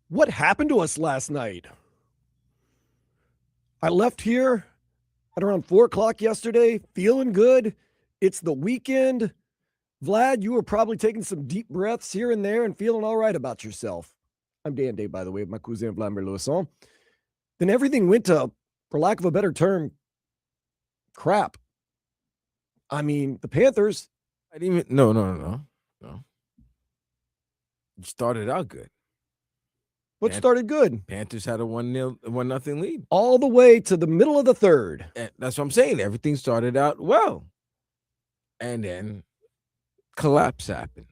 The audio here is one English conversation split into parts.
What happened to us last night? I left here at around 4 o'clock yesterday, feeling good. It's the weekend. Vlad, you were probably taking some deep breaths here and there and feeling all right about yourself. I'm Dan Day, by the way, my cousin Vladimir Lewisson. Then everything went to, for lack of a better term, crap. I mean, the Panthers. I didn't even. No. You started out good. What started good? Panthers had a 1-0, 1-0 lead. All the way to the middle of the third. And that's what I'm saying. Everything started out well, and then collapse happened.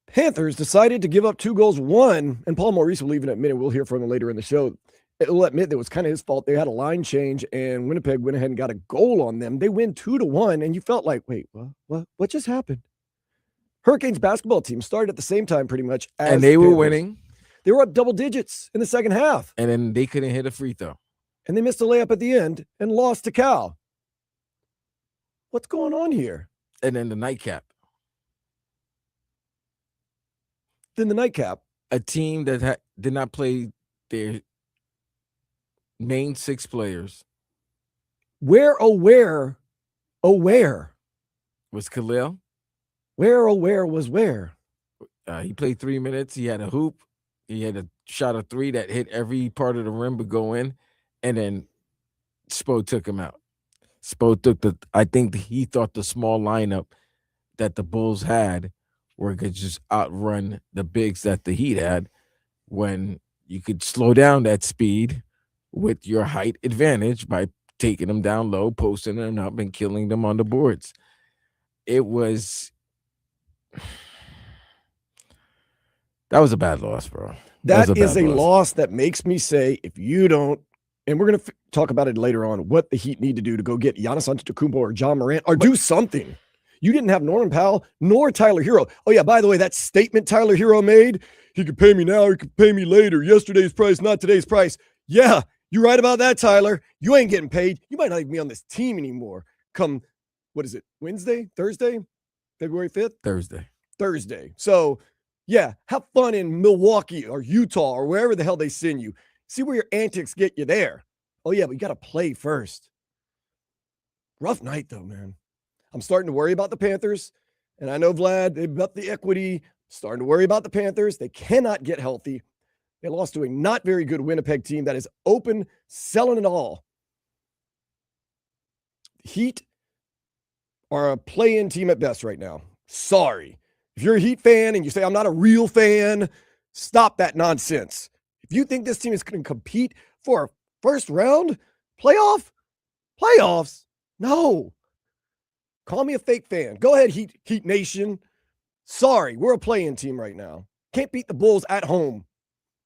Panthers decided to give up 2 goals. One, and Paul Maurice will even admit it. We'll hear from him later in the show. He'll admit that it was kind of his fault. They had a line change, and Winnipeg went ahead and got a goal on them. They win 2-1, and you felt like, wait, what just happened? Hurricanes basketball team started at the same time pretty much. And they were winning. They were up double digits in the second half. And then they couldn't hit a free throw. And they missed a layup at the end and lost to Cal. What's going on here? And then the nightcap. Then the nightcap. A team that did not play their main 6 players. Where was Kel'el. Where was where? He played 3 minutes. He had a hoop. He had a shot of 3 that hit every part of the rim but go in. And then Spo took him out. Spo took I think he thought the small lineup that the Bulls had where it could just outrun the bigs that the Heat had when you could slow down that speed with your height advantage by taking them down low, posting them up, and killing them on the boards. It was... That was a bad loss, bro. That is a loss that makes me say, if you don't, and we're going to talk about it later on, what the Heat need to do to go get Giannis Antetokounmpo or John Morant or do something. You didn't have Norman Powell nor Tyler Hero. Oh, yeah, by the way, that statement Tyler Hero made, he could pay me now, he could pay me later. Yesterday's price, not today's price. Yeah, you're right about that, Tyler. You ain't getting paid. You might not even be on this team anymore. Come, what is it, Wednesday, Thursday, February 5th? Thursday. So, yeah, have fun in Milwaukee or Utah or wherever the hell they send you. See where your antics get you there. Oh, yeah, but you got to play first. Rough night, though, man. I'm starting to worry about the Panthers. And I know, Vlad, they've got the equity. Starting to worry about the Panthers. They cannot get healthy. They lost to a not very good Winnipeg team that is open, selling it all. Heat are a play-in team at best right now. Sorry. If you're a Heat fan and you say, I'm not a real fan, stop that nonsense. If you think this team is going to compete for a first round playoffs, no. Call me a fake fan. Go ahead, Heat Nation. Sorry, we're a play-in team right now. Can't beat the Bulls at home.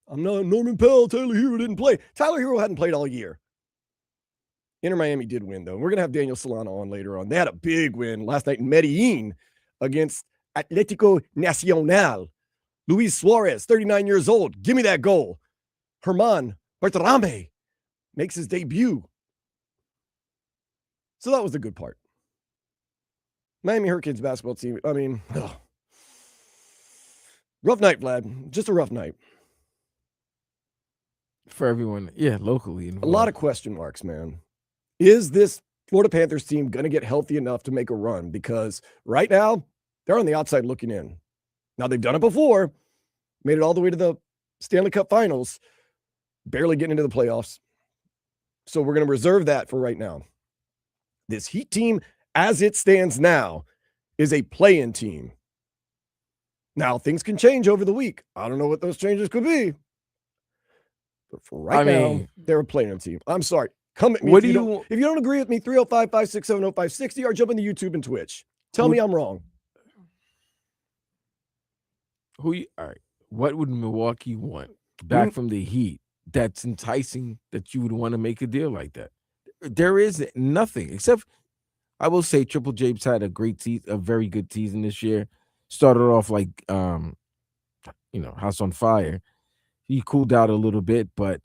I'm not Norman Powell. Tyler Hero didn't play. Tyler Hero hadn't played all year. Inter Miami did win, though. We're going to have Daniel Solano on later on. They had a big win last night in Medellin against Atlético Nacional. Luis Suarez, 39 years old. Give me that goal. Herman Berterame makes his debut. So that was the good part. Miami Hurricanes basketball team. I mean, rough night, Vlad. Just a rough night. For everyone, yeah, locally involved. A lot of question marks, man. Is this Florida Panthers team going to get healthy enough to make a run? Because right now, they're on the outside looking in. Now, they've done it before, made it all the way to the Stanley Cup Finals, barely getting into the playoffs. So we're going to reserve that for right now. This Heat team, as it stands now, is a play-in team. Now, things can change over the week. I don't know what those changes could be. But for right now, they're a play-in team. I'm sorry. Come at me. If you don't agree with me, 305-567-0560 or jump into YouTube and Twitch. Tell me I'm wrong. All right. What would Milwaukee want back from the Heat that's enticing that you would want to make a deal like that? There is nothing except, I will say, Triple J's had a great season, a very good season this year. Started off like, house on fire. He cooled out a little bit, but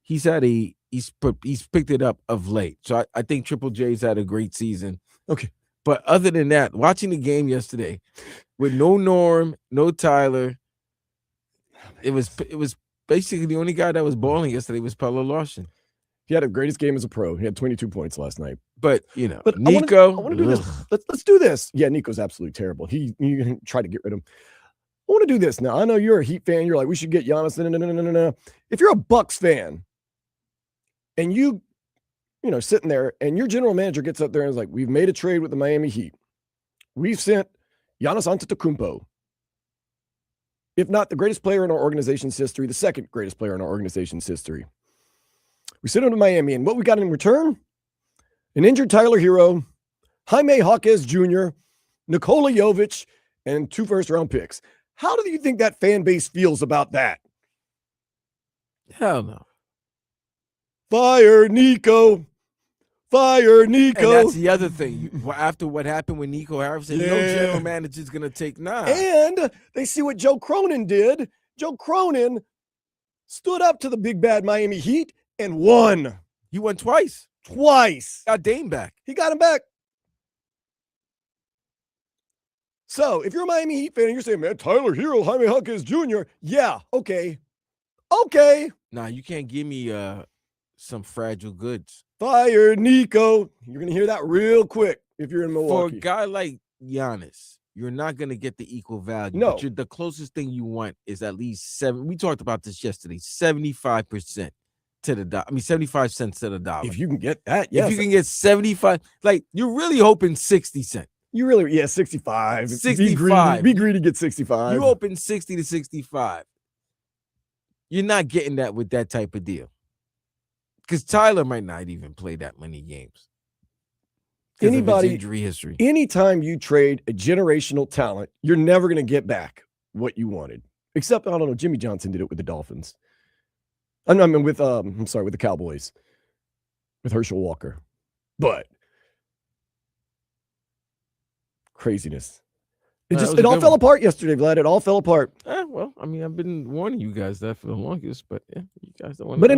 he's picked it up of late. So I think Triple J's had a great season. Okay. But other than that, watching the game yesterday with no Norm, no Tyler, It was basically the only guy that was balling yesterday was Pella Larson. He had the greatest game as a pro. He had 22 points last night. But but Nico, I want to do this. Let's do this. Yeah, Nico's absolutely terrible. He tried to get rid of him. I want to do this now. I know you're a Heat fan. You're like, we should get Giannis. No. If you're a Bucks fan and you sitting there and your general manager gets up there and is like, we've made a trade with the Miami Heat. We've sent Giannis Antetokounmpo, if not the greatest player in our organization's history, the second greatest player in our organization's history. We sent him to Miami, and what we got in return? An injured Tyler Hero, Jaime Jaquez Jr., Nikola Jovic, and 2 first-round picks. How do you think that fan base feels about that? Hell no. Fire Nico. Fire Nico. And that's the other thing. After what happened with Nico Harrison, no general manager's going to take 9. And they see what Joe Cronin did. Joe Cronin stood up to the big bad Miami Heat and won. He won twice. Got Dame back. He got him back. So if you're a Miami Heat fan and you're saying, man, Tyler Hero, Jaime Jaquez Jr., yeah, okay. Nah, you can't give me some fragile goods. Fire Nico. You're going to hear that real quick if you're in Milwaukee. For a guy like Giannis, you're not going to get the equal value. No. But the closest thing you want is at least 7. We talked about this yesterday. 75% to the dollar. 75 cents to the dollar. If you can get that, yes. If you can get 75, like you're really hoping 60 cents. You really, 65. 65. Be greedy, get 65. You open 60 to 65. You're not getting that with that type of deal. Because Tyler might not even play that many games. Anybody, injury history. Anytime you trade a generational talent, you're never going to get back what you wanted. Except, I don't know, Jimmy Johnson did it with the Dolphins. With the Cowboys. With Herschel Walker. But craziness. It all fell apart yesterday, Vlad. It all fell apart. Well, I've been warning you guys that for the longest, but yeah, you guys don't want to. But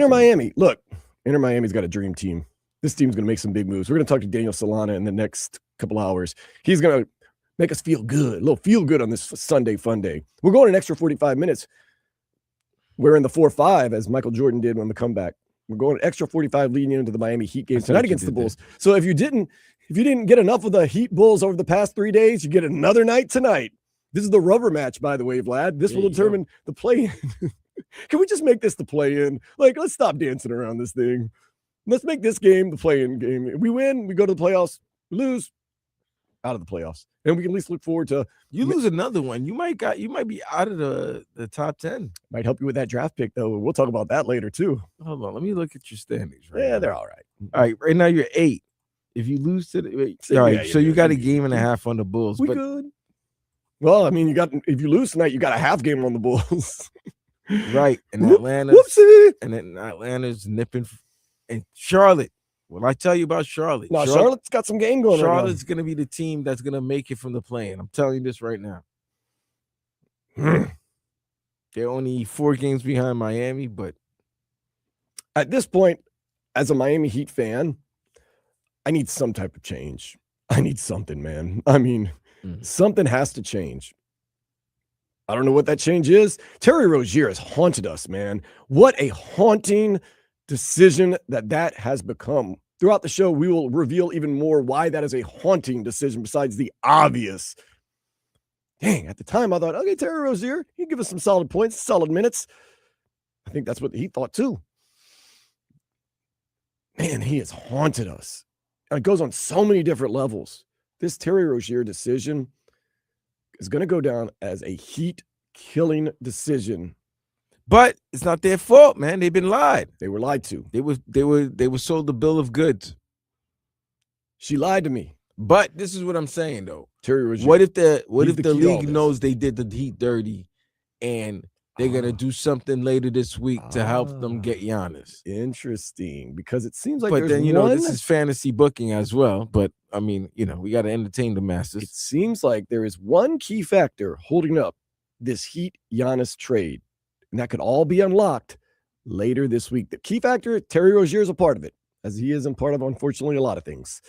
Inter Miami's got a dream team. This team's going to make some big moves. We're going to talk to Daniel Solana in the next couple hours. He's going to make us feel good, a little feel good on this Sunday fun day. We're going an extra 45 minutes. We're in the 4-5 as Michael Jordan did on the comeback. We're going an extra 45 leading into the Miami Heat game tonight against the Bulls. So if you didn't get enough of the Heat Bulls over the past 3 days, you get another night tonight. This is the rubber match, by the way, Vlad. This will determine the play-in. Can we just make this the play-in? Like, let's stop dancing around this thing. Let's make this game the play-in game. If we win, we go to the playoffs. We lose, out of the playoffs. And we can at least look forward to. You lose another one, you might be out of the top 10. Might help you with that draft pick, though. We'll talk about that later, too. Hold on. Let me look at your standings. They're all right. All right. Right now, you're 8. If you lose to you got a game and a half on the Bulls. We good. Well, if you lose tonight, you got a half game on the Bulls. Right. And Atlanta's nipping. And Charlotte. What I tell you about Charlotte? No, Charlotte's got some game going on. Charlotte's going to be the team that's going to make it from the play-in. I'm telling you this right now. They're only 4 games behind Miami, but at this point, as a Miami Heat fan, I need some type of change. I need something, man. Something has to change. I don't know what that change is. Terry Rozier has haunted us, man. What a haunting decision that has become. Throughout the show, we will reveal even more why that is a haunting decision besides the obvious. Dang, at the time I thought, okay, Terry Rozier, he'd give us some solid points, solid minutes. I think that's what he thought too. Man, he has haunted us. And it goes on so many different levels. This Terry Rozier decision is going to go down as a Heat-killing decision. But it's not their fault, man. They've been lied. They were lied to. They were sold the bill of goods. She lied to me. But this is what I'm saying, though. Terry Rozier. What if the league knows they did the Heat dirty and they're going to do something later this week to help them get Giannis? Interesting, because it seems like but then, this is fantasy booking as well. But, we got to entertain the masses. It seems like there is one key factor holding up this Heat-Giannis trade, and that could all be unlocked later this week. The key factor, Terry Rozier is a part of it, as he is a part of, unfortunately, a lot of things.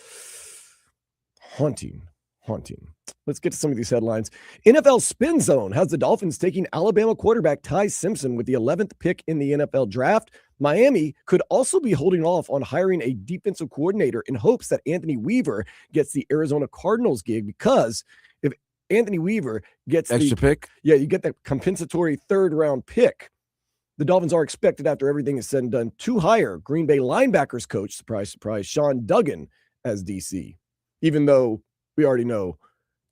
Haunting Haunting. Let's get to some of these headlines. NFL Spin Zone has the Dolphins taking Alabama quarterback Ty Simpson with the 11th pick in the NFL draft. Miami could also be holding off on hiring a defensive coordinator in hopes that Anthony Weaver gets the Arizona Cardinals gig, because if Anthony Weaver gets extra pick, you get that compensatory 3rd-round pick. The Dolphins are expected, after everything is said and done, to hire Green Bay linebackers coach, surprise, surprise, Sean Duggan as DC, even though we already know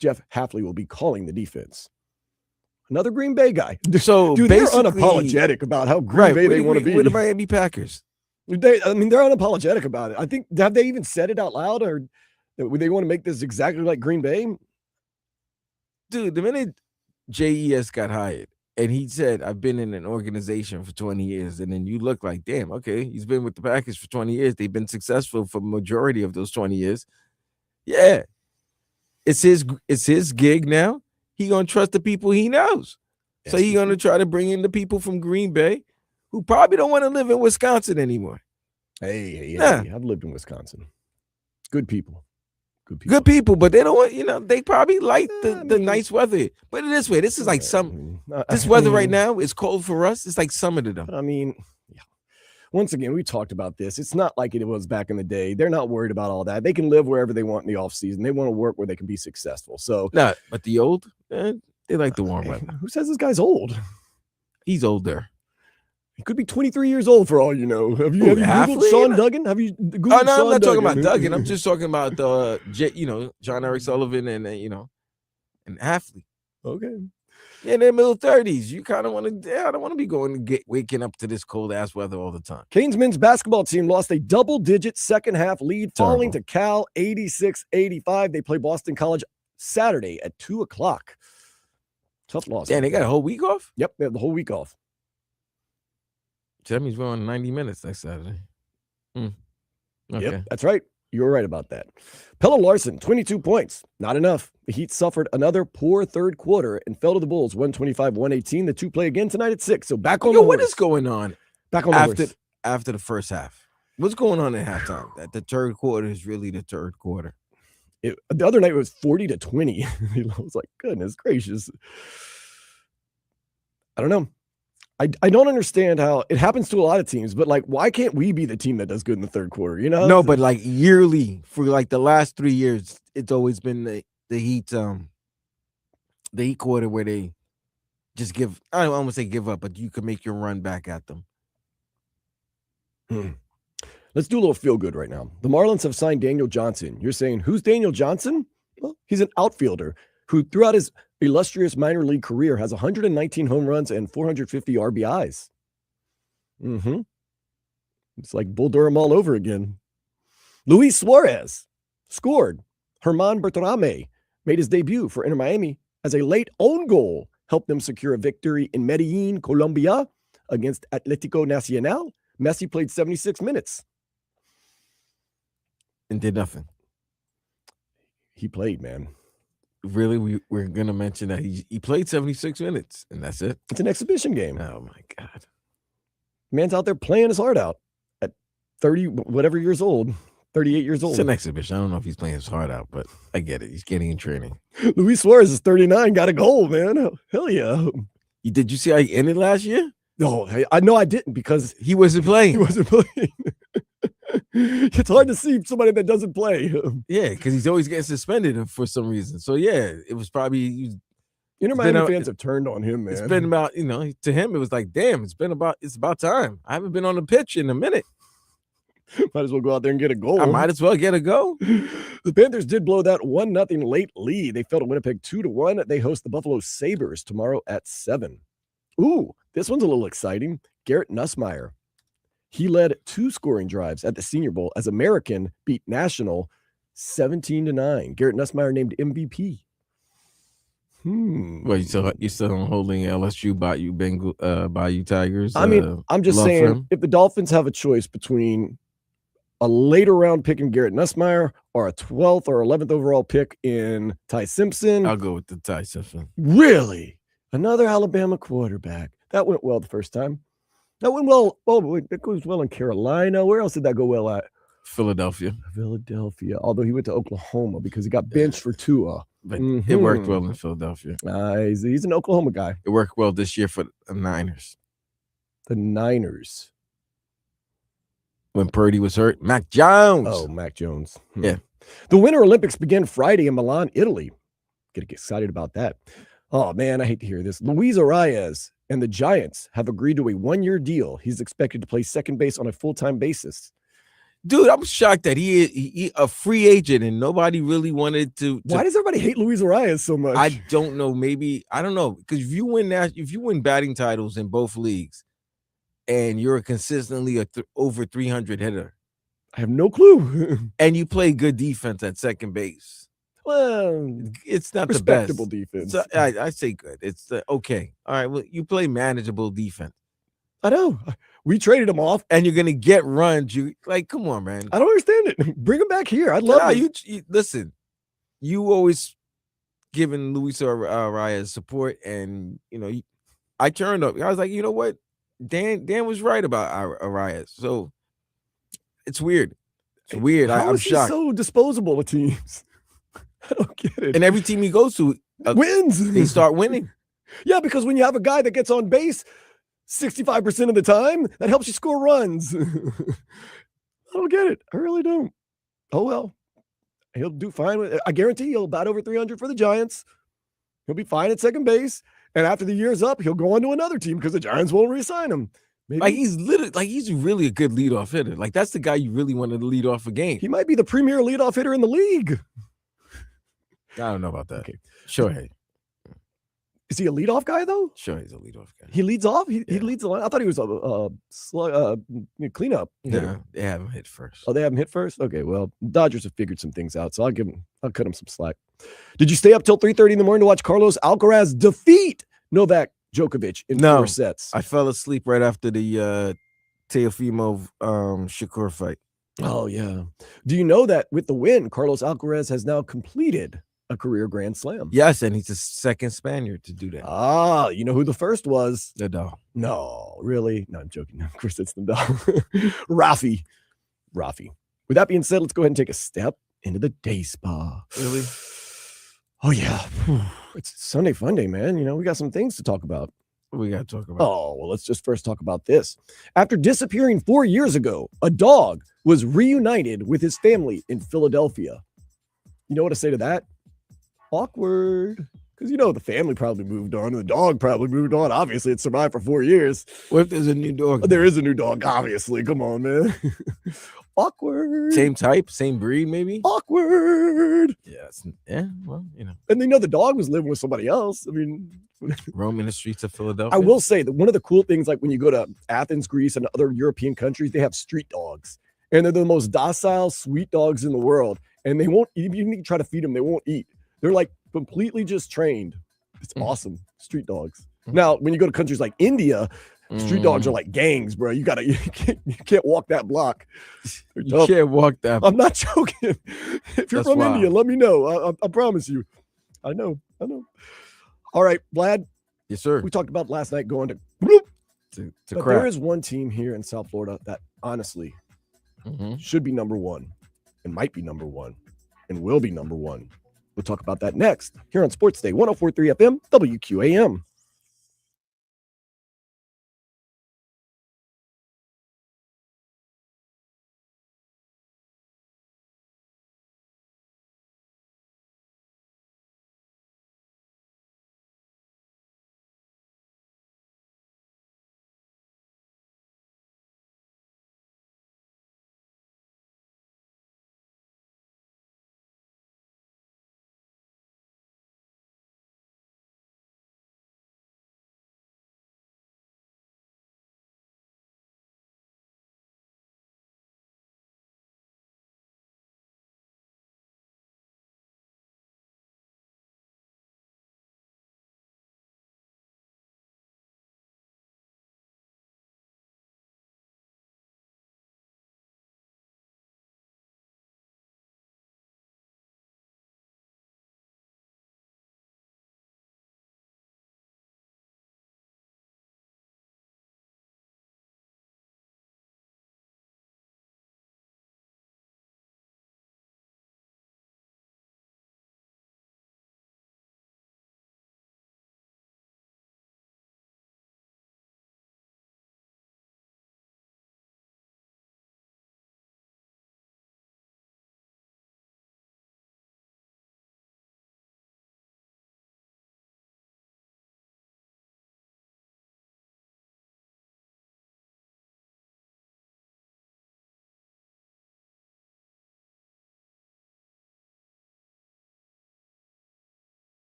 Jeff Hafley will be calling the defense. Another Green Bay guy. So dude, they're unapologetic about how Green Bay they want to be. With the Miami Packers. They're unapologetic about it. I think, have they even said it out loud, or would they want to make this exactly like Green Bay? Dude, the minute JES got hired and he said, I've been in an organization for 20 years, and then you look like, damn, okay, he's been with the Packers for 20 years. They've been successful for the majority of those 20 years. Yeah. It's his gig now. He gonna trust the people he knows. So he gonna try to bring in the people from Green Bay who probably don't want to live in Wisconsin anymore. Hey, I've lived in Wisconsin. Good people. Good people, but they don't want, they probably like the nice weather. But this way, this is like this weather right now is cold for us. It's like summer to them. I mean, yeah. Once again, we talked about this. It's not like it was back in the day. They're not worried about all that. They can live wherever they want in the off season. They want to work where they can be successful. So, no, but the old, they like the warm weather. Who says this guy's old? He's older. He could be 23 years old for all you know. Have you Googled Sean Duggan? Have you Googled I'm not Duggan? talking about Duggan. I'm just talking about John Eric Sullivan and and Hafley. Okay. Yeah, in their middle 30s. You kind of want to. I don't want to be waking up to this cold ass weather all the time. Canes men's basketball team lost a double-digit second-half lead, falling to Cal 86-85. They play Boston College Saturday at 2:00. Tough loss. Yeah, they got a whole week off. Yep, they have the whole week off. So that means we're on 90 minutes next Saturday. Okay. Yep, that's right. You were right about that. Pelle Larsson, 22 points. Not enough. The Heat suffered another poor third quarter and fell to the Bulls 125-118. The two play again tonight at 6. So back on the horse. What is going on? Back on the horse. After the first half. What's going on at halftime? That the third quarter is really the third quarter. The other night it was 40-20. I was like, goodness gracious. I don't know. I don't understand how it happens to a lot of teams, but like, why can't we be the team that does good in the third quarter? No, but like yearly for like the last 3 years, it's always been the Heat quarter where they just give. I don't want to say give up, but you can make your run back at them. Let's do a little feel good right now. The Marlins have signed Daniel Johnson. You're saying, who's Daniel Johnson? Well, he's an outfielder who throughout his illustrious minor league career has 119 home runs and 450 RBIs. It's like Bull Durham all over again. Luis Suarez scored. Herman Berterame made his debut for Inter Miami as a late own goal, helped them secure a victory in Medellin, Colombia against Atlético Nacional. Messi played 76 minutes. And did nothing. He played, man. Really, we're gonna mention that he played 76 minutes and that's it. It's an exhibition game. Oh my God, man's out there playing his heart out at 30 whatever years old, 38 years old. It's an exhibition. I don't know if he's playing his heart out, but I get it. He's getting in training. Luis Suarez is 39, got a goal, man. Hell yeah. Did you see how he ended last year? No, I know I didn't because he wasn't playing. He wasn't playing. It's hard to see somebody that doesn't play. Yeah, because he's always getting suspended for some reason. So yeah, it was probably Inter Miami fans have turned on him, man. It's been about, to him it was like, damn, it's about time. I haven't been on the pitch in a minute. Might as well go out there and get a goal. I might as well get a go. The Panthers did blow that 1-0 late lead. They fell to Winnipeg 2-1. They host the Buffalo Sabres tomorrow at 7. Ooh, this one's a little exciting. Garrett Nussmeier. He led 2 scoring drives at the Senior Bowl as American beat National 17-9. Garrett Nussmeier named MVP. Well, you still holding LSU Bayou Tigers? I mean, I'm just saying, if the Dolphins have a choice between a later round pick in Garrett Nussmeier or a 12th or 11th overall pick in Ty Simpson, I'll go with the Ty Simpson. Really? Another Alabama quarterback. That went well the first time. That went well. Oh, it goes well in Carolina. Where else did that go well at? Philadelphia. Philadelphia. Although he went to Oklahoma because he got benched for Tua. But it worked well in Philadelphia. He's an Oklahoma guy. It worked well this year for the Niners. The Niners. When Purdy was hurt. Mac Jones. Oh, Mac Jones. Yeah. The Winter Olympics begin Friday in Milan, Italy. Get excited about that. Oh, man, I hate to hear this. Luis Arias and the Giants have agreed to a 1-year deal. He's expected to play second base on a full-time basis. Dude, I'm shocked that he a free agent and nobody really wanted to. Why does everybody hate Luis Arias so much? I don't know. Maybe I don't know, because if you win batting titles in both leagues, and you're consistently over 300 hitter, I have no clue. and you play good defense at second base. Well, it's not the best. Respectable defense. So I say good. It's okay. All right. Well, you play manageable defense. I know. We traded him off, and you're gonna get runs. You come on, man. I don't understand it. Bring him back here. I'd love it. You listen. You always giving Luis Arias support, and I turned up. I was like, you know what, Dan was right about Arias. So it's weird. It's weird. I'm shocked. He's so disposable to teams. I don't get it. And every team he goes to wins. They start winning. Yeah, because when you have a guy that gets on base 65% of the time, that helps you score runs. I don't get it. I really don't. Oh, well. He'll do fine. I guarantee he'll bat over 300 for the Giants. He'll be fine at second base. And after the year's up, he'll go on to another team because the Giants won't re-sign him. Maybe. He's really a good leadoff hitter. Like, that's the guy you really wanted to lead off a game. He might be the premier leadoff hitter in the league. I don't know about that. Okay. Sure. Is he a leadoff guy, though? Sure, he's a leadoff guy. He leads off? He leads the line? I thought he was a cleanup. No, they have him hit first. Oh, they have him hit first? Okay, well, Dodgers have figured some things out, so I'll cut him some slack. Did you stay up till 3:30 in the morning to watch Carlos Alcaraz defeat Novak Djokovic in 4 sets? I fell asleep right after the Teofimo Shakur fight. Oh, yeah. Do you know that with the win, Carlos Alcaraz has now completed a career Grand Slam? Yes, and he's the second Spaniard to do that. Ah, you know who the first was? Nadal. No, really? No, I'm joking. No, of course it's Nadal. Rafi. With that being said, let's go ahead and take a step into the day spa. Really? Oh, yeah. It's Sunday Fun Day, man. We got some things to talk about. What we got to talk about? Oh, well, let's just first talk about this. After disappearing 4 years ago, a dog was reunited with his family in Philadelphia. You know what to say to that? Awkward. Because the family probably moved on. The dog probably moved on. Obviously, it survived for 4 years. What if there's a new dog? There is a new dog, obviously. Come on, man. Awkward. Same type, same breed, maybe? Awkward. Yeah, well, And the dog was living with somebody else. I mean, roaming the streets of Philadelphia. I will say that one of the cool things, like when you go to Athens, Greece, and other European countries, they have street dogs. And they're the most docile, sweet dogs in the world. And they won't, even if you try to feed them, they won't eat. They're like completely just trained. It's awesome. Street dogs. Now, when you go to countries like India, street dogs are like gangs, bro. You can't walk that block. You can't walk that. I'm not joking. If you're from India, let me know. I promise you. I know. All right, Vlad. Yes, sir. We talked about last night going to but there is one team here in South Florida that honestly should be number one and might be number one and will be number one. We'll talk about that next here on Sports Day 104.3 FM WQAM.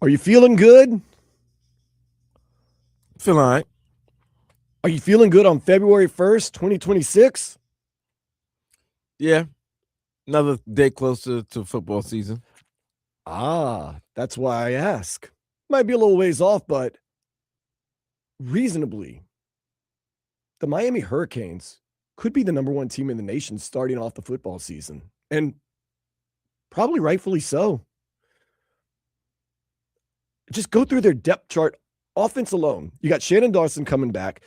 Are you feeling good? Feel all right. Are you feeling good on February 1st, 2026? Yeah. Another day closer to football season. That's why I ask. Might be a little ways off, but reasonably, the Miami Hurricanes could be the number one team in the nation starting off the football season. And probably rightfully so. Just go through their depth chart. Offense alone. You got Shannon Dawson coming back.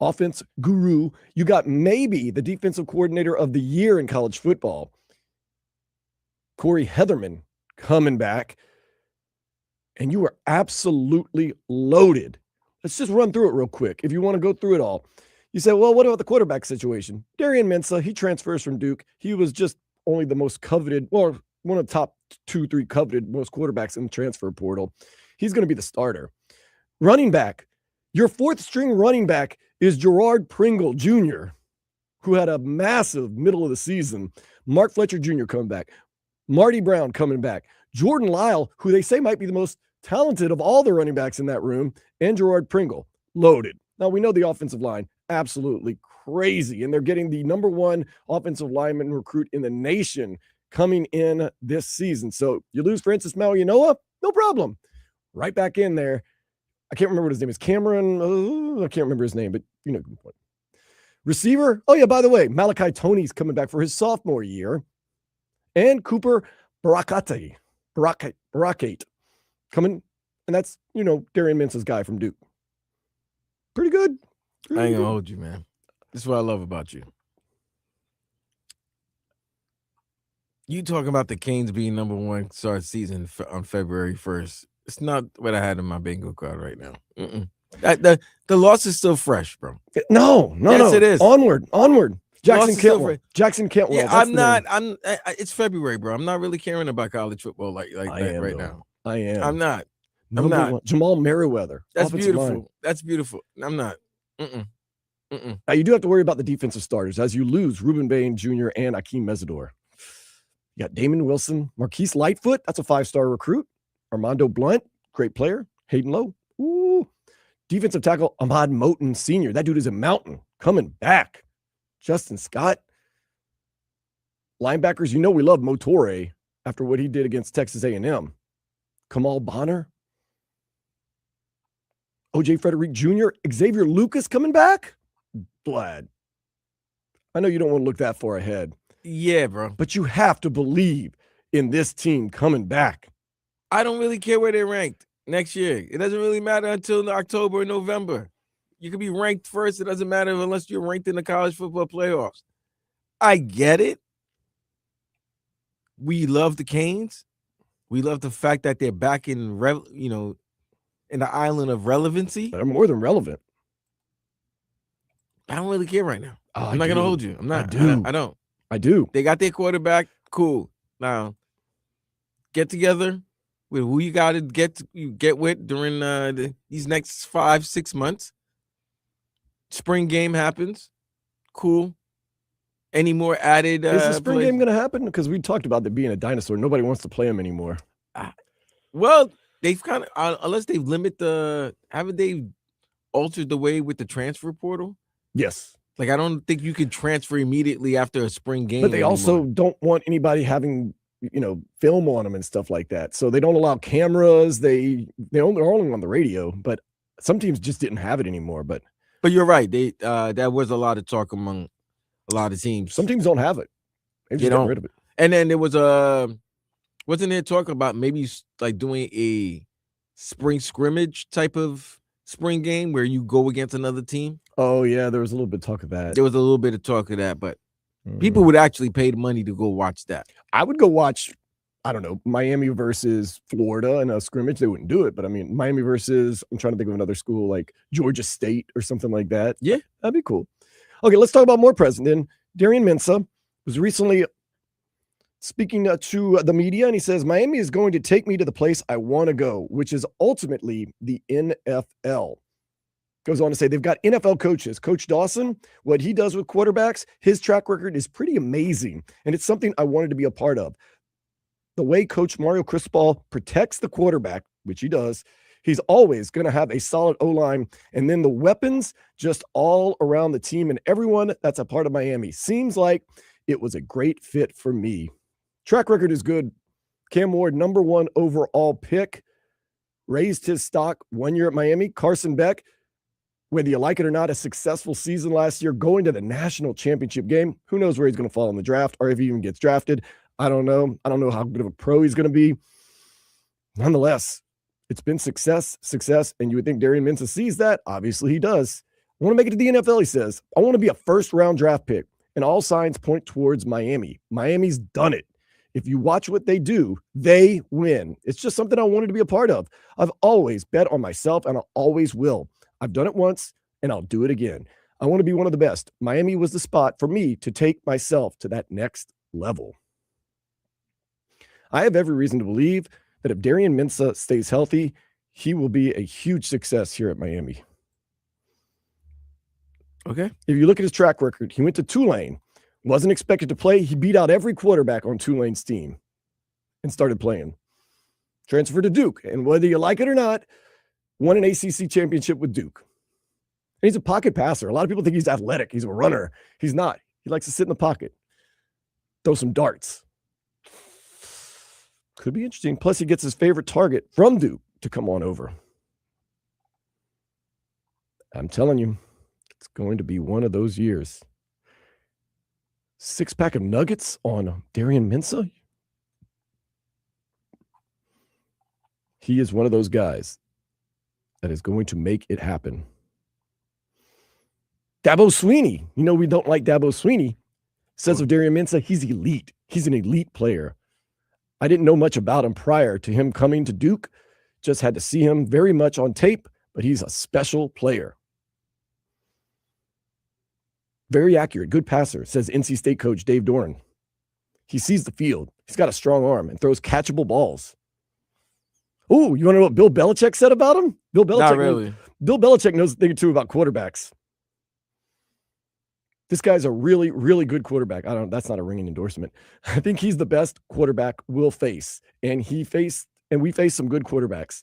Offense guru. You got maybe the defensive coordinator of the year in college football, Corey Heatherman, coming back. And you are absolutely loaded. Let's just run through it real quick if you want to go through it all. You say, well, what about the quarterback situation? Darian Mensah, he transfers from Duke. He was just only the most coveted, or one of the top 2-3 coveted most quarterbacks in the transfer portal. He's going to be the starter. Running back, your fourth string running back is Gerard Pringle Jr., who had a massive middle of the season. Mark Fletcher Jr. coming back. Marty Brown coming back. Jordan Lyle, who they say might be the most talented of all the running backs in that room, and Gerard Pringle, loaded. Now, we know the offensive line, absolutely crazy, and they're getting the number one offensive lineman recruit in the nation coming in this season. So you lose Francis Mauigoa, no problem. Right back in there. I can't remember what his name is. Cameron, I can't remember his name, but you know. Receiver, oh yeah, by the way, Malachi Toney's coming back for his sophomore year. And Cooper Barakate coming, and that's, Darian Mensah's guy from Duke. Pretty good. I ain't gonna hold you, man. This is what I love about you. You talking about the Canes being number one start season on February 1st. It's not what I had in my bingo card right now. The loss is still fresh, bro. No. Yes, it is. Onward. Jackson Cantwell. Yeah, I'm not. It's February, bro. I'm not really caring about college football like that right now. I am. I'm not. I'm not. Jamal Merriweather. That's beautiful. That's beautiful. I'm not. Now, you do have to worry about the defensive starters as you lose Ruben Bain Jr. and Akeem Mesidor. You got Damon Wilson, Marquise Lightfoot. That's a 5-star recruit. Armando Blunt, great player. Hayden Lowe. Ooh. Defensive tackle Ahmad Moten Sr. That dude is a mountain coming back. Justin Scott. Linebackers, we love Motore after what he did against Texas A&M. Kamal Bonner. OJ Frederick Jr. Xavier Lucas coming back. Glad. I know you don't want to look that far ahead. Yeah, bro. But you have to believe in this team coming back. I don't really care where they're ranked next year. It doesn't really matter until October or November. You could be ranked first. It doesn't matter unless you're ranked in the college football playoffs. I get it. We love the Canes. We love the fact that they're back in the island of relevancy. They're more than relevant. I don't really care right now. I'm not going to hold you. I'm not. I do. They got their quarterback. Cool. Now, get together with who you got to get with during these next 5-6 months. Spring game happens. Cool. Any more added? Is the spring game going to happen? Because we talked about there being a dinosaur. Nobody wants to play him anymore. Well, they've kind of, unless they haven't they altered the way with the transfer portal? Yes. Like, I don't think you can transfer immediately after a spring game. But they also don't want anybody having, film on them and stuff like that. So they don't allow cameras. They're only on the radio, but some teams just didn't have it anymore. But you're right. That was a lot of talk among a lot of teams. Some teams don't have it. They just get rid of it. And then there was wasn't there talk about maybe like doing a spring scrimmage type of spring game where you go against another team? Oh yeah, there was a little bit of talk of that. There was a little bit of talk of that, but people would actually pay the money to go watch that. I would go watch, I don't know, Miami versus Florida in a scrimmage. They wouldn't do it, but I mean, Miami versus, I'm trying to think of another school like Georgia State or something like that. Yeah, that'd be cool. Okay, let's talk about more present. Then Darian Mensah was recently speaking to the media, and he says, Miami is going to take me to the place I want to go, which is ultimately the NFL. Goes on to say they've got NFL coaches. Coach Dawson, what he does with quarterbacks, his track record is pretty amazing, and it's something I wanted to be a part of. The way Coach Mario Cristobal protects the quarterback, which he does, he's always going to have a solid O-line. And then the weapons just all around the team and everyone that's a part of Miami. Seems like it was a great fit for me. Track record is good. Cam Ward, number 1 overall pick, raised his stock 1 year at Miami. Carson Beck, whether you like it or not, a successful season last year, going to the national championship game. Who knows where he's going to fall in the draft or if he even gets drafted. I don't know. I don't know how good of a pro he's going to be. Nonetheless, it's been success, and you would think Darian Mensah sees that. Obviously, he does. I want to make it to the NFL, he says. I want to be a first-round draft pick, and all signs point towards Miami. Miami's done it. If you watch what they do, they win. It's just something I wanted to be a part of. I've always bet on myself, and I always will. I've done it once, and I'll do it again. I want to be one of the best. Miami was the spot for me to take myself to that next level. I have every reason to believe that if Darian Mensah stays healthy, he will be a huge success here at Miami. Okay. If you look at his track record, he went to Tulane, wasn't expected to play. He beat out every quarterback on Tulane's team and started playing. Transferred to Duke, and whether you like it or not, won an ACC championship with Duke. And he's a pocket passer. A lot of people think he's athletic. He's a runner. He's not. He likes to sit in the pocket, throw some darts. Could be interesting. Plus, he gets his favorite target from Duke to come on over. I'm telling you, it's going to be one of those years. 6-pack of nuggets on Darian Mensah. He is one of those guys that is going to make it happen. Dabo Swinney. You know we don't like Dabo Swinney. Says of Darian Mensah, he's elite. He's an elite player. I didn't know much about him prior to him coming to Duke. Just had to see him very much on tape, but he's a special player. Very accurate, good passer, says NC State coach Dave Doran. He sees the field. He's got a strong arm and throws catchable balls. Oh, you want to know what Bill Belichick said about him? Bill Belichick. Not really. Bill Belichick knows a thing or two about quarterbacks. This guy's a really, really good quarterback. That's not a ringing endorsement. I think he's the best quarterback we'll face. And we face some good quarterbacks.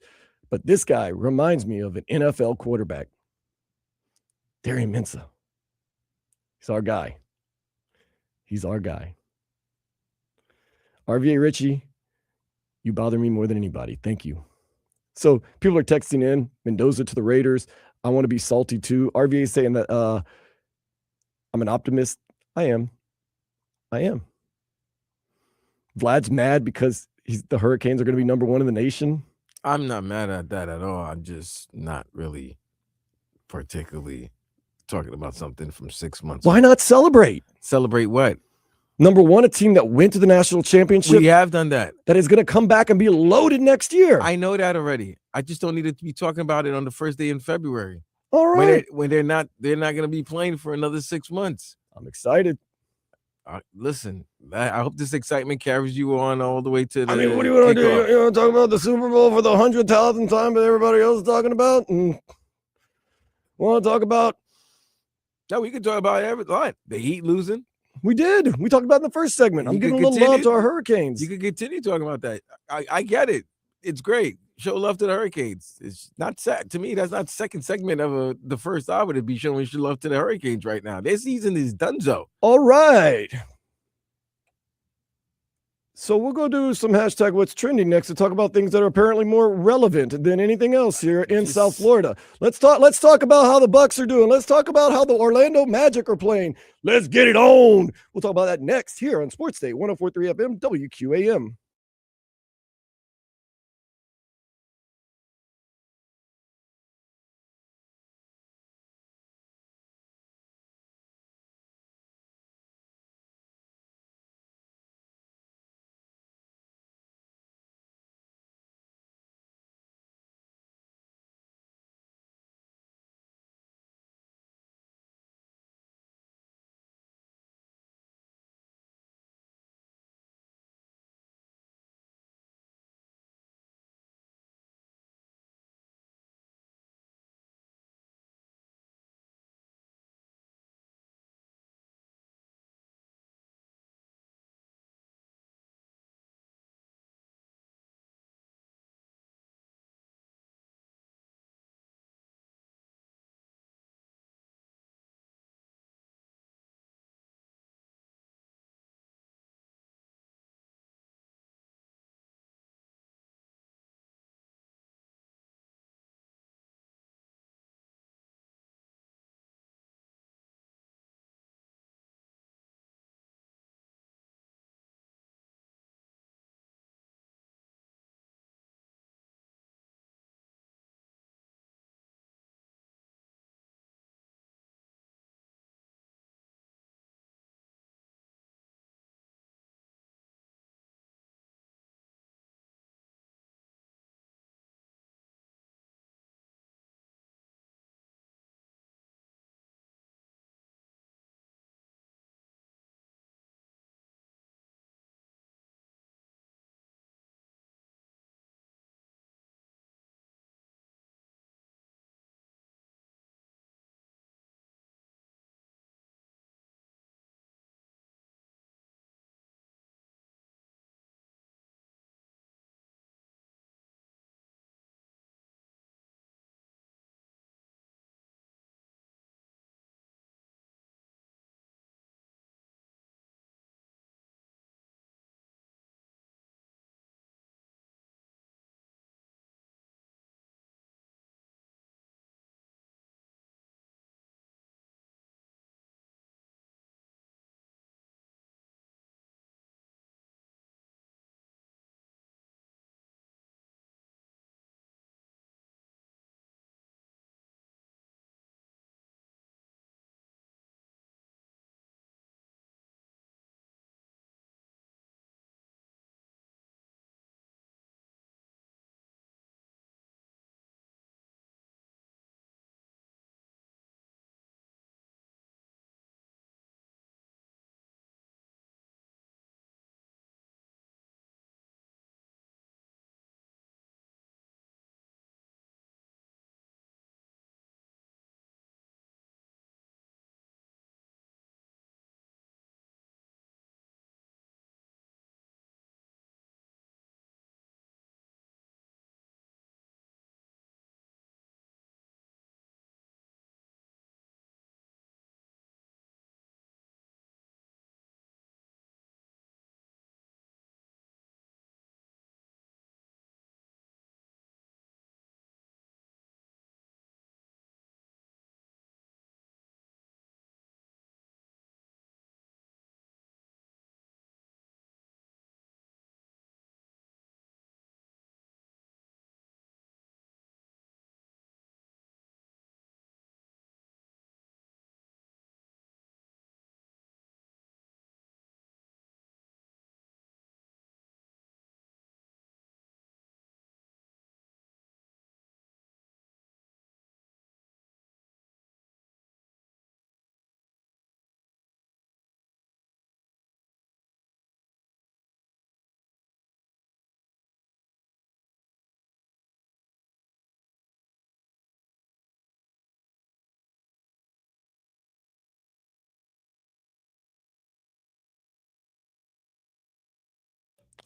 But this guy reminds me of an NFL quarterback. Darian Mensah. He's our guy. He's our guy. RVA Richie, you bother me more than anybody. Thank you. So people are texting in Mendoza to the Raiders. I want to be salty too. RVA is saying that I'm an optimist. I am. Vlad's mad because the Hurricanes are going to be number 1 in the nation. I'm not mad at that at all. I'm just not really particularly talking about something from 6 months Why ago. not celebrate? Celebrate what? Number 1, a team that went to the national championship. We have done that. That is going to come back and be loaded next year. I know that already. I just don't need to be talking about it on the first day in February. All right. When they're not going to be playing for another 6 months. I'm excited. Listen, I hope this excitement carries you on all the way to the. I mean, what do you want to do? You want to talk about the Super Bowl for the 100,000th time that everybody else is talking about? And want to talk about? No, we can talk about everything. The Heat losing. We did. We talked about it in the first segment. I'm giving a little love to our Hurricanes. You can continue talking about that. I get it. It's great. Show love to the Hurricanes. It's not sad to me. That's not second segment of the first hour to be showing love to the Hurricanes right now. Their season is donezo. All right. So we'll go do some hashtag what's trending next to talk about things that are apparently more relevant than anything else here in South Florida. Let's talk about how the Bucks are doing. Let's talk about how the Orlando Magic are playing. Let's get it on. We'll talk about that next here on Sports Day 104.3 FM WQAM.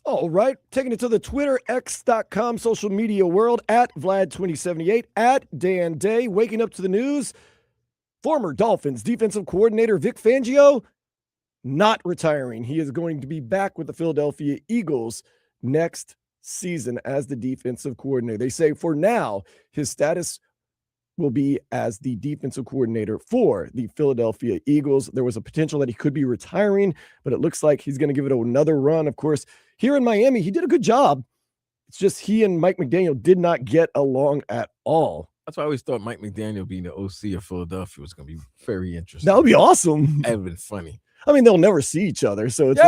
All right, taking it to the Twitter, x.com social media world, at Vlad2078, at Dan Day, waking up to the news. Former Dolphins defensive coordinator Vic Fangio not retiring. He is going to be back with the Philadelphia Eagles next season as the defensive coordinator. They say for now, his status will be as the defensive coordinator for the Philadelphia Eagles. There was a potential that he could be retiring, but it looks like he's going to give it another run. Of course, here in Miami, he did a good job. It's just he and Mike McDaniel did not get along at all. That's why I always thought Mike McDaniel being the OC of Philadelphia was going to be very interesting. That would be awesome. That would have been funny. I mean, they'll never see each other. So it's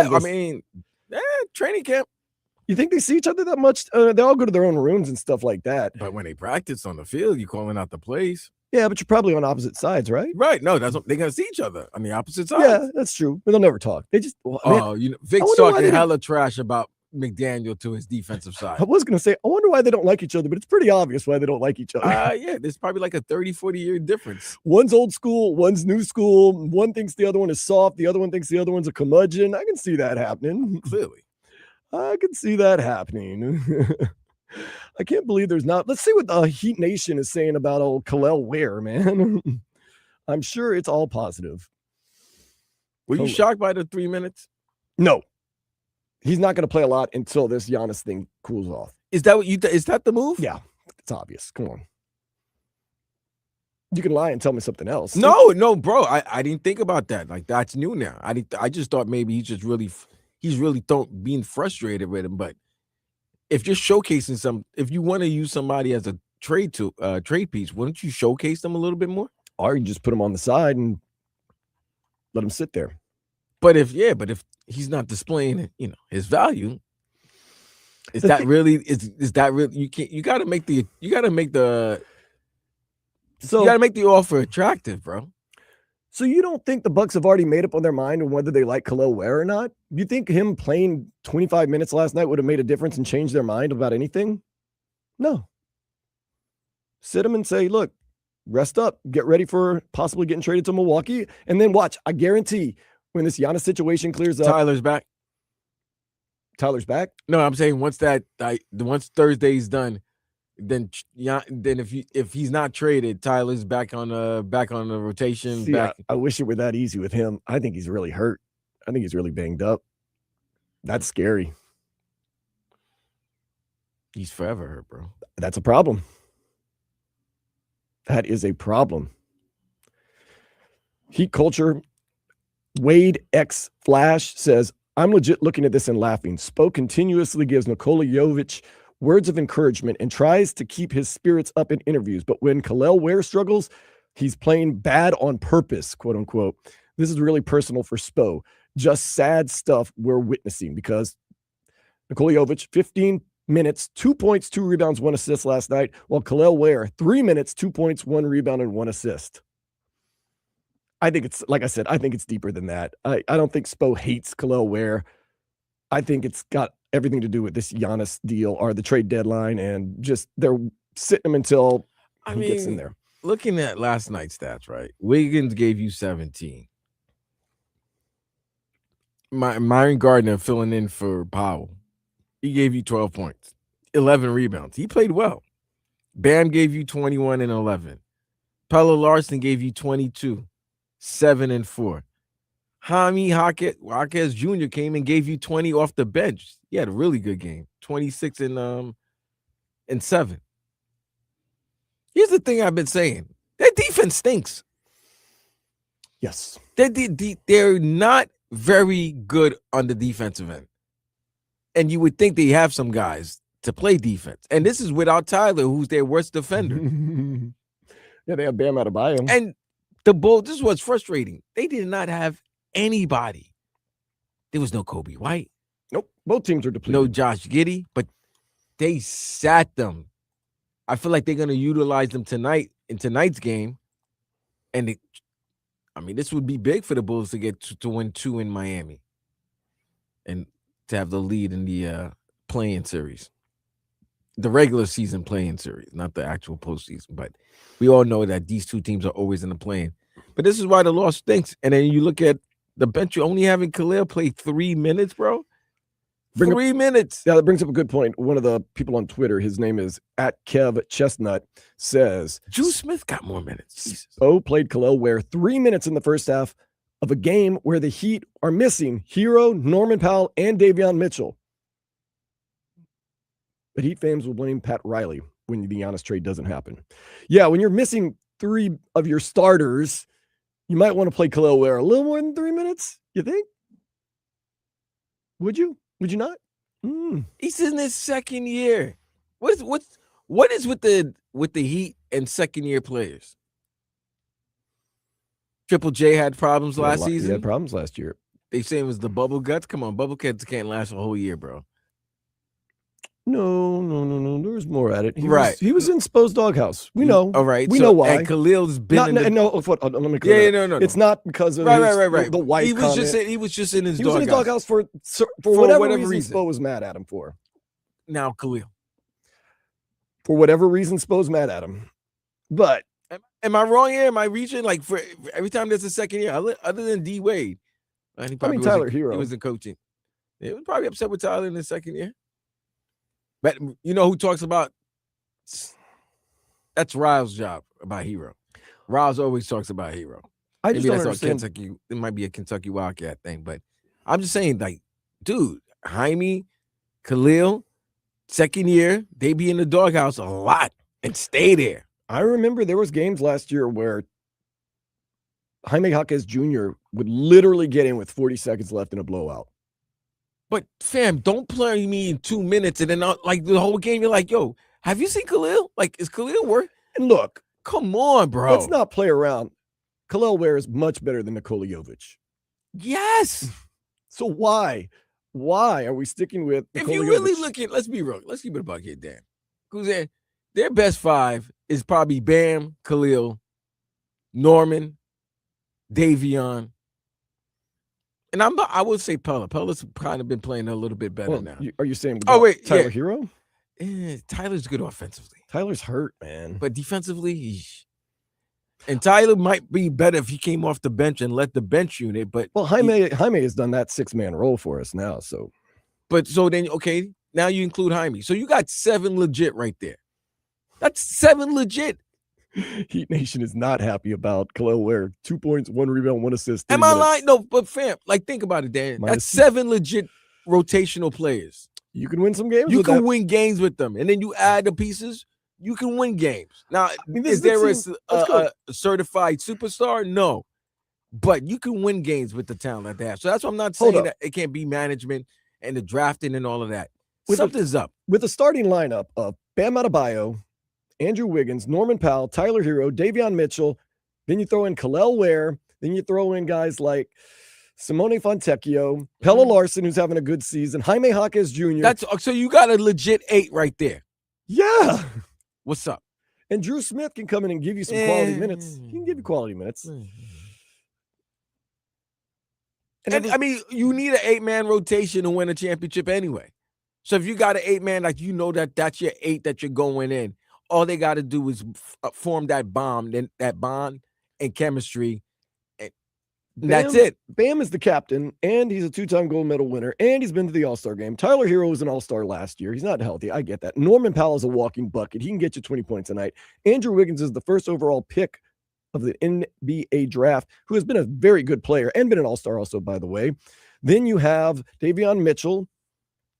training camp. You think they see each other that much? They all go to their own rooms and stuff like that. But when they practice on the field, you're calling out the plays. Yeah, but you're probably on opposite sides, right? Right. No, that's what they're gonna see each other on the opposite sides. Yeah, that's true. But they'll never talk. They just Vic's talking hella trash about McDaniel to his defensive side. I was gonna say, I wonder why they don't like each other, but it's pretty obvious why they don't like each other. Yeah, there's probably like a 30-40 year difference. One's old school, one's new school. One thinks the other one is soft, the other one thinks the other one's a curmudgeon. I can see that happening. Clearly. I can see that happening. I can't believe there's not. Let's see what the Heat Nation is saying about old Kel'el Ware, man. I'm sure it's all positive. Were you shocked by the 3 minutes? No. He's not going to play a lot until this Giannis thing cools off. Is that what you? Is that the move? Yeah, it's obvious. Come on. You can lie and tell me something else. No, bro. I didn't think about that. Like that's new now. I just thought maybe he's really being frustrated with him. But if you're showcasing if you want to use somebody as a trade piece, wouldn't you showcase them a little bit more? Or you just put him on the side and let him sit there. But if he's not displaying, his value, is that really you got to make the offer attractive, bro. So you don't think the Bucks have already made up on their mind on whether they like Kel'el Ware or not? You think him playing 25 minutes last night would have made a difference and changed their mind about anything? No. Sit him and say, look, rest up, get ready for possibly getting traded to Milwaukee, and then watch. I guarantee when this Giannis situation clears up. Tyler's back. Tyler's back? No, I'm saying once Thursday's done, then if he's not traded, Tyler's back on the rotation. See, I wish it were that easy with him. I think he's really hurt. I think he's really banged up. That's scary. He's forever hurt, bro. That's a problem. That is a problem. Heat culture. Wade X Flash says, I'm legit looking at this and laughing. Spo continuously gives Nikola Jovic words of encouragement and tries to keep his spirits up in interviews. But when Kel'el Ware struggles, he's playing bad on purpose, quote unquote. This is really personal for Spo. Just sad stuff we're witnessing because Nikola Jovic, 15 minutes, 2 points, 2 rebounds, 1 assist last night, while Kel'el Ware, 3 minutes, 2 points, 1 rebound, and 1 assist. I think it's, like I said, I think it's deeper than that. I don't think Spo hates Kel'el Ware. I think it's got everything to do with this Giannis deal or the trade deadline, and just they're sitting him until he gets in there. Looking at last night's stats, right? Wiggins gave you 17. Myron Gardner filling in for Powell. He gave you 12 points, 11 rebounds. He played well. Bam gave you 21 and 11. Pella Larson gave you 22, 7 and 4. Jaime Jaquez Jr. came and gave you 20 off the bench. He had a really good game, 26 and 7. Here's the thing I've been saying. Their defense stinks. Yes. They're not very good on the defensive end. And you would think they have some guys to play defense. And this is without Tyler, who's their worst defender. Yeah, they have Bam Adebayo. And the Bulls, this is what's frustrating. They did not have anybody. There was no Kobe White. Nope. Both teams are depleted. No Josh Giddey, but they sat them. I feel like they're going to utilize them tonight in tonight's game. And this would be big for the Bulls to get to win 2 in Miami and to have the lead in the play-in series. The regular season play-in series, not the actual postseason. But we all know that these two teams are always in the play-in. But this is why the loss stinks. And then you look at the bench, you're only having Kel'el play 3 minutes, bro. 3 minutes. Yeah, that brings up a good point. One of the people on Twitter, his name is @KevChestnut, says Drew Smith got more minutes. Jesus. Spo played Kel'el Ware 3 minutes in the first half of a game where the Heat are missing Hero, Norman Powell, and Davion Mitchell. But Heat fans will blame Pat Riley when the Giannis trade doesn't happen. Yeah, when you're missing 3 of your starters, you might want to play Kel'el Ware a little more than 3 minutes. You think? Would you? Would you not? He's in his second year. What is with the Heat and second year players? Triple J had problems last season. He had problems last year. They say it was the bubble guts. Come on, bubble guts can't last a whole year, bro. No. There's more at it. He was in Spo's doghouse. We know. All right. We know why. And Khalil's been let me clear that. No. It's not because of right. the wife. He was just in his doghouse for whatever reason Spo was mad at him for. Now Kel'el. For whatever reason Spo's mad at him. But am I wrong here? Am I reaching like for every time there's a second year other than D Wade? Tyler Hero. He was in coaching. He was probably upset with Tyler in his second year. But you know who talks about that's Riles' job about Hero. Riles always talks about Hero. I just Maybe don't that's understand. Kentucky. It might be a Kentucky Wildcat thing, but I'm just saying, like, dude, Jaime, Kel'el, second year, they be in the doghouse a lot and stay there. I remember there was games last year where Jaime Jaquez Jr. would literally get in with 40 seconds left in a blowout. But fam, don't play me in 2 minutes and then like the whole game, you're like, yo, have you seen Kel'el? Like, is Kel'el worth? And look, come on, bro. Let's not play around. Kel'el Ware is much better than Nikola Jovic. Yes. So why are we sticking with Nikola If you Jovic? really look at, let's be real. Let's keep it a buck here, Dan. Who's there? Their best 5 is probably Bam, Kel'el, Norman, Davion. And I would say Pella. Pella's kind of been playing a little bit better now. Are you saying Tyler Hero? Tyler's good offensively. Tyler's hurt, man. But defensively, and Tyler might be better if he came off the bench and let the bench unit. But Jaime has done that 6-man role for us now. So then now you include Jaime. So you got 7 legit right there. That's 7 legit. Heat Nation is not happy about Kel'el Ware. 2 points, 1 rebound, 1 assist. Am I lying? No, but fam, like think about it, Dan. That's 7 legit rotational players. You can win some games. You can win games with them, and then you add the pieces. You can win games. Now, is there a certified superstar? No, but you can win games with the talent that they have. So that's why I'm not saying that it can't be management and the drafting and all of that. Something's up with the starting lineup of Bam Adebayo, Andrew Wiggins, Norman Powell, Tyler Hero, Davion Mitchell. Then you throw in Kel'el Ware. Then you throw in guys like Simone Fontecchio, Pelle Larsson, who's having a good season, Jaime Jaquez Jr. So you got a legit 8 right there. Yeah. What's up? And Drew Smith can come in and give you some quality minutes. He can give you quality minutes. And I mean, you need an 8-man rotation to win a championship anyway. So if you got an 8-man, like that's your 8 that you're going in. All they got to do is form that bond and chemistry. And that's it. Bam is the captain, and he's a 2-time gold medal winner, and he's been to the All-Star game. Tyler Hero was an All-Star last year. He's not healthy. I get that. Norman Powell is a walking bucket. He can get you 20 points a night. Andrew Wiggins is the first overall pick of the NBA draft, who has been a very good player and been an All-Star also, by the way. Then you have Davion Mitchell,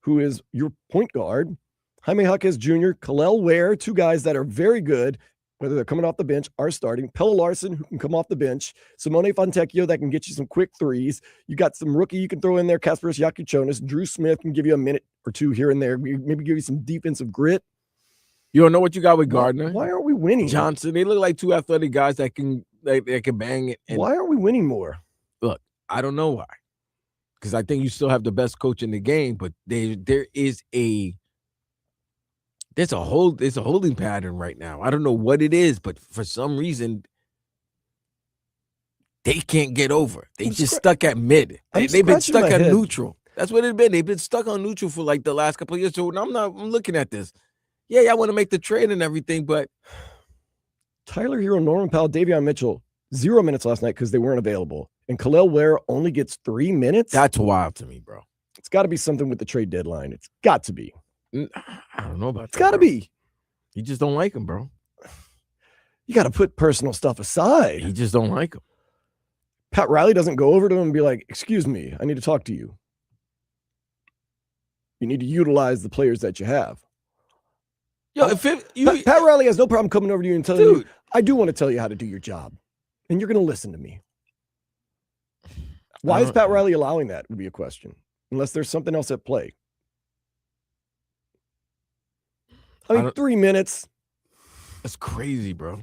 who is your point guard. Jaime Jaquez Jr., Kel'el Ware, 2 guys that are very good, whether they're coming off the bench, are starting. Pelle Larsson, who can come off the bench. Simone Fontecchio, that can get you some quick threes. You got some rookie you can throw in there, Kasparas Yakuchonis. Drew Smith can give you a minute or 2 here and there. Maybe give you some defensive grit. You don't know what you got with Gardner? Why aren't we winning? Johnson, they look like 2 athletic guys that can bang it. And why aren't we winning more? Look, I don't know why. Because I think you still have the best coach in the game, but there's a holding pattern right now. I don't know what it is, but for some reason they can't get over. They just stuck at mid. They've been stuck at neutral. That's what it's been. They've been stuck on neutral for like the last couple of years. So I'm looking at this. Yeah, I want to make the trade and everything, but Tyler Hero, Norman Powell, Davion Mitchell, 0 minutes last night because they weren't available. And Kel'el Ware only gets 3 minutes. That's wild to me, bro. got to be something with the trade deadline. It's got to be. I don't know about It's got to be. You just don't like him, bro. You got to put personal stuff aside. You just don't like him. Pat Riley doesn't go over to him and be like, excuse me, I need to talk to you. You need to utilize the players that you have. Yo, Pat Riley has no problem coming over to you and telling you, I do want to tell you how to do your job. And you're going to listen to me. Why is Pat Riley allowing that would be a question. Unless there's something else at play. I mean, 3 minutes. That's crazy, bro.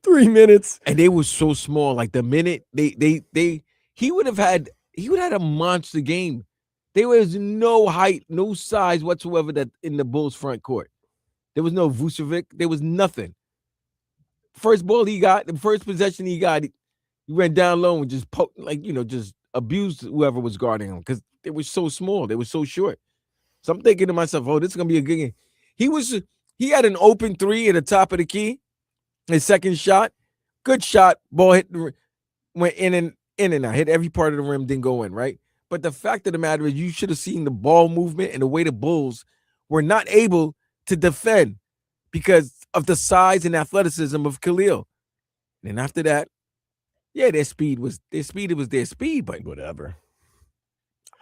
3 minutes. And they were so small. Like the minute he would have had a monster game. There was no height, no size whatsoever that in the Bulls front court. There was no Vucevic. There was nothing. First ball he got, the first possession he got, he went down low and just just abused whoever was guarding him because they were so small. They were so short. So I'm thinking to myself, oh, this is gonna be a good game. He had an open three at the top of the key. His second shot, good shot, ball went in and out, hit every part of the rim, didn't go in, right? But the fact of the matter is, you should have seen the ball movement and the way the Bulls were not able to defend because of the size and athleticism of Kel'el. And after that, yeah, their speed was their speed, but whatever.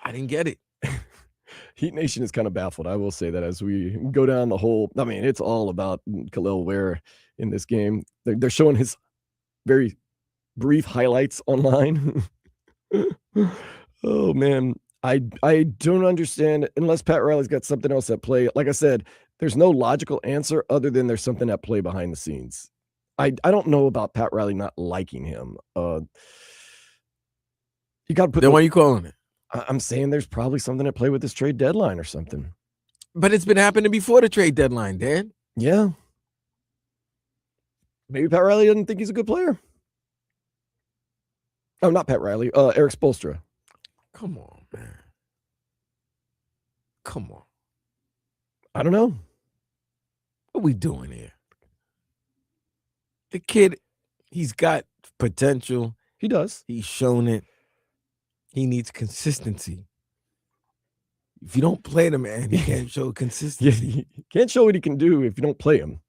I didn't get it. Heat Nation is kind of baffled. I will say that as we go down the whole, I mean, it's all about Kel'el Ware in this game. They're showing his very brief highlights online. Oh man, I don't understand unless Pat Riley's got something else at play. Like I said, there's no logical answer other than there's something at play behind the scenes. I don't know about Pat Riley not liking him. You got to put. Then why are you calling it? I'm saying there's probably something at play with this trade deadline or something. But it's been happening before the trade deadline, Dan. Yeah. Maybe Pat Riley doesn't think he's a good player. Oh, not Pat Riley. Eric Spoelstra. Come on, man. Come on. I don't know. What are we doing here? The kid, he's got potential. He does. He's shown it. He needs consistency. If you don't play the man, he can't show consistency. Yeah, he can't show what he can do if you don't play him.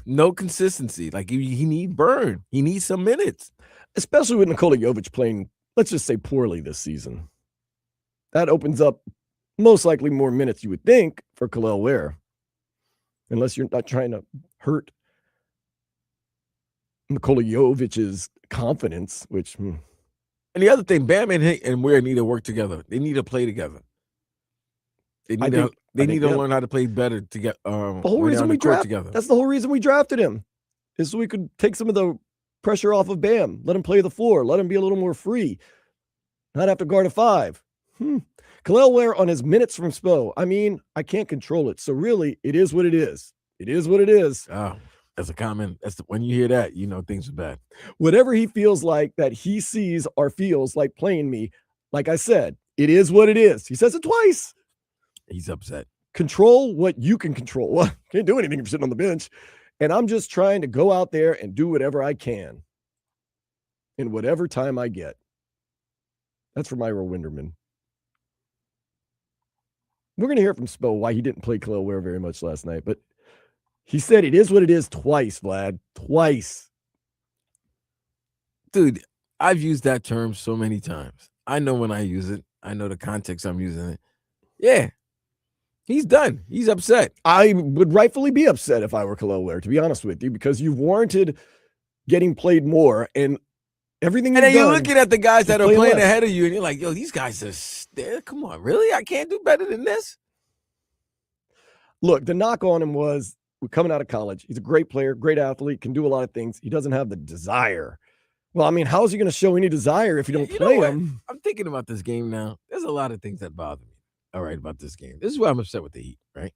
No consistency. Like he need burn. He needs some minutes. Especially with Nikola Jovic playing, let's just say, poorly this season. That opens up most likely more minutes, you would think, for Kel'el Ware. Unless you're not trying to hurt Nikola Jovic's confidence, which... And the other thing, Bam and Ware need to work together. They need to play together. They need to learn how to play better together. The whole reason we drafted that's the whole reason we drafted him, is so we could take some of the pressure off of Bam, let him play the floor, let him be a little more free, not have to guard a five. Kel'el Ware on his minutes from Spo. I mean, I can't control it. So really, it is what it is. It is what it is. Oh, that's a comment. When you hear that, you know things are bad. Whatever he feels like that he sees or feels like playing me, like I said, it is what it is. He says it twice. He's upset. Control what you can control. Well, can't do anything if you're sitting on the bench. And I'm just trying to go out there and do whatever I can in whatever time I get. That's from Ira Winderman. We're going to hear from Spo why he didn't play Kel'el Ware very much last night, but he said it is what it is twice, Vlad. Twice. Dude, I've used that term so many times. I know when I use it. I know the context I'm using it. Yeah. He's done. He's upset. I would rightfully be upset if I were Kel'el Ware, to be honest with you, because you've warranted getting played more and everything. And then you're looking at the guys that are playing ahead of you, and you're like, yo, these guys are come on, really? I can't do better than this? Look, the knock on him was we're coming out of college. He's a great player, great athlete, can do a lot of things. He doesn't have the desire. Well, I mean, how is he going to show any desire if you don't play him? I'm thinking about this game now. There's a lot of things that bother me. All right, about this game. This is why I'm upset with the Heat, right?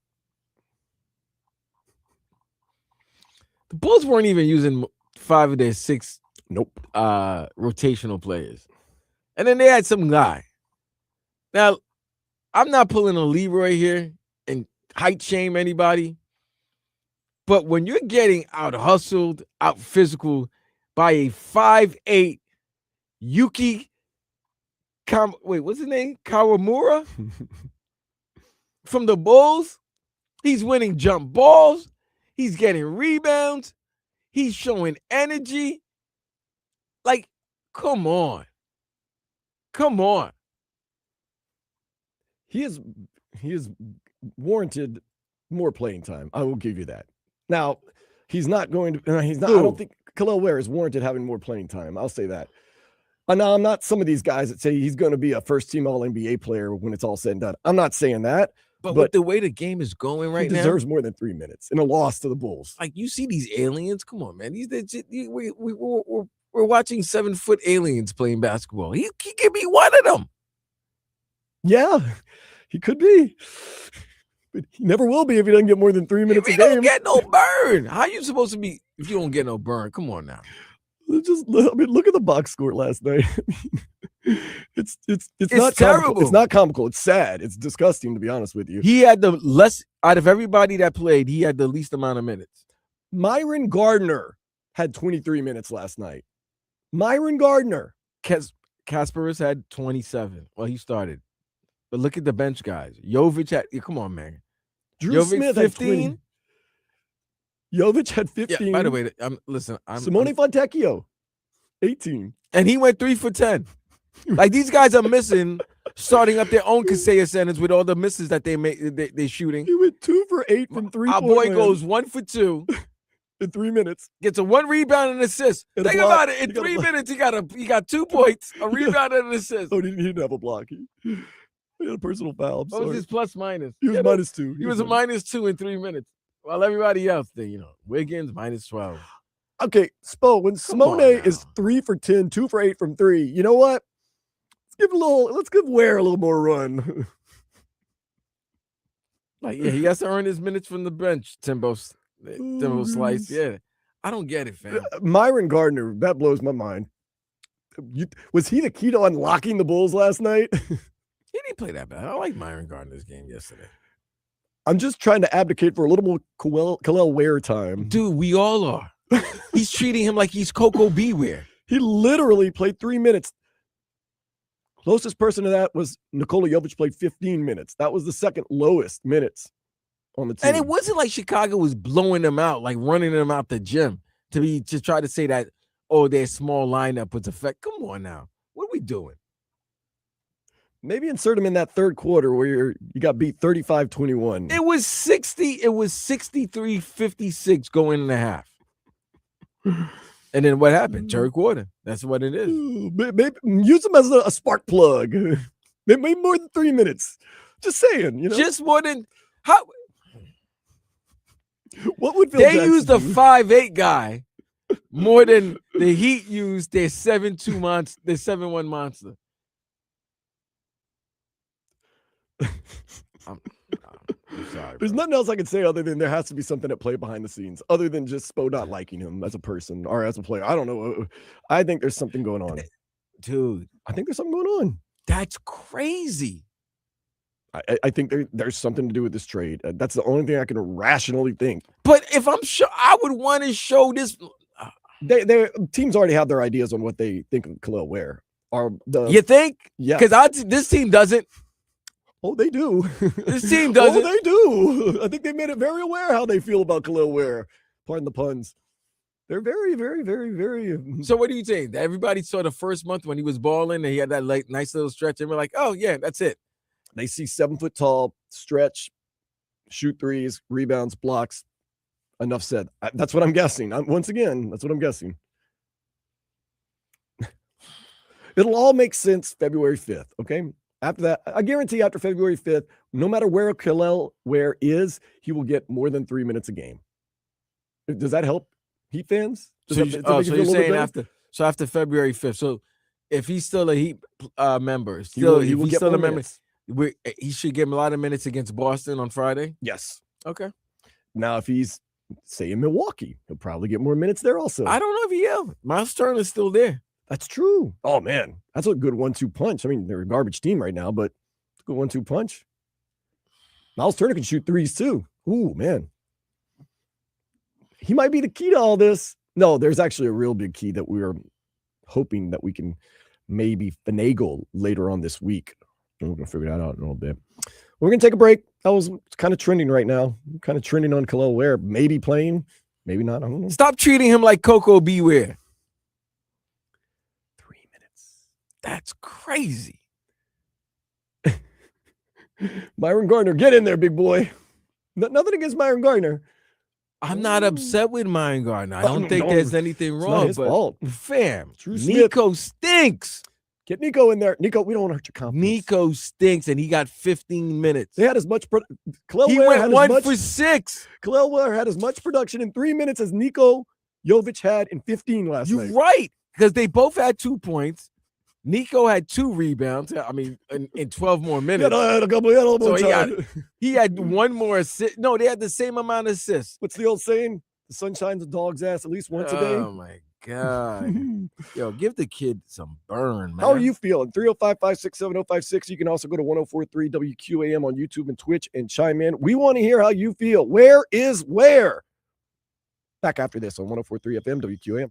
The Bulls weren't even using 5 of their 6 rotational players. And then they had some guy. Now, I'm not pulling a Leroy here and height shame anybody. But when you're getting out hustled, out physical by a 5'8" Yuki Wait, what's his name? Kawamura from the Bulls. He's winning jump balls. He's getting rebounds. He's showing energy. Like, come on. Come on. He is warranted more playing time. I will give you that. Now, he's not going to. He's not. I don't think Kel'el Ware is warranted having more playing time. I'll say that. Now, I'm not some of these guys that say he's going to be a first-team All-NBA player when it's all said and done. I'm not saying that. But with the way the game is going right now, he deserves more than 3 minutes in a loss to the Bulls. Like, you see these aliens. Come on, man. We're watching 7-foot aliens playing basketball. He could be one of them. Yeah, he could be. But he never will be if he doesn't get more than 3 minutes a game. Don't get no burn. How are you supposed to be if you don't get no burn? Come on now. Look at the box score last night. It's not terrible. Comical. It's not comical. It's sad. It's disgusting, to be honest with you. He had the less out of everybody that played. He had the least amount of minutes. Myron Gardner had 23 minutes last night. Myron Gardner. Kasparis had 27. Well, he started. But look at the bench guys. Jovic had, come on, man. Drew Smith 15. Jovic had 15. Yeah, by the way, Simone Fontecchio, 18. And he went 3 for 10. Like, these guys are missing starting up their own Kaseya centers with all the misses that they're shooting. He went 2 for 8 from 3. Our boy goes 1 for 2 in 3 minutes. Gets a 1 rebound and assist. Think about it. In 3 minutes, he got 2 points, a rebound and an assist. Oh, he didn't have a block. He had a personal foul. What was his plus minus? He was -2. He was a -2 in 3 minutes. While everybody else, Wiggins -12. Okay, Spo, when Simone is 3 for 10, 2 for 8 from 3, you know what? Let's give Ware a little more run. Like, yeah, he has to earn his minutes from the bench, Timbo Slice. Yeah. I don't get it, fam. Myron Gardner, that blows my mind. Was he the key to unlocking the Bulls last night? He didn't play that bad. I like Myron Gardner's game yesterday. I'm just trying to advocate for a little more Kel'el Ware time. Dude, we all are. He's treating him like he's Coco Beware. He literally played 3 minutes. Closest person to that was Nikola Jovic, played 15 minutes. That was the second lowest minutes on the team. And it wasn't like Chicago was blowing them out, like running them out the gym to try to say that, their small lineup was effect. Come on now. What are we doing? Maybe insert him in that third quarter where you got beat 35-21. It was 63-56 going in the half. And then what happened? Jerry Gordon. That's what it is. Maybe use him as a spark plug. Maybe more than 3 minutes. Just saying, Just more than how? What would Phil they Jackson used a do? 5'8" guy more than the Heat used their 7'2" monster, their 7'1" monster. I'm sorry. There's nothing else I can say other than there has to be something at play behind the scenes, other than just Spo not liking him as a person or as a player. I don't know. I think there's something going on. Dude, I think there's something going on. That's crazy. I think there's something to do with this trade. That's the only thing I can rationally think. But if I'm sure, I would want to show this. Their teams already have their ideas on what they think of Kel'el Ware. You think? Yeah. Because this team doesn't. Oh, they do. This team doesn't. Oh, they do. I think they made it very aware how they feel about Kel'el Ware. Pardon the puns. They're very, very, very, very. So what do you think? Everybody saw the first month when he was balling and he had that nice little stretch, and we're like, oh yeah, that's it. They see 7 foot tall, stretch, shoot threes, rebounds, blocks. Enough said. That's what I'm guessing. Once again, that's what I'm guessing. It'll all make sense February 5th, okay? After that, I guarantee after February 5th, no matter where Kel'el Ware is, he will get more than 3 minutes a game. Does that help Heat fans? So you're saying after February 5th. So if he's still a Heat member, he will get still a member. He should get a lot of minutes against Boston on Friday? Yes. Okay. Now, if he's, say, in Milwaukee, he'll probably get more minutes there also. I don't know if he will. Miles Turner's still there. That's true. Oh, man. That's a good 1-2 punch. I mean, they're a garbage team right now, but it's a good 1-2 punch. Miles Turner can shoot threes, too. Ooh, man. He might be the key to all this. No, there's actually a real big key that we're hoping that we can maybe finagle later on this week. And we're going to figure that out in a little bit. We're going to take a break. That was kind of trending right now. Kind of trending on Kel'el Ware. Maybe playing, maybe not. I don't know. Stop treating him like Coco Beware. 3 minutes. That's crazy. Myron Gardner, get in there, big boy. Nothing against Myron Gardner. I'm not upset with Myron Gardner. I don't think there's anything wrong. Not his fault. Fam, Drew Nico stinks. Get Nico in there. Nico, we don't want to hurt your confidence. Nico stinks, and he got 15 minutes. They had as much. He went 1 for 6. Kel'el Ware had as much production in 3 minutes as Nico Jovic had in 15 last night. You're right, because they both had 2 points. Nico had 2 rebounds. I mean, in 12 more minutes. He had 1 more assist. No, they had the same amount of assists. What's the old saying? The sun shines a dog's ass at least once a day. Oh, my God. Yo, give the kid some burn, man. How are you feeling? 305-567-056. You can also go to 104.3 WQAM on YouTube and Twitch and chime in. We want to hear how you feel. Where is where? Back after this on 104.3 FM WQAM.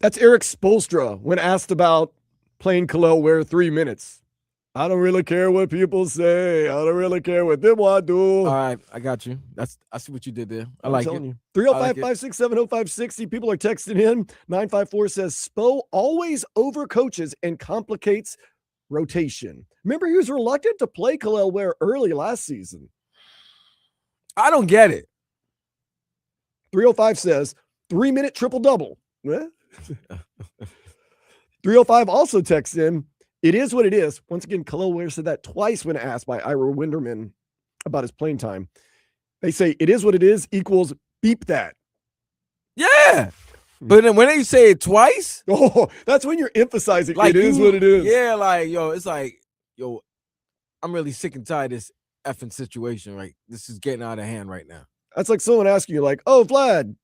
That's Eric Spoelstra when asked about playing Kel'el Ware 3 minutes. I don't really care what people say. I don't really care what them want to do. All right, I got you. I see what you did there. I I'm like telling it. you. 305-567-0560. People are texting in. 954 says Spo always overcoaches and complicates rotation. Remember, he was reluctant to play Kel'el Ware early last season. I don't get it. 305 says 3-minute triple-double. 305 also texts in, it is what it is. Once again, Kel'el Ware said that twice when asked by Ira Winderman about his playing time. They say it is what it is equals beep that. Yeah. But then when they say it twice, that's when you're emphasizing like it is what it is. Yeah, like, it's like, I'm really sick and tired of this effing situation. Right, this is getting out of hand right now. That's like someone asking you, like, oh, Vlad,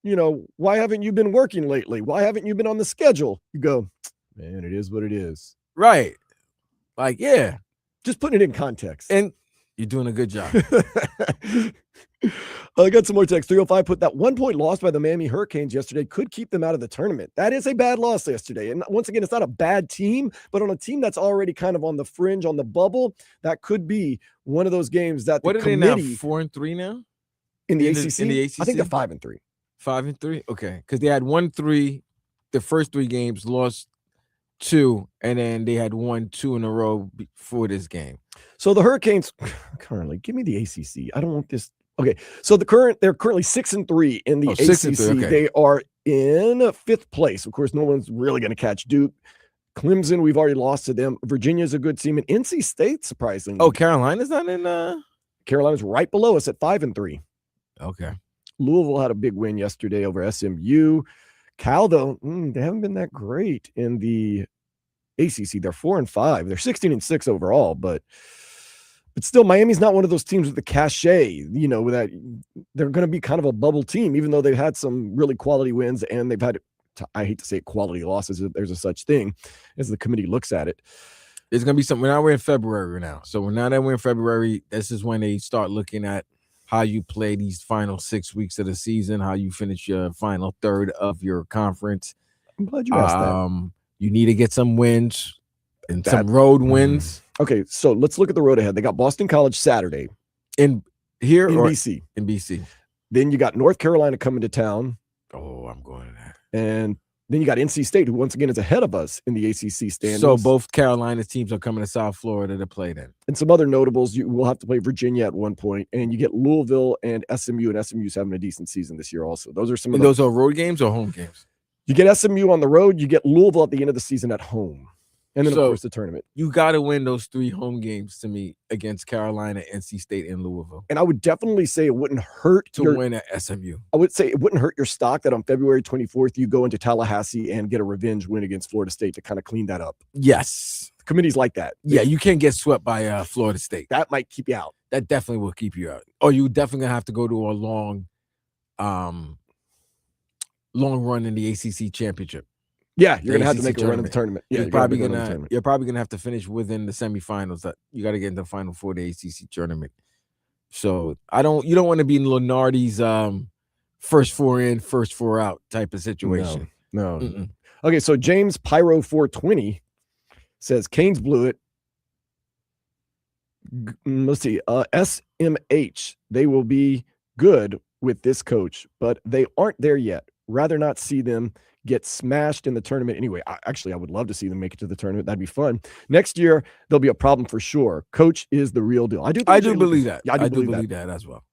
why haven't you been working lately? Why haven't you been on the schedule? You go, man, it is what it is. Right. Like, yeah. Just putting it in context. And you're doing a good job. I got some more text. 305 put that 1-point loss by the Miami Hurricanes yesterday could keep them out of the tournament. That is a bad loss yesterday. And once again, it's not a bad team, but on a team that's already kind of on the fringe, on the bubble, that could be one of those games that what the are committee. They now? 4-3 now? In the ACC? In the ACC? I think they're 5-3. 5-3? Okay. Because they had 1-3 the first 3 games, lost 2, and then they had won 2 in a row before this game. So the Hurricanes currently, give me the ACC. I don't want this. Okay, so they're currently 6-3 in the ACC. Okay. They are in 5th place. Of course, no one's really going to catch Duke. Clemson, we've already lost to them. Virginia's a good team, and NC State, surprisingly. Oh, Carolina's not in. Carolina's right below us at 5-3. Okay. Louisville had a big win yesterday over SMU. Cal, though, they haven't been that great in the ACC. They're 4-5. They're 16-6 overall, but still, Miami's not one of those teams with the cachet, that they're going to be kind of a bubble team, even though they've had some really quality wins and they've had, I hate to say it, quality losses, if there's a such thing as the committee looks at it. It's going to be something. Now we're in February now. So now that we're in February, this is when they start looking at how you play these final 6 weeks of the season, how you finish your final third of your conference. I'm glad you asked that. You need to get some wins and some road wins. Okay, so let's look at the road ahead. They got Boston College Saturday. In BC. In BC. Then you got North Carolina coming to town. Oh, I'm going to that. And then you got NC State, who once again is ahead of us in the ACC standings. So both Carolina teams are coming to South Florida to play then. And some other notables, you will have to play Virginia at one point, and you get Louisville and SMU's having a decent season this year also. Those are some of those are road games or home games? You get SMU on the road, you get Louisville at the end of the season at home. And then, of course, the tournament. You got to win those 3 home games to me against Carolina, NC State, and Louisville. And I would definitely say it wouldn't hurt to win at SMU. I would say it wouldn't hurt your stock that on February 24th, you go into Tallahassee and get a revenge win against Florida State to kind of clean that up. Yes. The committee's like that. Yeah, you can't get swept by Florida State. That might keep you out. That definitely will keep you out. Or you definitely going to have to go to a long run in the ACC championship. Yeah, you're gonna have to make a run in the tournament. Yeah, you're probably gonna have to finish within the semifinals. That you got to get in the final 4 of the ACC tournament. So you don't want to be in Lenardi's first 4 in, first 4 out type of situation. No. Mm-mm. Okay, so James Pyro 420 says Canes blew it. Let's see. SMH, they will be good with this coach, but they aren't there yet. Rather not see them get smashed in the tournament anyway. I would love to see them make it to the tournament. That'd be fun. Next year, there'll be a problem for sure. Coach is the real deal. I do believe that. Yeah, I do believe that as well.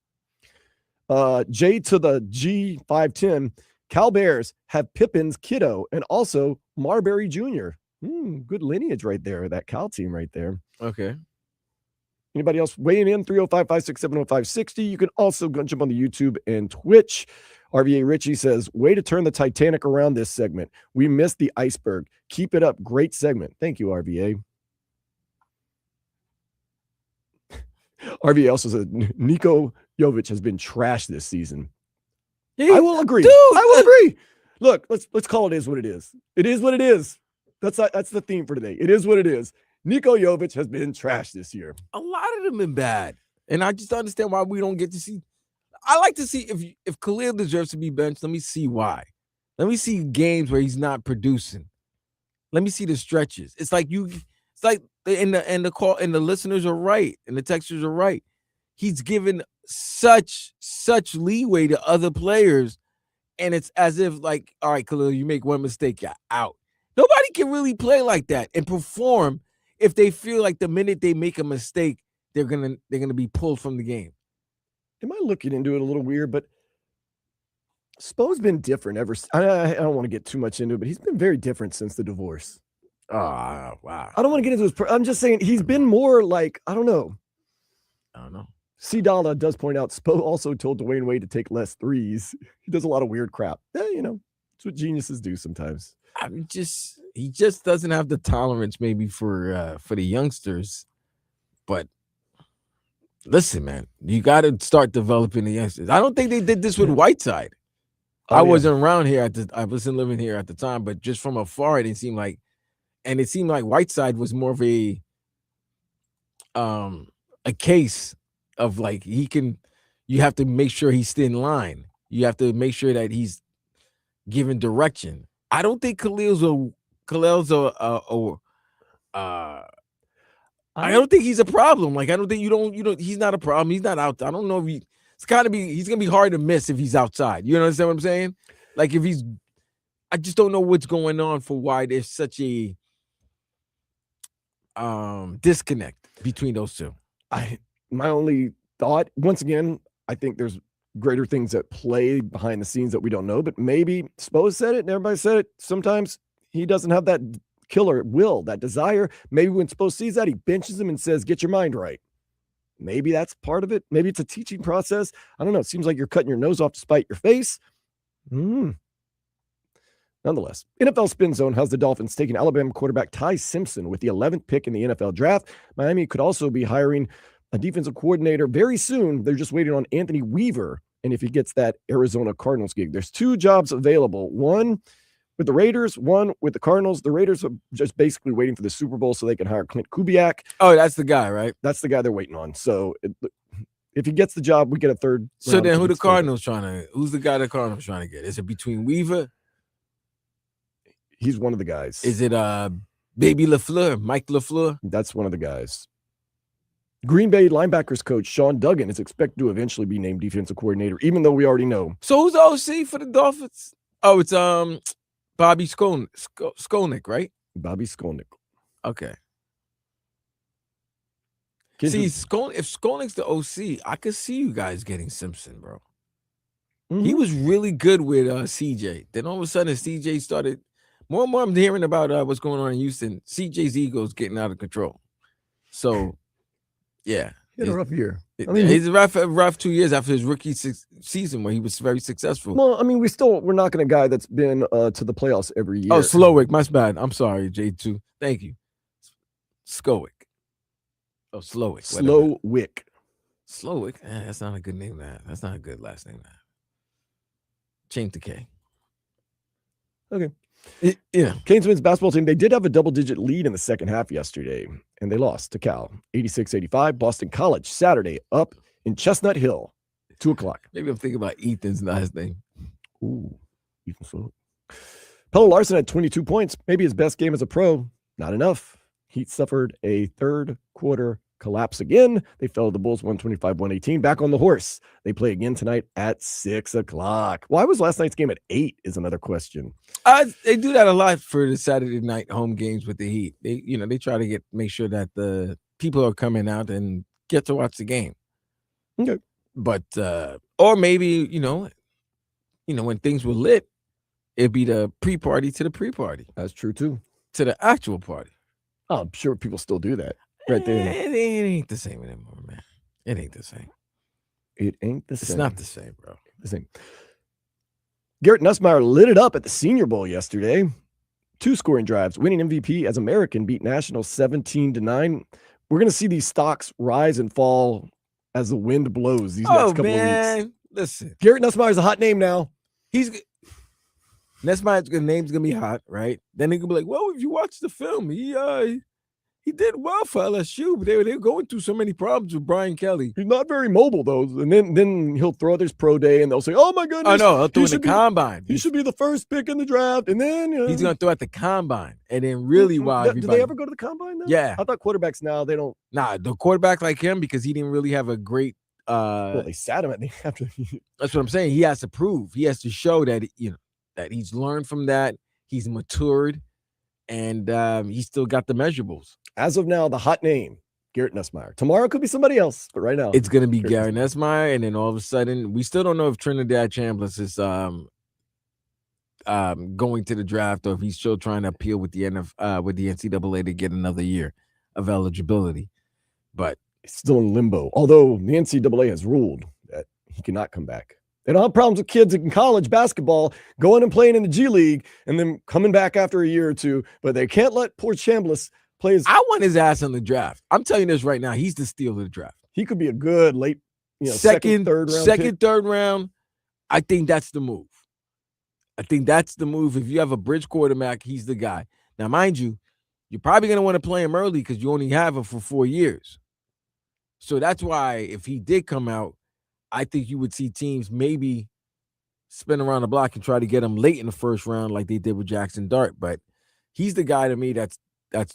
J to the G510. Cal Bears have Pippin's kiddo and also Marbury Jr. Good lineage right there. That Cal team right there. Okay. Anybody else weighing in? 305-567-0560. You can also go jump on the YouTube and Twitch. RVA Richie says, way to turn the Titanic around this segment. We missed the iceberg. Keep it up. Great segment. Thank you, RVA. RVA also said, Niko Jovic has been trashed this season. I will agree. Dude, I will agree. Look, let's call it is what it is. It is what it is. That's the theme for today. It is what it is. Niko Jovic has been trashed this year. A lot of them been bad. And I just understand why we don't get to see. I like to see if Kel'el deserves to be benched. Let me see why. Let me see games where he's not producing. Let me see the stretches. It's like the call and the listeners are right and the texters are right. He's given such leeway to other players, and it's as if like, all right, Kel'el, you make one mistake, you're out. Nobody can really play like that and perform if they feel like the minute they make a mistake, they're gonna be pulled from the game. Am I looking into it a little weird? But Spo's been different ever. I don't want to get too much into it, but he's been very different since the divorce. Oh, wow. I don't want to get into his. I'm just saying he's been more like, I don't know. C. Dalla does point out Spo also told Dwayne Wade to take less threes. He does a lot of weird crap. It's what geniuses do sometimes. I mean, he just doesn't have the tolerance maybe for the youngsters. But listen, man, you got to start developing the youngsters. I don't think they did this with Whiteside. I wasn't around here I wasn't living here at the time, but just from afar, it seemed like Whiteside was more of a case of like you have to make sure he's in line. You have to make sure that he's giving direction. I don't think Kel'el's I don't think he's a problem. Like, I don't think he's not a problem. He's not out. I don't know if he's going to be hard to miss if he's outside. You understand what I'm saying? Like I just don't know what's going on for why there's such a disconnect between those two. My only thought, once again, I think there's greater things at play behind the scenes that we don't know, but maybe Spo said it and everybody said it. Sometimes he doesn't have that killer will, that desire. Maybe when Spo sees that, he benches him and says, get your mind right. Maybe that's part of it. Maybe it's a teaching process. I don't know. It seems like you're cutting your nose off to spite your face. Nonetheless, NFL Spin Zone has the Dolphins taking Alabama quarterback Ty Simpson with the 11th pick in the NFL draft. Miami could also be hiring a defensive coordinator very soon. They're just waiting on Anthony Weaver, and if he gets that Arizona Cardinals gig. There's two jobs available, one with the Raiders, one with the Cardinals. The Raiders are just basically waiting for the Super Bowl so they can hire Clint Kubiak. Oh, that's the guy, right? That's the guy they're waiting on. So if he gets the job, we get a third. So then who's the guy the Cardinals trying to get? Is it between Weaver? He's one of the guys. Is it Baby LaFleur, Mike LaFleur? That's one of the guys. Green Bay linebackers coach Sean Duggan is expected to eventually be named defensive coordinator, even though we already know. So who's the OC for the Dolphins? Oh, it's Bobby Skolnick, right? Bobby Skolnick. Okay. See, if Skolnick's the OC, I could see you guys getting Simpson, bro. Mm-hmm. He was really good with CJ. Then all of a sudden, CJ started more and more. I'm hearing about what's going on in Houston. CJ's ego is getting out of control. So, yeah, he had a rough year. He's rough 2 years after his rookie season where he was very successful. Well, I mean, we're knocking a guy that's been to the playoffs every year. Oh, Slowick, my bad. I'm sorry, J2. Thank you, Skowick. Oh, Slowick. Slowick. That's not a good name. That's not a good last name. Change the K. Okay. Canes men's basketball team, they did have a double-digit lead in the second half yesterday, and they lost to Cal, 86-85. Boston College, Saturday, up in Chestnut Hill, 2 o'clock. Maybe I'm thinking about Ethan's last name. Ooh, Ethan Slowick. Pelle Larson had 22 points, maybe his best game as a pro. Not enough. Heat suffered a third-quarter collapse again. They fell to the Bulls 125-118. Back on the horse. They play again tonight at 6 o'clock. Why was last night's game at 8 is another question. They do that a lot for the Saturday night home games with the Heat. They try to make sure that the people are coming out and get to watch the game. Okay. But or maybe, when things were lit, it'd be the pre-party to the pre-party. That's true too. To the actual party. Oh, I'm sure people still do that. Right there. It ain't the same anymore, man. It ain't the same. It's not the same, bro. The same. Garrett Nussmeier lit it up at the Senior Bowl yesterday. 2 scoring drives, winning MVP as American beat National 17-9. We're going to see these stocks rise and fall as the wind blows these next couple of weeks. Listen. Garrett Nussmeier's a hot name now. Nussmeier's name's going to be hot, right? Then he can be like, well, if you watch the film, He did well for LSU, but they were going through so many problems with Brian Kelly. He's not very mobile though, and then he'll throw out his pro day, and they'll say, "Oh my goodness, Oh no, he'll throw in the combine. He should be the first pick in the draft," and then he's gonna throw at the combine, and then really wow. Do they ever go to the combine though? Yeah, I thought quarterbacks now they don't. Nah, the quarterback like him because he didn't really have a great. Well, they sat him at the after. That's what I'm saying. He has to prove. He has to show that that he's learned from that. He's matured, and he's still got the measurables. As of now, the hot name, Garrett Nussmeier. Tomorrow could be somebody else, but right now it's going to be Garrett Nussmeier, and then all of a sudden, we still don't know if Trinidad Chambliss is going to the draft or if he's still trying to appeal with the NCAA to get another year of eligibility. But it's still in limbo. Although the NCAA has ruled that he cannot come back. They don't have problems with kids in college basketball going and playing in the G League and then coming back after a year or two, but they can't let poor Chambliss play his. I want his ass in the draft. I'm telling you this right now. He's the steal of the draft. He could be a good late, second, third round. I think that's the move. If you have a bridge quarterback, he's the guy. Now, mind you, you're probably going to want to play him early because you only have him for 4 years. So that's why if he did come out, I think you would see teams maybe spin around the block and try to get him late in the first round like they did with Jackson Dart. But he's the guy to me that's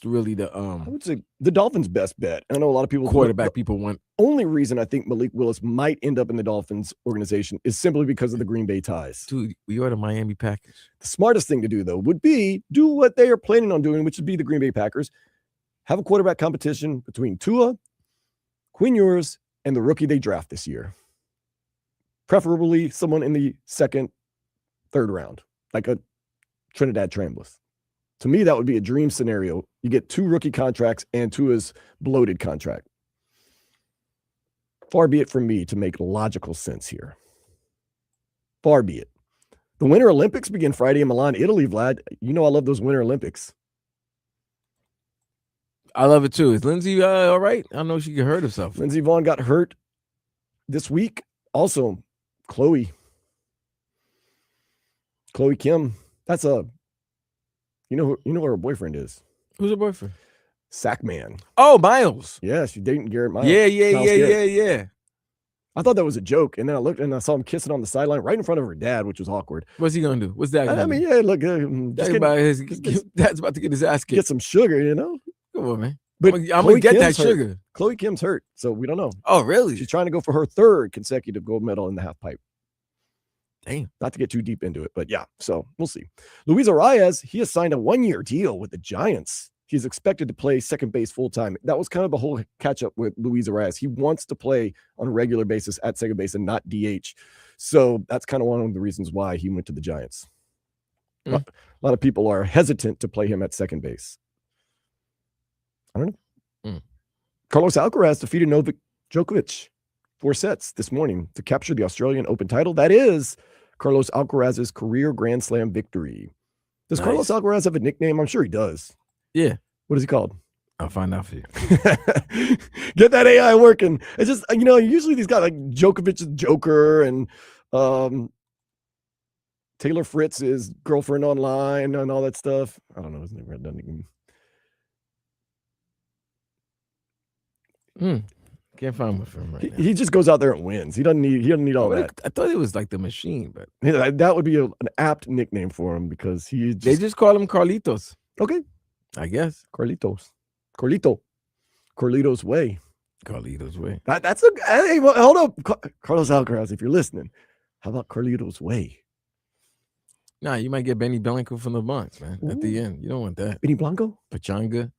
really the I would say the Dolphins' best bet. I know a lot of people quarterback people want. Only reason I think Malik Willis might end up in the Dolphins organization is simply because of the Green Bay ties. Dude, we are the Miami Packers. The smartest thing to do, though, would be do what they are planning on doing, which would be the Green Bay Packers. Have a quarterback competition between Tua, Quinn Ewers, and the rookie they draft this year. Preferably someone in the second, third round, like a Trinidad Chambliss. To me, that would be a dream scenario. You get 2 rookie contracts and Tua's bloated contract. Far be it from me to make logical sense here. Far be it. The Winter Olympics begin Friday in Milan, Italy, Vlad. You know I love those Winter Olympics. I love it too. Is Lindsey all right? I don't know if she could hurt herself. Lindsey Vaughn got hurt this week. Also, Chloe Kim. That's a you know who her boyfriend is. Who's her boyfriend? Sackman. Oh, Miles. Yeah, she's dating Garrett Miles. Yeah. I thought that was a joke, and then I looked and I saw him kissing on the sideline right in front of her dad, which was awkward. What's he gonna do? What's that? I mean, yeah, look, dad's about to get his ass kicked. Get some sugar, you know. Come on, man. But I'm gonna get that sugar. Chloe Kim's hurt, so we don't know. Oh, really? She's trying to go for her 3rd consecutive gold medal in the half pipe. Damn. Not to get too deep into it, but yeah, so we'll see. Luis Arias, he has signed a 1-year deal with the Giants. He's expected to play second base full-time. That was kind of the whole catch-up with Luis Arias. He wants to play on a regular basis at second base and not DH. So that's kind of one of the reasons why he went to the Giants. A lot of people are hesitant to play him at second base. I don't know. Carlos Alcaraz defeated Novak Djokovic 4 sets this morning to capture the Australian Open title. That is Carlos Alcaraz's career Grand Slam victory. Does Carlos Alcaraz have a nickname? I'm sure he does. Yeah. What is he called? I'll find out for you. Get that AI working. It's just, usually these guys like Djokovic's Joker and Taylor Fritz's girlfriend online and all that stuff. I don't know his name. Can't find one for him right now. He just goes out there and wins. He doesn't need all that. I thought it was like the machine, but that would be an apt nickname for him because they just call him Carlitos. Okay. I guess. Carlitos way. Carlitos way. That's a hey, hold up. Carlos Alcaraz, if you're listening, how about Carlitos way? Nah, you might get Benny Blanco from the Bronx, man. Ooh. At the end. You don't want that. Benny Blanco? Pachanga.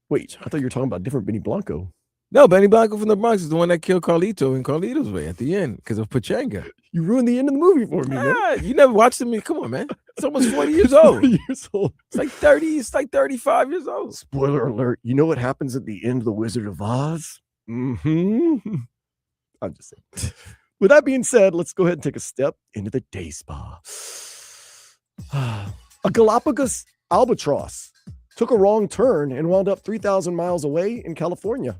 Wait, I thought you were talking about different Benny Blanco. No, Benny Blanco from the Bronx is the one that killed Carlito in Carlito's way at the end because of Pachanga. You ruined the end of the movie for me, man. You never watched the movie. Come on, man. It's almost 40 years old. 40 years old. It's like 30. It's like 35 years old. Spoiler alert. You know what happens at the end of The Wizard of Oz? I'm just saying. With that being said, let's go ahead and take a step into the day spa. A Galapagos albatross took a wrong turn and wound up 3,000 miles away in California.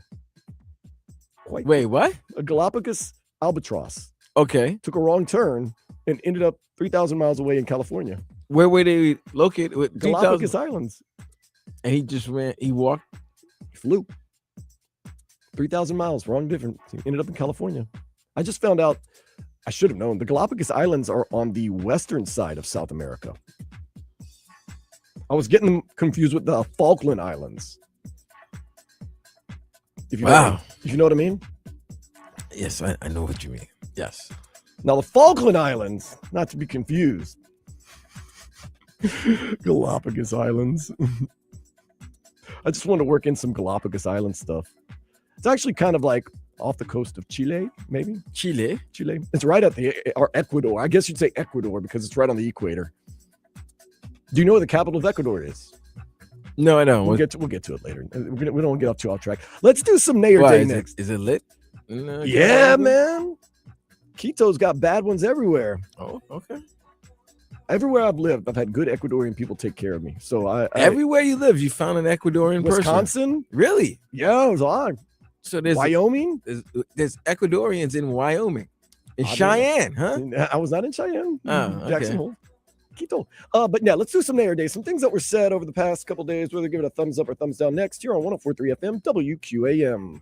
Wait, what? A Galapagos albatross. Okay. Took a wrong turn and ended up 3,000 miles away in California. Where were they located? Galapagos Islands. And he just ran, he walked He flew 3,000 miles, wrong difference. He ended up in California. I just found out, I should have known, the Galapagos Islands are on the western side of South America. I was getting them confused with the Falkland Islands. If you Wow. if you know what I mean? Yes, I know what you mean. Yes. Now, the Falkland Islands, not to be confused. Galapagos Islands. I just wanted to work in some Galapagos Island stuff. It's actually kind of like off the coast of Chile, maybe. Chile. It's right at or Ecuador. I guess you'd say Ecuador because it's right on the equator. Do you know where the capital of Ecuador is? No, I don't. We'll get to it later. We don't want to get off too off track. Let's do some Nay or Day next. Is it lit? No, yeah, man. Quito's got bad ones everywhere. Oh, okay. Everywhere I've lived, I've had good Ecuadorian people take care of me. So everywhere you live, you found an Ecuadorian Wisconsin? person. Really? Yeah, it was odd. So there's Wyoming. There's Ecuadorians in Wyoming, in Cheyenne, huh? I was not in Cheyenne. Oh, Jackson Hole. Quito. But yeah, let's do some Nay or Day. Some things that were said over the past couple days, whether give it a thumbs up or thumbs down next here on 104.3 FM WQAM.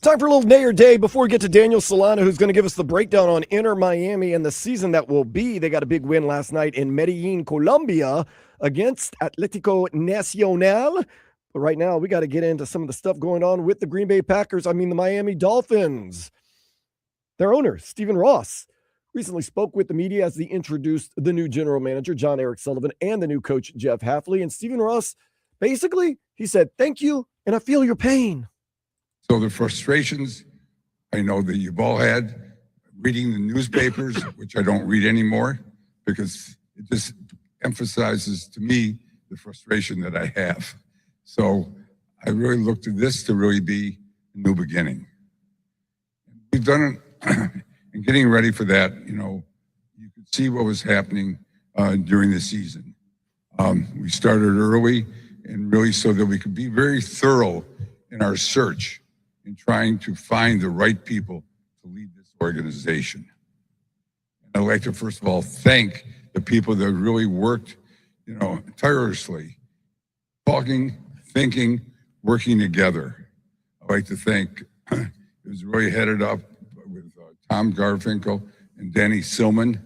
Time for a little Nayer Day before we get to Daniel Solana, who's going to give us the breakdown on Inter Miami and the season that will be. They got a big win last night in Medellin, Colombia against Atlético Nacional. But right now, we got to get into some of the stuff going on with the Green Bay Packers. I mean, the Miami Dolphins. Their owner, Stephen Ross, recently spoke with the media as they introduced the new general manager, John Eric Sullivan, and the new coach, Jeff Hafley. And Stephen Ross, basically, he said, "Thank you, and I feel your pain." So the frustrations I know that you've all had reading the newspapers, which I don't read anymore because it just emphasizes to me the frustration that I have. So I really look to this to really be a new beginning. We've done it and getting ready for that. You could see what was happening during the season. We started early and really so that we could be very thorough in our search in trying to find the right people to lead this organization. And I'd like to, first of all, thank the people that really worked, tirelessly, talking, thinking, working together. I'd like to thank, it was really headed up with Tom Garfinkel and Danny Silman,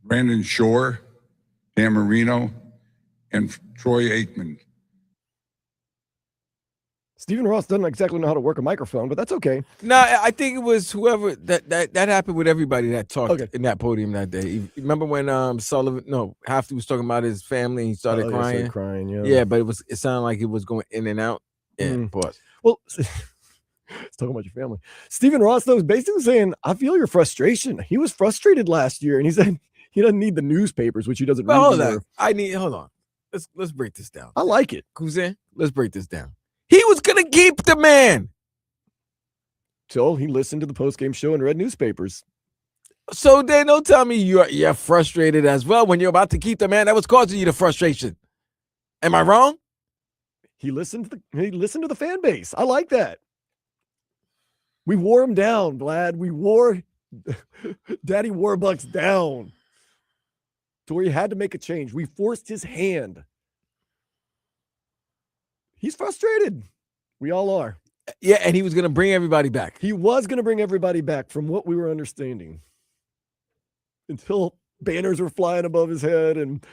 Brandon Shore, Dan Marino, and Troy Aikman. Stephen Ross doesn't exactly know how to work a microphone, but that's okay. No, I think it was whoever that happened with everybody that talked in that podium that day. You remember when Hafley was talking about his family and he started crying? Started crying, yeah. Yeah, but it sounded like it was going in and out. Yeah, pause. Well, let's talk about your family. Stephen Ross, though, is basically saying, "I feel your frustration." He was frustrated last year, and he said he doesn't need the newspapers, which he doesn't read. Hold on. Let's break this down. I like it. Cousin, let's break this down. He was going to keep the man. So he listened to the postgame show and read newspapers. So then don't tell me you're frustrated as well when you're about to keep the man that was causing you the frustration. Am I wrong? He listened to the fan base. I like that. We wore him down, Vlad. We wore Daddy Warbucks down to where he had to make a change. We forced his hand. He's frustrated. We all are. Yeah, and he was going to bring everybody back. He was going to bring everybody back from what we were understanding until banners were flying above his head and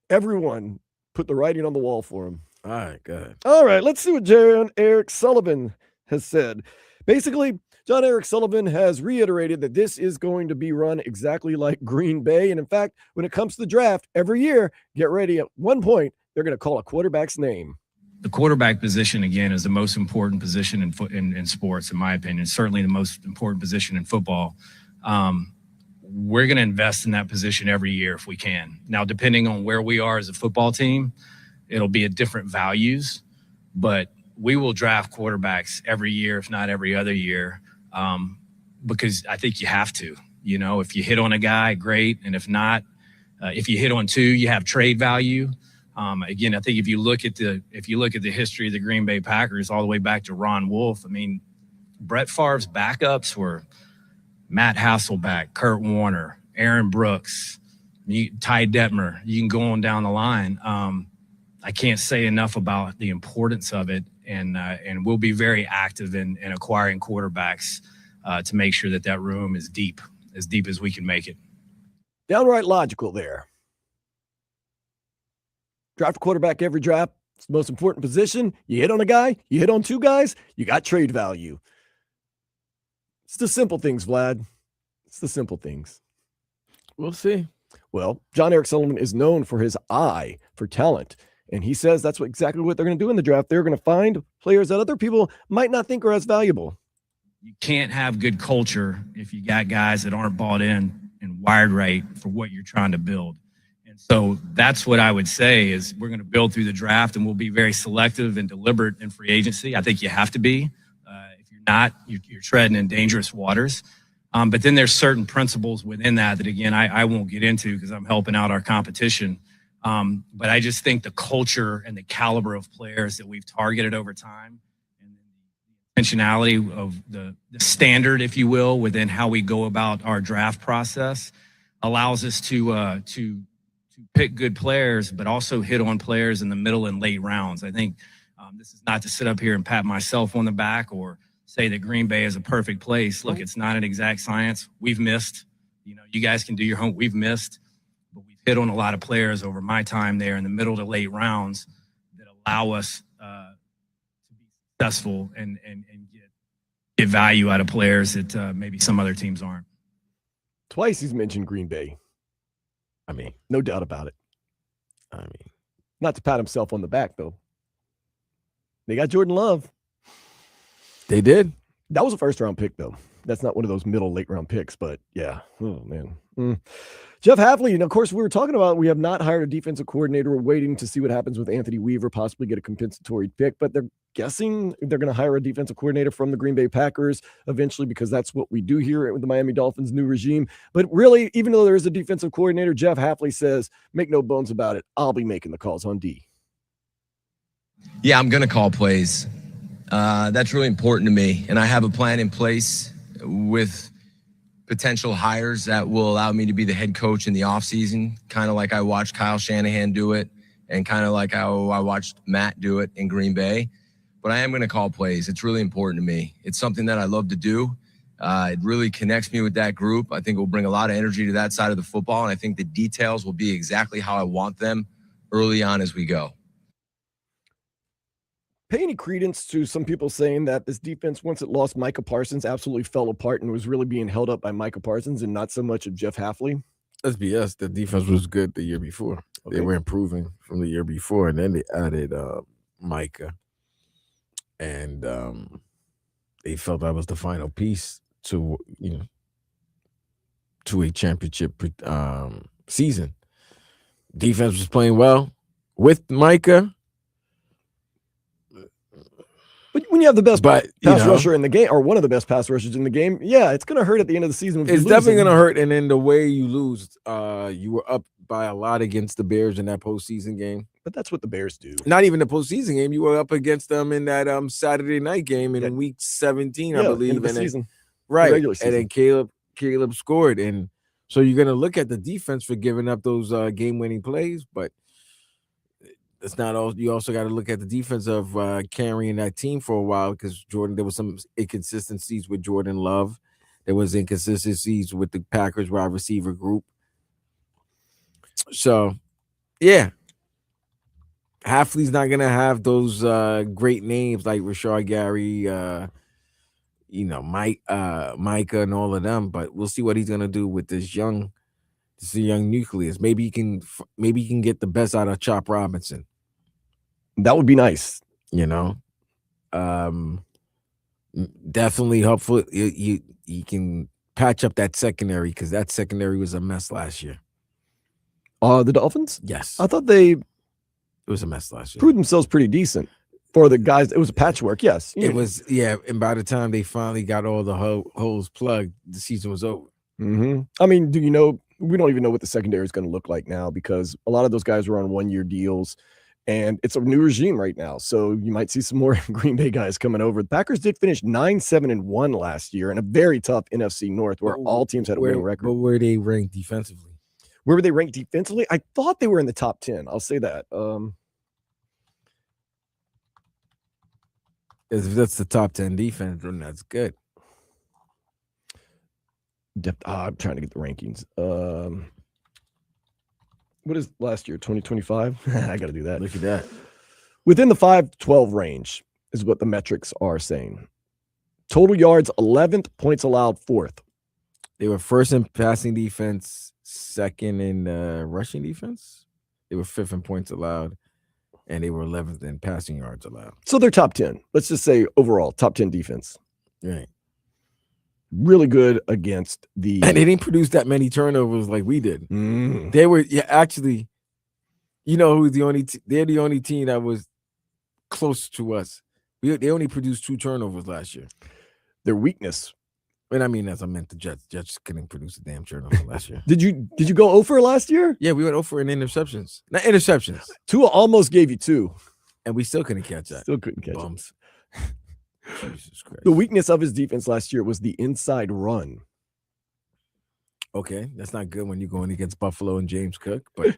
everyone put the writing on the wall for him. All right, good. All right, let's see what John Eric Sullivan has said. Basically, John Eric Sullivan has reiterated that this is going to be run exactly like Green Bay. And in fact, when it comes to the draft, every year, get ready, at one point, they're going to call a quarterback's name. The quarterback position, again, is the most important position in sports, in my opinion. Certainly the most important position in football. We're going to invest in that position every year if we can. Now, depending on where we are as a football team, it'll be at different values, but we will draft quarterbacks every year, if not every other year, because I think you have to. If you hit on a guy, great, and if not, if you hit on two, you have trade value. Again, I think if you look at the history of the Green Bay Packers all the way back to Ron Wolf, I mean, Brett Favre's backups were Matt Hasselbeck, Kurt Warner, Aaron Brooks, Ty Detmer. You can go on down the line. I can't say enough about the importance of it, and we'll be very active in acquiring quarterbacks to make sure that room is deep as we can make it. Downright logical there. Draft a quarterback every draft. It's the most important position. You hit on a guy, you hit on two guys, you got trade value. It's the simple things, Vlad. It's the simple things. We'll see. Well, John Eric Sullivan is known for his eye for talent. And he says that's exactly what they're going to do in the draft. They're going to find players that other people might not think are as valuable. You can't have good culture if you got guys that aren't bought in and wired right for what you're trying to build. And so that's what I would say is we're going to build through the draft, and we'll be very selective and deliberate in free agency. I think you have to be. If you're not, you're treading in dangerous waters. But then there's certain principles within that again, I won't get into because I'm helping out our competition. But I just think the culture and the caliber of players that we've targeted over time and the intentionality of the standard, if you will, within how we go about our draft process allows us to pick good players, but also hit on players in the middle and late rounds. I think This is not to sit up here and pat myself on the back or say that Green Bay is a perfect place. Look, it's not an exact science. We've missed. You guys can do your homework. We've missed, but we've hit on a lot of players over my time there in the middle to late rounds that allow us to be successful and get value out of players that maybe some other teams aren't. Twice he's mentioned Green Bay. I mean, no doubt about it. I mean, not to pat himself on the back, though. They got Jordan Love. They did. That was a first-round pick, though. That's not one of those middle, late-round picks, but yeah. Oh, man. Jeff Hafley, and of course, we were talking about we have not hired a defensive coordinator. We're waiting to see what happens with Anthony Weaver, possibly get a compensatory pick, but they're guessing they're going to hire a defensive coordinator from the Green Bay Packers eventually because that's what we do here with the Miami Dolphins' new regime. But really, even though there is a defensive coordinator, Jeff Hafley says, make no bones about it, I'll be making the calls on D. Yeah, I'm going to call plays. That's really important to me, and I have a plan in place with potential hires that will allow me to be the head coach in the offseason, kind of like I watched Kyle Shanahan do it and kind of like how I watched Matt do it in Green Bay. But I am going to call plays. It's really important to me. It's something that I love to do. It really connects me with that group. I think it will bring a lot of energy to that side of the football, and I think the details will be exactly how I want them early on as we go. Pay any credence to some people saying that this defense, once it lost Micah Parsons, absolutely fell apart and was really being held up by Micah Parsons and not so much of Jeff Hafley? Let's be honest. The defense was good the year before. Okay. They were improving from the year before, and then they added Micah, and they felt that was the final piece to a championship season. Defense was playing well with Micah. But when you have the best pass know, rusher in the game, or one of the best pass rushers in the game, yeah, it's going to hurt at the end of the season. It's definitely going to hurt. And then the way you lose, you were up by a lot against the Bears in that postseason game. But that's what the Bears do. Not even the postseason game. You were up against them in that Saturday night game in week 17, I believe. End of the season. Right. Regular season. And then Caleb scored. And so you're going to look at the defense for giving up those game-winning plays, but it's not all. You also got to look at the defense of carrying that team for a while because there was some inconsistencies with Jordan Love. There was inconsistencies with the Packers wide receiver group. So, yeah. Hafley's not going to have those great names like Rashard Gary, Micah and all of them, but we'll see what he's going to do with this young nucleus. Maybe he can get the best out of Chop Robinson. That would be nice. Definitely hopeful he can patch up that secondary because that secondary was a mess last year. The Dolphins? Yes. I thought it was a mess last year. Proved themselves pretty decent for the guys. It was a patchwork. Yes. It was. Yeah. And by the time they finally got all the holes plugged, the season was over. Mm-hmm. I mean, we don't even know what the secondary is going to look like now because a lot of those guys were on 1-year deals. And it's a new regime right now. So you might see some more Green Bay guys coming over. The Packers did finish 9-7-1 last year in a very tough NFC North where all teams had a winning record. But where they ranked defensively? Where were they ranked defensively? I thought they were in the top 10. I'll say that. If that's the top 10 defense, then that's good. I'm trying to get the rankings. What is last year, 2025? I got to do that. Look at that. Within the 5-12 range is what the metrics are saying. Total yards, 11th. Points allowed, 4th. They were first in passing defense, second in rushing defense. They were 5th in points allowed, and they were 11th in passing yards allowed. So they're top 10. Let's just say overall, top 10 defense. Right. Really good against the... And they didn't produce that many turnovers like we did. Mm. They were, actually, who's the only... they're the only team that was close to us. They only produced 2 turnovers last year. Their weakness. And I mean, as I meant the Jets. Jets couldn't produce a damn turnover last year. Did you go 0 for last year? Yeah, we went 0 for in interceptions. Not interceptions. Tua almost gave you 2. And we still couldn't catch that. Still couldn't catch Bums. Jesus Christ. The weakness of his defense last year was the inside run. Okay, that's not good when you're going against Buffalo and James Cook, but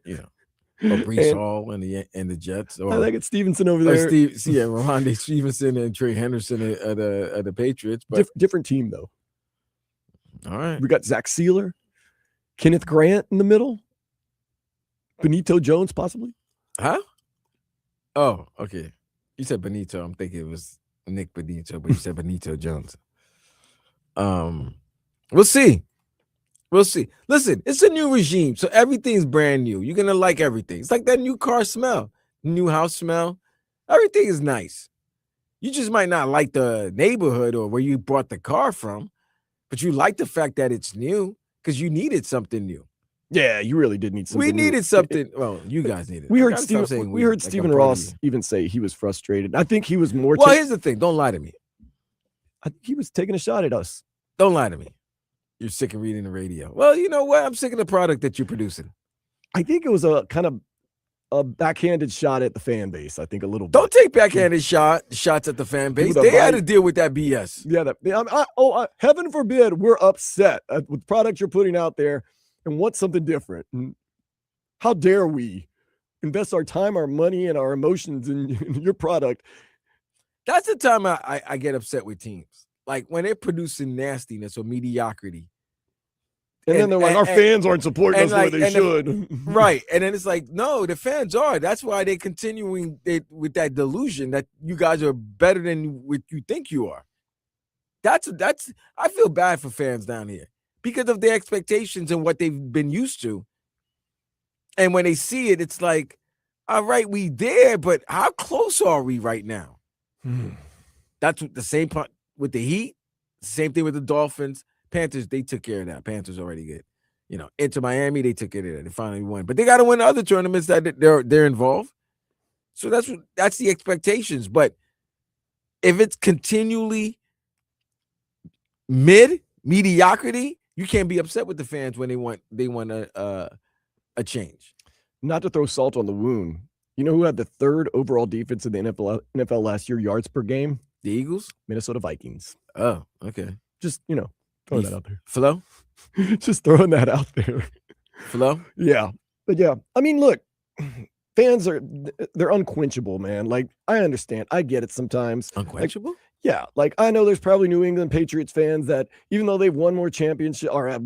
or Brees And Hall and the Jets, I or think it's Stevenson over or there. Ramondre Stevenson and Trey Henderson at the Patriots. But Different team though. all right, We got Zach Sealer, Kenneth Grant in the middle, Benito Jones possibly. huh? Oh, okay. You said Benito. I'm thinking it was Nick Benito, but you said Benito Jones. We'll see. We'll see. Listen, it's a new regime, so everything's brand new. You're gonna like everything. It's like that new car smell, new house smell. Everything is nice. You just might not like the neighborhood or where you bought the car from, but you like the fact that it's new because you needed something new. Yeah, you really did need something. We new. needed something. Well, you guys needed. We I heard gotta stop saying Stephen. We heard like I'm Stephen part of Ross you. even say he was frustrated. I think he was more. Well, here's the thing. Don't lie to me. I think he was taking a shot at us. Don't lie to me. You're sick of reading the radio. Well, you know what? I'm sick of the product that you're producing. I think it was a kind of a backhanded shot at the fan base. I think a little bit. Don't take backhanded shots at the fan base. People They that had buy- to deal with that BS. Yeah, heaven forbid we're upset with the product you're putting out there and want something different. And how dare we invest our time, our money, and our emotions in your product? That's the time I get upset with teams. Like when they're producing nastiness or mediocrity. And then they're like, our fans aren't supporting us where they should. Right. And then it's like, no, the fans are. That's why they're continuing with that delusion that you guys are better than what you think you are. That's I feel bad for fans down here because of their expectations and what they've been used to. And when they see it, it's like, all right, we there, but how close are we right now? That's the same part with the Heat, same thing with the Dolphins. Panthers, they took care of that. Panthers already good. You know, into Miami, they took care of that. They finally won. But they got to win other tournaments that they're involved. So that's the expectations. But if it's continually mediocrity, you can't be upset with the fans when they want a change. Not to throw salt on the wound. You know who had the third overall defense in the NFL last year, yards per game? The Eagles? Minnesota Vikings. Oh, okay. Just, throwing that out there. Flo? Just throwing that out there. Flo? Yeah. But yeah, I mean, look, fans they're unquenchable, man. Like, I understand. I get it sometimes. Unquenchable? Yeah, like I know there's probably New England Patriots fans that even though they've won more championships or have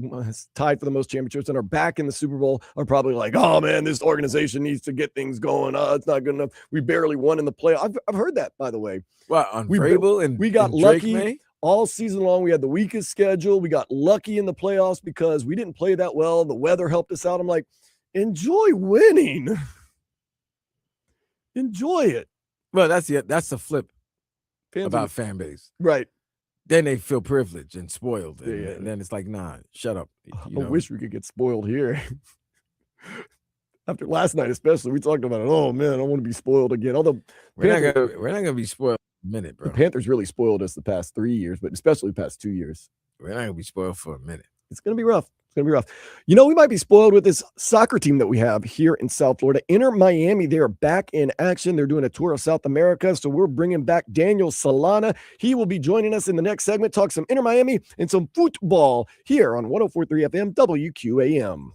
tied for the most championships and are back in the Super Bowl are probably like, oh man, this organization needs to get things going. It's not good enough. We barely won in the playoff. I've heard that, by the way. Well, on Vrabel and we got and Drake lucky May? all season long. We had the weakest schedule. We got lucky in the playoffs because we didn't play that well. The weather helped us out. I'm like, enjoy winning. Enjoy it. Well, that's the flip Fans about fan base. right. Then they feel privileged and spoiled. And, Yeah. and then it's like, nah, shut up. I wish we could get spoiled here. After last night, especially, we talked about it. Oh man, I want to be spoiled again. Although we're not gonna be spoiled in a minute, bro. The Panthers really spoiled us the past 3 years, but especially the past 2 years. We're not gonna be spoiled for a minute. It's gonna be rough. It's gonna be rough. We might be spoiled with this soccer team that we have here in South Florida. Inter Miami, they are back in action. They're doing a tour of South America. So we're bringing back Daniel Solana. He will be joining us in the next segment, talk some Inter Miami and some football here on 104.3 FM WQAM.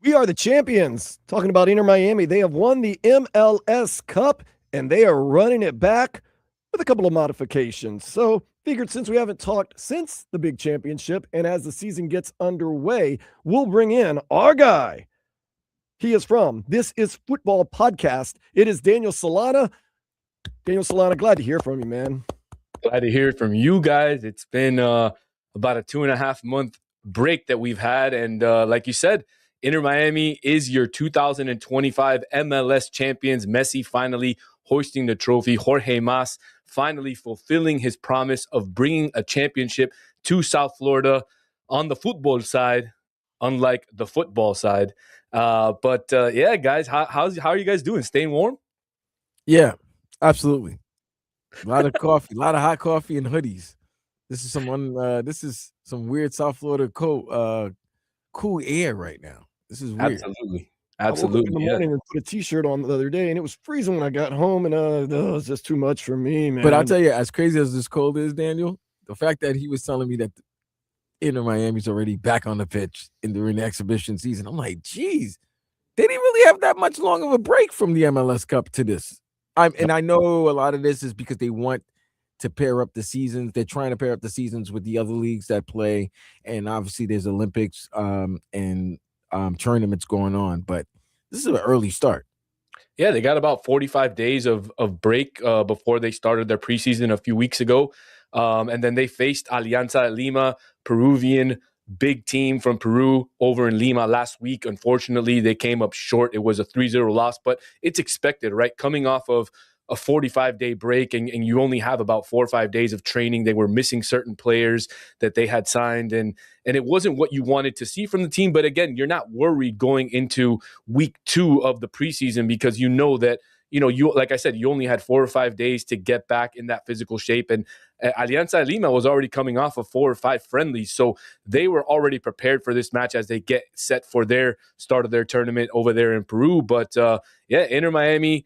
We are the champions. Talking about Inter Miami. They have won the MLS Cup, and they are running it back with a couple of modifications. So figured since we haven't talked since the big championship, and as the season gets underway, we'll bring in our guy. He is from This Is Football Podcast. It is Daniel Solana. Daniel Solana, glad to hear from you, man. Glad to hear it from you guys. It's been about a 2.5 month break that we've had. And like you said, Inter Miami is your 2025 MLS champions. Messi finally hoisting the trophy. Jorge Mas finally fulfilling his promise of bringing a championship to South Florida on the football side, unlike the football side. But yeah, guys, how are you guys doing? Staying warm? Yeah, absolutely. A lot of coffee, a lot of hot coffee and hoodies. This is some weird South Florida cool air right now. This is weird. Absolutely. I woke up in the morning and put a t-shirt on the other day, and it was freezing when I got home, and it was just too much for me, man. But I'll tell you, as crazy as this cold is, Daniel, the fact that he was telling me that Inter Miami's already back on the pitch during the exhibition season, I'm like, geez, they didn't really have that much long of a break from the MLS Cup to this. And I know a lot of this is because they want to pair up the seasons. They're trying to pair up the seasons with the other leagues that play, and obviously there's Olympics and tournaments going on. But this is an early start. Yeah, they got about 45 days of break before they started their preseason a few weeks ago. And then they faced Alianza Lima, Peruvian big team from Peru over in Lima last week. Unfortunately, they came up short. It was a 3-0 loss, but it's expected, right? Coming off of a 45-day break and you only have about 4 or 5 days of training. They were missing certain players that they had signed, and it wasn't what you wanted to see from the team. But again, you're not worried going into week 2 of the preseason because you know that, you like I said, you only had 4 or 5 days to get back in that physical shape. And Alianza Lima was already coming off of 4 or 5 friendlies. So they were already prepared for this match as they get set for their start of their tournament over there in Peru. But yeah, Inter Miami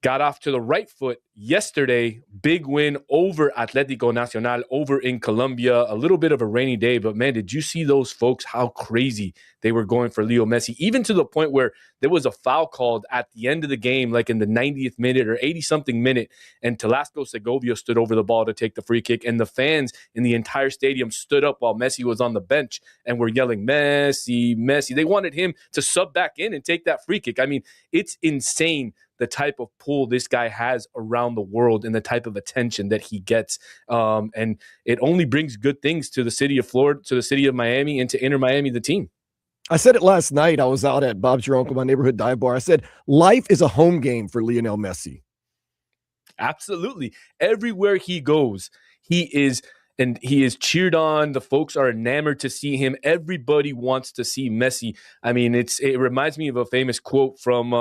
got off to the right foot yesterday. Big win over Atlético Nacional over in Colombia. A little bit of a rainy day, but man, did you see those folks, how crazy they were going for Leo Messi, even to the point where there was a foul called at the end of the game, like in the 90th minute or 80-something minute, and Telasco Segovia stood over the ball to take the free kick, and the fans in the entire stadium stood up while Messi was on the bench and were yelling, Messi, Messi. They wanted him to sub back in and take that free kick. I mean, it's insane the type of pull this guy has around the world and the type of attention that he gets. And it only brings good things to the city of Florida, to the city of Miami, and to Inter Miami, the team. I said it last night. I was out at Bob's Your Uncle, my neighborhood dive bar. I said, life is a home game for Lionel Messi. Absolutely. Everywhere he goes, he is cheered on. The folks are enamored to see him. Everybody wants to see Messi. I mean, it reminds me of a famous quote from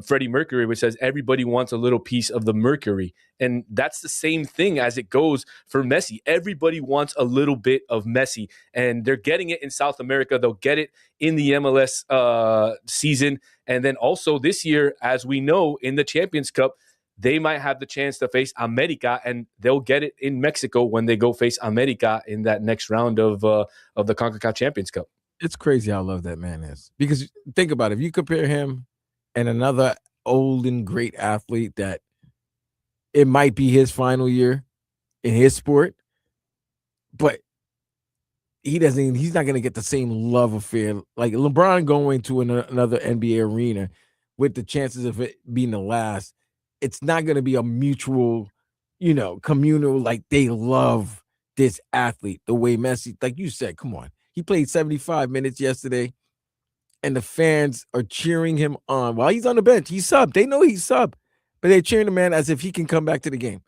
Freddie Mercury, which says, everybody wants a little piece of the Mercury. And that's the same thing as it goes for Messi. Everybody wants a little bit of Messi, and they're getting it in South America. They'll get it in the MLS season. And then also this year, as we know, in the Champions Cup, they might have the chance to face America, and they'll get it in Mexico when they go face America in that next round of the CONCACAF Champions Cup. It's crazy how loved that man is. Because think about it. If you compare him and another old and great athlete that it might be his final year in his sport, but he's not going to get the same love affair. Like LeBron going to another NBA arena with the chances of it being the last, it's not going to be a mutual, communal, like they love this athlete the way Messi, like you said, come on. He played 75 minutes yesterday, and the fans are cheering him on while he's on the bench. He's sub. They know he's sub, but they're cheering the man as if he can come back to the game,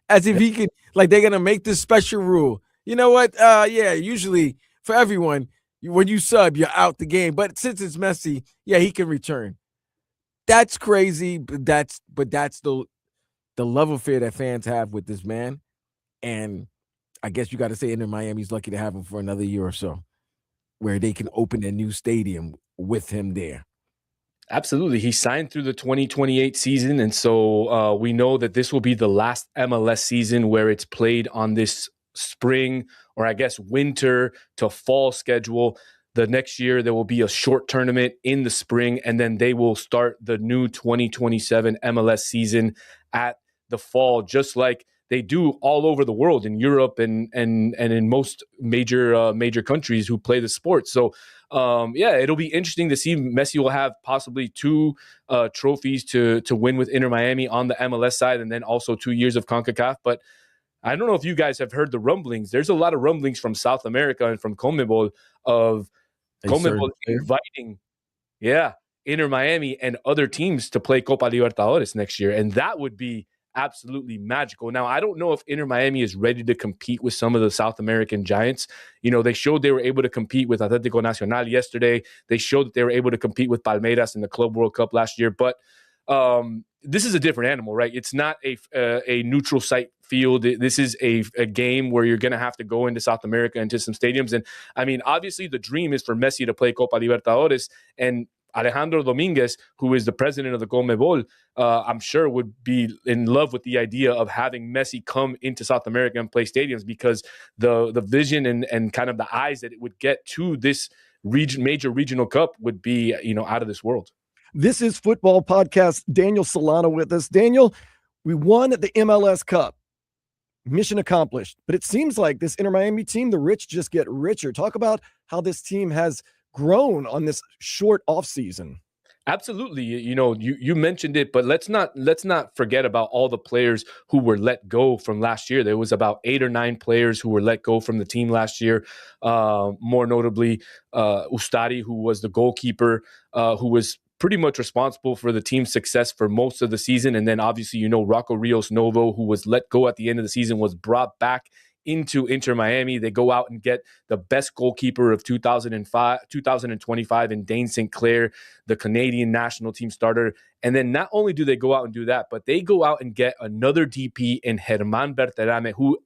as if he can. Like they're gonna make this special rule. You know what? Yeah. Usually for everyone, when you sub, you're out the game. But since it's Messi, yeah, he can return. That's crazy. But that's the love affair that fans have with this man, and I guess you got to say Inter Miami's lucky to have him for another year or so, where they can open a new stadium with him there. Absolutely. He signed through the 2028 season. And so we know that this will be the last MLS season where it's played on this spring or I guess winter to fall schedule. The next year, there will be a short tournament in the spring, and then they will start the new 2027 MLS season at the fall, just like they do all over the world in Europe and in most major countries who play the sport. So, it'll be interesting to see. Messi will have possibly 2 trophies to win with Inter Miami on the MLS side, and then also 2 years of CONCACAF. But I don't know if you guys have heard the rumblings. There's a lot of rumblings from South America and from CONMEBOL of CONMEBOL inviting, Inter Miami and other teams to play Copa Libertadores next year, and that would be absolutely magical. Now, I don't know if Inter Miami is ready to compete with some of the South American giants. They showed they were able to compete with Atlético Nacional yesterday. They showed that they were able to compete with Palmeiras in the Club World Cup last year. But this is a different animal, right? It's not a neutral site field. This is a game where you're going to have to go into South America, into some stadiums. And, I mean, obviously the dream is for Messi to play Copa Libertadores, and Alejandro Dominguez, who is the president of the CONMEBOL, I'm sure would be in love with the idea of having Messi come into South America and play stadiums, because the vision and kind of the eyes that it would get to this major regional cup would be, out of this world. This is Football Podcast. Daniel Solano with us. Daniel, we won the MLS Cup. Mission accomplished. But it seems like this Inter Miami team, the rich just get richer. Talk about how this team has grown on this short offseason. Absolutely. You mentioned it, but let's not forget about all the players who were let go from last year. There was about 8 or 9 players who were let go from the team last year. More notably, Ustari, who was the goalkeeper, who was pretty much responsible for the team's success for most of the season. And then obviously, Rocco Rios Novo, who was let go at the end of the season, was brought back into Inter Miami. They go out and get the best goalkeeper of 2025 in Dane St. Clair, the Canadian national team starter. And then not only do they go out and do that, but they go out and get another DP in Germán Berterame, who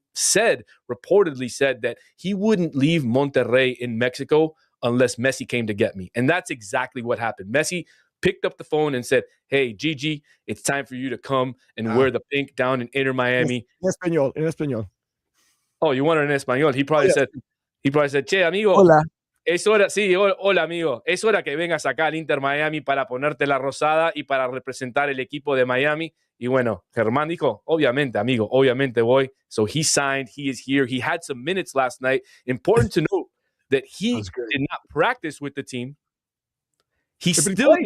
reportedly said that he wouldn't leave Monterrey in Mexico unless Messi came to get me. And that's exactly what happened. Messi picked up the phone and said, "Hey, Gigi, it's time for you to come and wear the pink down in Inter Miami." En español. Oh, you want it in español? He probably said, "Che, amigo, Hola. Es hora, sí, hola amigo, es hora que vengas acá al Inter Miami para ponerte la rosada y para representar el equipo de Miami." Y bueno, Germán dijo, obviamente, amigo, obviamente voy. So he signed, he is here. He had some minutes last night. Important to note that he did not practice with the team. He's still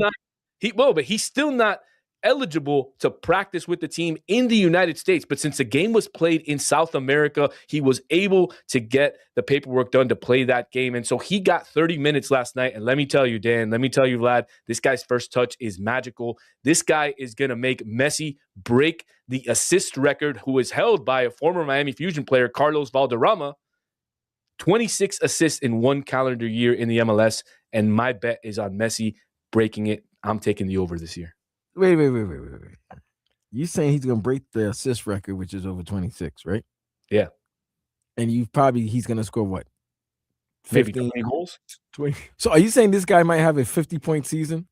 not eligible to practice with the team in the United States. But since the game was played in South America, he was able to get the paperwork done to play that game. And so he got 30 minutes last night. And let me tell you, Dan, let me tell you, Vlad, this guy's first touch is magical. This guy is going to make Messi break the assist record, who is held by a former Miami Fusion player, Carlos Valderrama. 26 assists in one calendar year in the MLS. And my bet is on Messi breaking it. I'm taking the over this year. Wait. You saying he's going to break the assist record, which is over 26, right? Yeah. And he's going to score what? 15 maybe 20 goals? 20. So are you saying this guy might have a 50-point season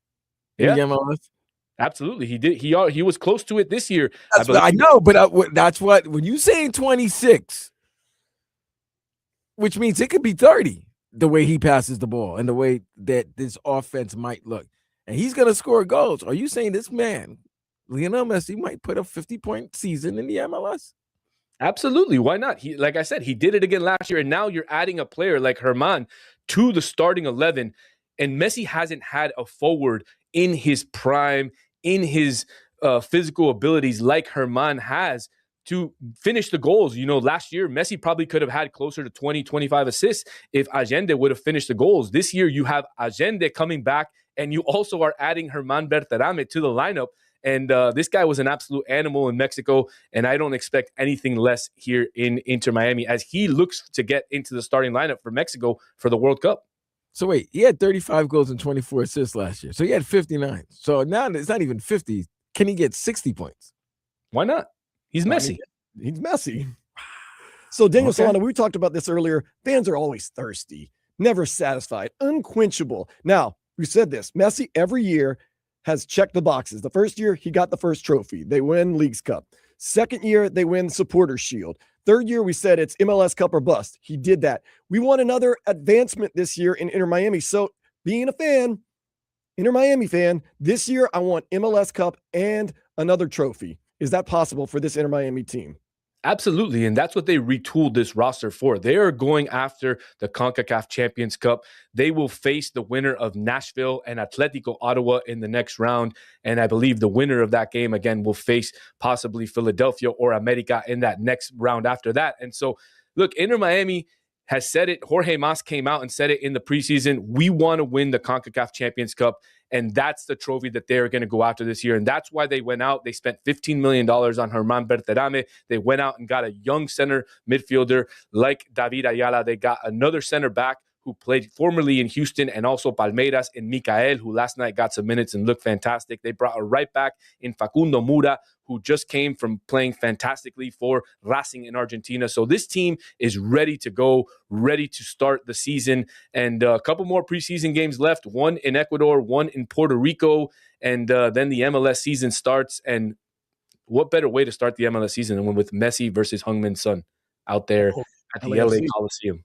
in the MLS? Absolutely. He did. He was close to it this year. I know, but that's what, when you saying 26, which means it could be 30, the way he passes the ball and the way that this offense might look. And he's going to score goals. Are you saying this man, Lionel Messi, might put a 50-point season in the MLS? Absolutely. Why not? Like I said, he did it again last year. And now you're adding a player like Germán to the starting 11. And Messi hasn't had a forward in his prime, in his physical abilities like Germán has to finish the goals. Last year, Messi probably could have had closer to 20, 25 assists if Allende would have finished the goals. This year, you have Allende coming back, and you also are adding Germán Berterame to the lineup. And this guy was an absolute animal in Mexico, and I don't expect anything less here in Inter Miami as he looks to get into the starting lineup for Mexico for the World Cup. So wait, he had 35 goals and 24 assists last year. So he had 59. So now it's not even 50. Can he get 60 points? Why not? He's Messi. He's Messi. So Daniel Solano, we talked about this earlier. Fans are always thirsty, never satisfied, unquenchable. Now, we said this. Messi every year has checked the boxes. The first year, he got the first trophy. They win Leagues Cup. Second year, they win Supporters Shield. Third year, we said it's MLS Cup or bust. He did that. We want another advancement this year in Inter Miami. So being a fan, Inter Miami fan, this year I want MLS Cup and another trophy. Is that possible for this Inter Miami team? Absolutely, and that's what they retooled this roster for. They are going after the CONCACAF Champions Cup. They will face the winner of Nashville and Atletico Ottawa in the next round, and I believe the winner of that game, again, will face possibly Philadelphia or America in that next round after that. And so, look, Inter Miami has said it. Jorge Mas came out and said it in the preseason. We want to win the CONCACAF Champions Cup, and that's the trophy that they're going to go after this year. And that's why they went out. They spent $15 million on Germán Berterame. They went out and got a young center midfielder like David Ayala. They got another center back who played formerly in Houston and also Palmeiras, and Mikael, who last night got some minutes and looked fantastic. They brought a right back in Facundo Mura, who just came from playing fantastically for Racing in Argentina. So this team is ready to go, ready to start the season. And a couple more preseason games left, one in Ecuador, one in Puerto Rico, and then the MLS season starts. And what better way to start the MLS season than with Messi versus Heung-min Son out there at the LA Coliseum?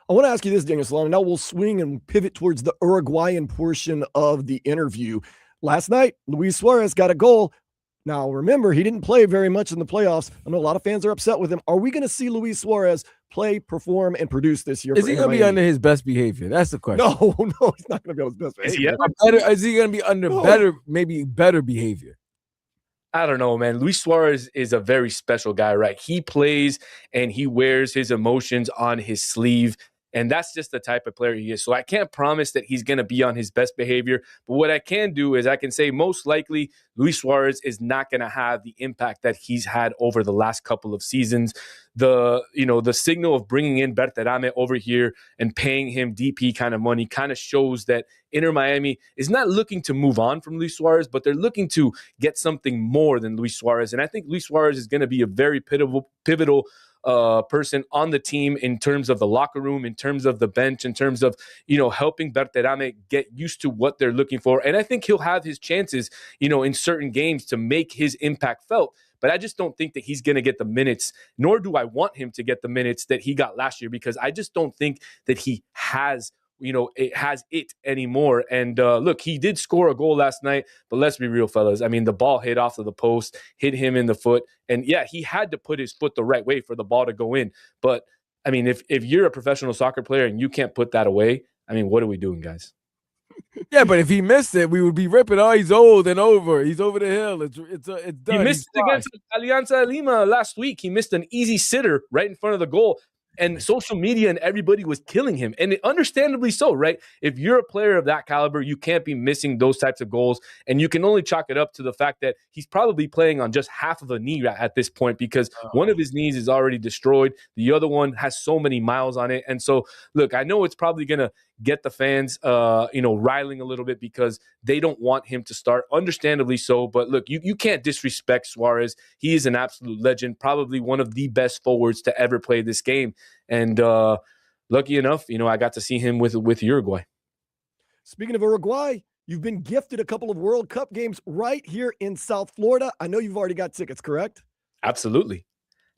I want to ask you this, Daniel Solano. Now we'll swing and pivot towards the Uruguayan portion of the interview. Last night, Luis Suarez got a goal. Now, remember, he didn't play very much in the playoffs. I know a lot of fans are upset with him. Are we going to see Luis Suarez play, perform, and produce this year? Is he going to be under his best behavior? That's the question. No, he's not going to be on his best behavior. Is he going to be under better behavior? I don't know, man. Luis Suarez is a very special guy, right? He plays and he wears his emotions on his sleeve. And that's just the type of player he is. So I can't promise that he's going to be on his best behavior. But what I can do is I can say most likely Luis Suarez is not going to have the impact that he's had over the last couple of seasons. The signal of bringing in Berterame over here and paying him DP kind of money kind of shows that Inter Miami is not looking to move on from Luis Suarez, but they're looking to get something more than Luis Suarez. And I think Luis Suarez is going to be a very pivotal person on the team in terms of the locker room, in terms of the bench, in terms of, helping Berterame get used to what they're looking for. And I think he'll have his chances, in certain games to make his impact felt. But I just don't think that he's going to get the minutes, nor do I want him to get the minutes that he got last year, because I just don't think that he has it anymore. And look, he did score a goal last night, but let's be real, fellas. I mean, the ball hit off of the post, hit him in the foot. And yeah, he had to put his foot the right way for the ball to go in. But I mean, if you're a professional soccer player and you can't put that away, I mean, what are we doing, guys? Yeah, but if he missed it, we would be ripping. Oh, he's old and over. He's over the hill. It's done. He missed it against Alianza Lima last week. He missed an easy sitter right in front of the goal. And social media and everybody was killing him. And understandably so, right? If you're a player of that caliber, you can't be missing those types of goals. And you can only chalk it up to the fact that he's probably playing on just half of a knee at this point, because one of his knees is already destroyed. The other one has so many miles on it. And so, look, I know it's probably going to get the fans, riling a little bit because they don't want him to start. Understandably so. But look, you can't disrespect Suarez. He is an absolute legend, probably one of the best forwards to ever play this game. And lucky enough, I got to see him with Uruguay. Speaking of Uruguay, you've been gifted a couple of World Cup games right here in South Florida. I know you've already got tickets, correct? Absolutely.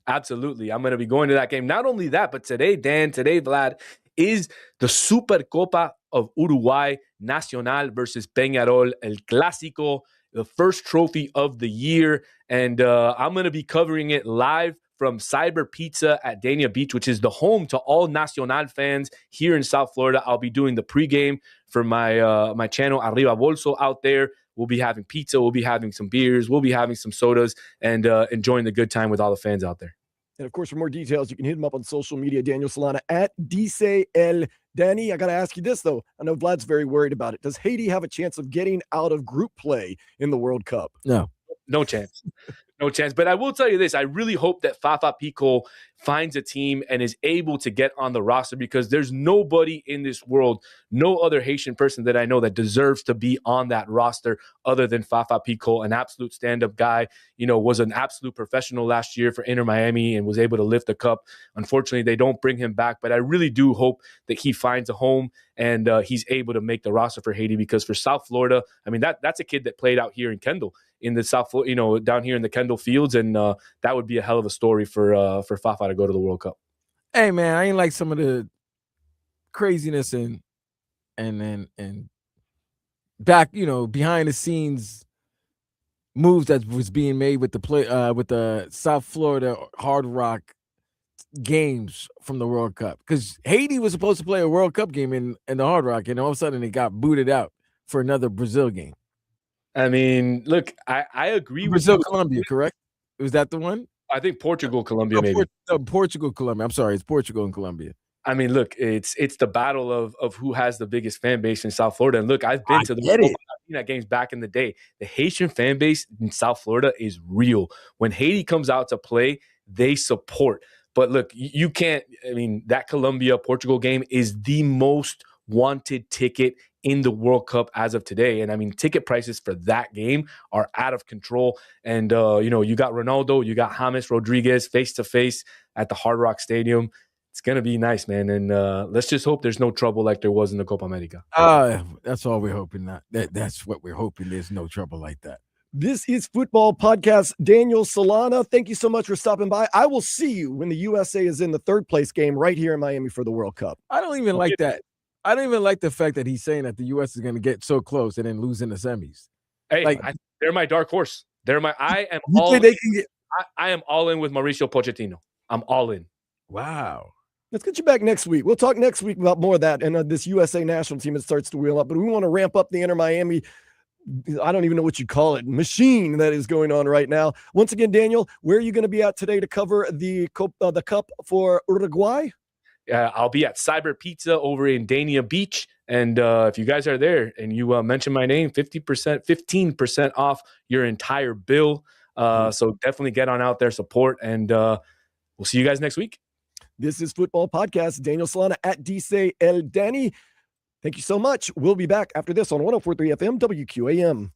I'm going to be going to that game. Not only that, but today, Vlad, is the Supercopa of Uruguay, Nacional versus Peñarol, El Clásico, the first trophy of the year. And I'm going to be covering it live from Cyber Pizza at Dania Beach, which is the home to all Nacional fans here in South Florida. I'll be doing the pregame for my channel, Arriba Bolso, out there. We'll be having pizza. We'll be having some beers. We'll be having some sodas and enjoying the good time with all the fans out there. And of course, for more details, you can hit him up on social media, Daniel Solana at DCL. Danny, I got to ask you this, though. I know Vlad's very worried about it. Does Haiti have a chance of getting out of group play in the World Cup? No chance. No chance. But I will tell you this. I really hope that Fafa Pico finds a team and is able to get on the roster, because there's nobody in this world, no other Haitian person that I know that deserves to be on that roster other than Fafa Pico, an absolute stand-up guy, was an absolute professional last year for Inter Miami and was able to lift the cup. Unfortunately, they don't bring him back, but I really do hope that he finds a home and he's able to make the roster for Haiti, because for South Florida, I mean, that's a kid that played out here in Kendall. in the South, down here in the Kendall Fields, and that would be a hell of a story for Fafa to go to the World Cup. Hey man, I ain't like some of the craziness and back, behind the scenes moves that was being made with the South Florida Hard Rock games from the World Cup, because Haiti was supposed to play a World Cup game in the Hard Rock, and all of a sudden it got booted out for another Brazil game. I mean, look, I agree with Brazil, you. Colombia, correct? Was that the one? I think Portugal, Colombia, maybe. Portugal, Colombia. I'm sorry, it's Portugal and Colombia. I mean, look, it's the battle of who has the biggest fan base in South Florida. And look, I've been to the games back in the day. The Haitian fan base in South Florida is real. When Haiti comes out to play, they support. But look, you can't. I mean, that Colombia-Portugal game is the most wanted ticket in the World Cup as of today. And I mean, ticket prices for that game are out of control. And, you got Ronaldo, you got James Rodriguez face-to-face at the Hard Rock Stadium. It's going to be nice, man. And let's just hope there's no trouble like there was in the Copa America. That's all we're hoping. That's what we're hoping. There's no trouble like that. This is Football Podcast. Daniel Solana, thank you so much for stopping by. I will see you when the USA is in the third place game right here in Miami for the World Cup. I don't even like that. I don't even like the fact that he's saying that the U.S. is going to get so close and then lose in the semis. Hey, they're my dark horse. I am all in with Mauricio Pochettino. I'm all in. Wow. Let's get you back next week. We'll talk next week about more of that and this USA national team that starts to wheel up. But we want to ramp up the Inter Miami, I don't even know what you call it, machine that is going on right now. Once again, Daniel, where are you going to be at today to cover the Cup for Uruguay? I'll be at Cyber Pizza over in Dania Beach. And if you guys are there and you mention my name, 15% off your entire bill. So definitely get on out there, support, and we'll see you guys next week. This is Football Podcast. Daniel Solana at Dice El Danny. Thank you so much. We'll be back after this on 104.3 FM WQAM.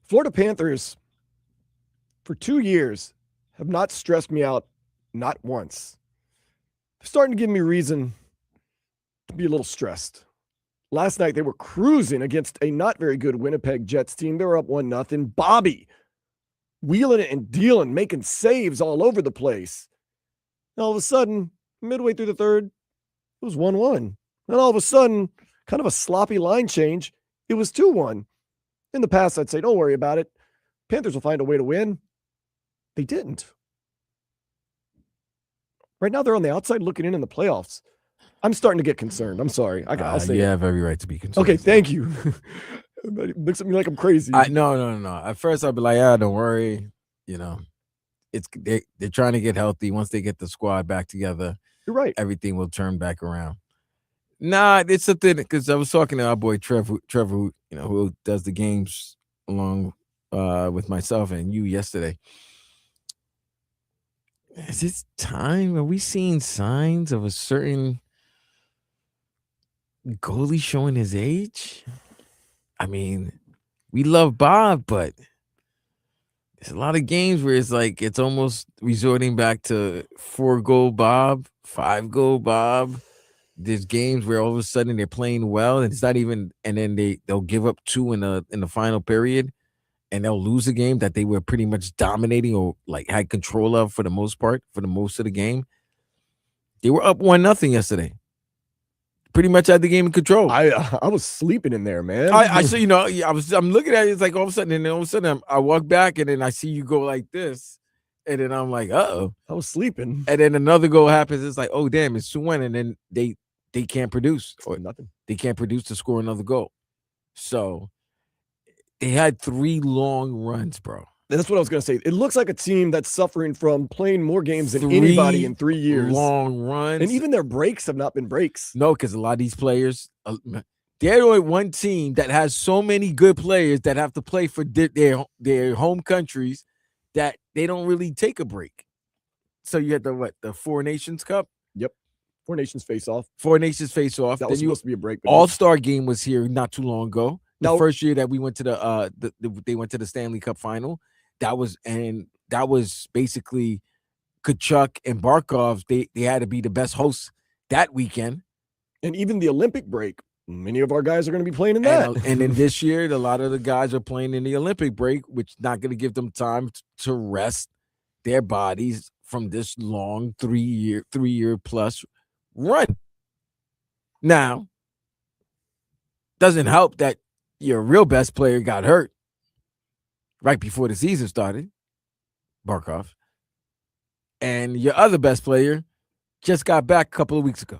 Florida Panthers, for 2 years, have not stressed me out, not once. They're starting to give me reason to be a little stressed. Last night, they were cruising against a not very good Winnipeg Jets team. They were up 1-0. Bobby wheeling it and dealing, making saves all over the place. And all of a sudden, midway through the third, it was 1-1. Then all of a sudden, kind of a sloppy line change, it was 2-1. In the past, I'd say, don't worry about it. Panthers will find a way to win. They didn't. Right now, they're on the outside looking in the playoffs. I'm starting to get concerned. I'm sorry. I'll say you it. have every right to be concerned. Okay, thank you. It looks at me like I'm crazy. No. At first, I'd be like, don't worry. You know, they're trying to get healthy. Once they get the squad back together, You're right. everything will turn back around. Nah, it's something because I was talking to our boy Trevor, who does the games along with myself and you yesterday. Is it time? Are we seeing signs of a certain goalie showing his age? I mean, we love Bob, but there's a lot of games where it's like it's almost resorting back to 4-goal Bob, 5-goal Bob. There's games where all of a sudden they're playing well, and it's not even, and then they'll give up 2 in the final period, and they'll lose a game that they were pretty much dominating or like had control of for the most part, for the most of the game. They were up 1-0 yesterday. Pretty much had the game in control. I was sleeping in there, man. I so I'm looking at it. It's like all of a sudden, and then all of a sudden I walk back, and then I see you go like this, and then I'm like, uh-oh. I was sleeping. And then another goal happens. It's like, oh damn, it's 2-1, and then they can't produce or nothing. They can't produce to score another goal. So they had 3 long runs, bro. That's what I was going to say. It looks like a team that's suffering from playing more games than anybody in 3 years. Long runs. And even their breaks have not been breaks. No, because a lot of these players, they're only one team that has so many good players that have to play for their home countries that they don't really take a break. So you had the 4 Nations Cup? Yep. 4 Nations face off. 4 Nations face off. That was supposed to be a break. All-Star game was here not too long ago. The Now, first year that we went to they went to the Stanley Cup final. That was basically Kachuk and Barkov. They had to be the best hosts that weekend. And even the Olympic break, many of our guys are going to be playing in that. And then this year, a lot of the guys are playing in the Olympic break, which is not going to give them time to rest their bodies from this long 3-year plus run. Now, doesn't help that your real best player got hurt right before the season started, Barkov. And your other best player just got back a couple of weeks ago.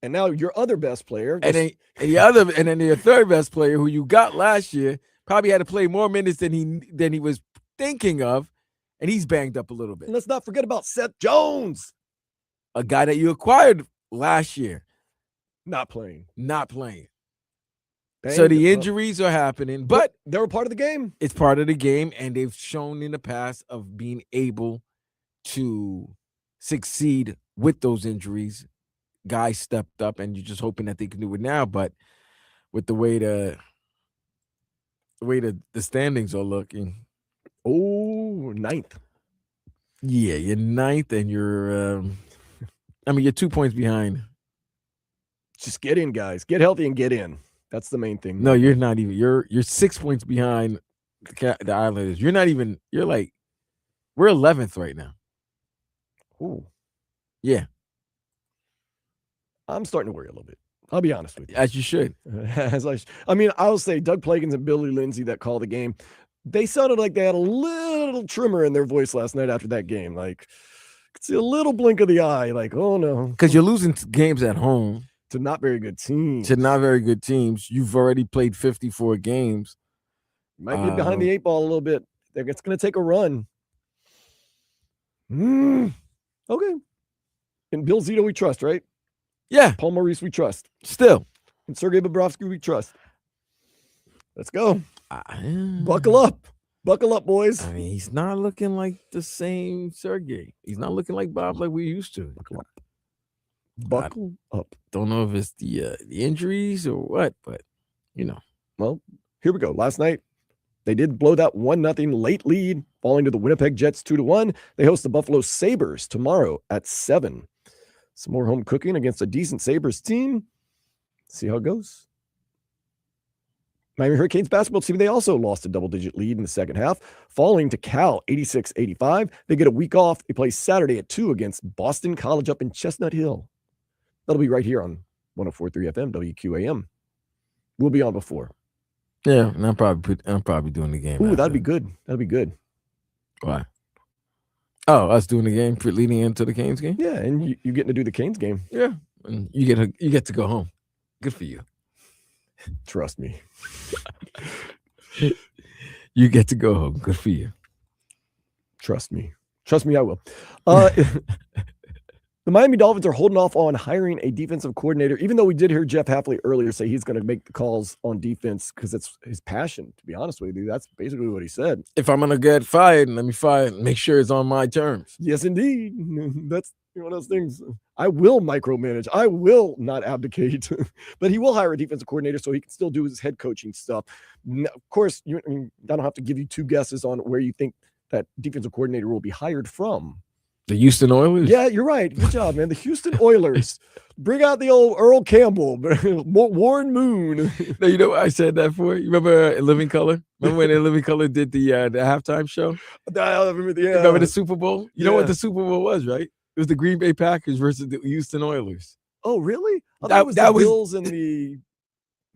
And now your other best player. And then your third best player, who you got last year, probably had to play more minutes than he was thinking of, and he's banged up a little bit. And let's not forget about Seth Jones, a guy that you acquired last year. Not playing. So the injuries are happening, but they were part of the game. It's part of the game, and they've shown in the past of being able to succeed with those injuries. Guys stepped up, and you're just hoping that they can do it now. But with the way the standings are looking, ninth. Yeah, you're ninth, and you're you're 2 points behind. Just get in, guys. Get healthy and get in. That's the main thing. No, you're not even. You're 6 points behind the Islanders. You're not even. You're like, we're 11th right now. Ooh. Yeah. I'm starting to worry a little bit. I'll be honest with you. As you should. I'll say Doug Plagans and Billy Lindsay that call the game, they sounded like they had a little tremor in their voice last night after that game. Like, could see a little blink of the eye. Like, oh no. Because you're losing games at home. To not very good teams. You've already played 54 games. Might be behind the 8 ball a little bit. It's going to take a run. Okay. And Bill Zito we trust, right? Yeah. Paul Maurice we trust. Still. And Sergei Bobrovsky we trust. Let's go. Buckle up. Buckle up, boys. I mean, he's not looking like the same Sergei. He's not looking like Bob like we used to. Buckle up. Don't know if it's the injuries or what, but Well, here we go. Last night, They did blow that 1-0 late lead, falling to the Winnipeg Jets 2-1. They host the Buffalo Sabres tomorrow at 7. Some more home cooking against a decent Sabres team. See how it goes. Miami Hurricanes basketball team, they also lost a double-digit lead in the second half, falling to Cal 86-85. They get a week off. They play Saturday at 2 against Boston College up in Chestnut Hill. That'll be right here on 104.3 FM WQAM. We'll be on before. Yeah, and I'm probably doing the game. Ooh, that'd be good. That'd be good. Why? Oh, us doing the game for leading into the Canes game? Yeah, and you getting to do the Canes game. Yeah. And you get to go home. Good for you. Trust me. You get to go home. Good for you. Trust me. Trust me, I will. The Miami Dolphins are holding off on hiring a defensive coordinator, even though we did hear Jeff Hafley earlier say he's going to make the calls on defense because it's his passion, to be honest with you. That's basically what he said. If I'm going to get fired, let me fire. Make sure it's on my terms. Yes, indeed. That's one of those things. I will micromanage. I will not abdicate. But he will hire a defensive coordinator so he can still do his head coaching stuff. Now, of course, I don't have to give you two guesses on where you think that defensive coordinator will be hired from. The Houston Oilers? Yeah, you're right. Good job, man. The Houston Oilers. Bring out the old Earl Campbell, Warren Moon. No, you know what I said that for? You remember In Living Color? Remember when In Living Color did the halftime show? Remember the Super Bowl? You know what the Super Bowl was, right? It was the Green Bay Packers versus the Houston Oilers. Oh, really? I thought it was the Bills and the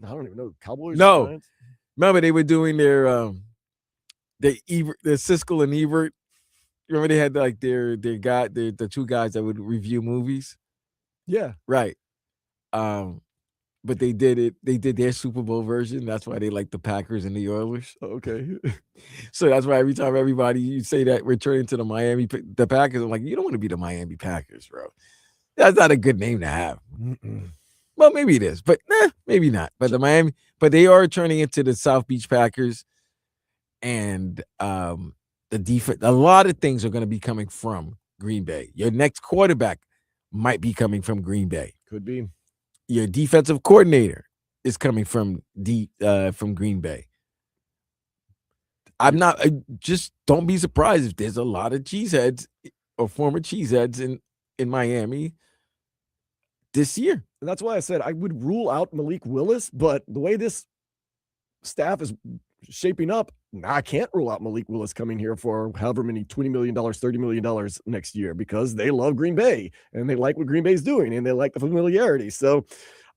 I don't even know, Cowboys. No. Giants? Remember they were doing their Siskel and Ebert. Remember they had like their guy, the two guys that would review movies? Yeah. Right. But they did their Super Bowl version. That's why they like the Packers and the Oilers. Okay. So that's why every time you say that we're turning to the Packers, I'm like, you don't want to be the Miami Packers, bro. That's not a good name to have. Well, maybe it is, but maybe not. But they are turning into the South Beach Packers, and the defense. A lot of things are going to be coming from Green Bay. Your next quarterback might be coming from Green Bay. Could be. Your defensive coordinator is coming from Green Bay. Just don't be surprised if there's a lot of cheeseheads or former cheeseheads in Miami this year. And that's why I said I would rule out Malik Willis, but the way this staff is shaping up, I can't rule out Malik Willis coming here for however many $20 million, $30 million next year because they love Green Bay and they like what Green Bay is doing and they like the familiarity. So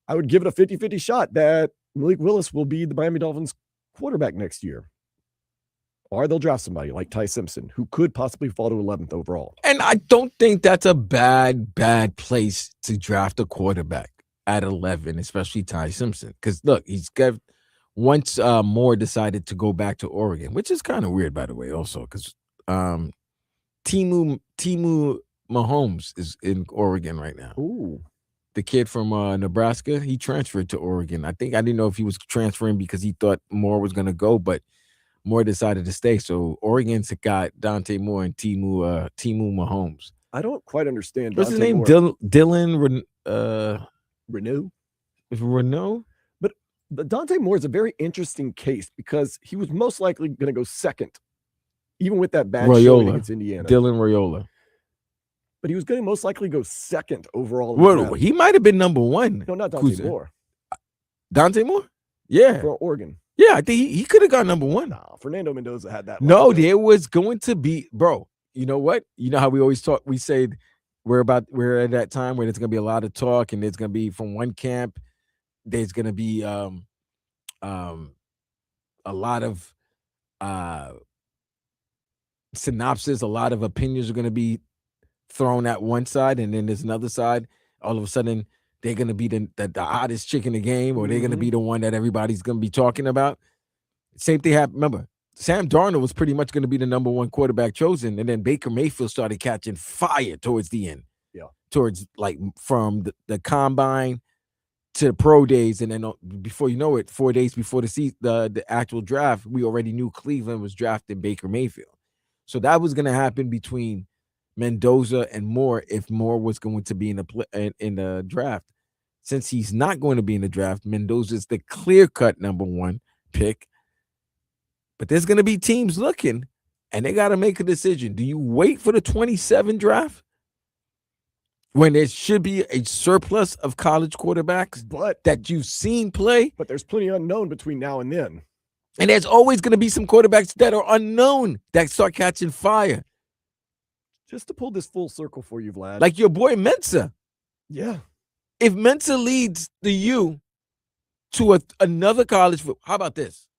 I would give it a 50-50 shot that Malik Willis will be the Miami Dolphins quarterback next year. Or they'll draft somebody like Ty Simpson, who could possibly fall to 11th overall. And I don't think that's a bad place to draft a quarterback at 11, especially Ty Simpson. Because, look, he's got once Moore decided to go back to Oregon, which is kind of weird, by the way, also, because Timu Mahomes is in Oregon right now. Ooh. The kid from Nebraska, he transferred to Oregon. I didn't know if he was transferring because he thought Moore was going to go, but Moore decided to stay. So Oregon's got Dante Moore and Timu Mahomes. I don't quite understand. What's Dante his name? Moore. Dylan Renault? Renault? But Dante Moore is a very interesting case because he was most likely going to go second, even with that bad showing against Indiana. Dylan Raiola. But he was going to most likely go second overall. Well, he might have been number one. No, not Dante Moore. Dante Moore? Yeah. For Oregon. Yeah, I think he could have got number one. Nah, Fernando Mendoza had that. No, there was going to be, bro. You know what? You know how we always talk. We said we're at that time where there's going to be a lot of talk, and there's going to be from one camp. There's going to be a lot of synopsis. A lot of opinions are going to be thrown at one side, and then there's another side. All of a sudden, they're going to be the hottest chick in the game, or they're going to be the one that everybody's going to be talking about. Same thing happened. Remember, Sam Darnold was pretty much going to be the number one quarterback chosen, and then Baker Mayfield started catching fire towards the end. Yeah. Towards, like, from the combine to the pro days, and then before you know it, 4 days before the actual draft, we already knew Cleveland was drafting Baker Mayfield. So that was going to happen between Mendoza and Moore if Moore was going to be in the draft. Since he's not going to be in the draft, Mendoza is the clear-cut number one pick. But there's going to be teams looking, and they got to make a decision. Do you wait for the 27 draft when there should be a surplus of college quarterbacks that you've seen play? But there's plenty unknown between now and then. And there's always going to be some quarterbacks that are unknown that start catching fire. Just to pull this full circle for you, Vlad. Like your boy Mensa. Yeah. If Mensa leads the U to another college, how about this?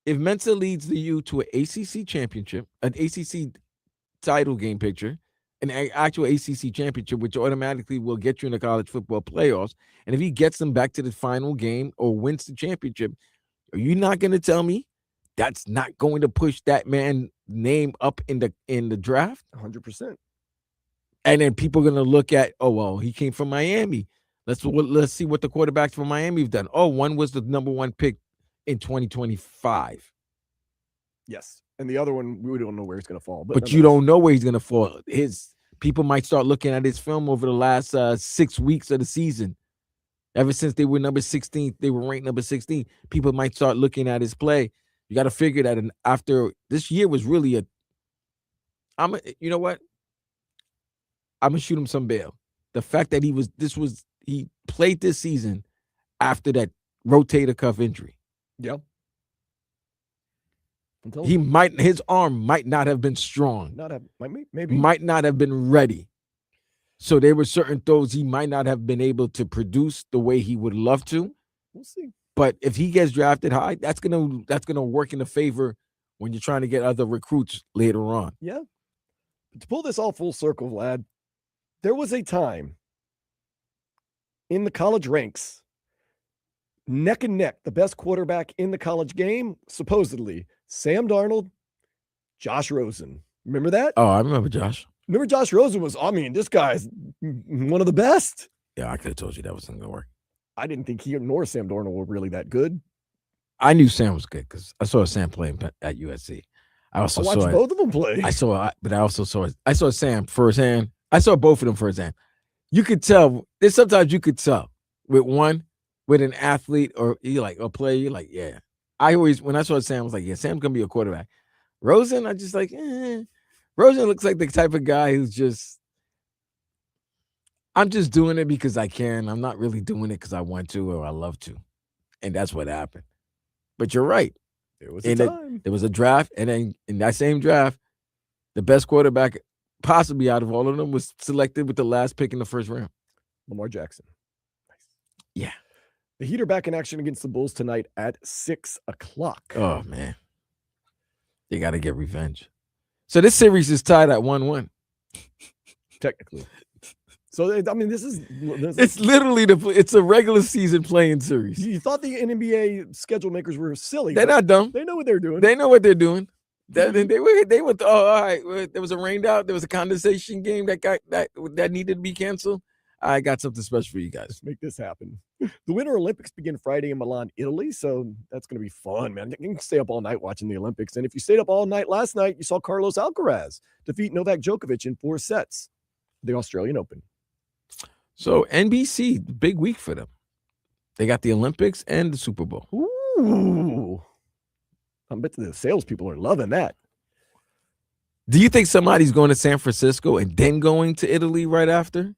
If Mensa leads the U to an ACC championship, an ACC title game picture, an actual ACC championship, which automatically will get you in the college football playoffs, and if he gets them back to the final game or wins the championship, are you not going to tell me that's not going to push that man's name up in the draft? 100%. And then people are going to look at, oh, well, he came from Miami. Let's see what the quarterbacks from Miami have done. Oh, one was the number 1 pick in 2025. Yes. And the other one, we don't know where he's going to fall. But you don't know where he's going to fall. People might start looking at his film over the last 6 weeks of the season. Ever since they were number 16, they were ranked number 16. People might start looking at his play. You got to figure that after this year was really you know what? I'm going to shoot him some bail. The fact that he played this season after that rotator cuff injury. Yep. His arm might not have been strong. Maybe. Might not have been ready. So there were certain throws he might not have been able to produce the way he would love to. We'll see. But if he gets drafted high, that's gonna work in the favor when you're trying to get other recruits later on. Yeah. But to pull this all full circle, Vlad, there was a time in the college ranks, neck and neck, the best quarterback in the college game, supposedly, Sam Darnold, Josh Rosen. Remember that? Oh, I remember Josh. Remember Josh Rosen this guy's one of the best. Yeah, I could have told you that wasn't going to work. I didn't think he nor Sam Darnold were really that good. I knew Sam was good because I saw Sam playing at USC. I watched both of them play. I saw Sam firsthand. I saw both of them firsthand. You could tell. Sometimes you could tell with an athlete or a player. You're like, yeah. When I saw Sam, I was like, yeah, Sam's gonna be a quarterback. Rosen, I just like, Rosen looks like the type of guy who's just, I'm just doing it because I can. I'm not really doing it because I want to or I love to. And that's what happened. But you're right. There was a time. There was a draft, and then in that same draft, the best quarterback possibly out of all of them was selected with the last pick in the first round. Lamar Jackson. Nice. Yeah. The Heat are back in action against the Bulls tonight at 6:00. Oh, man. They got to get revenge. So this series is tied at 1-1. Technically. So, I mean, it's literally it's a regular season playing series. You thought the NBA schedule makers were silly. They're not dumb. They know what they're doing. They know what they're doing. They went, oh, all right. There was a rained out. There was a condensation game that needed to be canceled. I got something special for you guys. Let's make this happen. The Winter Olympics begin Friday in Milan, Italy. So that's going to be fun, man. You can stay up all night watching the Olympics. And if you stayed up all night last night, you saw Carlos Alcaraz defeat Novak Djokovic in 4 sets. The Australian Open. So NBC, big week for them. They got the Olympics and the Super Bowl. Ooh. I bet the salespeople are loving that. Do you think somebody's going to San Francisco and then going to Italy right after?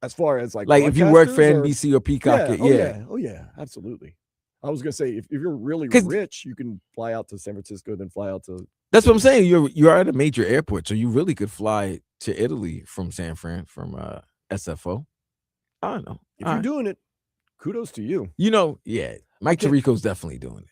As far as like if you work for NBC or Peacock, Oh yeah, absolutely. I was gonna say if you're really rich, you can fly out to San Francisco, then fly out to. That's what I'm saying. You're at a major airport, so you really could fly to Italy from San Fran from SFO. I don't know. If you're doing it, kudos to you. Mike Tirico's definitely doing it.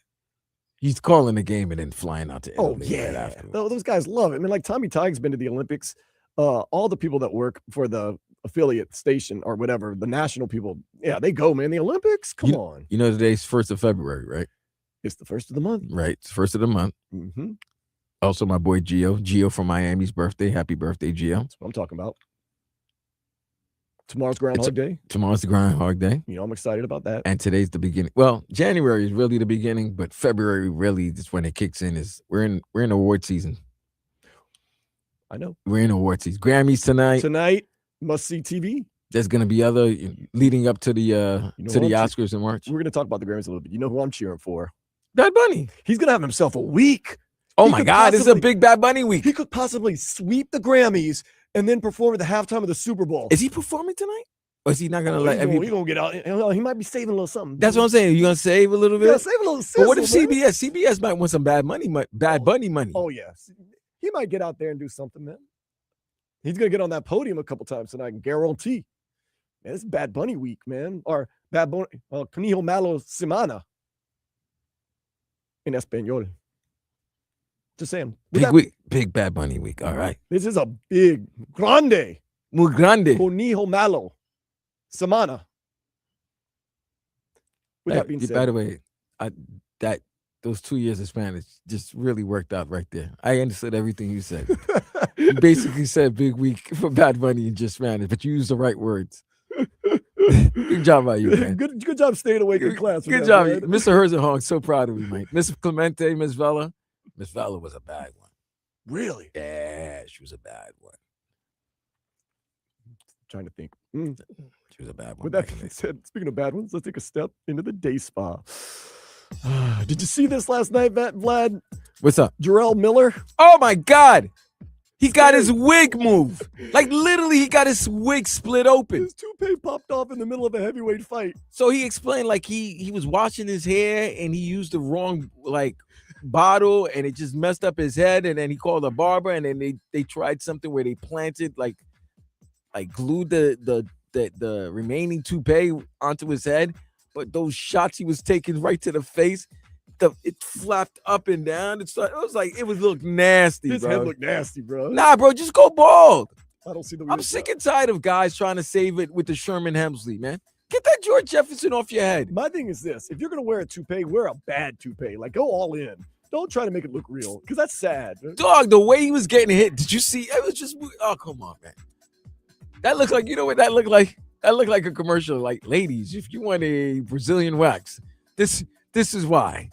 He's calling the game and then flying out to Italy. Oh yeah, right after. Those guys love it. I mean, like Tommy Tig's been to the Olympics. All the people that work for the affiliate station or whatever, the national people, yeah, they go, man. The Olympics, come on. You know today's 1st of February, right? It's the 1st of the month. Right, it's 1st of the month. Mm-hmm. Also, my boy Gio from Miami's birthday. Happy birthday, Gio. That's what I'm talking about. Tomorrow's Groundhog Day. Tomorrow's the Groundhog Day. I'm excited about that. And today's the beginning. Well, January is really the beginning, but February really is when it kicks in. We're in award season. I know. We're in award season. Grammys tonight. Tonight, must see TV. There's going to be leading up to the Oscars in March. We're going to talk about the Grammys a little bit. You know who I'm cheering for? Bad Bunny. He's gonna have himself a week. Oh He my could God, this is a possibly- big Bad Bunny week. He could possibly sweep the Grammys and then perform at the halftime of the Super Bowl. Is he performing tonight? Or is he not gonna let He everybody? gonna get out. He might be saving a little something. That's what I'm saying. You gonna save a little bit? Yeah, save a little. But what if sizzle, man. CBS might want some Bad Bunny money? Oh yes, he might get out there and do something, man. He's gonna get on that podium a couple times tonight, I can guarantee. Man, it's Bad Bunny week, man. Or Bad Bunny, Conejo Malo Semana in Espanol. Just saying. Big week, big Bad Bunny week. All right. This is a big, grande, Muy grande. Conejo Malo Semana. With that being By said, the way, those 2 years of Spanish just really worked out right there. I understood everything you said. You basically said big week for Bad Bunny in just Spanish, but you used the right words. Good job by you, man. Good job staying awake in class. Good job. Mr. Herzenhong, so proud of you, man. Miss Clemente, Miss Vela. Miss Vela was a bad one. Really? Yeah, she was a bad one. Trying to think. She was a bad one. With that being said, speaking of bad ones, let's take a step into the day spa. Did you see this last night, Vlad? What's up? Jarrell Miller? Oh my God. He got his wig moved. Like literally, he got his wig split open. His toupee popped off in the middle of a heavyweight fight. So he explained like he was washing his hair and he used the wrong like bottle and it just messed up his head. And then he called a barber and then they tried something where they planted like glued the remaining toupee onto his head. But those shots he was taking right to the face, it flapped up and down. It was look nasty. His bro. head looked nasty, bro. Nah, bro, just go bald. I don't see the. I'm sick and tired of guys trying to save it with the Sherman Hemsley, man. Get that George Jefferson off your head. My thing is this: if you're gonna wear a toupee, wear a bad toupee. Like go all in. Don't try to make it look real, because that's sad. Dog, the way he was getting hit, did you see? It was just, oh, come on, man. That looks like, you know what that looked like? That looked like a commercial. Like, ladies, if you want a Brazilian wax, this is why.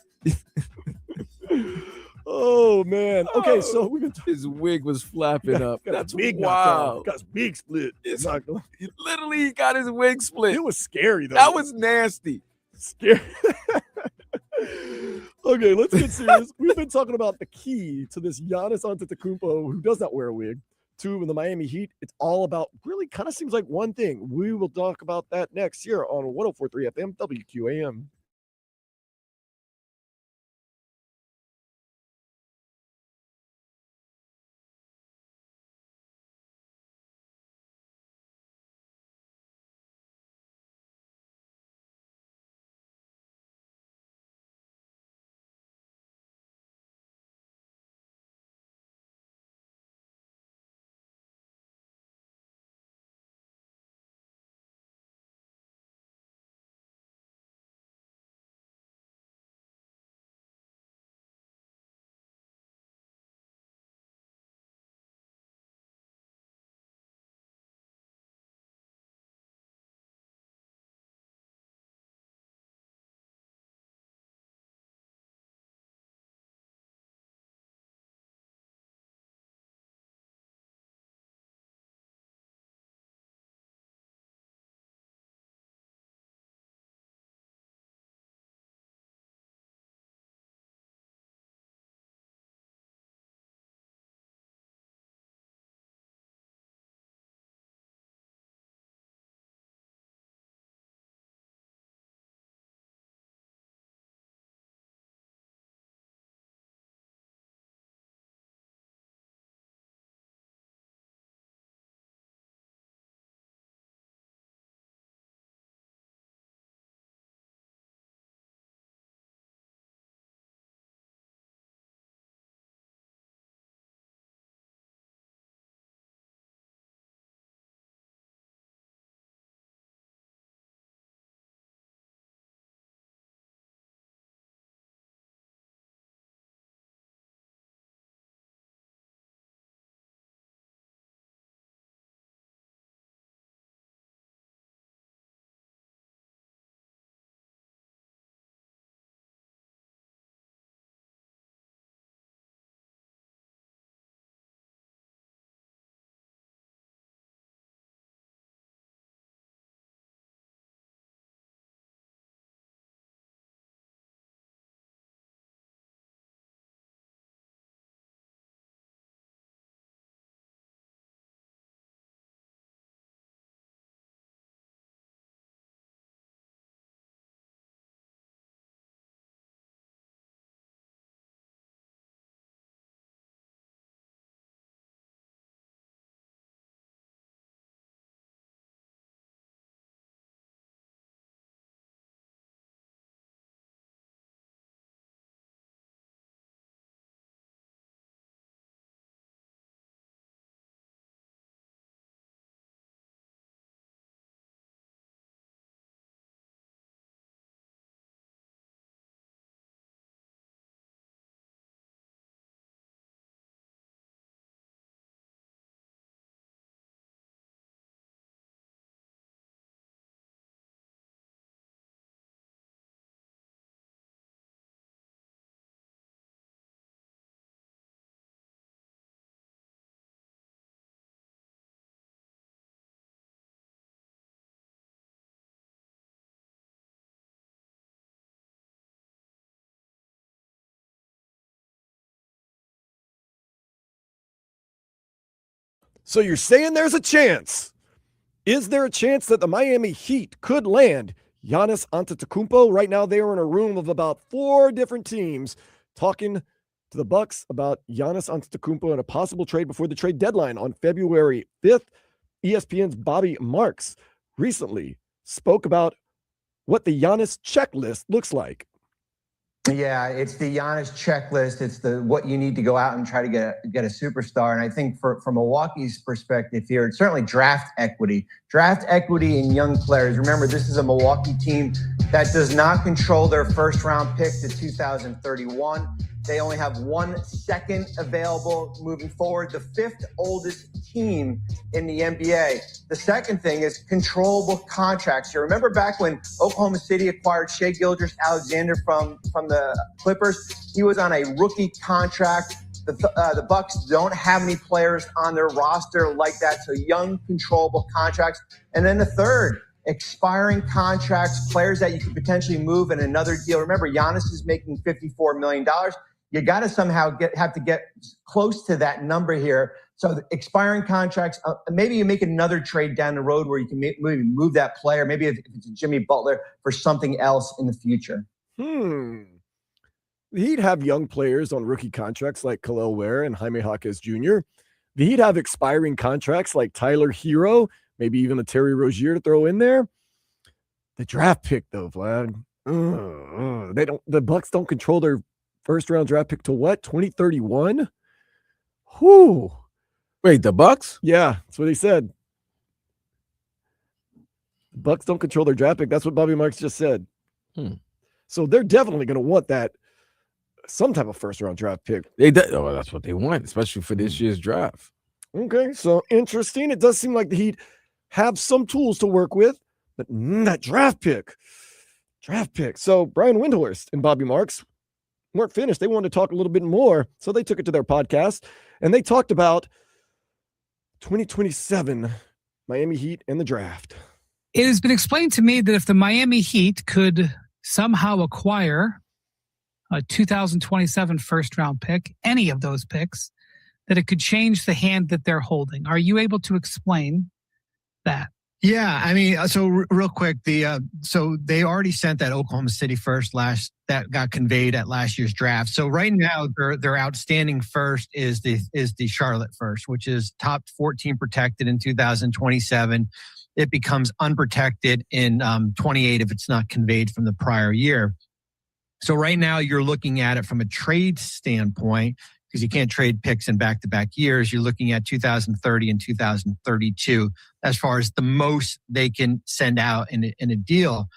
Oh man. Okay, so we've been his wig was flapping up. That's big wild. Got his wig split. It's literally he got his wig split. It was scary though. That was nasty. Scary. Okay, let's get serious. We've been talking about the key to this Giannis Antetokounmpo, who does not wear a wig, to the Miami Heat. It's all about really kind of seems like one thing. We will talk about that next year on 104.3 FM WQAM. So you're saying there's a chance. Is there a chance that the Miami Heat could land Giannis Antetokounmpo? Right now, they are in a room of about 4 different teams talking to the Bucks about Giannis Antetokounmpo and a possible trade before the trade deadline on February 5th. ESPN's Bobby Marks recently spoke about what the Giannis checklist looks like. Yeah, it's the Giannis checklist. It's the what you need to go out and try to get a superstar. And I think from Milwaukee's perspective here, it's certainly draft equity in young players. Remember, this is a Milwaukee team that does not control their first round pick to 2031. They only have 1 second available moving forward, the 5th oldest team in the NBA. The second thing is controllable contracts. You remember back when Oklahoma City acquired Shai Gilgeous-Alexander from the Clippers? He was on a rookie contract. The Bucks don't have any players on their roster like that, so young, controllable contracts. And then the third, expiring contracts, players that you could potentially move in another deal. Remember, Giannis is making $54 million. You got to somehow have to get close to that number here. So the expiring contracts, maybe you make another trade down the road where you can maybe move that player, maybe if it's Jimmy Butler, for something else in the future. The Heat have young players on rookie contracts like Kel'el Ware and Jaime Jaquez Jr. The Heat have expiring contracts like Tyler Hero, maybe even a Terry Rozier to throw in there. The draft pick, though, Vlad, the Bucks don't control their first round draft pick to what? 2031? Whew. Wait, the Bucks? Yeah, that's what he said. The Bucks don't control their draft pick. That's what Bobby Marks just said. So they're definitely going to want that, some type of first round draft pick. That's what they want, especially for this year's draft. Okay, so interesting. It does seem like the Heat have some tools to work with, but that draft pick. So Brian Windhorst and Bobby Marks weren't finished. They wanted to talk a little bit more, so they took it to their podcast, and they talked about 2027 Miami Heat and the draft. It has been explained to me that if the Miami Heat could somehow acquire a 2027 first-round pick, any of those picks, that it could change the hand that they're holding. Are you able to explain that? Yeah, I mean, so real quick, so they already sent that Oklahoma City first that got conveyed at last year's draft. So right now, their outstanding first is the Charlotte first, which is top 14 protected in 2027. It becomes unprotected in 28 if it's not conveyed from the prior year. So right now, you're looking at it from a trade standpoint, because you can't trade picks in back-to-back years. You're looking at 2030 and 2032 as far as the most they can send out in a deal.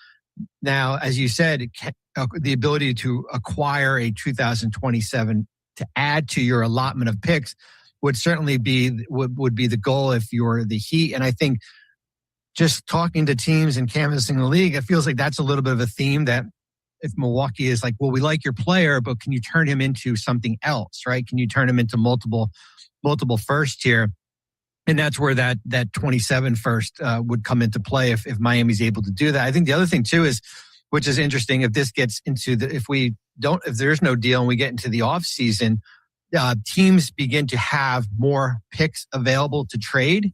Now, as you said, the ability to acquire a 2027 to add to your allotment of picks would certainly would be the goal if you're the Heat. And I think just talking to teams and canvassing the league, it feels like that's a little bit of a theme that if Milwaukee is like, well, we like your player, but can you turn him into something else, right? Can you turn him into multiple first here? And that's where that 27 first would come into play if Miami's able to do that. I think the other thing too is, which is interesting, if this gets into if there's no deal and we get into the off season, teams begin to have more picks available to trade.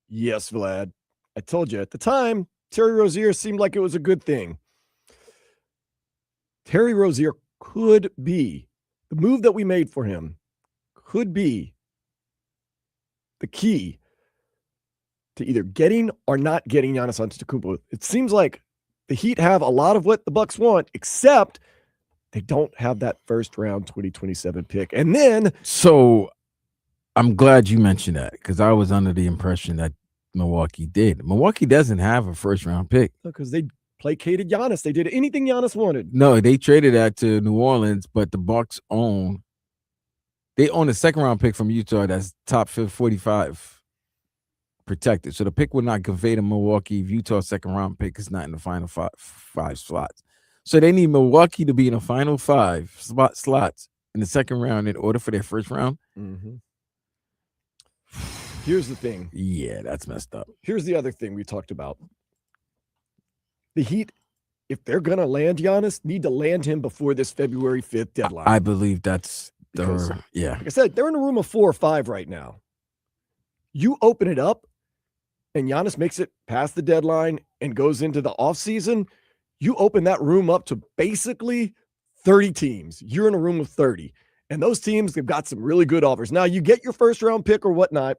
Yes, Vlad. I told you at the time, Terry Rozier seemed like it was a good thing. Terry Rozier could be, the move that we made for him could be the key to either getting or not getting Giannis Antetokounmpo. It seems like the Heat have a lot of what the Bucks want, except they don't have that first round 2027 pick. And then, so I'm glad you mentioned that, because I was under the impression that Milwaukee did. Milwaukee doesn't have a first round pick because they placated Giannis. They did anything Giannis wanted. No, they traded that to New Orleans, but the Bucks own a second round pick from Utah that's top 45 protected. So the pick would not convey to Milwaukee if Utah's second round pick is not in the final five slots. So they need Milwaukee to be in the final 5 slots in the second round in order for their first round. Mm-hmm. Here's the thing. Yeah, that's messed up. Here's the other thing we talked about. The Heat, if they're going to land Giannis, need to land him before this February 5th deadline. I believe that's Like I said, they're in a room of 4 or 5 right now. You open it up and Giannis makes it past the deadline and goes into the offseason, you open that room up to basically 30 teams. You're in a room of 30. And those teams have got some really good offers. Now, you get your first round pick or whatnot.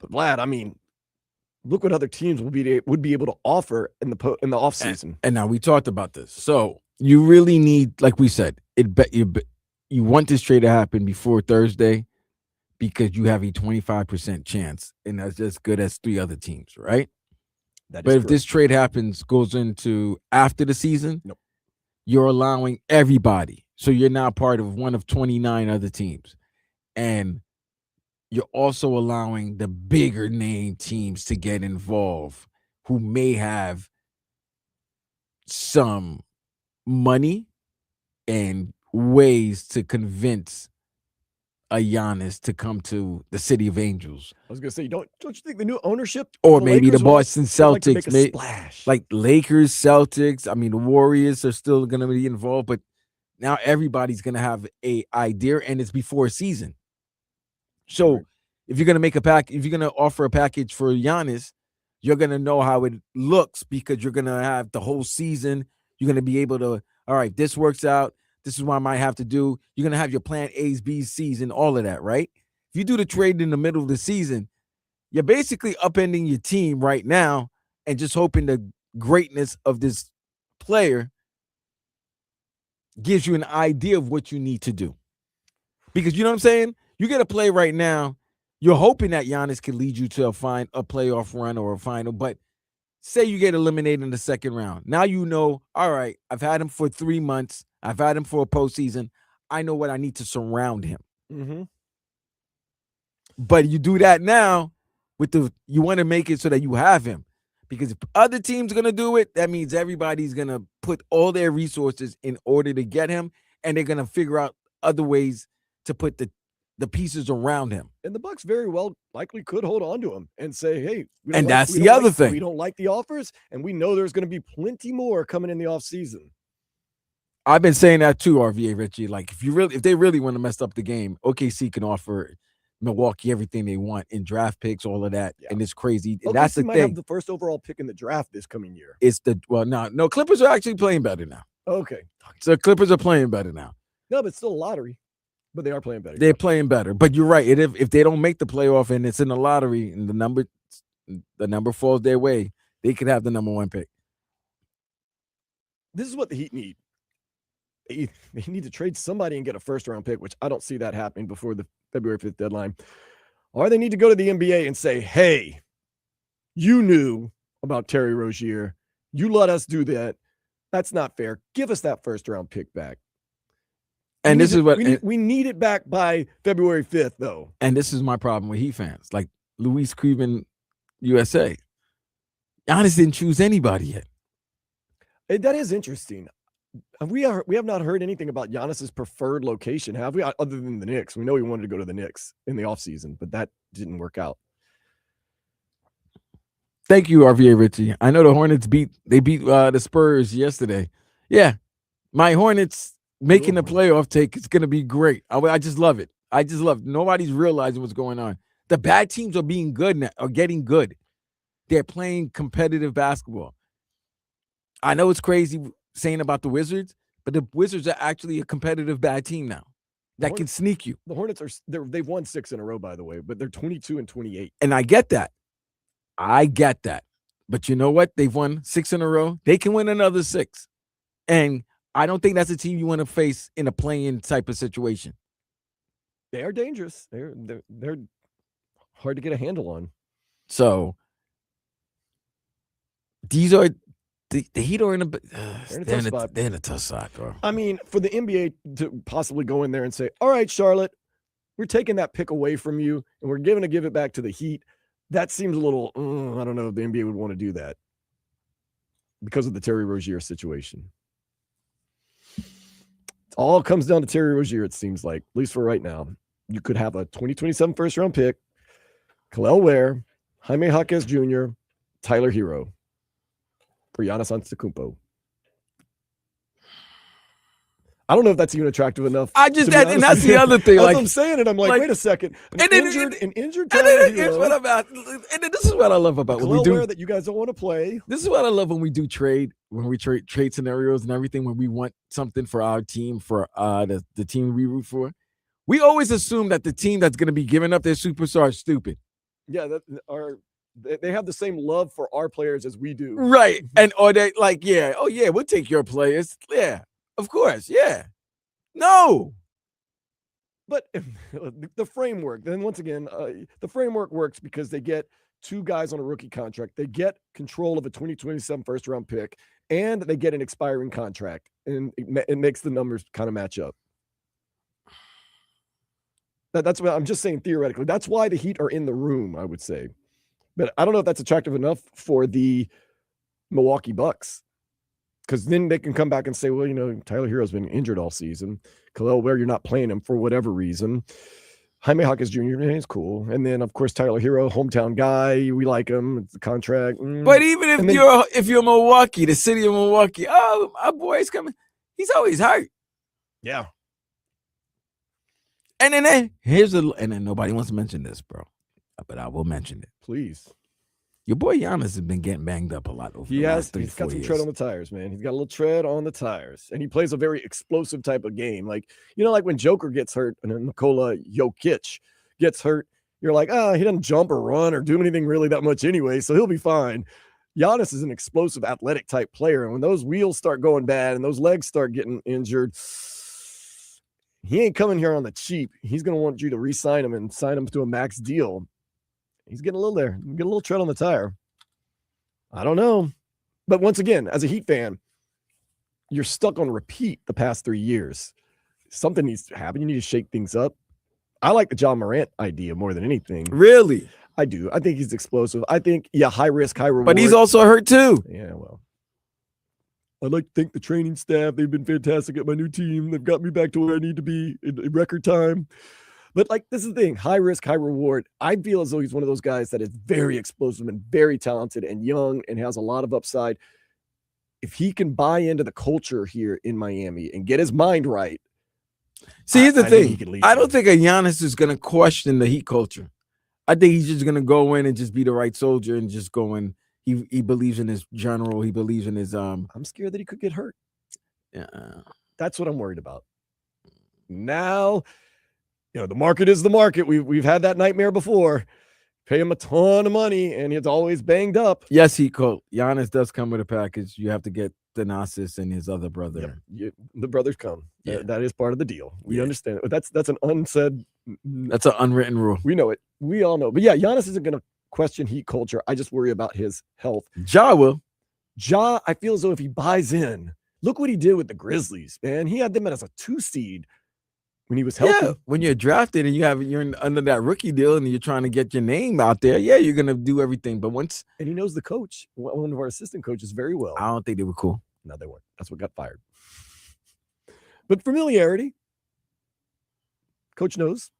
But Vlad, I mean, look what other teams would be able to offer in the offseason. And now we talked about this. So you really need, like we said, you want this trade to happen before Thursday because you have a 25% chance, and that's just good as 3 other teams, right? But if this trade goes into after the season, nope, you're allowing everybody. So you're now part of one of 29 other teams. And you're also allowing the bigger name teams to get involved who may have some money and ways to convince a Giannis to come to the City of Angels. I was going to say, don't you think the new ownership or maybe the Boston Celtics, make a splash? Like Lakers, Celtics. I mean, the Warriors are still going to be involved, but now everybody's going to have a idea, and it's before season. So if you're going to make if you're going to offer a package for Giannis, you're going to know how it looks because you're going to have the whole season. You're going to be able to, all right, this works out. This is what I might have to do. You're going to have your plan A's, B's, C's, and all of that, right? If you do the trade in the middle of the season, you're basically upending your team right now and just hoping the greatness of this player gives you an idea of what you need to do. Because you know what I'm saying? You get a play right now, you're hoping that Giannis can lead you to a playoff run or a final, but say you get eliminated in the second round. Now you know, all right, I've had him for 3 months. I've had him for a postseason. I know what I need to surround him. Mm-hmm. But you do that now you want to make it so that you have him. Because if other teams are going to do it, that means everybody's going to put all their resources in order to get him, and they're going to figure out other ways to put the pieces around him. And the Bucks very well likely could hold on to him and say, hey, that's the other thing. We don't like the offers, and we know there's going to be plenty more coming in the offseason. I've been saying that too, RVA Richie. Like if they really want to mess up the game, OKC can offer Milwaukee everything they want in draft picks, all of that, and it's crazy. And that's the might thing. Have the first overall pick in the draft this coming year. It's no, Clippers are actually playing better now. Okay, so Clippers are playing better now. No, but it's still a lottery. But they are playing better. They're playing better. But you're right. If they don't make the playoff and it's in the lottery and the number falls their way, they could have the number 1 pick. This is what the Heat need. They need to trade somebody and get a first-round pick, which I don't see that happening before the February 5th deadline. Or they need to go to the NBA and say, hey, you knew about Terry Rozier. You let us do that. That's not fair. Give us that first-round pick back. And this is what we need it back by February 5th, though. And this is my problem with Heat fans, like Luis Creven, USA. Giannis didn't choose anybody yet. That is interesting. We have not heard anything about Giannis's preferred location, have we? Other than the Knicks. We know he wanted to go to the Knicks in the offseason, but that didn't work out. Thank you, RVA Richie. I know the Hornets beat the Spurs yesterday. Yeah, my Hornets making the playoff take is going to be great. I just love it. I just love it. Nobody's realizing what's going on. The bad teams are being good now, are getting good. They're playing competitive basketball. I know it's crazy saying about the Wizards, but the Wizards are actually a competitive bad team now that can sneak you. The Hornets they've won 6 in a row, by the way, but they're 22-28. And I get that. But you know what? They've won 6 in a row. They can win another 6. And I don't think that's a team you want to face in a play-in type of situation. They are dangerous. They're hard to get a handle on. So these are the Heat are in a they're in a tough spot, bro. I mean, for the NBA to possibly go in there and say, all right, Charlotte, we're taking that pick away from you and we're going to give it back to the Heat. That seems a little, I don't know if the NBA would want to do that because of the Terry Rozier situation. It all comes down to Terry Rozier, it seems like, at least for right now. You could have a 2027 first-round pick, Kel'el Ware, Jaime Jaquez Jr., Tyler Hero for Giannis Antetokounmpo. I don't know if that's even attractive enough. I to just be and honest that's with the you. other thing. As Like I'm saying it, I'm like, wait a second. An and then- injured and Tyler then here's Hero, what and then this is what I love about when we Kel'el do. Ware that you guys don't want to play. This is what I love when we do when we trade scenarios and everything, when we want something for our team, for the team we root for. We always assume that the team that's going to be giving up their superstar is stupid. Yeah, they have the same love for our players as we do. Right. And or they like, yeah, oh yeah, we'll take your players. Yeah, of course. Yeah. No. But the framework, then once again, the framework works because they get 2 guys on a rookie contract. They get control of a 2027 first round pick, and they get an expiring contract. And it makes the numbers kind of match up. That's what I'm just saying theoretically. That's why the Heat are in the room, I would say. But I don't know if that's attractive enough for the Milwaukee Bucks. Because then they can come back and say, well, Tyler Hero's been injured all season. Kel'el Ware, you're not playing him for whatever reason. Jaime Jaquez Jr., he's cool. And then, of course, Tyler Hero, hometown guy. We like him. It's the contract. But even if you're Milwaukee, the city of Milwaukee, oh, our boy's coming. He's always hurt. Yeah. And then and then nobody wants to mention this, bro. But I will mention it. Please. Your boy Giannis has been getting banged up a lot over the last 3-4 years. He's got some tread on the tires, man. He's got a little tread on the tires. And he plays a very explosive type of game. Like, like when Joker gets hurt and then Nikola Jokic gets hurt, you're like, he doesn't jump or run or do anything really that much anyway, so he'll be fine. Giannis is an explosive athletic type player. And when those wheels start going bad and those legs start getting injured, he ain't coming here on the cheap. He's going to want you to re-sign him and sign him to a max deal. He's getting a little there. Get a little tread on the tire. I don't know. But once again, as a Heat fan, you're stuck on repeat the past 3 years. Something needs to happen. You need to shake things up. I like the John Morant idea more than anything. Really? I do. I think he's explosive. I think, high risk, high reward. But he's also hurt too. Yeah, well. I'd like to thank the training staff. They've been fantastic at my new team. They've got me back to where I need to be in record time. But this is the thing, high risk, high reward. I feel as though he's one of those guys that is very explosive and very talented and young and has a lot of upside. If he can buy into the culture here in Miami and get his mind right. See, here's the thing. I don't think a Giannis is going to question the Heat culture. I think he's just going to go in and just be the right soldier and just go in. He believes in his general. He believes in his I'm scared that he could get hurt. Yeah. That's what I'm worried about. Now, the market is the market. We've had that nightmare before. Pay him a ton of money, and he's always banged up. Yes, Giannis does come with a package. You have to get Thanasis and his other brother. Yep. The brothers come. Yeah. That is part of the deal. We understand it. That's an unsaid. That's an unwritten rule. We know it. We all know. But yeah, Giannis isn't going to question Heat culture. I just worry about his health. Ja will. Ja, I feel as though if he buys in, look what he did with the Grizzlies, man. He had them as a 2 seed. When he was healthy. Yeah, when you're drafted and you're under that rookie deal and you're trying to get your name out there, you're gonna do everything. But and he knows the coach, one of our assistant coaches, very well. I don't think they were cool. No, they weren't. That's what got fired. But familiarity, coach knows.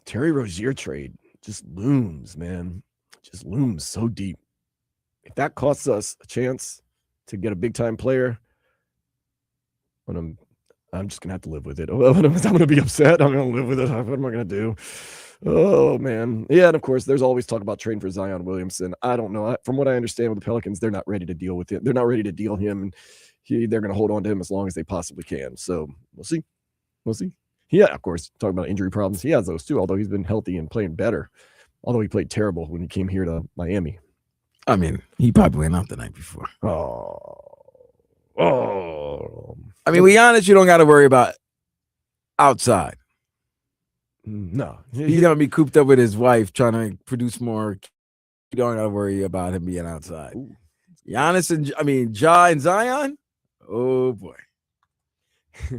Terry Rozier trade just looms, man. Just looms so deep. If that costs us a chance to get a big time player. I'm just gonna have to live with it. I'm gonna be upset. I'm gonna live with it. What am I gonna do? Oh man, yeah. And of course, there's always talk about trading for Zion Williamson. I don't know. From what I understand with the Pelicans, they're not ready to deal with it. They're not ready to deal him, and they're gonna hold on to him as long as they possibly can. So we'll see. We'll see. Yeah, of course. Talking about injury problems, he has those too. Although he's been healthy and playing better. Although he played terrible when he came here to Miami. I mean, he probably went out the night before. I mean, with Giannis, you don't got to worry about outside. No. He's going to be cooped up with his wife trying to produce more. You don't got to worry about him being outside. Ooh. Giannis Ja and Zion, oh boy.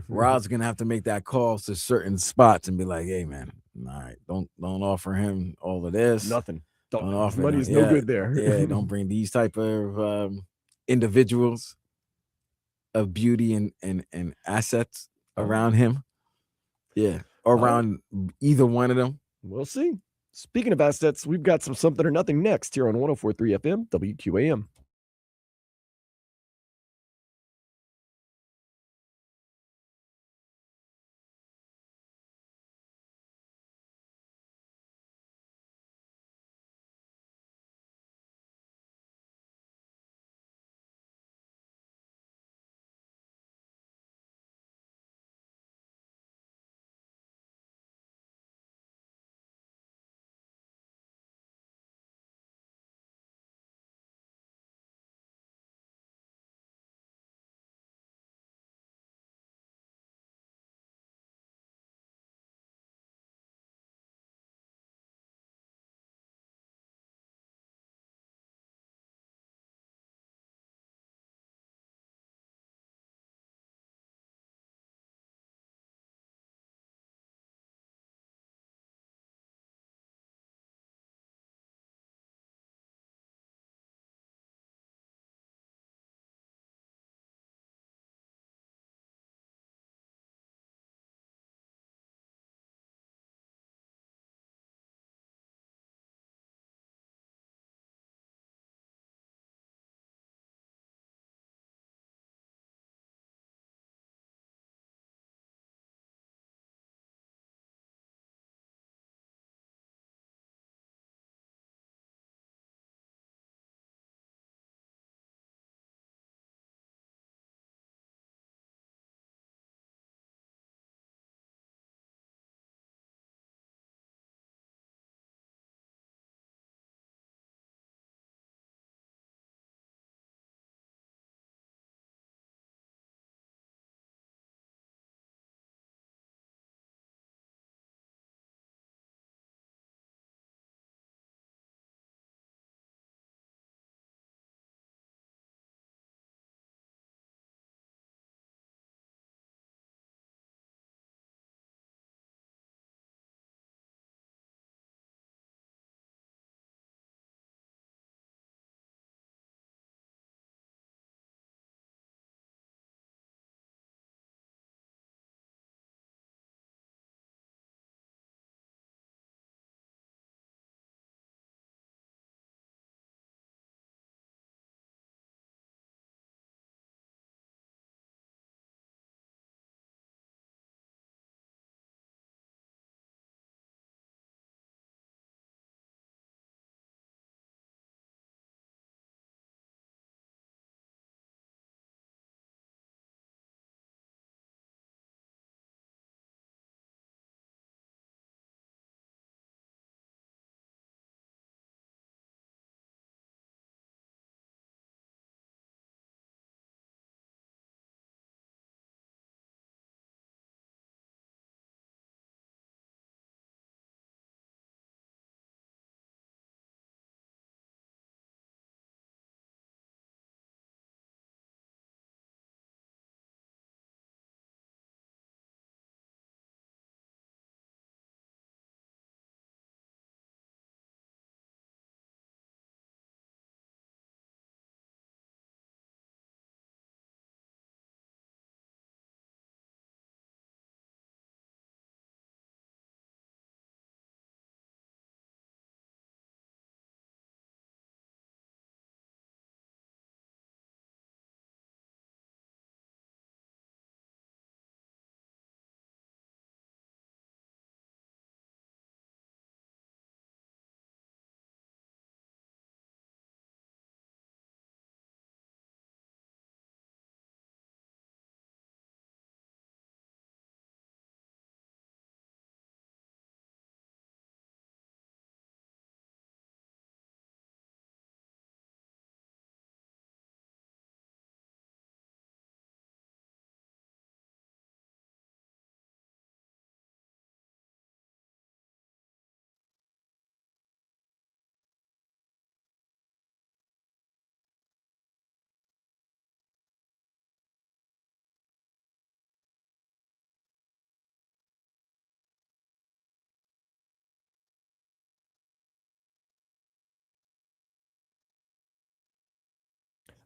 Rob's going to have to make that call to certain spots and be like, hey, man, all right, don't offer him all of this. Nothing. Don't offer money is no good there. Yeah, don't bring these type of individuals of beauty and assets around him. Yeah. Or around either one of them. We'll see. Speaking of assets, we've got some something or nothing next here on 104.3 FM, WQAM.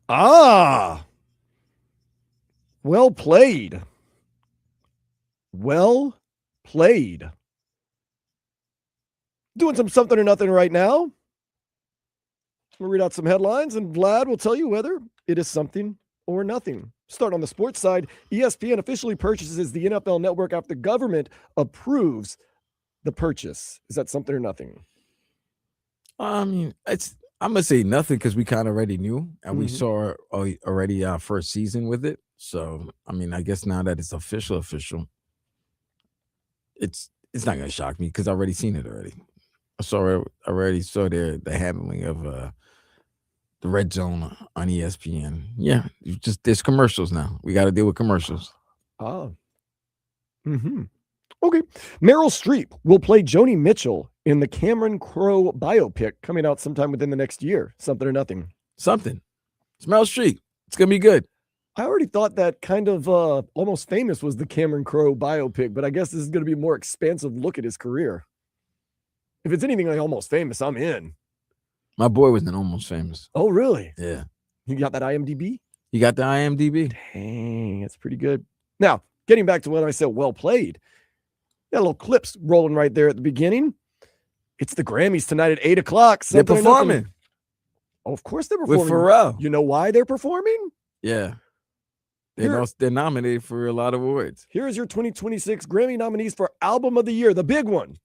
Ah, well played. Well played. Doing some something or nothing right now. We'll read out some headlines, and Vlad will tell you whether it is something or nothing. Start on the sports side. ESPN officially purchases the NFL Network after the government approves the purchase. Is that something or nothing? I mean, I'm gonna say nothing because we kind of already knew, and we saw already our first season with it. So, I mean, I guess now that it's official, it's not gonna shock me because I already seen it already. I already saw the handling of the red zone on ESPN. Yeah, there's commercials now. We got to deal with commercials. Okay. Meryl Streep will play Joni Mitchell in the Cameron Crowe biopic coming out sometime within the next year. Something or nothing. Something. It's Meryl Streep. It's gonna be good. I already thought that kind of Almost Famous was the Cameron Crowe biopic, but I guess this is going to be a more expansive look at his career. If it's anything like Almost Famous, I'm in. My boy was in Almost Famous. Oh, really? Yeah. You got that IMDb? You got the IMDb? Dang, that's pretty good. Now, getting back to what I said, well played. Got little clips rolling right there at the beginning. It's the Grammys tonight at 8 o'clock. They're performing. Oh, of course they're performing. With Pharrell. You know why they're performing? Yeah. They're nominated for a lot of awards. Here's your 2026 Grammy nominees for Album of the Year, the big one.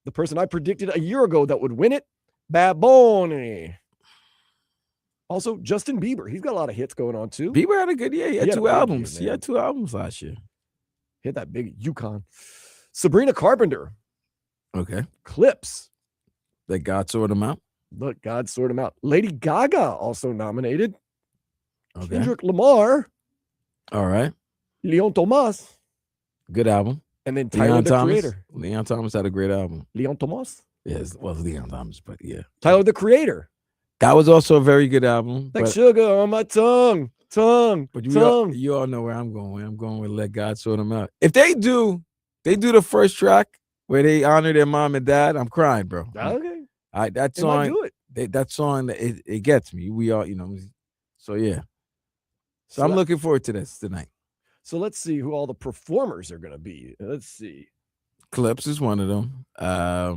The person I predicted a year ago that would win it, Bad Bunny. Also, Justin Bieber. He's got a lot of hits going on, too. Bieber had a good year. He had 2 albums. He had 2 albums last year. He had that big Yukon. Sabrina Carpenter. Okay. Clips. That God sorted them out. Look, God sorted them out. Lady Gaga also nominated. Okay. Kendrick Lamar. All right. Leon Thomas. Good album. And then Tyler, the Creator. Leon Thomas had a great album. Leon Thomas? Yes, well, Leon Thomas, but yeah. Tyler, the Creator. That was also a very good album. Like sugar on my tongue. But you all know where I'm going. I'm going with Let God Sort Them Out. If they do the first track where they honor their mom and dad, I'm crying, bro. Okay. That song, it gets me. We all, so yeah. So I'm looking forward to this tonight. So let's see who all the performers are going to be. Let's see. Clips is one of them. I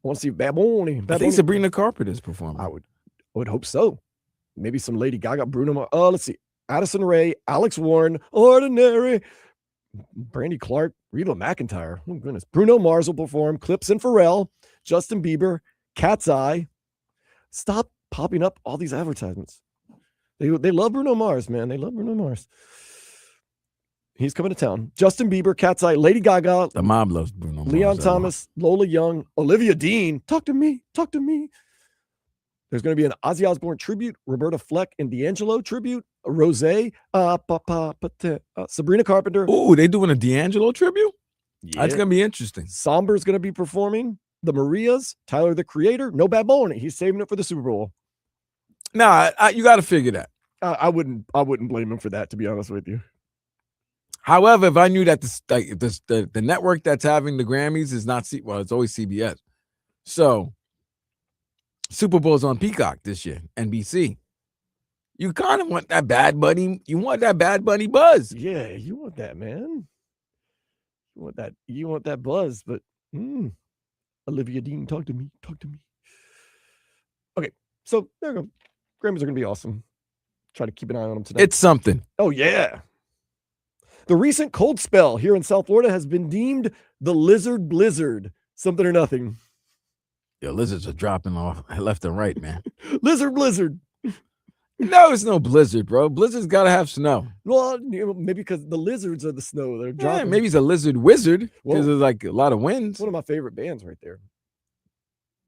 want to see Bad Bunny. I think Sabrina Carpenter's performing. I would hope so. Maybe some Lady Gaga, Bruno Mars. Let's see. Addison Rae, Alex Warren, Ordinary, Brandy Clark, Reba McEntire. Oh, goodness. Bruno Mars will perform. Clips and Pharrell, Justin Bieber, Cat's Eye. Stop popping up all these advertisements. They love Bruno Mars, man. They love Bruno Mars. He's coming to town. Justin Bieber, Cat's Eye, Lady Gaga. The mob loves Bruno Mars. Leon Thomas, Lola Young, Olivia Dean. Talk to me. Talk to me. There's going to be an Ozzy Osbourne tribute, Roberta Fleck and D'Angelo tribute, Rosé, Sabrina Carpenter. Oh, they doing a D'Angelo tribute? Yeah. That's going to be interesting. Somber's going to be performing. The Marias, Tyler, the Creator. No Bad Bunny. He's saving it for the Super Bowl. Nah, you got to figure that. I wouldn't blame him for that, to be honest with you. However, if I knew that the network that's having the Grammys is not it's always CBS. So Super Bowl's on Peacock this year, NBC. You kind of want that Bad Bunny. You want that Bad Bunny buzz. Yeah, you want that, man. You want that buzz, but Olivia Dean, talk to me. Talk to me. Okay, so there you go. Grammys are going to be awesome. Try to keep an eye on them tonight. It's something. Oh, yeah. The recent cold spell here in South Florida has been deemed the lizard blizzard. Something or nothing. Yo, lizards are dropping off left and right, man. Lizard blizzard. No, it's no blizzard, bro. Blizzard's got to have snow. Well, maybe because the lizards are the snow. They're dropping. Yeah, maybe it's a lizard wizard because there's like a lot of winds. One of my favorite bands right there.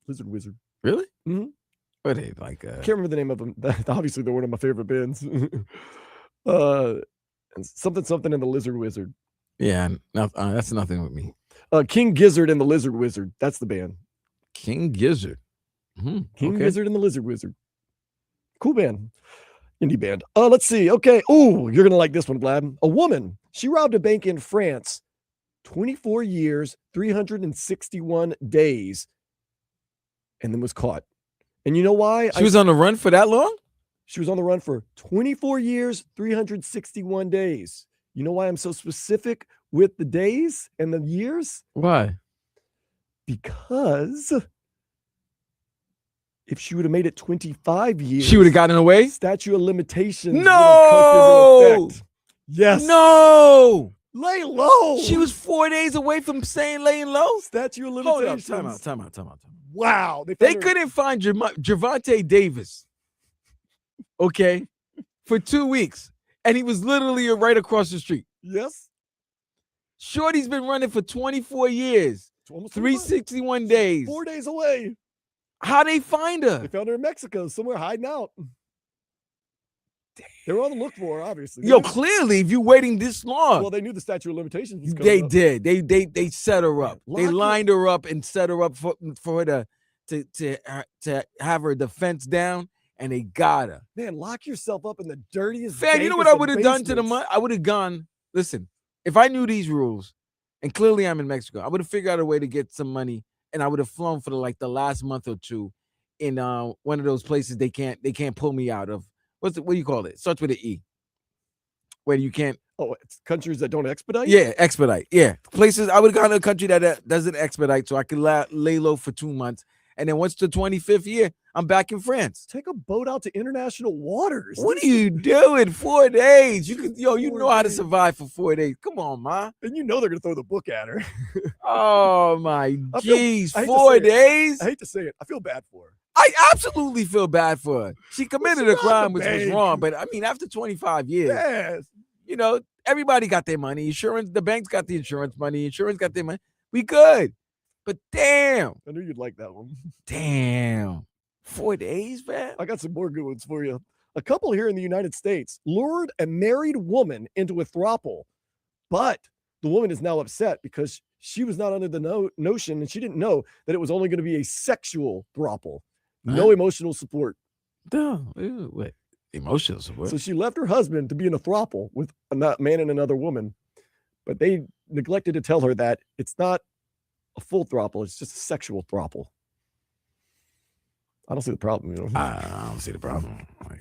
Lizard Wizard. Really? Mm-hmm. What are they like? I can't remember the name of them. Obviously, they're one of my favorite bands. Something and the Lizard Wizard. Yeah, no, that's nothing with me. King Gizzard and the Lizard Wizard. That's the band. King Gizzard. King Gizzard and the Lizard Wizard. Cool band. Indie band. Let's see. Okay. Oh, you're going to like this one, Vlad. A woman. She robbed a bank in France. 24 years, 361 days. And then was caught. And you know why? She was on the run for that long? She was on the run for 24 years, 361 days. You know why I'm so specific with the days and the years? Why? Because if she would have made it 25 years, She would have gotten away? statute of limitations. No! would have come into effect. Yes. No! Lay low. She was 4 days away from saying laying low? Statute of Hold limitations. up, time out. Wow. They couldn't find Javante Davis, okay, for 2 weeks. And he was literally right across the street. Yes. Shorty's been running for 24 years, It's almost 25. 361 days. 4 days away. How they find They her? found her in Mexico, somewhere hiding out. They were on the look for her, obviously. Yo, clearly, if you're waiting this long, Well, they knew the statute of limitations was coming they up. did. They set her up. Lock They your- lined her up and set her up for her to have her defense down, and they got her. Man, lock yourself up in the dirtiest. Fam, you know what I would have done to the money? I would have gone. Listen, if I knew these rules, and clearly I'm in Mexico, I would have figured out a way to get some money, and I would have flown for the last month or two in one of those places they can't pull me out of. What do you call it? Starts with an E. Where you can't. Oh, it's countries that don't expedite? Yeah, expedite. Yeah, places. I would have gone to a country that doesn't expedite, so I could lay low for 2 months, and then once the 25th year, I'm back in France. Take a boat out to international waters. What are you doing? 4 days? You could, you 4 know how to days. survive for 4 days. Come on, ma. And you know they're going to throw the book at her. Oh my I feel- geez, I hate to 4 say it. days. I hate to say it. I feel bad for her. I absolutely feel bad for her. She committed a robbed the crime, which was bank. wrong. But I mean, after 25 years, Yes. you know, everybody got their money. Insurance, the banks got the insurance money. Insurance got their money. We good. But damn, I knew you'd like that one. damn, 4 days, man. I got some more good ones for you. A couple here in the United States lured a married woman into a throuple, but the woman is now upset because she was not under the notion and she didn't know that it was only going to be a sexual throuple. No Huh? emotional support. No, what? Emotional support. So she left her husband to be in a throuple with a man and another woman, but they neglected to tell her that it's not a full throuple, it's just a sexual throuple. I don't see the problem, you know. I don't see the problem. Like,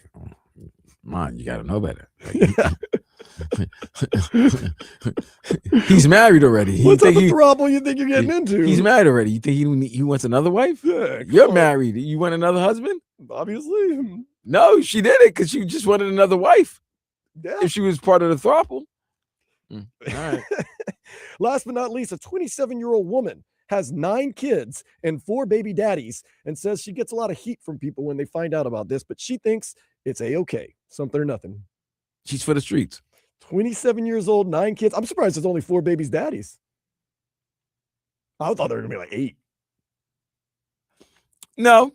man, you gotta know better. He's married already. You What type think of throuple you think you're getting into? he's married already. You think he wants another wife? Yeah, come You're on. married. You want another husband? Obviously. No, she did it because she just wanted another wife. Yeah. If she was part of the throuple. All right. Last but not least, a 27-year-old woman has 9 kids and 4 baby daddies and says she gets a lot of heat from people when they find out about this, but she thinks it's A-okay. Something or nothing. She's for the streets. 27 years old, 9 kids. I'm surprised there's only 4 babies daddies. I thought there were going to be like 8. No,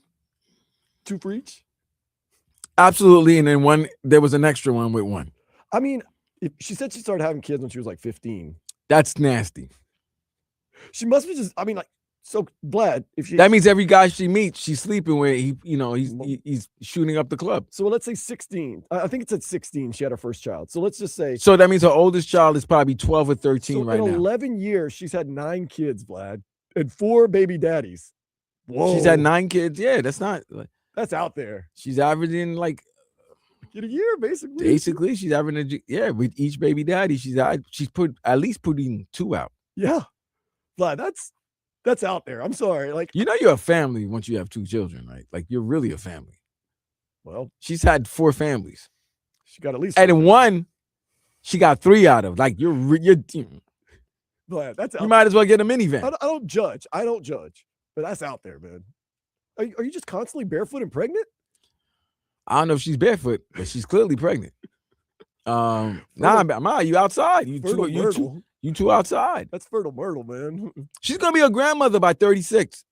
2 for each. absolutely. And then there was an extra one with one. I mean, she said she started having kids when she was like 15. That's nasty. She must be just, I mean, like, so glad if she. That means every guy she meets, she's sleeping with. He's shooting up the club. So let's say 16. I think it's at 16 she had her first child. So let's just say. So that means her oldest child is probably 12 or 13 So right in now. 11 years, she's had 9 kids, Vlad, and 4 baby daddies. Whoa. She's had 9 kids. Yeah, that's not. That's out there. She's averaging like Get a year, basically. basically she's averaging with each baby daddy she's at least putting 2 out. Yeah. Vlad, that's out there. I'm sorry. Like, You know you're a family once you have 2 children, right? Like you're really a family. well, She's had 4 families, she got at least. and in one, she got 3 out of. Like you Vlad, that's out might as well get a minivan. I don't judge. I don't judge. But that's out there, man. Are you just constantly barefoot and pregnant? I don't know if she's barefoot, but she's clearly pregnant. Nah, Ma, you outside. Fertile Myrtle. You two outside. That's fertile Myrtle, man. She's gonna be a grandmother by 36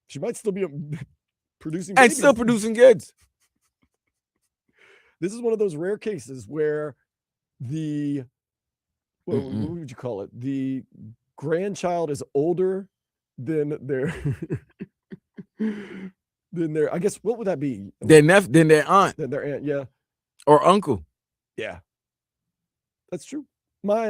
She might still be producing and babies. still producing kids. This is one of those rare cases where the what would you call it? The grandchild is older than their I guess what would that be? Then their aunt Than their aunt, yeah. or uncle. Yeah. That's true. My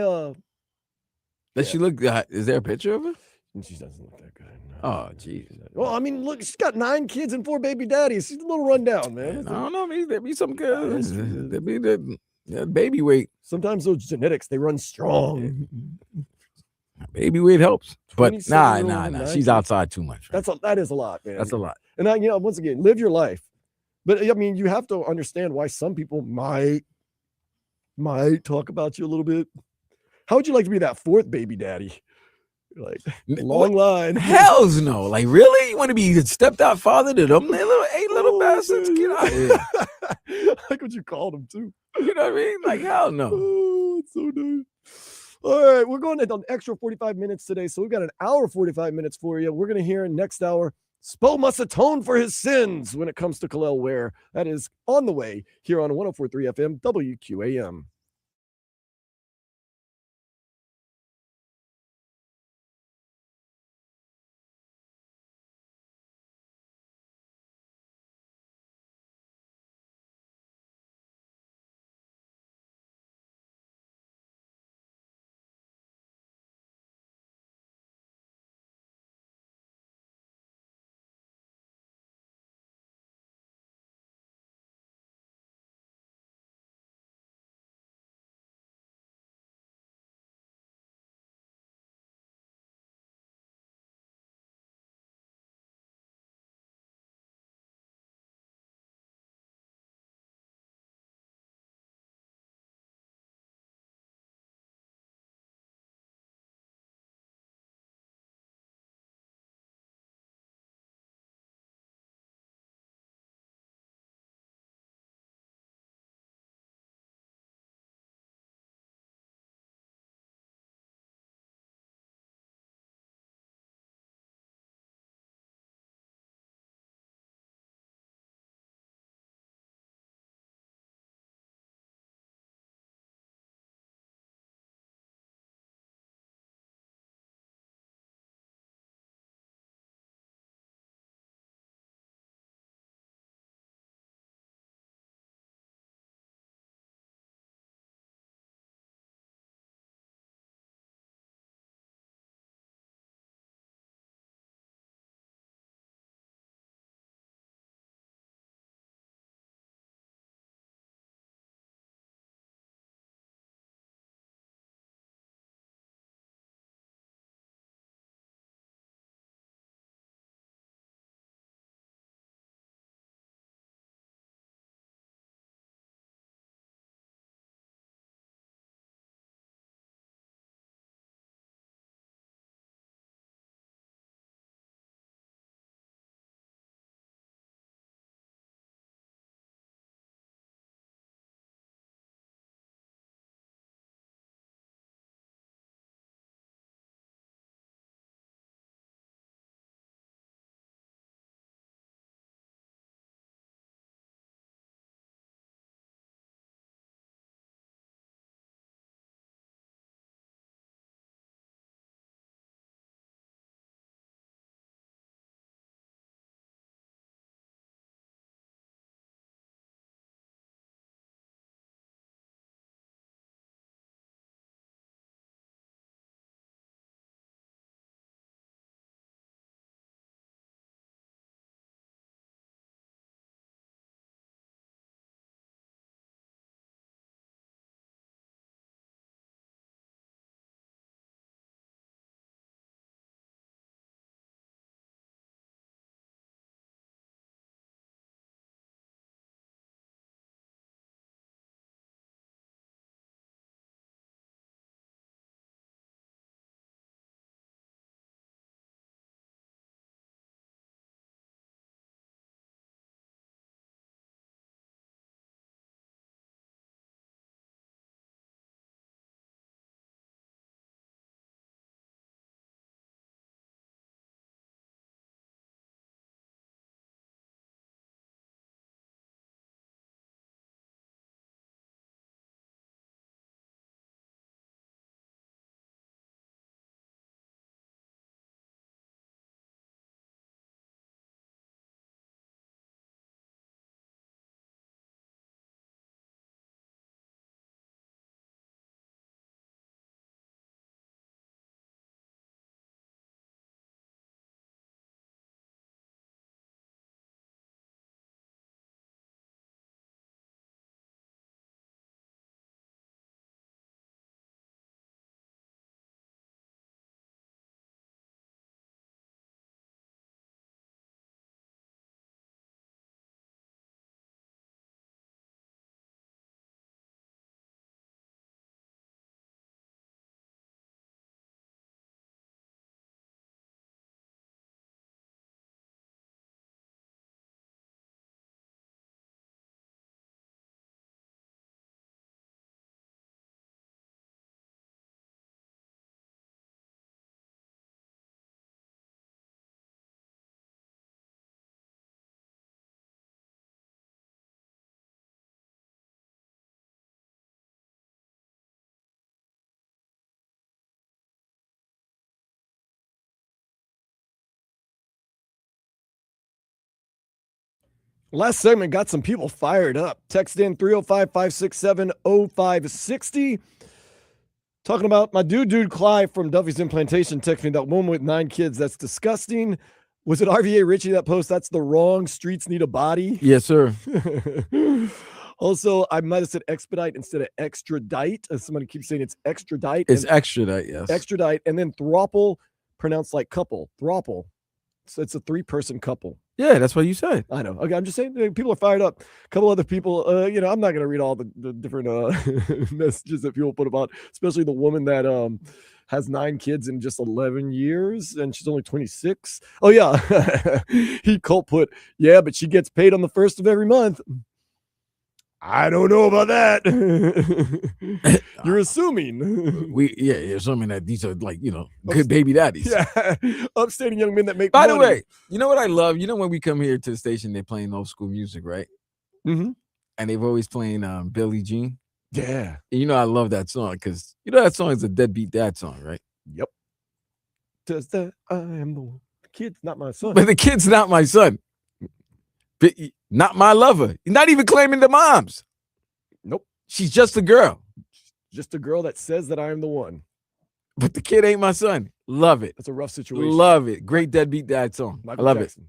Does she look? Is there a picture of her? And she doesn't look that good. No. Oh, jeez. Well, I mean, look, she's got 9 kids and 4 baby daddies. She's a little rundown, man. I don't know. Maybe there be some Nah, good. that's true. There be the baby weight. Sometimes those genetics, they run strong. Baby weight helps. But 27-year-old nah. with 9 She's kids. outside too much. Right? That is a lot, man. That's a lot. And once again, live your life. But I mean, you have to understand why some people might talk about you a little bit. How would you like to be that 4th baby daddy? Like long line. Hell's no. Like, really? You want to be a stepped out father to them little 8 little bastards? Man. Get out of here. Like what you called them too. You know what I mean? Like, hell no. Oh, it's so nice. All right, we're going to an extra 45 minutes today. So we've got an hour 45 minutes for you. We're going to hear in next hour, Spo must atone for his sins when it comes to Kel'el Ware. That is on the way here on 104.3 FM WQAM. Last segment got some people fired up. Text in 305-567-0560. Talking about my dude Clive from Duffy's Implantation texting me that woman with 9 kids. That's disgusting. Was it RVA Richie that post? That's the wrong. Streets need a body. Yes, sir. Also, I might have said expedite instead of extradite. As somebody keeps saying it's extradite. It's extradite, yes. Extradite. And then throuple, pronounced like couple. Throuple. So it's a 3-person couple. Yeah, that's what you said. I know. Okay, I'm just saying people are fired up. A couple other people, I'm not going to read all the different messages that people put about, especially the woman that has 9 kids in just 11 years, and she's only 26. Oh, yeah. Colt put, yeah, but she gets paid on the 1st of every month. I don't know about that. You're assuming. You're assuming that these are good baby daddies. Yeah. Upstanding young men that make By money. the way, you know what I love? You know when we come here to the station, they're playing old school music, right? Mm-hmm. And they've always playing Billie Jean. Yeah. And I love that song because that song is a deadbeat dad song, right? Yep. Does that I am the kid's not my son. But the kid's not my son. Not my lover. You're not even claiming the moms. Nope. She's just a girl. Just a girl that says that I am the one. But the kid ain't my son. Love it. That's a rough situation. Love it. Great deadbeat dad song. Michael I love Jackson.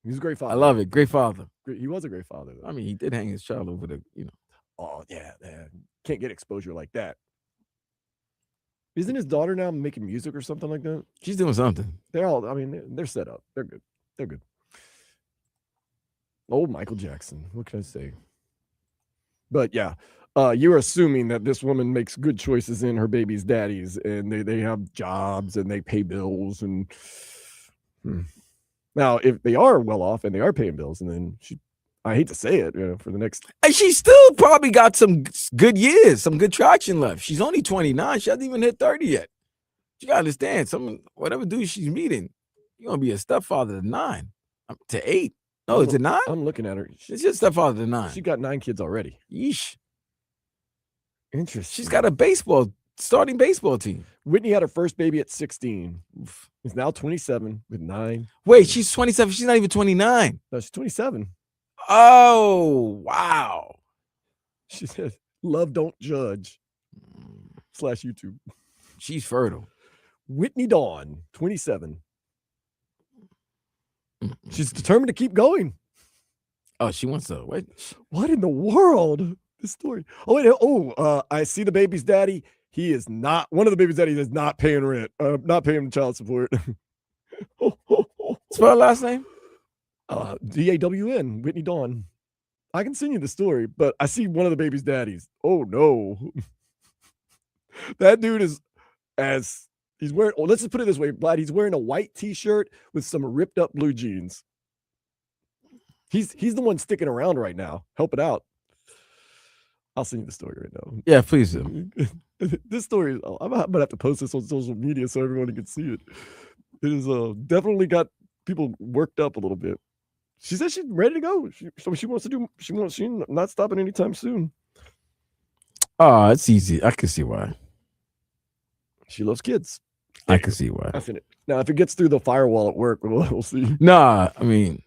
He's a great father. I love it. Great father. He was a great father, though. I mean, he did hang his child over the, Oh, yeah. Can't get exposure like that. Isn't his daughter now making music or something like that? She's doing something. They're set up. They're good. They're good. Old Michael Jackson. What can I say? But yeah, you're assuming that this woman makes good choices in her baby's daddies, and they have jobs and they pay bills. And now, if they are well off and they are paying bills, and then I hate to say it, for the next. And she still probably got some good years, some good traction left. She's only 29. She hasn't even hit 30 yet. You gotta understand, whatever dude she's meeting, you're gonna be a stepfather to 9, to 8. No, is it 9? I'm looking at her. She's just stepfather to 9. She got 9 kids already. Yeesh. Interesting. She's got a starting baseball team. Whitney had her first baby at 16. Is now 27 with 9. Wait, she's 27. She's not even 29. No, she's 27. Oh, wow. She said, "Love don't judge." /YouTube. She's fertile. Whitney Dawn, 27. She's determined to keep going. Oh, she wants to. What in the world? This story. Oh, wait. I see the baby's daddy. He is not. One of the baby's daddies is not paying rent. Not paying child support. Spell her last name? DAWN. Whitney Dawn. I can send you the story, but I see one of the baby's daddies. Oh no. That dude is he's wearing, let's just put it this way, Vlad, he's wearing a white t-shirt with some ripped up blue jeans. He's the one sticking around right now. Help it out. I'll send you the story right now. Yeah, please do. This story, I'm gonna have to post this on social media so everyone can see it. It is definitely got people worked up a little bit. She said she's ready to go. She's not stopping anytime soon. Oh, it's easy. I can see why. She loves kids. I can see why. I think it. Now, if it gets through the firewall at work, we'll see. Nah, I mean,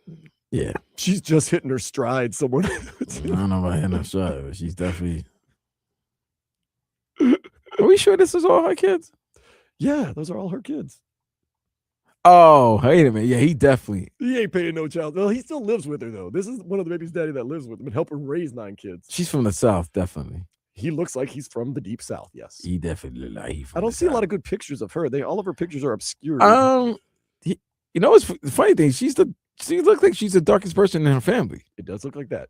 yeah. She's just hitting her stride. Someone. I don't know about hitting her stride, but she's definitely. Are we sure this is all her kids? Yeah, those are all her kids. Oh, wait a minute. Yeah, he ain't paying no child. Well, he still lives with her, though. This is one of the baby's daddy that lives with him and help her raise 9 kids. She's from the South, definitely. He looks like he's from the deep South, yes. He definitely I don't see a lot of good pictures of her. All of her pictures are obscure. It's the funny thing. She looks like she's the darkest person in her family. It does look like that.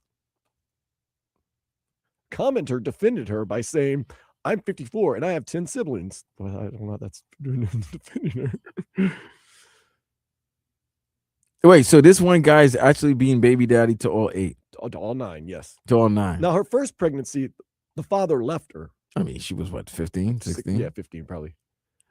Commenter defended her by saying, "I'm 54 and I have 10 siblings." Well, I don't know how that's defending her. Wait, so this one guy is actually being baby daddy to all 8? To all 9, yes. To all 9. Now, her first pregnancy, the father left her. I mean, she was what, 15, 16? Yeah, 15 probably.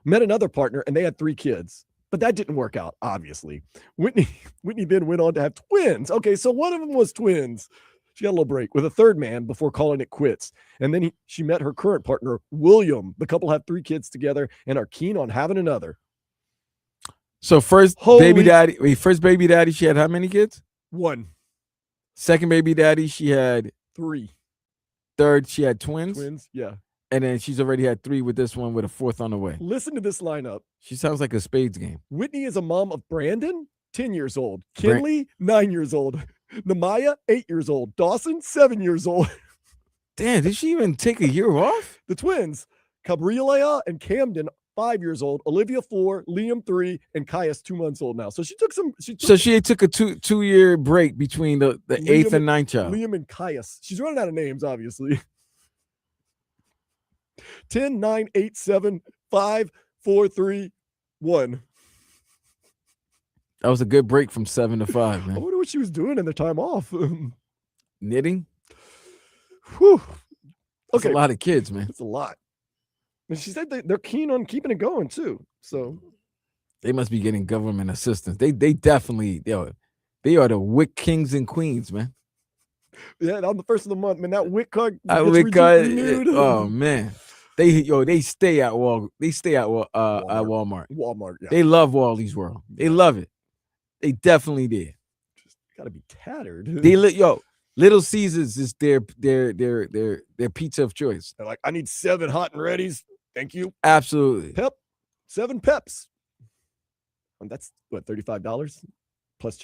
Met another partner and they had 3 kids. But that didn't work out, obviously. Whitney then went on to have twins. Okay, so one of them was twins. She got a little break with a third man before calling it quits. And then she met her current partner, William. The couple have 3 kids together and are keen on having another. So first baby daddy, she had how many kids? 1. Second baby daddy, she had 3 third, she had twins. twins. Yeah. And then she's already had 3 with this one with a 4th on the way. Listen to this lineup. She sounds like a spades game. Whitney is a mom of Brandon, 10 years old. Bran- Kinley, 9 years old. Namaya, 8 years old. Dawson, 7 years old. Damn, did she even take a year off? The twins, Cabrilea and Camden, 5 years old. Olivia, 4. Liam, 3. And Caius, 2 months old now. So she took some. So she took a two-year break between the 8th and 9th child. Liam and Caius. She's running out of names, obviously. 10, 9, 8, 7, 5, 4, 3, 1. That was a good break from 7 to 5, I man. wonder what she was doing in their time off. Knitting? Whew. That's Okay. a lot of kids, man. It's a lot. And she said they're keen on keeping it going too. So They must be getting government assistance. They definitely, they are the WIC kings and queens, man. yeah, on the first of the month, man, that WIC card I gets WIC card, renewed. oh man. They stay at Walmart. Walmart, yeah. They love Wally's World. They love it. They definitely did. Just gotta be tattered. They Little Caesars is their pizza of choice. They're like, I need 7 hot and readies. Thank you. Absolutely. Pep, 7 peps. And that's what, $35 plus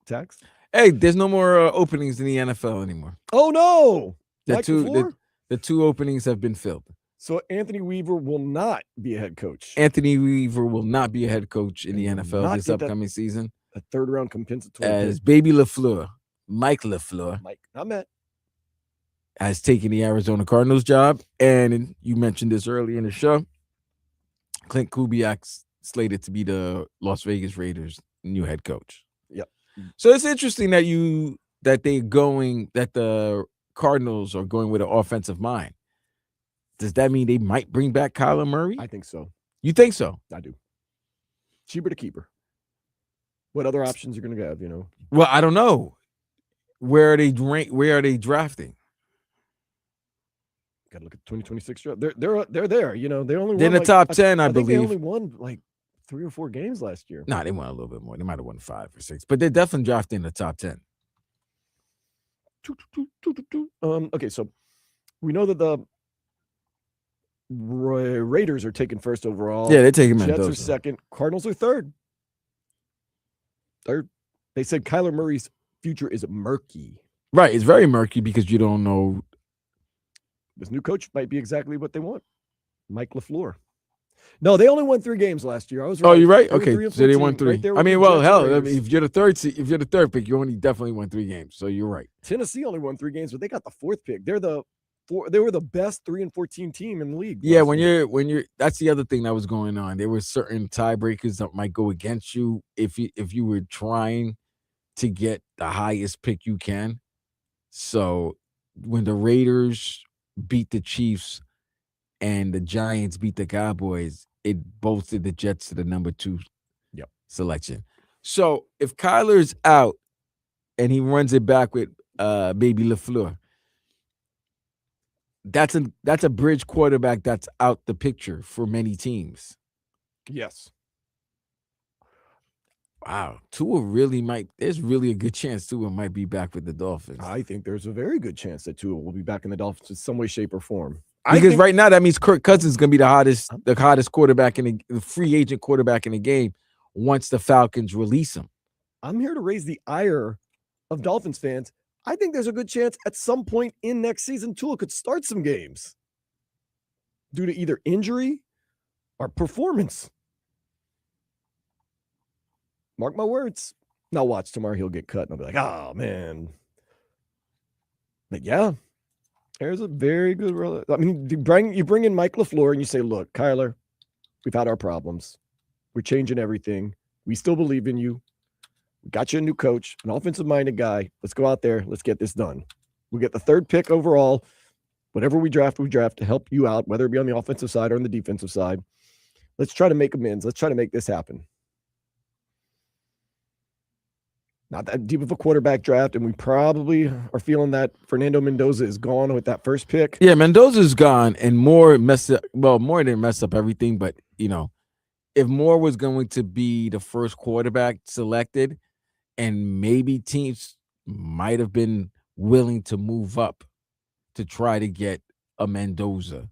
tax? Hey, there's no more openings in the NFL anymore. Oh no. The Like before? the 2 openings have been filled. So Anthony Weaver will not be a head coach. Anthony Weaver will not be a head coach in the And will NFL not this get that- upcoming season. A 3rd round compensatory As pick. Baby LaFleur, Mike LaFleur, Mike, not Matt. has taken the Arizona Cardinals job. And you mentioned this earlier in the show. Clint Kubiak's slated to be the Las Vegas Raiders' new head coach. Yep. So it's interesting that the Cardinals are going with an offensive mind. Does that mean they might bring back Kyler Murray? I think so. You think so? I do. Cheaper to keeper. What other options are going to have, Well, I don't know. Where are they drafting? Got to look at the 2026 draft. They're there. They only They're won in the like, top 10, I think they believe. only won like 3 or 4 games last year. No, they won a little bit more. They might have won 5 or 6, but they're definitely drafting in the top 10. Okay, so we know that the Raiders are taking 1st overall. Yeah, they're taking Jets Mendoza. are 2nd. Cardinals are 3rd. They said Kyler Murray's future is murky. Right. It's very murky because you don't know. This new coach might be exactly what they want. Mike LaFleur. No, they only won 3 games last year. I was right. Oh, you're right. They were Okay, 3 and so they 14, won 3. right there I with mean, the well, Jets hell, and I mean, Raiders. if you're the third pick, you only definitely won 3 games. So you're right. Tennessee only won 3 games, but they got the 4th pick. They were the best 3 and 14 team in the league. Yeah, last when year. you're that's the other thing that was going on. There were certain tiebreakers that might go against you if you were trying to get the highest pick you can. So when the Raiders beat the Chiefs and the Giants beat the Cowboys, it bolstered the Jets to the number 2 selection. So if Kyler's out and he runs it back with Baby LaFleur, that's a bridge quarterback that's out the picture for many teams. Yes. Wow, Tua really might. There's really a good chance Tua might be back with the Dolphins. I think there's a very good chance that Tua will be back in the Dolphins in some way, shape, or form. Because right now that means Kirk Cousins is going to be the hottest quarterback in the free agent quarterback in the game once the Falcons release him. I'm here to raise the ire of Dolphins fans. I think there's a good chance at some point in next season Tua could start some games due to either injury or performance. Mark my words. Now watch, tomorrow he'll get cut and I'll be like, oh man. But yeah, there's a very good. I mean, you bring in Mike LaFleur and you say, look, Kyler, we've had our problems. We're changing everything. We still believe in you. We got you a new coach, an offensive-minded guy. Let's go out there. Let's get this done. We get the 3rd pick overall. Whatever we draft to help you out, whether it be on the offensive side or on the defensive side. Let's try to make amends. Let's try to make this happen. Not that deep of a quarterback draft, and we probably are feeling that Fernando Mendoza is gone with that 1st pick. Yeah, Mendoza's gone, and Moore messed up. Well, Moore didn't mess up everything, but if Moore was going to be the first quarterback selected, and maybe teams might have been willing to move up to try to get a Mendoza.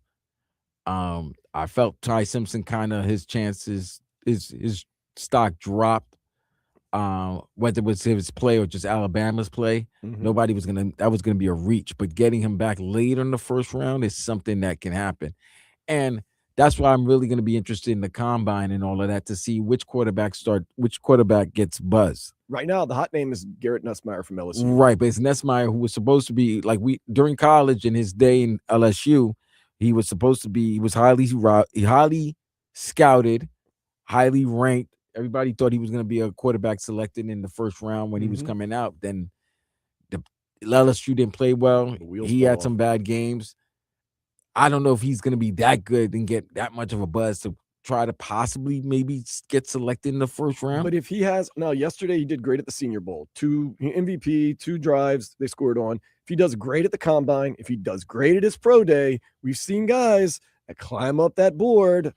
I felt Ty Simpson kind of his chances, his stock dropped. Whether it was his play or just Alabama's play, nobody was that was gonna be a reach. But getting him back later in the first round is something that can happen, and that's why I'm really gonna be interested in the combine and all of that to see which quarterback gets buzz. Right now, the hot name is Garrett Nussmeier from LSU. Right, but it's Nussmeier who was supposed to be like during college in his day in LSU, he was highly scouted, highly ranked. Everybody thought he was going to be a quarterback selected in the first round when he was coming out. Then the LSU didn't play well. He had some bad games. I don't know if he's going to be that good and get that much of a buzz to try to possibly maybe get selected in the first round. But if he has, yesterday he did great at the Senior Bowl. 2 MVP, 2 drives they scored on. If he does great at the combine, if he does great at his pro day, we've seen guys that climb up that board.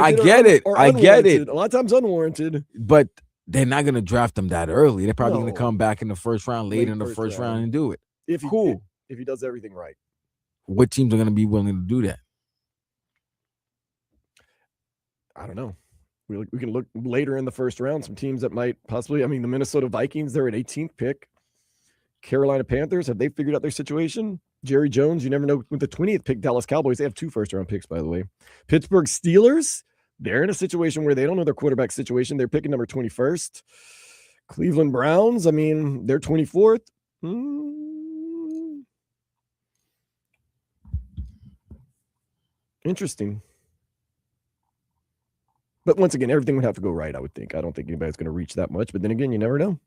I get it. A lot of times unwarranted. But they're not going to draft him that early. They're probably going to come back in the first round, later in the first round and do it. If he does everything right. What teams are going to be willing to do that? I don't know. We can look later in the first round. Some teams that might possibly, the Minnesota Vikings, they're at 18th pick. Carolina Panthers, have they figured out their situation? Jerry Jones, you never know. With the 20th pick, Dallas Cowboys, they have 2 first-round picks, by the way. Pittsburgh Steelers, they're in a situation where they don't know their quarterback situation. They're picking number 21st. Cleveland Browns, they're 24th. Interesting. But once again, everything would have to go right, I would think. I don't think anybody's going to reach that much. But then again, you never know.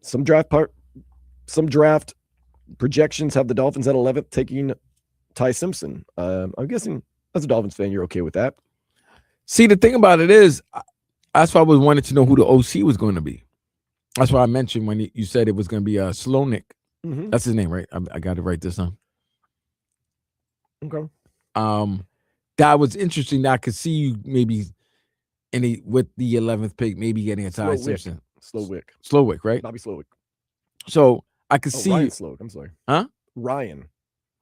Some draft projections have the Dolphins at 11th taking Ty Simpson. I'm guessing as a Dolphins fan, you're okay with that. See, the thing about it is, that's why I was wanting to know who the OC was going to be. That's why I mentioned when you said it was going to be Slonik. That's his name, right? I got it right this time. Okay. That was interesting. I could see you maybe with the 11th pick, maybe getting a Ty Simpson. Slowick, right? Bobby Slowick. So I could see Ryan Slowick. I'm sorry. Huh? Ryan.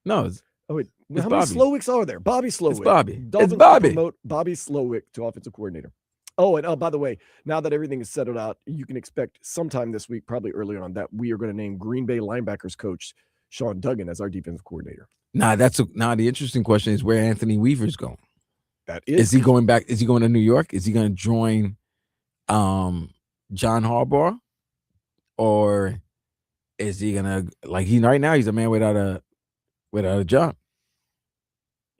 No. How many Bobby. Slowicks are there? Bobby Slowick. It's Bobby. Dolphins it's Bobby. Promote Bobby Slowick to offensive coordinator. Oh, and by the way, now that everything is settled out, you can expect sometime this week, probably early on, that we are going to name Green Bay linebackers coach Sean Duggan as our defensive coordinator. Now the interesting question is where Anthony Weaver's going. Is he going back? Is he going to New York? Is he going to join John Harbaugh? Or is he gonna right now he's a man without a job?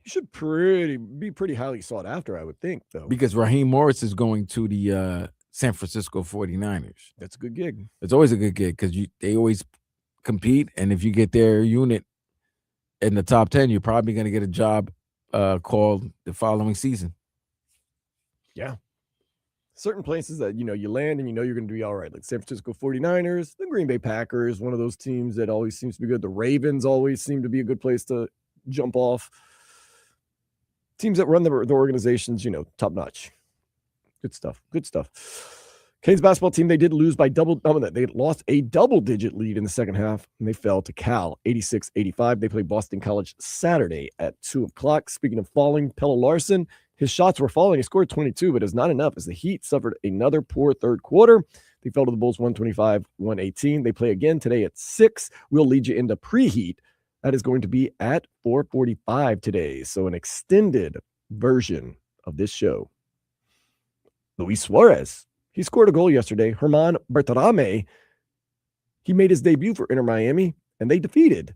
He should be pretty highly sought after, I would think, though. Because Raheem Morris is going to the San Francisco 49ers. That's a good gig. It's always a good gig because they always compete, and if you get their unit in the top 10, you're probably going to get a job called the following season. Yeah. Certain places that, you land and you're going to be all right. Like San Francisco 49ers, the Green Bay Packers, one of those teams that always seems to be good. The Ravens always seem to be a good place to jump off. Teams that run their organizations, top notch. Good stuff. Canes basketball team, they did lose by they lost a double-digit lead in the second half, and they fell to Cal 86-85. They play Boston College Saturday at 2:00. Speaking of falling, Pelle Larsson, his shots were falling. He scored 22, but it's not enough as the Heat suffered another poor third quarter. They fell to the Bulls 125-118. They play again today at 6. We'll lead you into preheat. That is going to be at 4:45 today. So an extended version of this show. Luis Suarez, he scored a goal yesterday. Herman Berterame, he made his debut for Inter Miami, and they defeated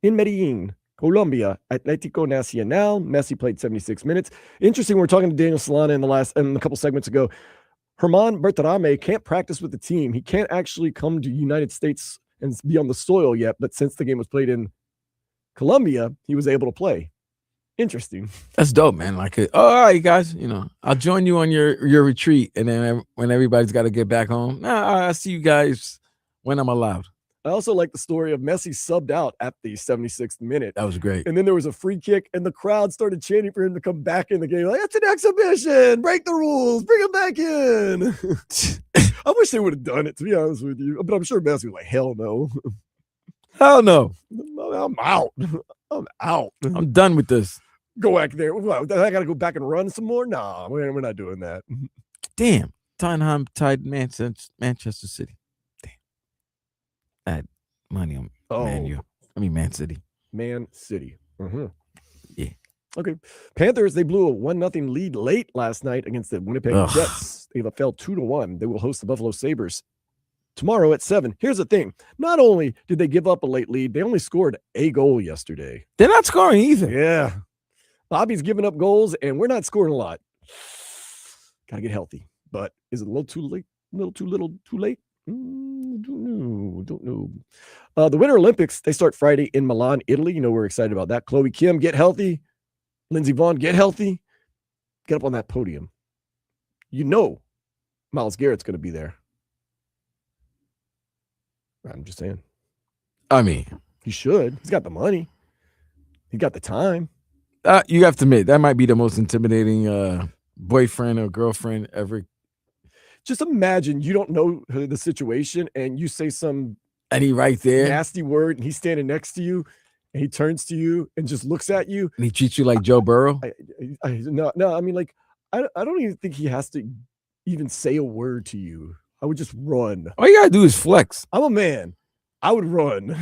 in Medellin, Colombia, Atlético Nacional. Messi played 76 minutes. Interesting, we're talking to Daniel Solana in a couple segments ago. Herman Berterame can't practice with the team. He can't actually come to the United States and be on the soil yet, but since the game was played in Colombia, he was able to play. Interesting. That's dope, man. All right, guys, I'll join you on your retreat, and then when everybody's got to get back home, I'll see you guys when I'm allowed. I also like the story of Messi subbed out at the 76th minute. That was great. And then there was a free kick, and the crowd started chanting for him to come back in the game. Like, it's an exhibition. Break the rules. Bring him back in. I wish they would have done it, to be honest with you. But I'm sure Messi was like, hell no. Hell no. I'm out. I'm out. I'm done with this. Go back there. What, I got to go back and run some more? Nah, we're not doing that. Damn. Tottenham tied Manchester City. Damn. I had money on Man City. Man City. Yeah. Okay. Panthers, they blew a 1-0 lead late last night against the Winnipeg Jets. They fell 2-1. They will host the Buffalo Sabres tomorrow at 7. Here's the thing. Not only did they give up a late lead, they only scored a goal yesterday. They're not scoring either. Yeah. Bobby's giving up goals, and we're not scoring a lot. Got to get healthy. But is it a little too late? A little too late? Don't know. The Winter Olympics, they start Friday in Milan, Italy. You know, we're excited about that. Chloe Kim, get healthy. Lindsey Vonn, get healthy. Get up on that podium. You know Myles Garrett's going to be there. I'm just saying. I mean, he should. He's got the money. He got the time. You have to admit, that might be the most intimidating boyfriend or girlfriend ever. Just imagine you don't know the situation and you say some and he right there nasty word and he's standing next to you and he turns to you and just looks at you and he treats you like Joe Burrow. No. I mean, like, I don't even think he has to even say a word to you. I would just run. All you gotta do is flex. I'm a man. I would run.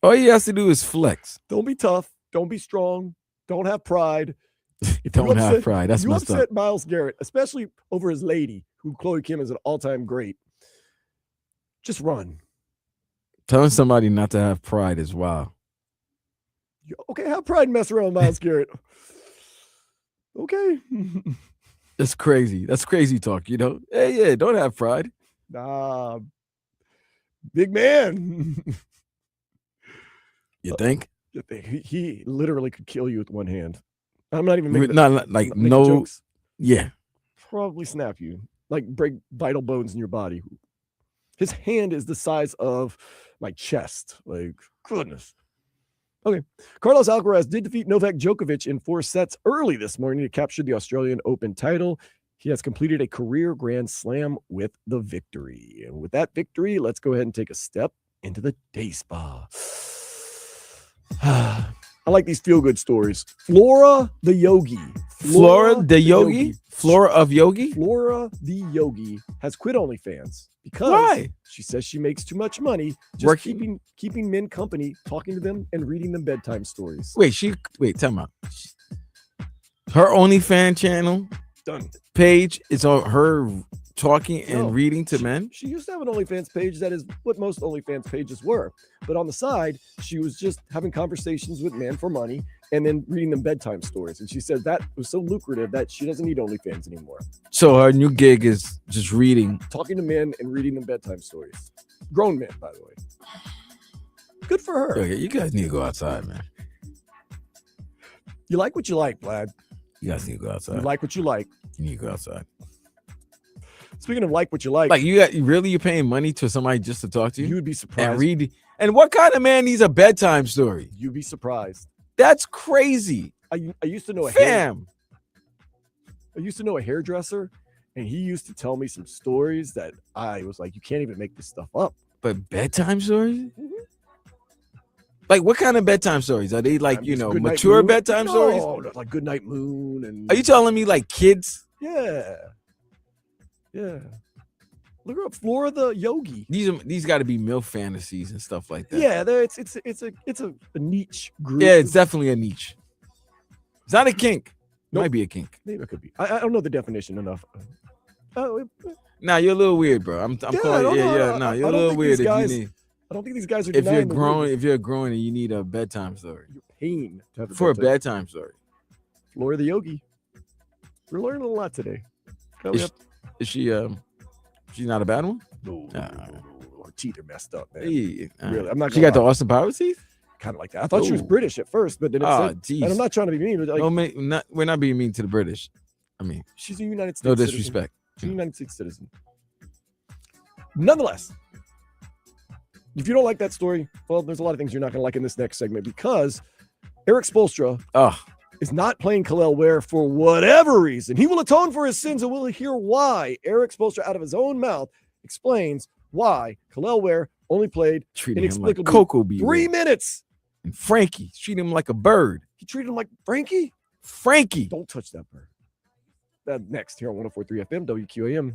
All he has to do is flex. Don't be tough. Don't be strong. Don't have pride. Don't have pride. That's messed up. Myles Garrett, especially over his lady, who Chloe Kim is an all-time great. Just run. Telling somebody not to have pride is wild. Okay, have pride and mess around with Myles Garrett. Okay. That's crazy. That's crazy talk, you know? Hey, yeah, don't have pride. Nah. Big man. You think? He literally could kill you with one hand. I'm not even making jokes. Yeah. Probably snap you. Like break vital bones in your body. His hand is the size of my chest. Like, goodness. Okay. Carlos Alcaraz did defeat Novak Djokovic in 4 sets early this morning to capture the Australian Open title. He has completed a career Grand Slam with the victory. And with that victory, let's go ahead and take a step into the day spa. I like these feel-good stories. Flora the Yogi. Flora the Yogi? Flora of Yogi? Flora the Yogi has quit OnlyFans because Why? She says she makes too much money just keeping men company, talking to them, and reading them bedtime stories. Wait, tell me. Her OnlyFans channel page is on her talking and reading to men? She used to have an OnlyFans page. That is what most OnlyFans pages were. But on the side, she was just having conversations with men for money and then reading them bedtime stories. And she said that was so lucrative that she doesn't need OnlyFans anymore. So her new gig is just reading. Talking to men and reading them bedtime stories. Grown men, by the way. Good for her. Okay, you guys need to go outside, man. You like what you like, Vlad. You guys need to go outside. You like what you like. You need to go outside. Speaking of like what you like. Like you're paying money to somebody just to talk to you? You would be surprised. And read. And what kind of man needs a bedtime story? You'd be surprised. That's crazy. I used to know I used to know a hairdresser, and he used to tell me some stories that I was like, you can't even make this stuff up. But bedtime stories? Mm-hmm. Like what kind of bedtime stories? Are they like, mature bedtime stories? No, like Goodnight Moon. And are you telling me like kids? Yeah. Look her up, Flora the Yogi. These got to be MILF fantasies and stuff like that. Yeah, it's a niche group. Yeah, it's definitely a niche. It's not a kink. It might be a kink. Maybe it could be. I don't know the definition enough. Nah, you're a little weird, bro. I'm calling. Nah, you're a little weird. I don't think these guys are. If you're growing and you need a bedtime story, you're paying to have a bedtime story. Flora the Yogi. We're learning a lot today. Is she? She's not a bad one. No. Her teeth are messed up, man. Hey, really, I'm not. She got the Austin Powers teeth. Kind of like that. I thought she was British at first, but then and I'm not trying to be mean. But we're not being mean to the British. I mean, she's a United States. No disrespect. She's a United States citizen. Nonetheless, if you don't like that story, well, there's a lot of things you're not going to like in this next segment because Eric Spoelstra is not playing Kel'el Ware for whatever reason. He will atone for his sins, and we'll hear why. Eric Spoelstra, out of his own mouth, explains why Kel'el Ware only played Treating him like inexplicably Coco Beware. 3 minutes. And Frankie, treat him like a bird. He treated him like Frankie. Frankie. Don't touch that bird. That next here on 104.3 FM, WQAM.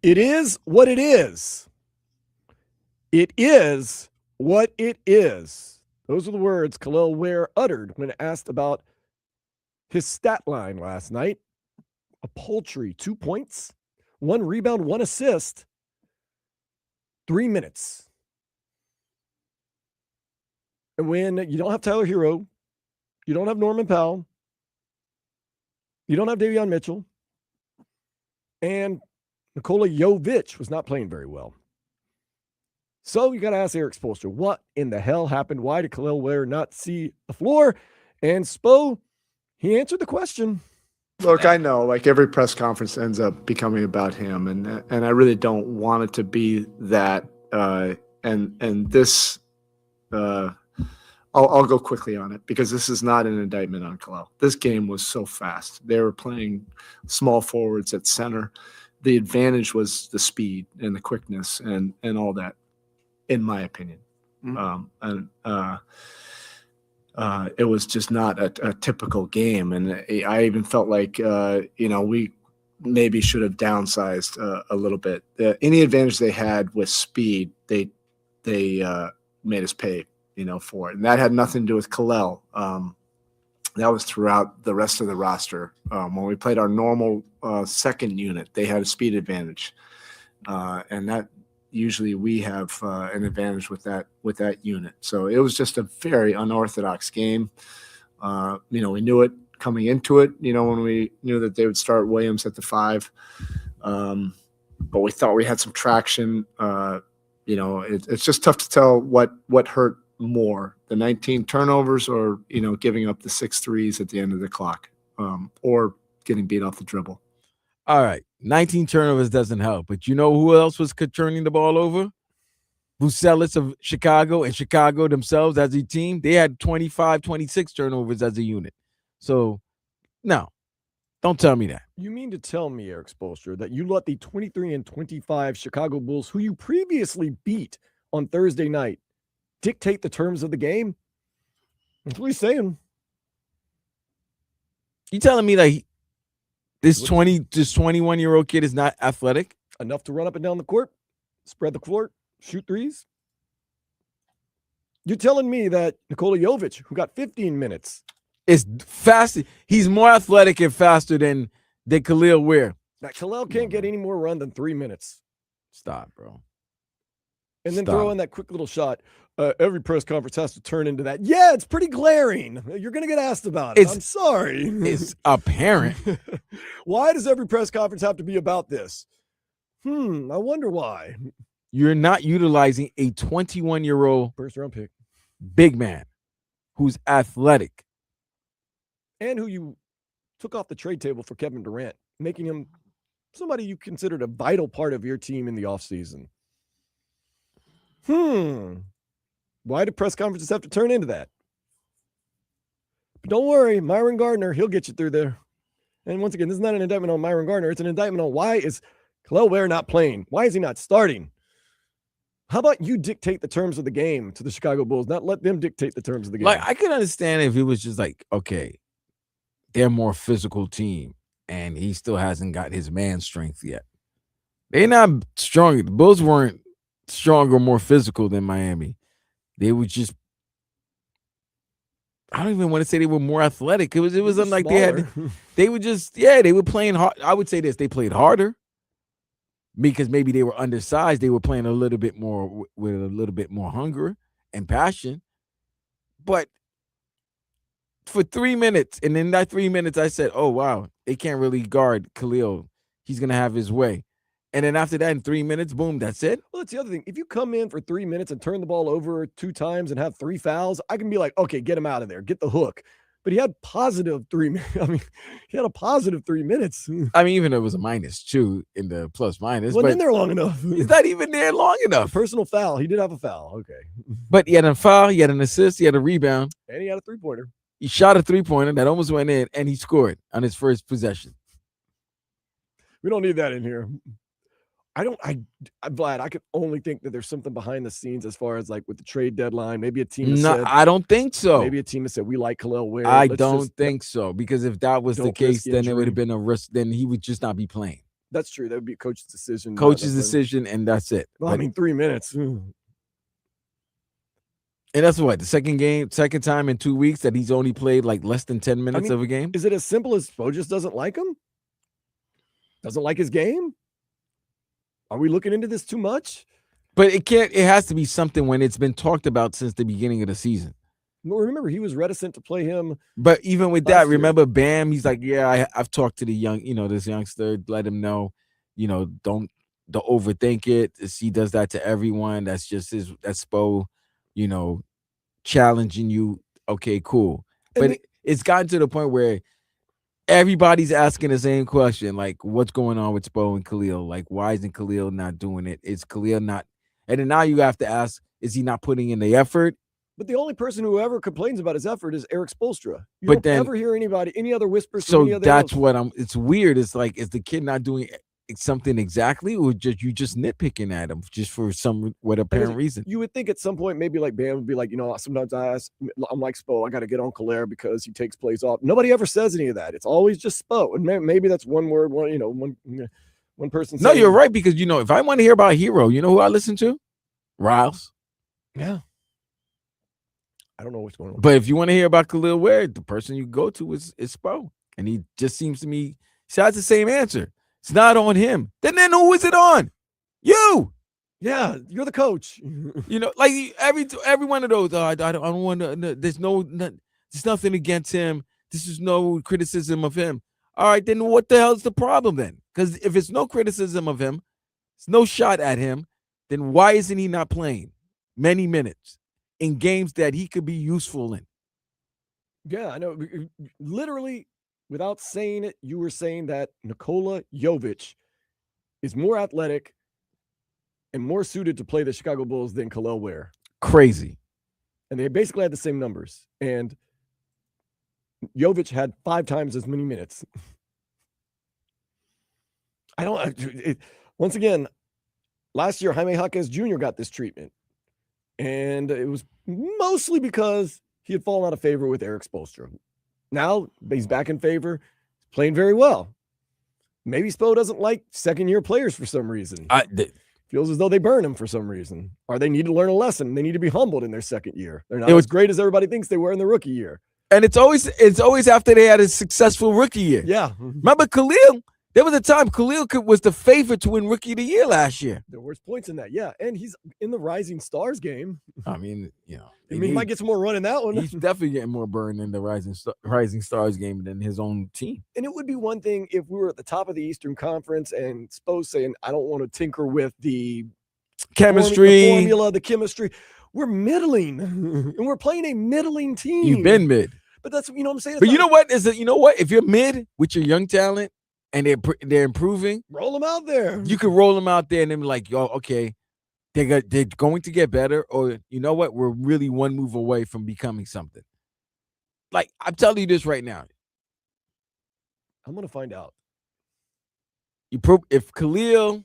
It is what it is. It is what it is. Those are the words Kel'el Ware uttered when asked about his stat line last night. A paltry 2 points, 1 rebound, 1 assist, 3 minutes. And when you don't have Tyler Hero, you don't have Norman Powell, you don't have Davion Mitchell, and Nikola Jovic was not playing very well. So you got to ask Eric Spoelstra, what in the hell happened? Why did Kel'el Ware not see the floor? And Spo, he answered the question. Look, I know, like every press conference ends up becoming about him, and I really don't want it to be that. And this, I'll go quickly on it because this is not an indictment on Kel'el. This game was so fast. They were playing small forwards at center. The advantage was the speed and the quickness and all that. in my opinion. Mm-hmm. It was just not a typical game. And I even felt like, we maybe should have downsized a little bit. Any advantage they had with speed, they made us pay, for it. And that had nothing to do with Kel'el. That was throughout the rest of the roster. When we played our normal second unit, they had a speed advantage. And that usually we have an advantage with that unit. So it was just a very unorthodox game. We knew it coming into it, when we knew that they would start Williams at the 5. But we thought we had some traction. It's just tough to tell what hurt more, the 19 turnovers or, giving up the 6 threes at the end of the clock, or getting beat off the dribble. All right. 19 turnovers doesn't help, but you know who else was turning the ball over? Vucelis of Chicago, and Chicago themselves as a team, they had 25, 26 turnovers as a unit. So, no, don't tell me that. You mean to tell me, Eric Spoelstra, that you let the 23-25 Chicago Bulls, who you previously beat on Thursday night, dictate the terms of the game? That's what he's saying. You telling me that this 21-year-old kid is not athletic enough to run up and down the court, spread the court, shoot threes? You're telling me that Nikola Jovic, who got 15 minutes, is fast. He's more athletic and faster than Kel'el Ware. That Kel'el can't get any more run than 3 minutes. Stop, bro. And then throw in that quick little shot. Every press conference has to turn into that. Yeah, it's pretty glaring. You're going to get asked about it. I'm sorry. It's apparent. Why does every press conference have to be about this? I wonder why. You're not utilizing a 21-year-old first-round pick, big man who's athletic. And who you took off the trade table for Kevin Durant, making him somebody you considered a vital part of your team in the offseason. Why do press conferences have to turn into that? But don't worry, Myron Gardner, he'll get you through there. And once again, this is not an indictment on Myron Gardner. It's an indictment on why is Kel'el Ware not playing? Why is he not starting? How about you dictate the terms of the game to the Chicago Bulls, not let them dictate the terms of the game? Like, I could understand if it was just like, okay, they're a more physical team, and he still hasn't got his man strength yet. They're not strong. The Bulls weren't stronger, more physical than Miami. They were just, I don't even want to say they were more athletic. It was unlike they were just, they were playing hard. I would say this, they played harder because maybe they were undersized. They were playing a little bit more with a little bit more hunger and passion. But for 3 minutes, and in that 3 minutes, I said, oh, wow, they can't really guard Kel'el. He's going to have his way. And then after that, in 3 minutes, boom, that's it. Well, that's the other thing. If you come in for 3 minutes and turn the ball over 2 times and have 3 fouls, I can be like, okay, get him out of there. Get the hook. But he had positive 3 minutes. I mean, he had a positive 3 minutes. I mean, even though it was a -2 in the plus-minus. Wasn't in there long enough. He's not even there long enough. Personal foul. He did have a foul. Okay. But he had a foul. He had an assist. He had a rebound. And he had a 3-pointer. He shot a 3-pointer that almost went in, and he scored on his first possession. We don't need that in here. I'm Vlad, I could only think that there's something behind the scenes as far as like with the trade deadline. Maybe a team said, I don't think so. Maybe a team has said, we like Kel'el Ware. I don't think so. Because if that was the case, then it would have been a risk. Then he would just not be playing. That's true. That would be a coach's decision. Coach's decision, and that's it. Well, I mean, 3 minutes. And that's what, the second time in 2 weeks that he's only played like less than 10 minutes of a game? Is it as simple as Spo just doesn't like him? Doesn't like his game? Are we looking into this too much? But it has to be something when it's been talked about since the beginning of the season. Well, remember, he was reticent to play him. But even with that, remember Bam, he's like, yeah, I've talked to the this youngster, let him know, don't overthink it. He does that to everyone. That's just that's Spo, challenging you. Okay, cool. But it's gotten to the point where everybody's asking the same question, like, what's going on with Spo and Kel'el? Like, why isn't Kel'el not doing it? Is Kel'el not? And then now you have to ask, is he not putting in the effort? But the only person who ever complains about his effort is Eric Spoelstra. You don't ever hear any other whispers. So that's what it's weird. It's like, is the kid not doing something exactly, or just you just nitpicking at him just for some what apparent reason? You would think at some point maybe like Bam would be like, sometimes I'm like Spo, I got to get on Kel'el because he takes plays off. Nobody ever says any of that. It's always just Spo, and maybe that's one word. One person. No, you're right, because if I want to hear about a hero, you know who I listen to? Riles. Yeah. I don't know what's going on. But if you want to hear about Kel'el Ware, the person you go to is Spo, and he just seems to me he has the same answer. It's not on him. Then who is it on? You. Yeah, you're the coach. Like every one of those. I don't want to. There's nothing against him. This is no criticism of him. All right, then what the hell is the problem then? Because if it's no criticism of him, it's no shot at him, then why isn't he not playing many minutes in games that he could be useful in? Yeah, I know. Literally, without saying it, you were saying that Nikola Jovic is more athletic and more suited to play the Chicago Bulls than Kel'el Ware. Crazy. And they basically had the same numbers. And Jovic had 5 times as many minutes. Once again, last year, Jaime Jaquez Jr. got this treatment. And it was mostly because he had fallen out of favor with Eric Spoelstra. Now he's back in favor, playing very well. Maybe Spo doesn't like second-year players for some reason. Feels as though they burn him for some reason. Or they need to learn a lesson. They need to be humbled in their second year. They're not as great as everybody thinks they were in their rookie year. And it's always after they had a successful rookie year. Yeah. Remember Kel'el? There was a time Kel'el was the favorite to win Rookie of the Year last year. There was points in that, yeah. And he's in the Rising Stars game. I mean, he might get some more run in that one. He's definitely getting more burn in the Rising Stars game than his own team. And it would be one thing if we were at the top of the Eastern Conference and Spo saying, I don't want to tinker with the chemistry, the formula, the chemistry. We're middling, and we're playing a middling team. You've been mid. But that's, what I'm saying. But you know what? If you're mid with your young talent and they're improving, roll them out there. You can roll them out there and then be like, yo, okay, they're going to get better, or you know what? We're really one move away from becoming something. Like, I'm telling you this right now. I'm going to find out. If Kel'el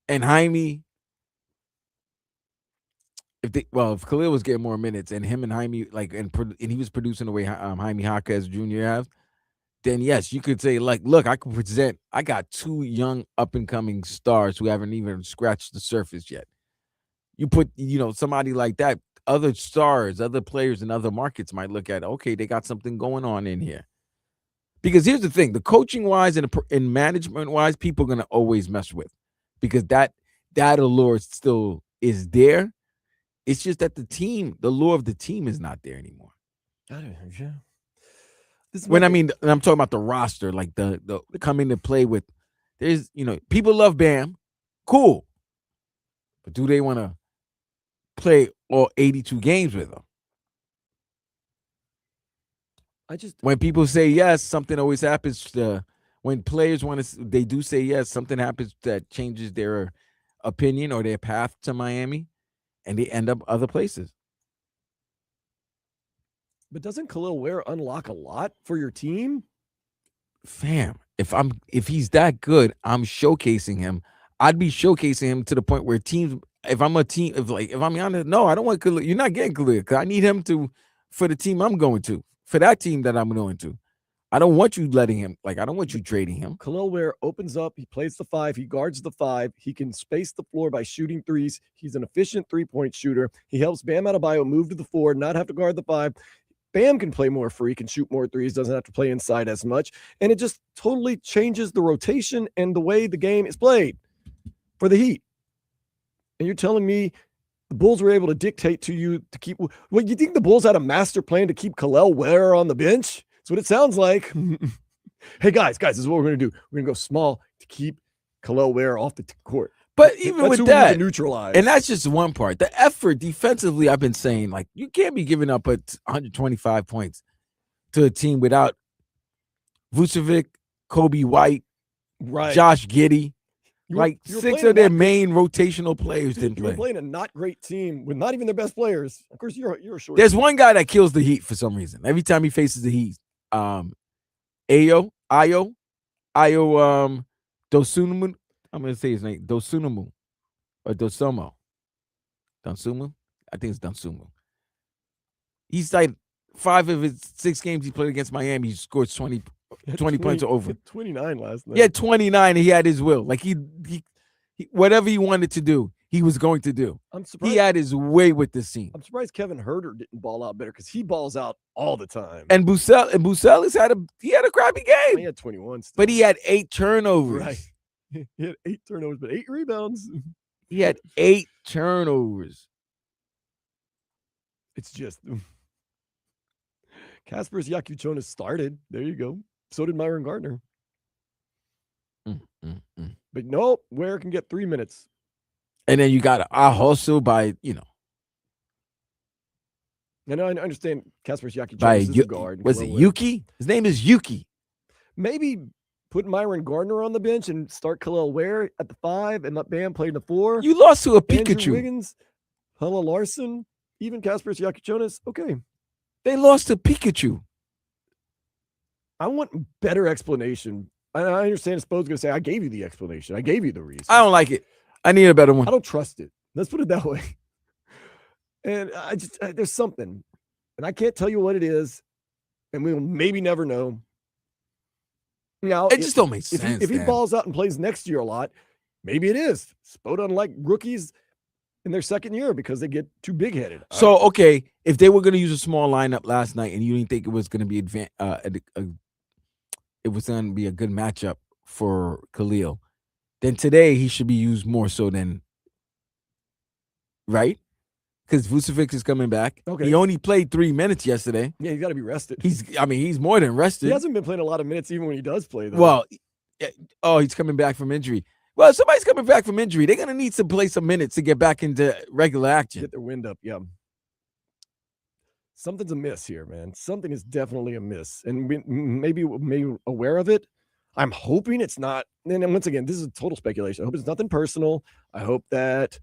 and Jaime, if Kel'el was getting more minutes and him and Jaime, and he was producing the way Jaime Jaquez Jr. has, then yes, you could say, look, I got 2 young up-and-coming stars who haven't even scratched the surface yet. You put, somebody like that, other stars, other players in other markets might look at, okay, they got something going on in here. Because here's the thing, the coaching-wise and management-wise, people are going to always mess with. Because that allure still is there. It's just that the lure of the team is not there anymore. Yeah. I'm talking about the roster, like the coming to play with. There's, people love Bam, cool, but do they want to play all 82 games with him? When people say yes, something always happens. When players they do say yes, something happens that changes their opinion or their path to Miami, and they end up other places. But doesn't Kel'el Ware unlock a lot for your team? Fam, if he's that good, I'm showcasing him. I'd be showcasing him to the point where teams, if I'm honest, no, I don't want Kel'el. You're not getting Kel'el because I need him for the team I'm going to, for that team that I'm going to. I don't want you letting him, I don't want you trading him. Kel'el Ware opens up, he plays the 5, he guards the 5, he can space the floor by shooting threes. He's an efficient 3-point shooter. He helps Bam Adebayo move to the 4, not have to guard the 5. Bam can play more free, can shoot more threes, doesn't have to play inside as much. And it just totally changes the rotation and the way the game is played for the Heat. And you're telling me the Bulls were able to dictate to you to keep. What, you think the Bulls had a master plan to keep Kel'el Ware on the bench? That's what it sounds like. Hey, guys, this is what we're going to do. We're going to go small to keep Kel'el Ware off the court. But even with that, neutralize. And that's just one part. The effort defensively, I've been saying, you can't be giving up 125 points to a team without Vucevic, Kobe White, right, Josh Giddey. You're 6 of their main rotational players didn't play. You're playing a not great team with not even their best players. Of course, you're a short. There's one guy that kills the Heat for some reason. Every time he faces the Heat, Ayo, Ayo Dosunmu. I'm gonna say his name, Dosunmu or Dosomo. Dansumu? I think it's Dansumu. He's like 5 of his 6 games he played against Miami, he scored 20 points or over. 29 last night. Yeah, 29, and he had his will. Like he whatever he wanted to do, he was going to do. I'm surprised. He had his way with this team. I'm surprised Kevin Herter didn't ball out better because he balls out all the time. And Bussell has had a crappy game. He had 21 still. But he had 8 turnovers. Right. He had 8 turnovers, but 8 rebounds. He had 8 turnovers. It's just Kasper's Yakuchonis started. There you go. So did Myron Gardner. But nope, Ware can get 3 minutes. And then you got Ahosu by, And I understand Kasper's by Yakuchonis is a guard. was it Yuki? His name is Yuki. Maybe put Myron Gardner on the bench and start Kel'el Ware at the 5 and let Bam play in the 4. You lost to a Andrew Pikachu. Wiggins, Hella Larson, even Kasper's Yakuchonis. Okay. They lost to Pikachu. I want better explanation. I understand Spo's going to say, I gave you the explanation. I gave you the reason. I don't like it. I need a better one. I don't trust it. Let's put it that way. And there's something. And I can't tell you what it is. And we'll maybe never know. Now, It just don't make sense. If he Dan. balls out and plays next year a lot, maybe it is. Spo doesn't like rookies in their second year because they get too big-headed. So, okay, if they were going to use a small lineup last night and you didn't think it was going to be it was going to be a good matchup for Kel'el, then today he should be used more so than, right? Because Vucevic is coming back. Okay. He only played 3 minutes yesterday. Yeah, he's got to be rested. He's more than rested. He hasn't been playing a lot of minutes even when he does play, though. Well, he's coming back from injury. Well, if somebody's coming back from injury, they're going to need to play some minutes to get back into regular action. Get their wind up, yeah. Something's amiss here, man. Something is definitely amiss. And we maybe aware of it. I'm hoping it's not. And once again, this is total speculation. I hope it's nothing personal. I hope that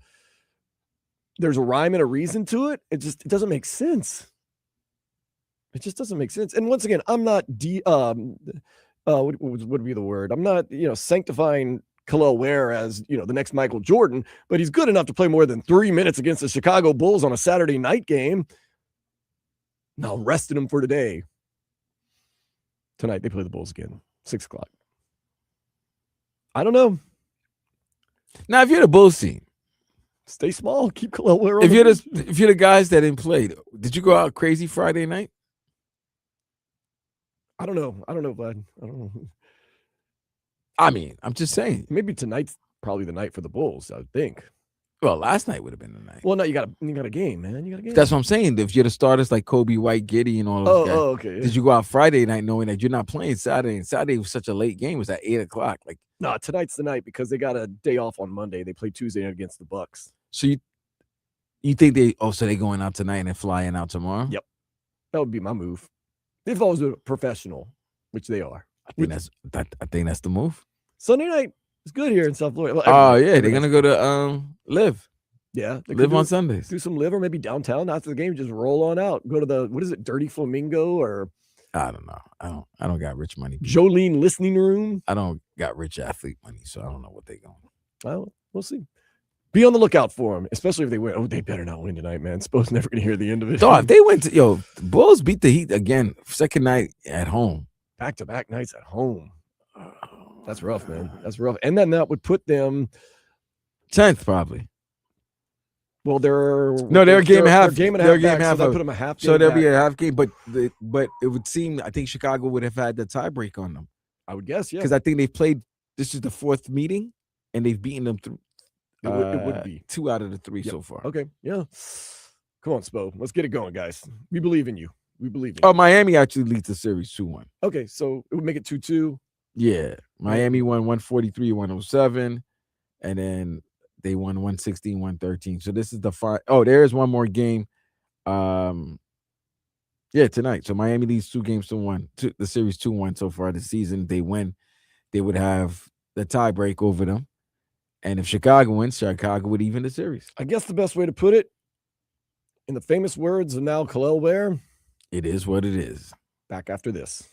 there's a rhyme and a reason to it. It doesn't make sense. It just doesn't make sense. And once again, I'm not what would be the word? I'm not, sanctifying Kel'el Ware as, the next Michael Jordan, but he's good enough to play more than 3 minutes against the Chicago Bulls on a Saturday night game. Now resting him for today. Tonight they play the Bulls again, 6 o'clock. I don't know. Now, if you're the Bulls team, stay small. Keep Kel'el Ware on. If you're the guys that didn't play, did you go out crazy Friday night? I don't know, Vlad. I don't know. I mean, I'm just saying. Maybe tonight's probably the night for the Bulls, I would think. Well, last night would have been the night. Well, no, you got a game, man. You got a game. That's what I'm saying. If you're the starters like Kobe, White, Giddey, and all those guys, okay. Yeah. did you go out Friday night knowing that you're not playing Saturday? And Saturday was such a late game. It was at 8 o'clock. Like, no, tonight's the night because they got a day off on Monday. They play Tuesday night against the Bucks. So you think so they're going out tonight and then flying out tomorrow? Yep. That would be my move. They've always been professional, which they are. I think that's the move. Sunday night is good here in South Florida. Oh yeah, they're gonna go to Live. Yeah, Live on Sundays. Do some Live or maybe downtown after the game. Just roll on out. Go to the Dirty Flamingo or I don't know. I don't got rich money. Jolene listening room. I don't got rich athlete money, so I don't know what they're going. Well, we'll see. Be on the lookout for them, especially if they win. Oh, they better not win tonight, man. Spo's never gonna hear the end of it. If they went to the Bulls beat the Heat again, second night at home. Back-to-back nights at home. That's rough, man. That's rough. And then that would put them 10th probably. Well, they're a game and a half. Game and a half. So that put them a half. So there'll be a half game, but it would seem I think Chicago would have had the tiebreak on them. I would guess, yeah. Because I think they've played. This is the 4th meeting, and they've beaten them through. It would be 2 out of the 3 so far. Okay, yeah. Come on, Spo. Let's get it going, guys. We believe in you. We believe in you. Oh, Miami actually leads the series 2-1. Okay, so it would make it 2-2. Yeah, Miami won 143-107, and then they won 116-113. So this is the five. Oh, there is one more game. Tonight. So Miami leads 2 games to 1. The series 2-1 so far this season. They win, they would have the tie break over them. And if Chicago wins, Chicago would even the series. I guess the best way to put it, in the famous words of now Kel'el Ware, it is what it is. Back after this.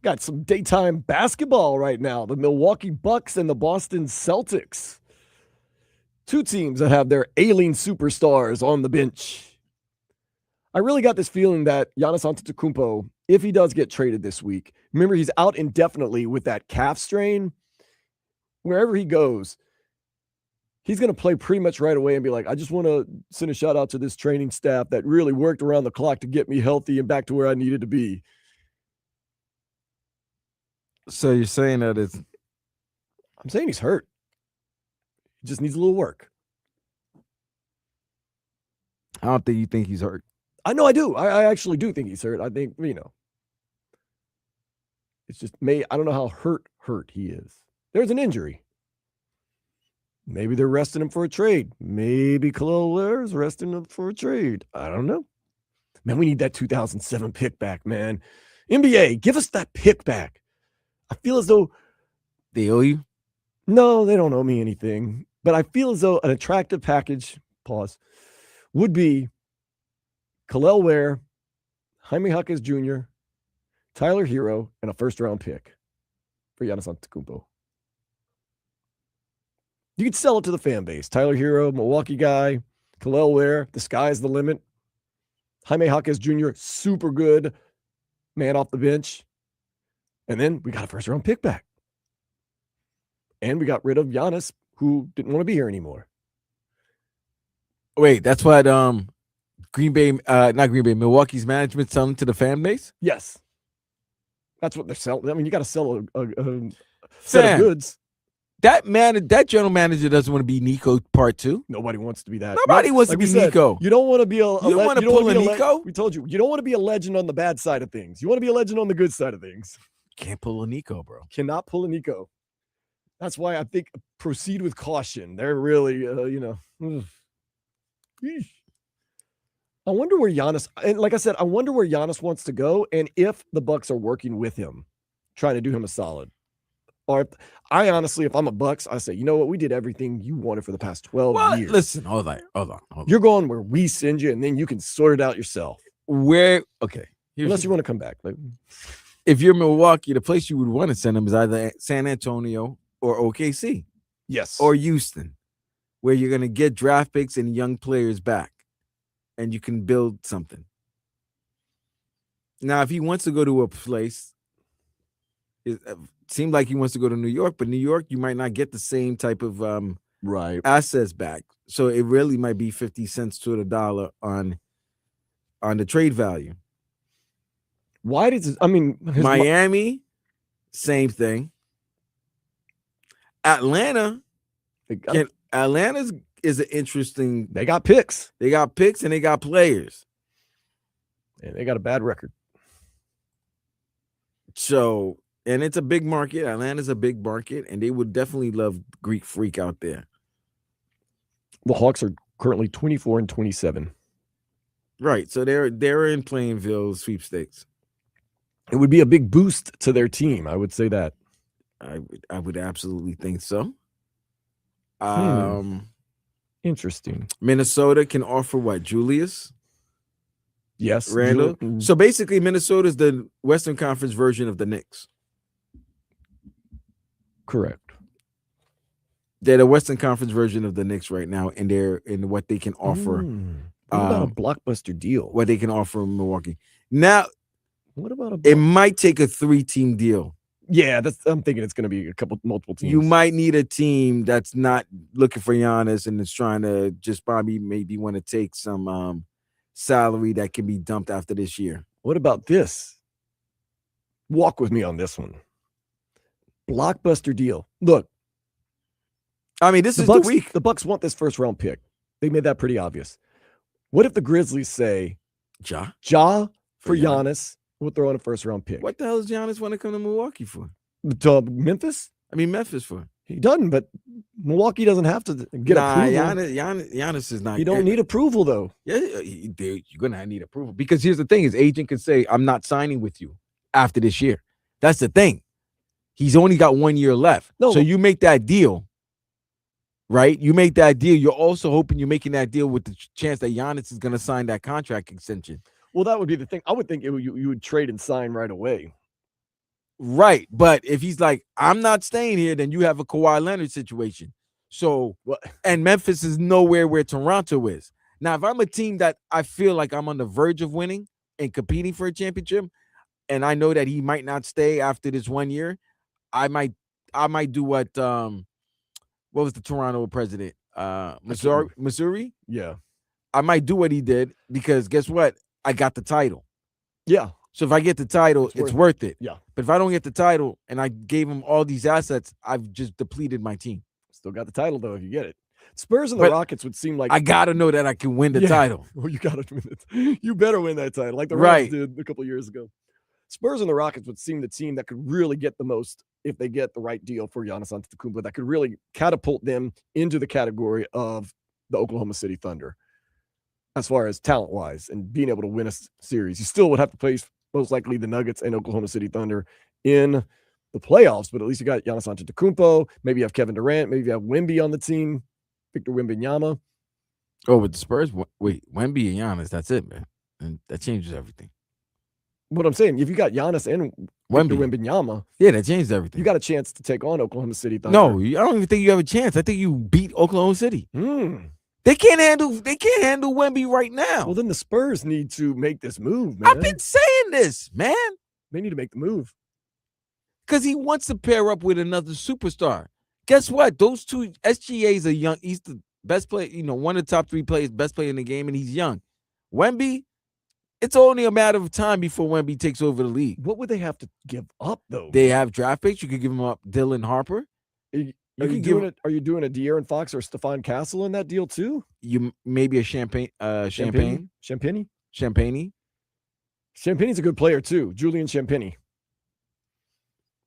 Got some daytime basketball right now. The Milwaukee Bucks and the Boston Celtics. Two teams that have their ailing superstars on the bench. I really got this feeling that Giannis Antetokounmpo, if he does get traded this week, remember he's out indefinitely with that calf strain. Wherever he goes, he's going to play pretty much right away and be like, I just want to send a shout out to this training staff that really worked around the clock to get me healthy and back to where I needed to be. So you're saying that I'm saying he's hurt. He just needs a little work. I don't think you think he's hurt. I know I do. I actually do think he's hurt. I think, it's just I don't know how hurt he is. There's an injury. Maybe they're resting him for a trade. Maybe Kel'el is resting him for a trade. I don't know. Man, we need that 2007 pick back, man. NBA, give us that pick back. I feel as though they owe you. No, they don't owe me anything. But I feel as though an attractive package, would be Kel'el Ware, Jaime Jaquez Jr., Tyler Hero, and a first-round pick for Giannis Antetokounmpo. You could sell it to the fan base. Tyler Hero, Milwaukee guy. Kel'el Ware, the sky's the limit. Jaime Jaquez Jr., super good man off the bench. And then we got a first-round pick back. And we got rid of Giannis, who didn't want to be here anymore. Wait, that's what Milwaukee's management selling to the fan base? Yes. That's what they're selling. I mean, you got to sell a set of goods. That general manager doesn't want to be Nico part 2. Nobody wants to be that. Nobody wants to be Nico. You don't want to be you don't want to pull a Nico? We told you. You don't want to be a legend on the bad side of things. You want to be a legend on the good side of things. Can't pull a Nico, bro. Cannot pull a Nico. That's why I think proceed with caution. They're really, I wonder where Giannis, and like I said, I wonder where Giannis wants to go and if the Bucks are working with him, trying to do him a solid. Or if I'm a Bucks, I say, you know what? We did everything you wanted for the past 12 years. Listen, hold on. You're going where we send you, and then you can sort it out yourself. Okay. Unless you want to come back. If you're Milwaukee, the place you would want to send him is either San Antonio or OKC. Yes. Or Houston, where you're going to get draft picks and young players back, and you can build something. Now, if he wants to go to a place, it seemed like he wants to go to New York, but New York, you might not get the same type of assets back. So it really might be 50 cents to the dollar on the trade value. Why does Miami, same thing. Atlanta is an interesting. They got picks. They got picks and they got players. And they got a bad record. So, and it's a big market. Atlanta's a big market, and they would definitely love Greek Freak out there. The Hawks are currently 24-27. Right. So they're in Plainville sweepstakes. It would be a big boost to their team. I would say that. I would absolutely think so. Interesting. Minnesota can offer what? Julius? Yes. Randall. So basically, Minnesota is the Western Conference version of the Knicks. Correct. They're the Western Conference version of the Knicks right now, and they're in what they can offer. What about a blockbuster deal? What they can offer Milwaukee. Now, what about it might take a 3-team deal. Yeah, I'm thinking it's going to be multiple teams. You might need a team that's not looking for Giannis and is trying to just maybe want to take some salary that can be dumped after this year. What about this? Walk with me on this one. Blockbuster deal. Look, I mean, this is Bucks, the week. The Bucks want this first round pick. They made that pretty obvious. What if the Grizzlies say Ja for Giannis? We'll throw in a first round pick. What the hell does Giannis want to come to Milwaukee for? Memphis? Memphis for. He doesn't, but Milwaukee doesn't have to get approval. Giannis is not. You don't need approval, though. Yeah, you're going to need approval. Because here's the thing, his agent can say, I'm not signing with you after this year. That's the thing. He's only got 1 year left. No. So you make that deal, right? You make that deal. You're also hoping you're making that deal with the chance that Giannis is going to sign that contract extension. Well, that would be the thing. I would think you would trade and sign right away. Right. But if he's like, I'm not staying here, then you have a Kawhi Leonard situation. So, and Memphis is nowhere where Toronto is. Now, if I'm a team that I feel like I'm on the verge of winning and competing for a championship, and I know that he might not stay after this 1 year, I might do what was the Toronto president? Missouri? Yeah. I might do what he did because guess what? I got the title. Yeah. So if I get the title, it's worth it. Yeah. But if I don't get the title and I gave him all these assets, I've just depleted my team. Still got the title though if you get it. Spurs and the Rockets would seem like I gotta know that I can win the title. Well, you gotta win it. You better win that title, like the Rams did a couple years ago. Spurs and the Rockets would seem the team that could really get the most if they get the right deal for Giannis Antetokounmpo. That could really catapult them into the category of the Oklahoma City Thunder, as far as talent-wise and being able to win a series. You still would have to face most likely the Nuggets and Oklahoma City Thunder in the playoffs, but at least you got Giannis Antetokounmpo. Maybe you have Kevin Durant. Maybe you have Wemby on the team, Victor Wembanyama. Oh, with the Spurs? Wait, Wemby and Giannis, that's it, man. And that changes everything. What I'm saying, if you got Giannis and Victor Wembanyama, that changes everything. You got a chance to take on Oklahoma City Thunder. No, I don't even think you have a chance. I think you beat Oklahoma City. They can't handle Wemby right now. Well, then the Spurs need to make this move, man. I've been saying this, man. They need to make the move. Because he wants to pair up with another superstar. Guess what? Those two SGAs are young. He's the best player, one of the top 3 players, best player in the game, and he's young. Wemby, it's only a matter of time before Wemby takes over the league. What would they have to give up, though? They have draft picks. You could give them up Dylan Harper. Are you doing a De'Aaron Fox or Stephon Castle in that deal too? You maybe a Champagne. Champagny? Champagne's a good player too. Julian Champagny.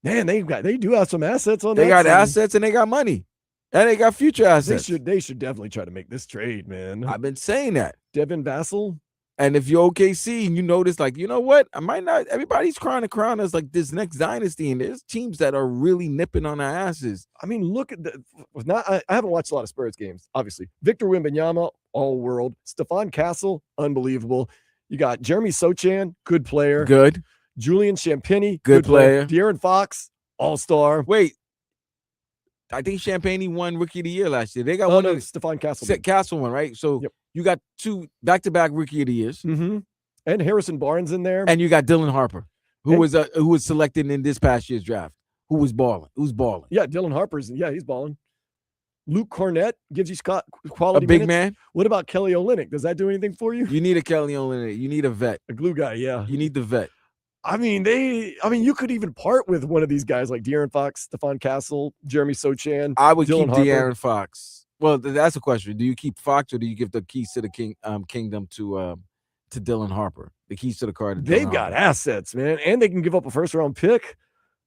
Man, they do have some assets on that. They got assets and they got money. And they got future assets. They should definitely try to make this trade, man. I've been saying that. Devin Vassell. And if you're OKC and you notice, like, you know what? I might not. Everybody's trying to crown us like this next dynasty, and there's teams that are really nipping on our asses. I mean, look at I haven't watched a lot of Spurs games, obviously. Victor Wembanyama, all world. Stephon Castle, unbelievable. You got Jeremy Sochan, good player. Good. Julian Champagny, good player. De'Aaron Fox, all-star. Wait. I think Champagny won Rookie of the Year last year. They got one of Stephon Castle. Castle one, right? So you got 2 back-to-back Rookie of the Years. Mm-hmm. And Harrison Barnes in there. And you got Dylan Harper, who was selected in this past year's draft, who's balling. Yeah, Dylan Harper's, he's balling. Luke Cornett gives you quality a big minutes. Man. What about Kelly Olynyk? Does that do anything for you? You need a Kelly Olynyk. You need a vet. A glue guy, yeah. You need the vet. I mean, you could even part with one of these guys like De'Aaron Fox, Stephon Castle, Jeremy Sochan. I would Dylan keep De'Aaron Fox. Well, that's a question. Do you keep Fox or do you give the keys to the kingdom to Dylan Harper? The keys to the car. They've got assets, man, and they can give up a first-round pick.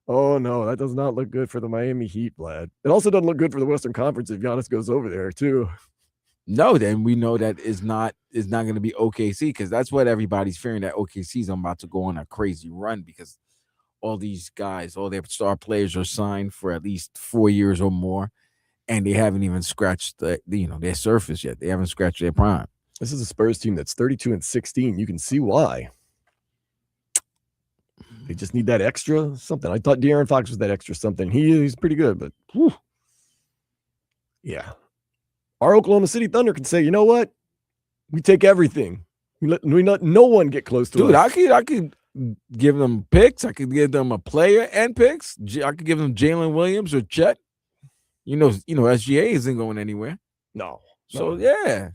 Oh no, that does not look good for the Miami Heat, Vlad. It also doesn't look good for the Western Conference if Giannis goes over there too. No, then we know that is not going to be OKC because that's what everybody's fearing, that OKC's about to go on a crazy run because all these guys, all their star players are signed for at least 4 years or more, and they haven't even scratched their surface yet. They haven't scratched their prime. This is a Spurs team that's 32-16. You can see why. They just need that extra something. I thought De'Aaron Fox was that extra something. He's pretty good, but whew. Yeah. Our Oklahoma City Thunder can say, you know what? We take everything. We let no one get close to us. Dude, I could give them picks. I could give them a player and picks. I could give them Jalen Williams or Chet. SGA isn't going anywhere. No. So, yeah.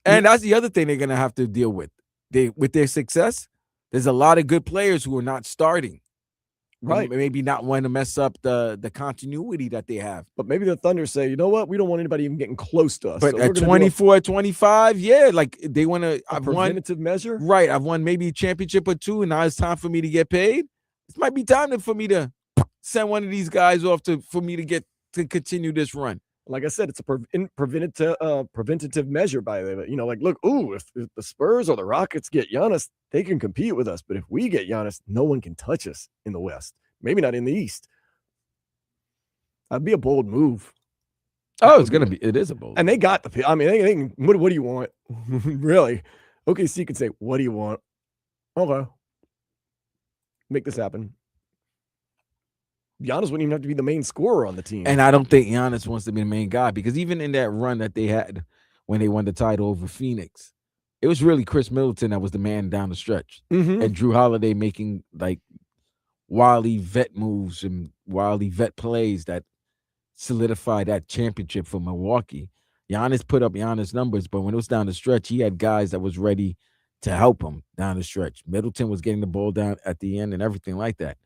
And that's the other thing they're going to have to deal with. With their success, there's a lot of good players who are not starting. Right. Maybe not want to mess up the continuity that they have. But maybe the Thunder say, you know what? We don't want anybody even getting close to us. But so at 24, 25, like they want to. I've won. Preventative measure? Right. I've won maybe a championship or 2, and now it's time for me to get paid. It might be time for me to send one of these guys off for me to continue this run. Like I said, it's a preventative measure by the way. Look, if the Spurs or the Rockets get Giannis, they can compete with us. But if we get Giannis, no one can touch us in the West. Maybe not in the East. That'd be a bold move. Oh, it is a bold. And they got the. I mean, they can. What do you want? Really? OKC could say, "What do you want?" Okay, make this happen. Giannis wouldn't even have to be the main scorer on the team. And I don't think Giannis wants to be the main guy because even in that run that they had when they won the title over Phoenix, it was really Chris Middleton that was the man down the stretch. Mhm. And Drew Holiday making like wily vet moves and wily vet plays that solidified that championship for Milwaukee. Giannis put up Giannis numbers, but when it was down the stretch, he had guys that was ready to help him down the stretch. Middleton was getting the ball down at the end and everything like that.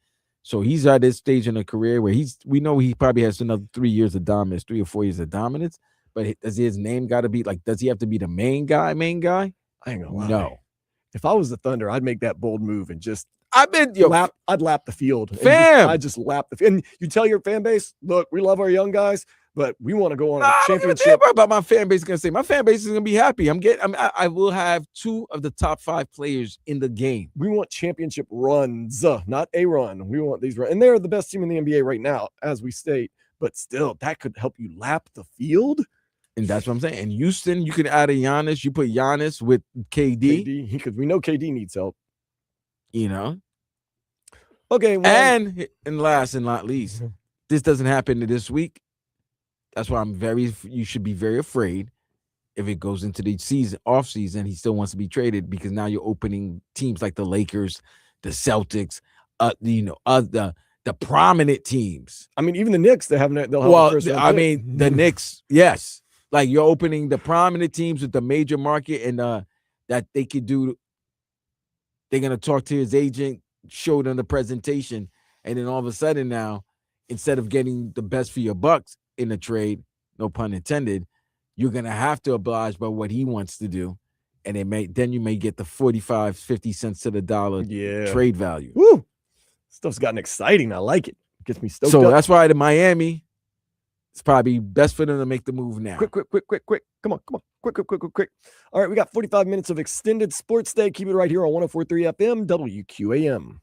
So he's at this stage in a career where we know he probably has another 3 years of dominance, 3 or 4 years of dominance. But does his name got to be like? Does he have to be the main guy? Main guy? I ain't gonna lie. No. If I was the Thunder, I'd make that bold move and just I'd lap the field. I'd just lap the field. And you tell your fan base, look, we love our young guys, but we want to go on a championship. About my fan base is gonna say my fan base is gonna be happy. I will have 2 of the top 5 players in the game. We want championship runs, not a run. We want these runs, and they're the best team in the NBA right now, as we state. But still, that could help you lap the field. And that's what I'm saying. In Houston, you can add a Giannis. You put Giannis with KD. Because we know KD needs help. You know? Okay. Well, and last and not least, this doesn't happen this week. That's why you should be very afraid if it goes into the off season, he still wants to be traded because now you're opening teams like the Lakers, the Celtics, the prominent teams. I mean, even the Knicks, they'll have first round pick. Mean, the Knicks, yes. Like you're opening the prominent teams with the major market and that they could do. They're going to talk to his agent, show them the presentation. And then all of a sudden now, instead of getting the best for your bucks in the trade, no pun intended, you're going to have to oblige by what he wants to do. And then you may get the 45, 50 cents to the dollar trade value. Woo! Stuff's gotten exciting. I like it. Gets me stoked So up. that's why the Miami, it's probably best for them to make the move now. Quick. Come on. Quick. All right, we got 45 minutes of extended sports day. Keep it right here on 104.3 FM, WQAM.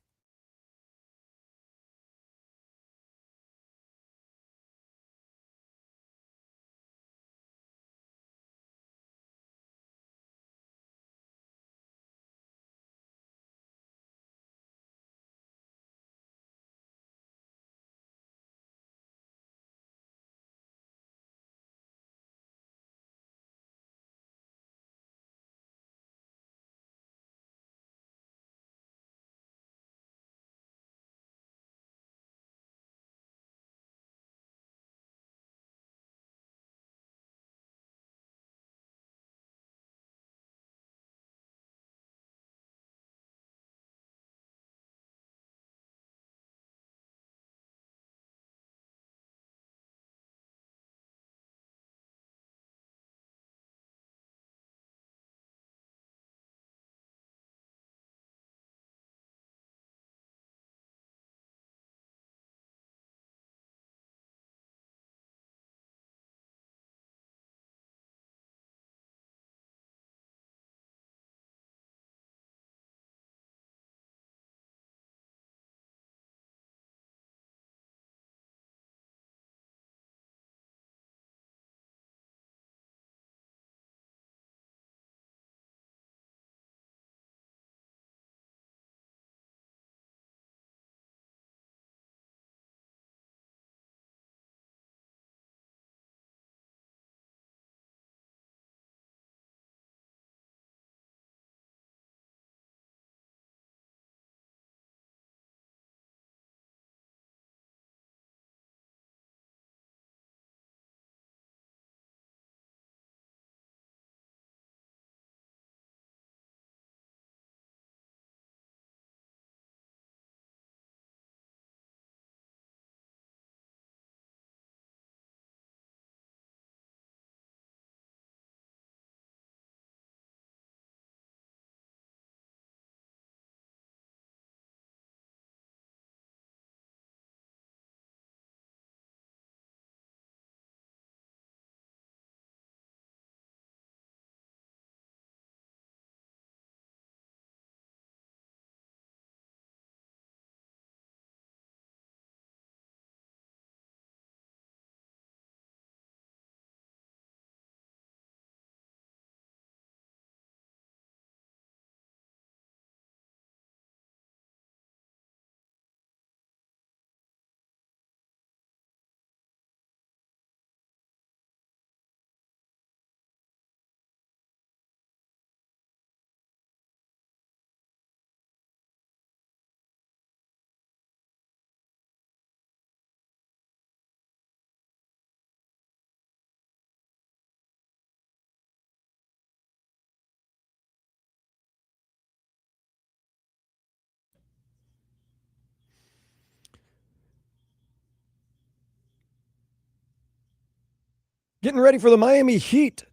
Getting ready for the Miami Heat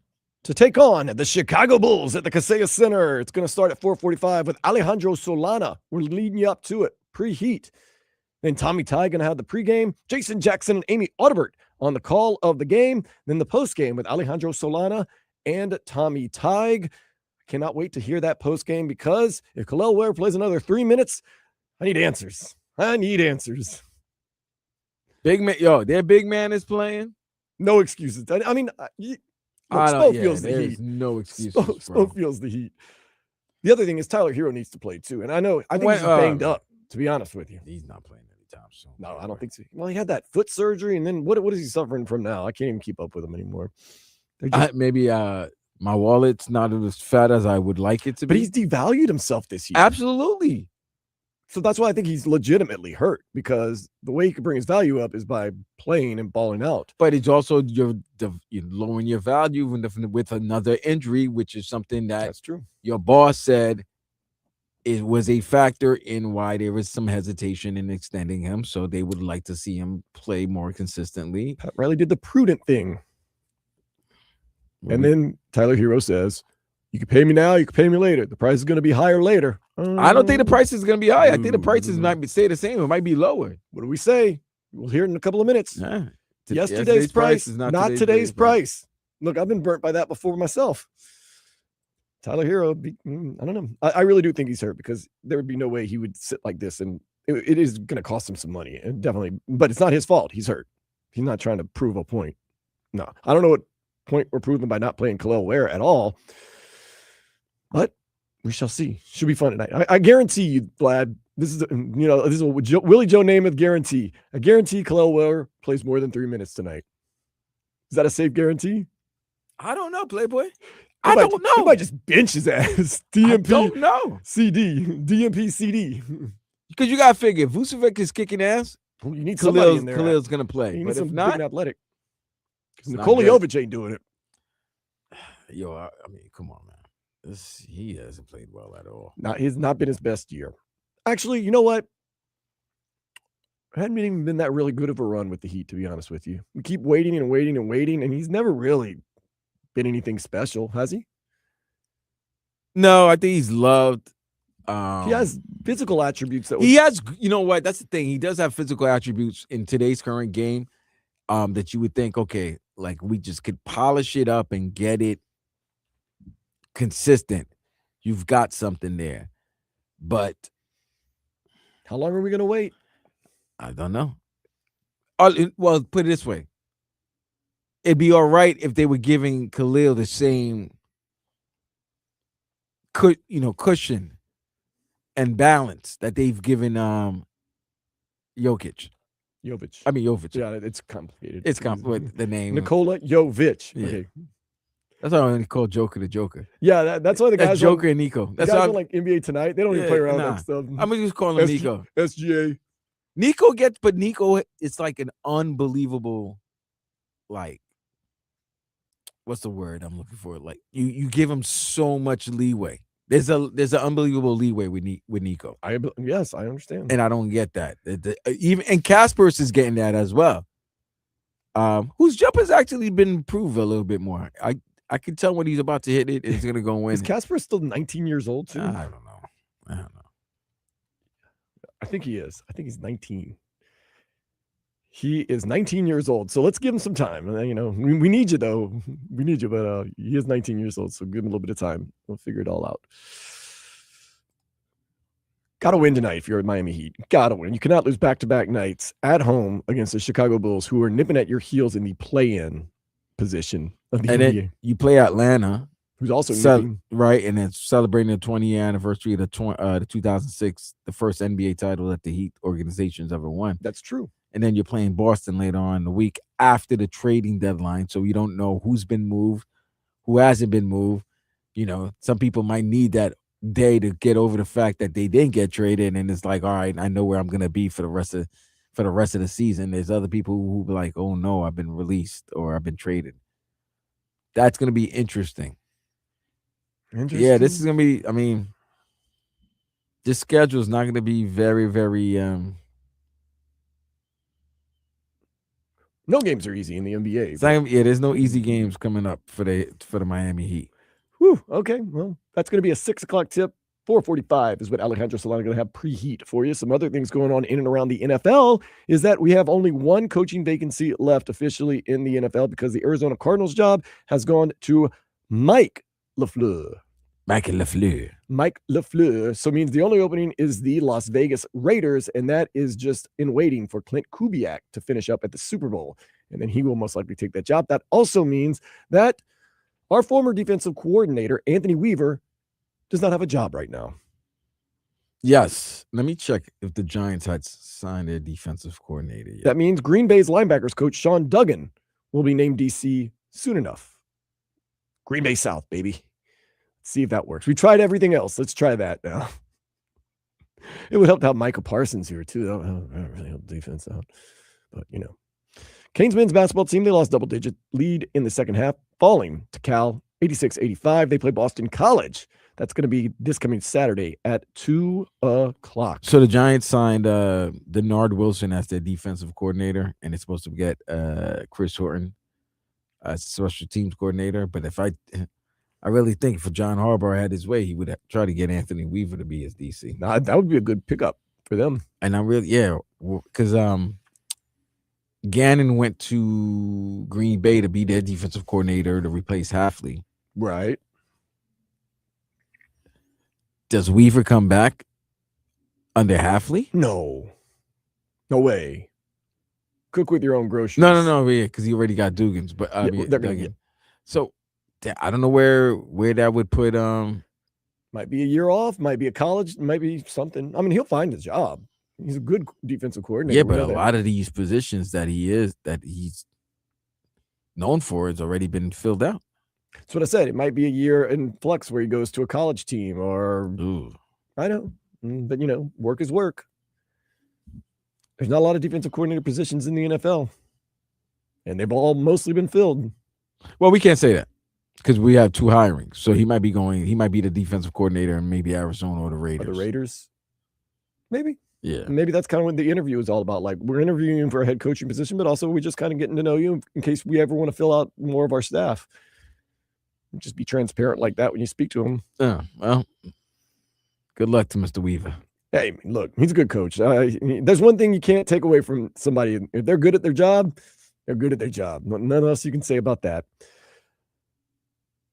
to take on the Chicago Bulls at the Kaseya Center. It's going to start at 4:45 with Alejandro Solana. We're leading you up to it. Pre-Heat. Then Tommy Ty going to have the pregame. Jason Jackson and Amy Audibert on the call of the game. Then the postgame with Alejandro Solana and Tommy Tig. Cannot wait to hear that postgame because if Kel'el Ware plays another 3 minutes, I need answers. Big man, yo, their big man is playing. No excuses. I mean, look, I Spo don't, yeah, feels the there's heat. no excuses. Spo feels the heat. The other thing is Tyler Hero needs to play too. And I think When- he's banged up, to be honest with you. He's not playing anytime soon. No, I don't think so. Well, he had that foot surgery, and then what is he suffering from now? I can't even keep up with him anymore. They're just- Maybe my wallet's not as fat as I would like it to be. but he's devalued himself this year. Absolutely. So that's why I think he's legitimately hurt, because the way he could bring his value up is by playing and balling out. But it's also you're lowering your value with another injury, which is something that That's true. your boss said it was a factor in why there was some hesitation in extending him. So they would like to see him play more consistently. Pat Riley did the prudent thing. And then Tyler Hero says, you can pay me now, you can pay me later. The price is going to be higher later. I don't think the price is going to be high. I think the prices might stay the same. It might be lower. What do we say? We'll hear it in a couple of minutes. Yeah. Yesterday's price, is not today's price. Look, I've been burnt by that before myself. Tyler Hero, I don't know. I really do think he's hurt, because there would be no way he would sit like this, and it is going to cost him some money. And definitely, but it's not his fault. He's hurt. He's not trying to prove a point. No, I don't know what point we're proving by not playing Kel'el Ware at all, but we shall see. Should be fun tonight. I guarantee you, Vlad. This is a Willie Joe Namath guarantee. I guarantee Kel'el Ware plays more than 3 minutes tonight. Is that a safe guarantee? I don't know, Playboy. He might just bench his ass. DMP. I don't know. CD. DMP CD. Because you got to figure, if Vucevic is kicking ass, You need somebody in there. Khalil's going to play. You need But if some big not, and athletic. it's not Nikola good. Jovic ain't doing it. Yo, I mean, come on, man. He hasn't played well at all. He's not been his best year. Actually, you know what? Hadn't even been that really good of a run with the Heat, to be honest with you. We keep waiting and waiting and waiting, and he's never really been anything special, has he? No, I think he's loved. He has physical attributes that He has, you know what? That's the thing. He does have physical attributes in today's current game that you would think, okay, like we just could polish it up and get it consistent. You've got something there. But how long are we going to wait? I don't know. Well, put it this way. It'd be all right if they were giving Kel'el the same cushion and balance that they've given Jovic. I mean Jovic. Yeah, it's complicated. It's complicated. The name Nikola Jovic. Yeah. Okay. That's why I call Joker the Joker. Yeah, that's why the guys Joker and Nico. That's guys on like NBA Tonight. They don't even play around with that stuff. I'm just calling him Nico. SGA. Nico it's like an unbelievable, like, what's the word I'm looking for? Like you give him so much leeway. There's an unbelievable leeway with Nico. Yes, I understand. And I don't get that. Even Kasper's is getting that as well. Whose jumper's actually been improved a little bit more. I can tell when he's about to hit it, it's gonna go in. Is Kasper still 19 years old too? I don't know. I think he is. I think he's 19. He is 19 years old. So let's give him some time. We need you though. We need you, but he is 19 years old. So give him a little bit of time. We'll figure it all out. Got to win tonight if you're at Miami Heat. Got to win. You cannot lose back-to-back nights at home against the Chicago Bulls, who are nipping at your heels in the play-in position of the NBA. Then you play Atlanta, who's also nipping. Right, and then celebrating the 20-year anniversary of the 2006, the first NBA title that the Heat organization's ever won. That's true. And then you're playing Boston later on in the week after the trading deadline, so you don't know who's been moved, who hasn't been moved. Some people might need that day to get over the fact that they didn't get traded, and it's like, all right, I know where I'm gonna be for the rest of the season. There's other people who be like, oh no, I've been released or I've been traded. That's gonna be interesting. Yeah, this is gonna be. I mean, this schedule is not gonna be very, very. No games are easy in the NBA. There's no easy games coming up for the Miami Heat. Whew, okay, well, that's going to be a 6 o'clock tip. 4:45 is what Alejandro Solana going to have preheat for you. Some other things going on in and around the NFL is that we have only one coaching vacancy left officially in the NFL because the Arizona Cardinals job has gone to Mike LaFleur. Mike LaFleur. So means the only opening is the Las Vegas Raiders, and that is just in waiting for Clint Kubiak to finish up at the Super Bowl. And then he will most likely take that job. That also means that our former defensive coordinator, Anthony Weaver, does not have a job right now. Yes. Let me check if the Giants had signed their defensive coordinator yet. That means Green Bay's linebackers coach, Sean Duggan, will be named DC soon enough. Green Bay South, baby. Let's see if that works. We tried everything else. Let's try that now. It would help to have Micah Parsons here, too. That would really help defense out. But, Canes men's basketball team, they lost double-digit lead in the second half, falling to Cal 86-85. They play Boston College. That's going to be this coming Saturday at 2 o'clock. So the Giants signed Denard Wilson as their defensive coordinator, and it's supposed to get Chris Horton as special teams coordinator. But if I really think if John Harbaugh had his way, he would try to get Anthony Weaver to be his DC. Nah, that would be a good pickup for them. And because Gannon went to Green Bay to be their defensive coordinator to replace Hafley. Right. Does Weaver come back under Hafley? No way. Cook with your own groceries. No, yeah, because he already got Dugans, but they're gonna get. So I don't know where that would put. Might be a year off. Might be a college. Might be something. I mean, he'll find a job. He's a good defensive coordinator. Yeah, but a lot of these positions that he's known for has already been filled out. That's what I said. It might be a year in flux where he goes to a college team or I know, but work is work. There's not a lot of defensive coordinator positions in the NFL, and they've all mostly been filled. Well, we can't say that because we have two hirings. So he might be the defensive coordinator in maybe Arizona or the Raiders. Or the Raiders, maybe. Yeah, maybe that's kind of what the interview is all about. Like, we're interviewing you for a head coaching position, but also we're just kind of getting to know you in case we ever want to fill out more of our staff. Just be transparent like that when you speak to him. Yeah, well, good luck to Mr. Weaver. Hey, look, he's a good coach. There's one thing you can't take away from somebody. If they're good at their job, they're good at their job. Nothing else you can say about that.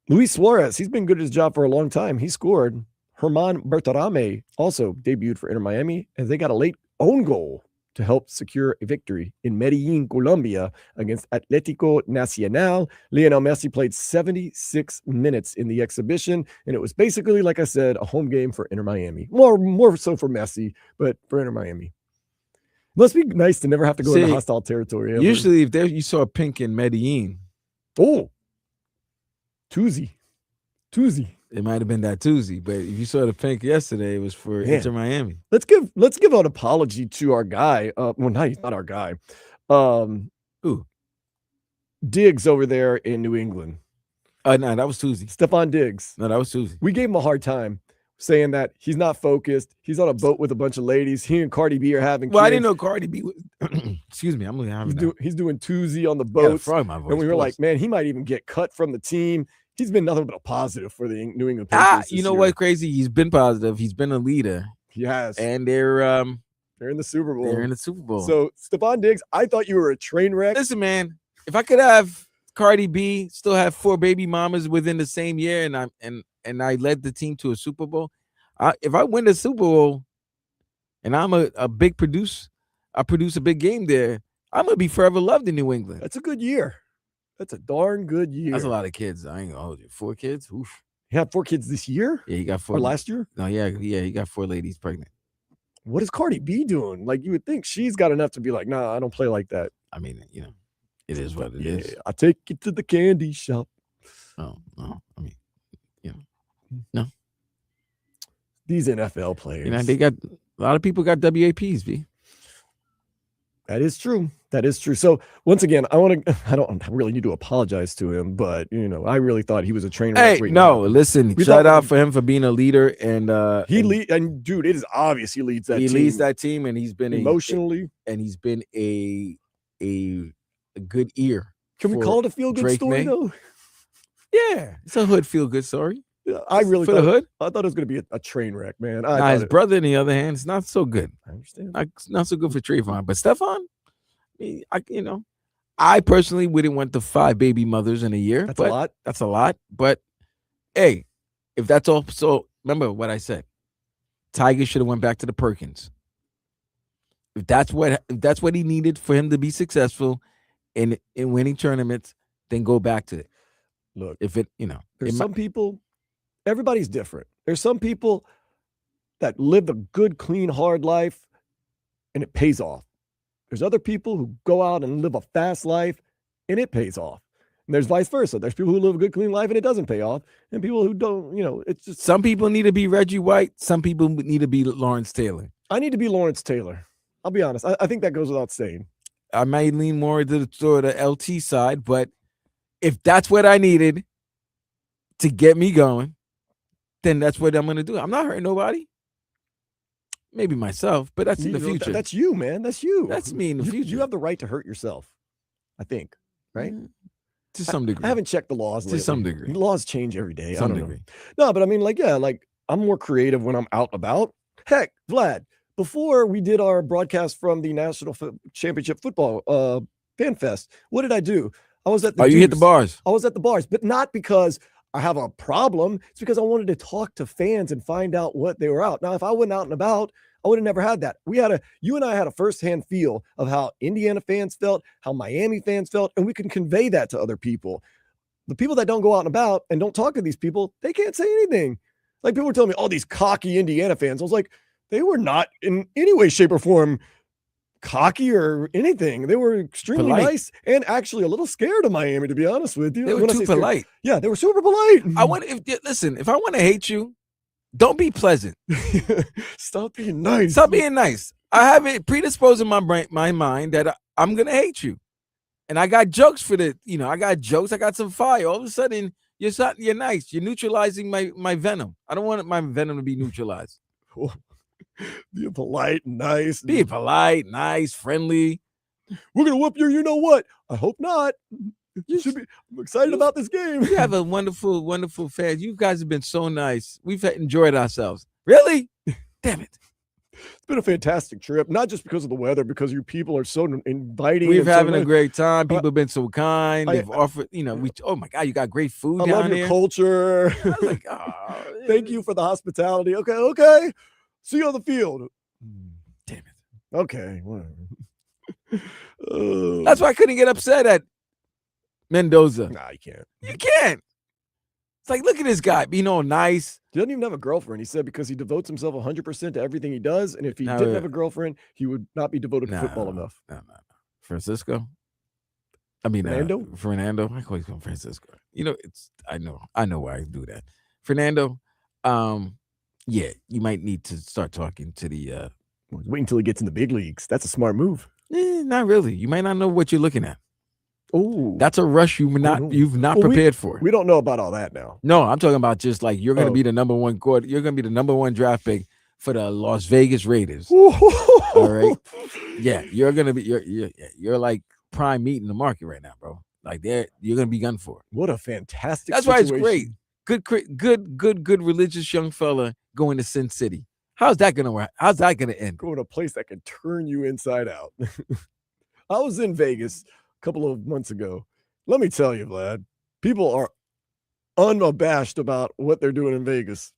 Luis Suarez, he's been good at his job for a long time. He scored. Herman Bertarame also debuted for Inter Miami, and they got a late own goal to help secure a victory in Medellin, Colombia against Atlético Nacional. Lionel Messi played 76 minutes in the exhibition, and it was basically, like I said, a home game for Inter Miami. More so for Messi, but for Inter Miami. Must be nice to never have to go into hostile territory. Ever. Usually, if you saw pink in Medellin. Oh, Tuesday. It might have been that Tuesday, but if you saw the pink yesterday, it was for Inter Miami. Let's give an apology to our guy. Well, no, he's not our guy. Who? Diggs over there in New England. No, that was Tuesday. Stephon Diggs. No, that was Tuesday. We gave him a hard time saying that he's not focused. He's on a boat with a bunch of ladies. He and Cardi B are having kids. I didn't know Cardi B was excuse me, he's doing Tuesday on the boat. And we were like, man, he might even get cut from the team. He's been nothing but a positive for the New England Patriots. You know what? Crazy. He's been positive. He's been a leader. He has. And they're in the Super Bowl. They're in the Super Bowl. So Stephon Diggs, I thought you were a train wreck. Listen, man, if I could have Cardi B still have 4 baby mamas within the same year, and I led the team to a Super Bowl, if I win the Super Bowl, and I'm a big producer, I produce a big game there, I'm gonna be forever loved in New England. That's a good year. That's a darn good year. That's a lot of kids. I ain't gonna hold you. 4 kids? Oof. He had 4 kids this year? Yeah, he got 4. Or last year? No, yeah, he got 4 ladies pregnant. What is Cardi B doing? Like, you would think she's got enough to be like, nah, I don't play like that. I mean, it is what it is. I take you to the candy shop. Oh, no. I mean, no. These NFL players. They got a lot of people got WAPs, B. That is true. So once again, I don't really need to apologize to him, but I really thought he was a train wreck. Hey, listen, shout out for him for being a leader, and dude, it is obvious he leads that team. He leads that team, and he's been emotionally, and he's been a a good ear. Can we for call it a feel-good Drake story, May. though? Yeah, it's a hood feel good story. Yeah, I really for the thought hood. I thought it was going to be a train wreck, man. Now his brother, on the other hand, is not so good. I understand. Not so good for Trayvon, but Stephon, I personally wouldn't want the 5 baby mothers in a year. That's a lot. That's a lot. But hey, if that's all, so remember what I said. Tiger should have went back to the Perkins. If that's what he needed for him to be successful in winning tournaments, then go back to it. Look, if it, there's some people, everybody's different. There's some people that live a good, clean, hard life and it pays off. There's other people who go out and live a fast life and it pays off. And there's vice versa. There's people who live a good, clean life and it doesn't pay off. And people who don't, it's just. Some people need to be Reggie White. Some people need to be Lawrence Taylor. I need to be Lawrence Taylor. I'll be honest. I think that goes without saying. I might lean more to the LT side, but if that's what I needed to get me going, then that's what I'm going to do. I'm not hurting nobody. Maybe myself, but that's in the future. That's you, man. That's you. That's me in the future. You have the right to hurt yourself, I think, right? To some degree. I haven't checked the laws lately. To some degree. The laws change every day. Some degree. No, but I mean, I'm more creative when I'm out and about. Heck, Vlad, before we did our broadcast from the National Championship Football Fan Fest, what did I do? I was at the you hit the bars. I was at the bars, but not because I have a problem. It's because I wanted to talk to fans and find out what they were out. Now, if I went out and about, I would have never had that. You and I had a firsthand feel of how Indiana fans felt, how Miami fans felt, and we can convey that to other people. The people that don't go out and about and don't talk to these people, they can't say anything. Like people were telling me, all these cocky Indiana fans. I was like, they were not in any way, shape, or form cocky or anything. They were extremely nice and actually a little scared of Miami, to be honest with you. They were too polite. Yeah, they were super polite. If I want to hate you, don't be pleasant. Stop being nice. Stop being nice. I have it predisposed in my mind that I'm gonna hate you, and I got jokes for the. I got jokes. I got some fire. All of a sudden, you're nice. You're neutralizing my venom. I don't want my venom to be neutralized. Be polite, nice. Be polite, nice, friendly. We're gonna whoop you. You know what? I hope not. You should be. I'm excited about this game. We have a wonderful, wonderful fan. You guys have been so nice. We've enjoyed ourselves. Really? Damn it. It's been a fantastic trip, not just because of the weather, because your people are so inviting. We're having a great time. People have been so kind. They've offered, oh my God, you got great food down here. I love your culture. Like, thank you for the hospitality. Okay. See you on the field. Damn it. Okay, whatever. That's why I couldn't get upset at Mendoza. Nah, you can't. You can't. It's like, look at this guy, nice. He doesn't even have a girlfriend. He said because he devotes himself 100% to everything he does. And if he didn't have a girlfriund, he would not be devoted to football enough. No. Fernando? I call him Francisco. I know why I do that. Fernando, yeah, you might need to start talking to the wait until he gets in the big leagues. That's a smart move. Not really. You might not know what you're looking at. Oh, that's a rush you've not prepared for. We don't know about all that now. No, I'm talking about just like you're going to be the number one court. You're going to be the number one draft pick for the Las Vegas Raiders. All right. Yeah, you're going to be you're like prime meat in the market right now, bro. Like you're going to be gunned for. What a fantastic. That's situation. Why it's great. Good religious young fella going to Sin City. How's that going to work? How's that going to end? Going to a place that can turn you inside out. I was in Vegas couple of months ago. Let me tell you, Vlad, people are unabashed about what they're doing in Vegas.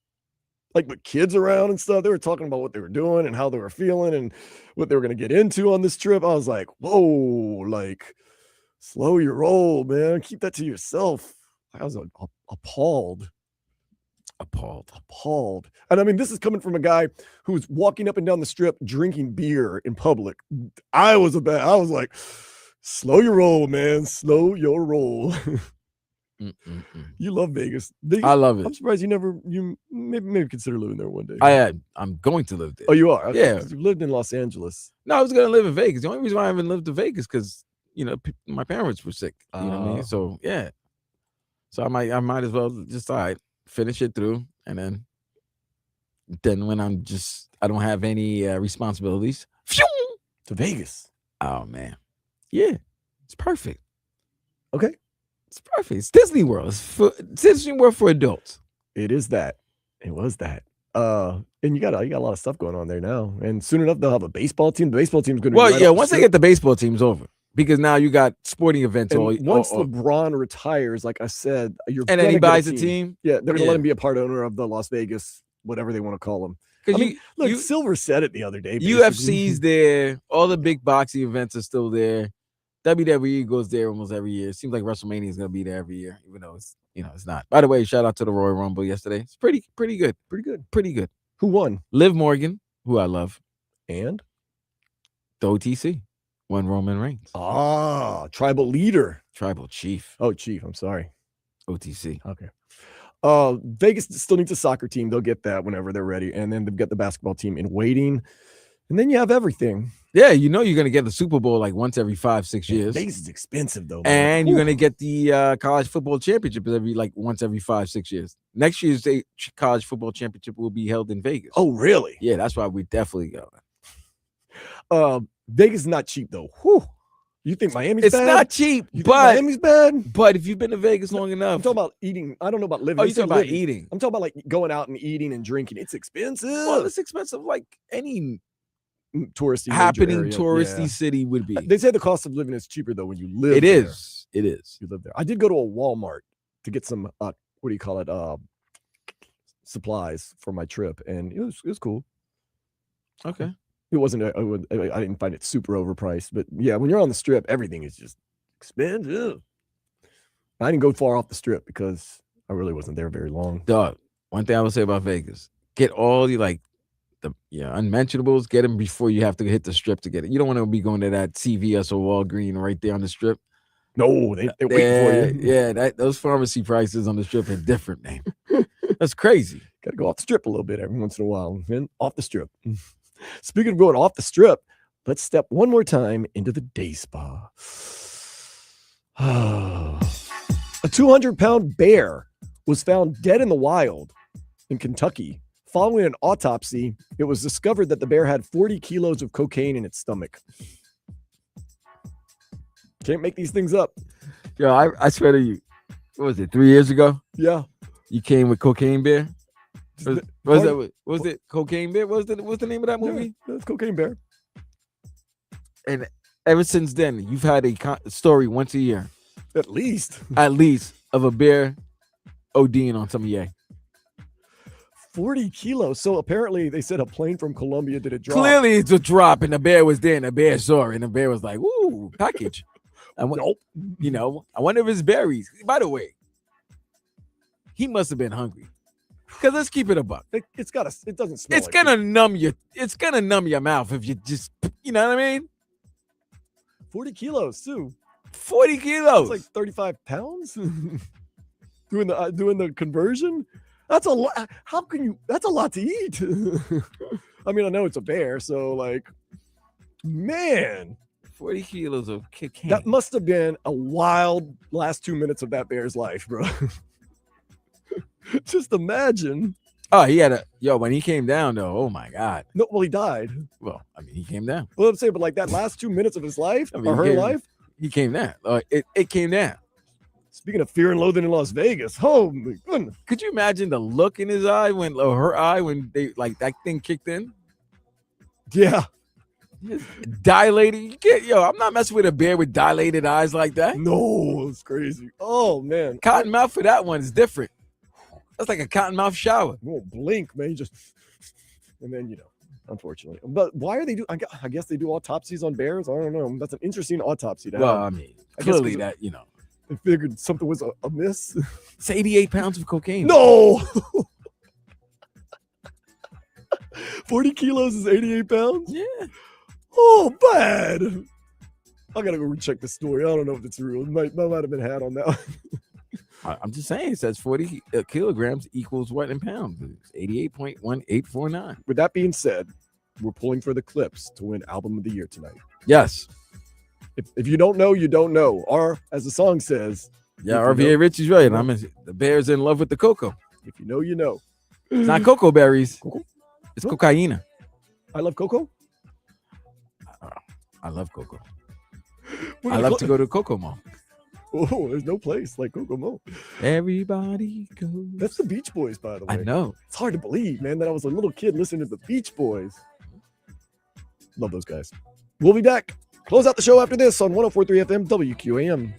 Like with kids around and stuff, they were talking about what they were doing and how they were feeling and what they were going to get into on this trip. I was like, whoa, like slow your roll, man. Keep that to yourself. I was appalled. And I mean, this is coming from a guy who was walking up and down the strip drinking beer in public. I was like, slow your roll, man. Slow your roll. You love Vegas. I love it. I'm surprised you maybe consider living there one day. I'm going to live there. Oh, you are? Okay. Yeah. You lived in Los Angeles. No, I was going to live in Vegas. The only reason why I haven't lived in Vegas because, my parents were sick. You know what I mean? So, yeah. So I might as well just, all right, finish it through. And then when I don't have any responsibilities. To Vegas. Oh, man. Yeah. It's perfect. Okay. It's perfect. It's Disney World. It's Disney World for adults. It is that. It was that. And you got a lot of stuff going on there now. And soon enough, they'll have a baseball team. The baseball team's going to Well, be right yeah, off the once they strip. get the baseball team's over. Because now you got sporting events. And once LeBron retires, like I said, and then he buys a team. Yeah, they're going to let him be a part owner of the Las Vegas, whatever they want to call them. I mean, look, Silver said it the other day. UFC's there. All the big boxing events are still there. WWE goes there almost every year. It seems like WrestleMania is going to be there every year, even though it's not. By the way, shout out to the Royal Rumble yesterday. It's pretty good. Pretty good. Who won? Liv Morgan, who I love, and the OTC won Roman Reigns. Ah, tribal leader, tribal chief. Oh, chief. I'm sorry. OTC. Okay. Vegas still needs a soccer team. They'll get that whenever they're ready, and then they've got the basketball team in waiting, and then you have everything. Yeah, you're going to get the Super Bowl like once every 5-6 years. Vegas is expensive though, man. And you're going to get the college football championship once every 5-6 years. Next year's college football championship will be held in Vegas. Oh, really? Yeah, that's why we definitely go. Vegas is not cheap though. Whew. You think Miami's it's bad? It's not cheap, you but Miami's bad. But if you've been to Vegas long enough, I'm talking about eating. I don't know about living. Oh, you talking about eating? I'm talking about like going out and eating and drinking. It's expensive. Well, it's expensive like any touristy touristy city would be. They say the cost of living is cheaper though when you live. It is. You live there. I did go to a Walmart to get some what do you call it? Supplies for my trip, and it was cool. Okay. It wasn't. I didn't find it super overpriced, but yeah, when you're on the strip, everything is just expensive. I didn't go far off the strip because I really wasn't there very long. Dog. One thing I would say about Vegas: get all the unmentionables. Get them before you have to hit the strip to get it. You don't want to be going to that CVS or Walgreens right there on the strip. No, they're waiting for you. Yeah, those pharmacy prices on the strip are different, man. That's crazy. Got to go off the strip a little bit every once in a while, man. Off the strip. Speaking of going off the strip, let's step one more time into the day spa. A 200-pound bear was found dead in the wild in Kentucky. Following an autopsy, it was discovered that the bear had 40 kilos of cocaine in its stomach. Can't make these things up. Yo, I swear to you, what was it, 3 years ago? Yeah. You came with Cocaine Bear? Was it Cocaine Bear? What's the name of that movie? Yeah, that's Cocaine Bear. And ever since then, you've had a story once a year. At least. Of a bear ODing on some yay. 40 kilos. So apparently they said a plane from Colombia did a drop. Clearly it's a drop and the bear was there and the bear saw it and the bear was like, "Ooh, package." Nope. I wonder if it's berries. By the way, he must have been hungry. Because let's keep it a buck. It doesn't smell. It's gonna numb your mouth if you just, you know what I mean? 40 kilos, Sue. 40 kilos. It's like 35 pounds. doing the conversion. That's a lot. How can you? That's a lot to eat. I mean, I know it's a bear, so like, man, 40 kilos of cocaine. That must have been a wild last 2 minutes of that bear's life, bro. Just imagine. Oh, when he came down though, oh my God. No, well, he died. Well, I mean, he came down. Well, I'm saying, but like that last 2 minutes of his life or her life, he came down. It came down. Speaking of fear and loathing in Las Vegas, oh my goodness. Could you imagine the look in his eye or her eye when they like that thing kicked in? Yeah. Dilated. I'm not messing with a bear with dilated eyes like that. No, it's crazy. Oh man. Cotton mouth for that one is different. That's like a cotton mouth shower. You won't blink, man. You just, and then, unfortunately. But why are they I guess they do autopsies on bears. I don't know. That's an interesting autopsy to have. Well, I mean, clearly that, they figured something was amiss. It's 88 pounds of cocaine. No. 40 kilos is 88 pounds? Yeah. Oh, bad. I gotta go check the story. I don't know if it's real. It might have been had on that one. I'm just saying, it says 40 kilograms equals what in pounds? 88.1849. With that being said, we're pulling for the Clips to win Album of the Year tonight. Yes. If you don't know, you don't know. Or, as the song says. Yeah, RVA Richie's right. The bear's in love with the cocoa. If you know, you know. It's not cocoa berries. Cocoa? It's cocaine. I love cocoa? I love cocoa. We're I gonna love clo- to go to Kokomo. Oh, there's no place like Kokomo. Everybody goes. That's the Beach Boys, by the way. I know. It's hard to believe, man, that I was a little kid listening to the Beach Boys. Love those guys. We'll be back. Close out the show after this on 104.3 FM WQAM.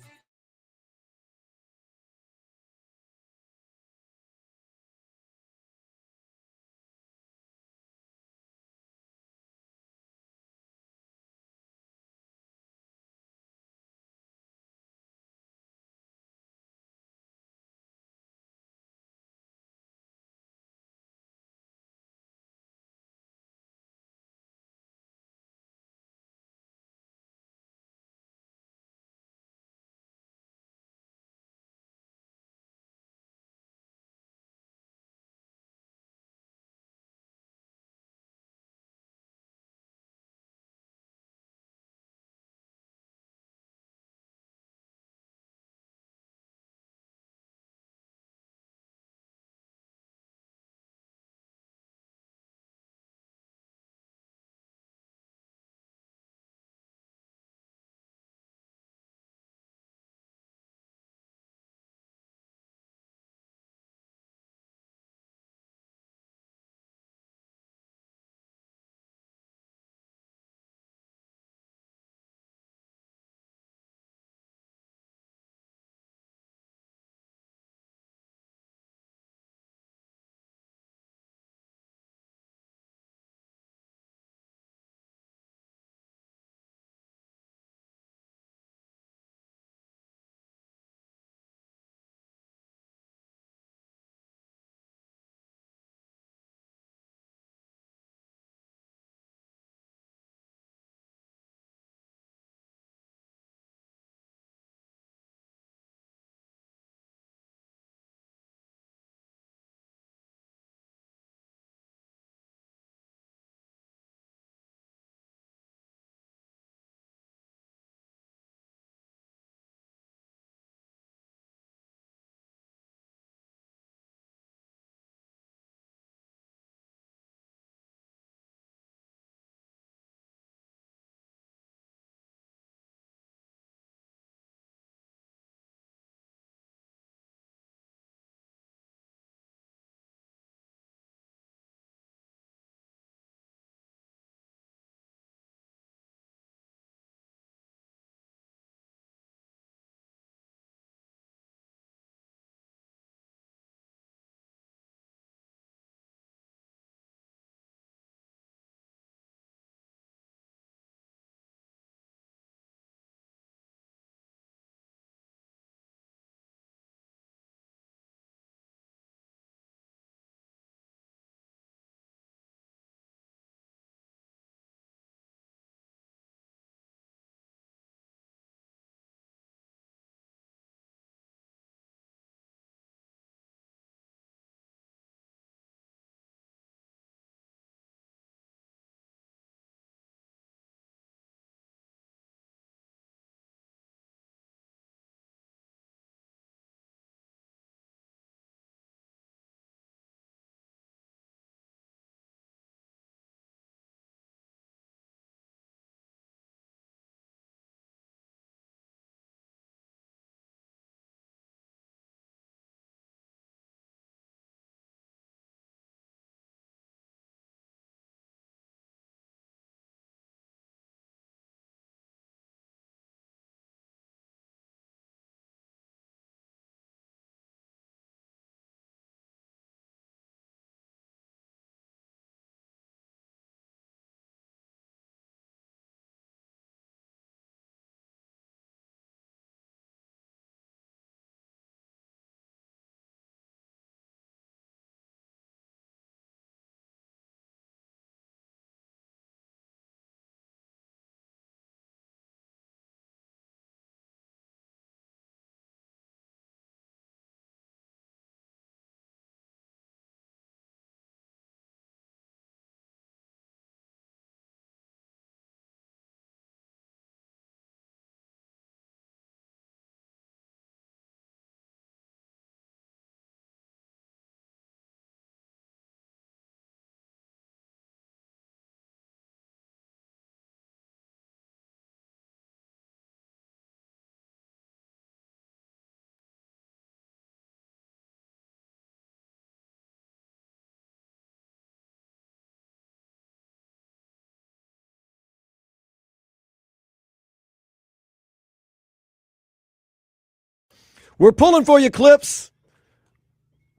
We're pulling for you, Clips.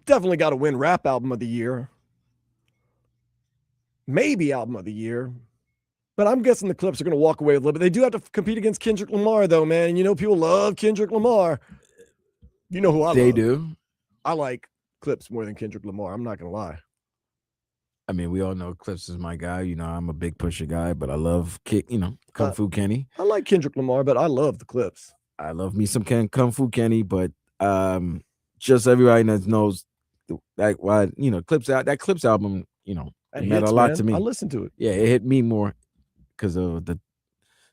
Definitely got to win rap album of the year. Maybe album of the year. But I'm guessing the Clips are going to walk away with a little bit. They do have to compete against Kendrick Lamar, though, man. And you know people love Kendrick Lamar. You know who I love. They do. I like Clips more than Kendrick Lamar. I'm not going to lie. I mean, we all know Clips is my guy. You know, I'm a big Pusha guy, but I love Kung Fu Kenny. I like Kendrick Lamar, but I love the Clips. I love me some Kung Fu Kenny, but just everybody that knows that why Clips out that Clips album, it meant a lot to me. I listened to it. Yeah, it hit me more because of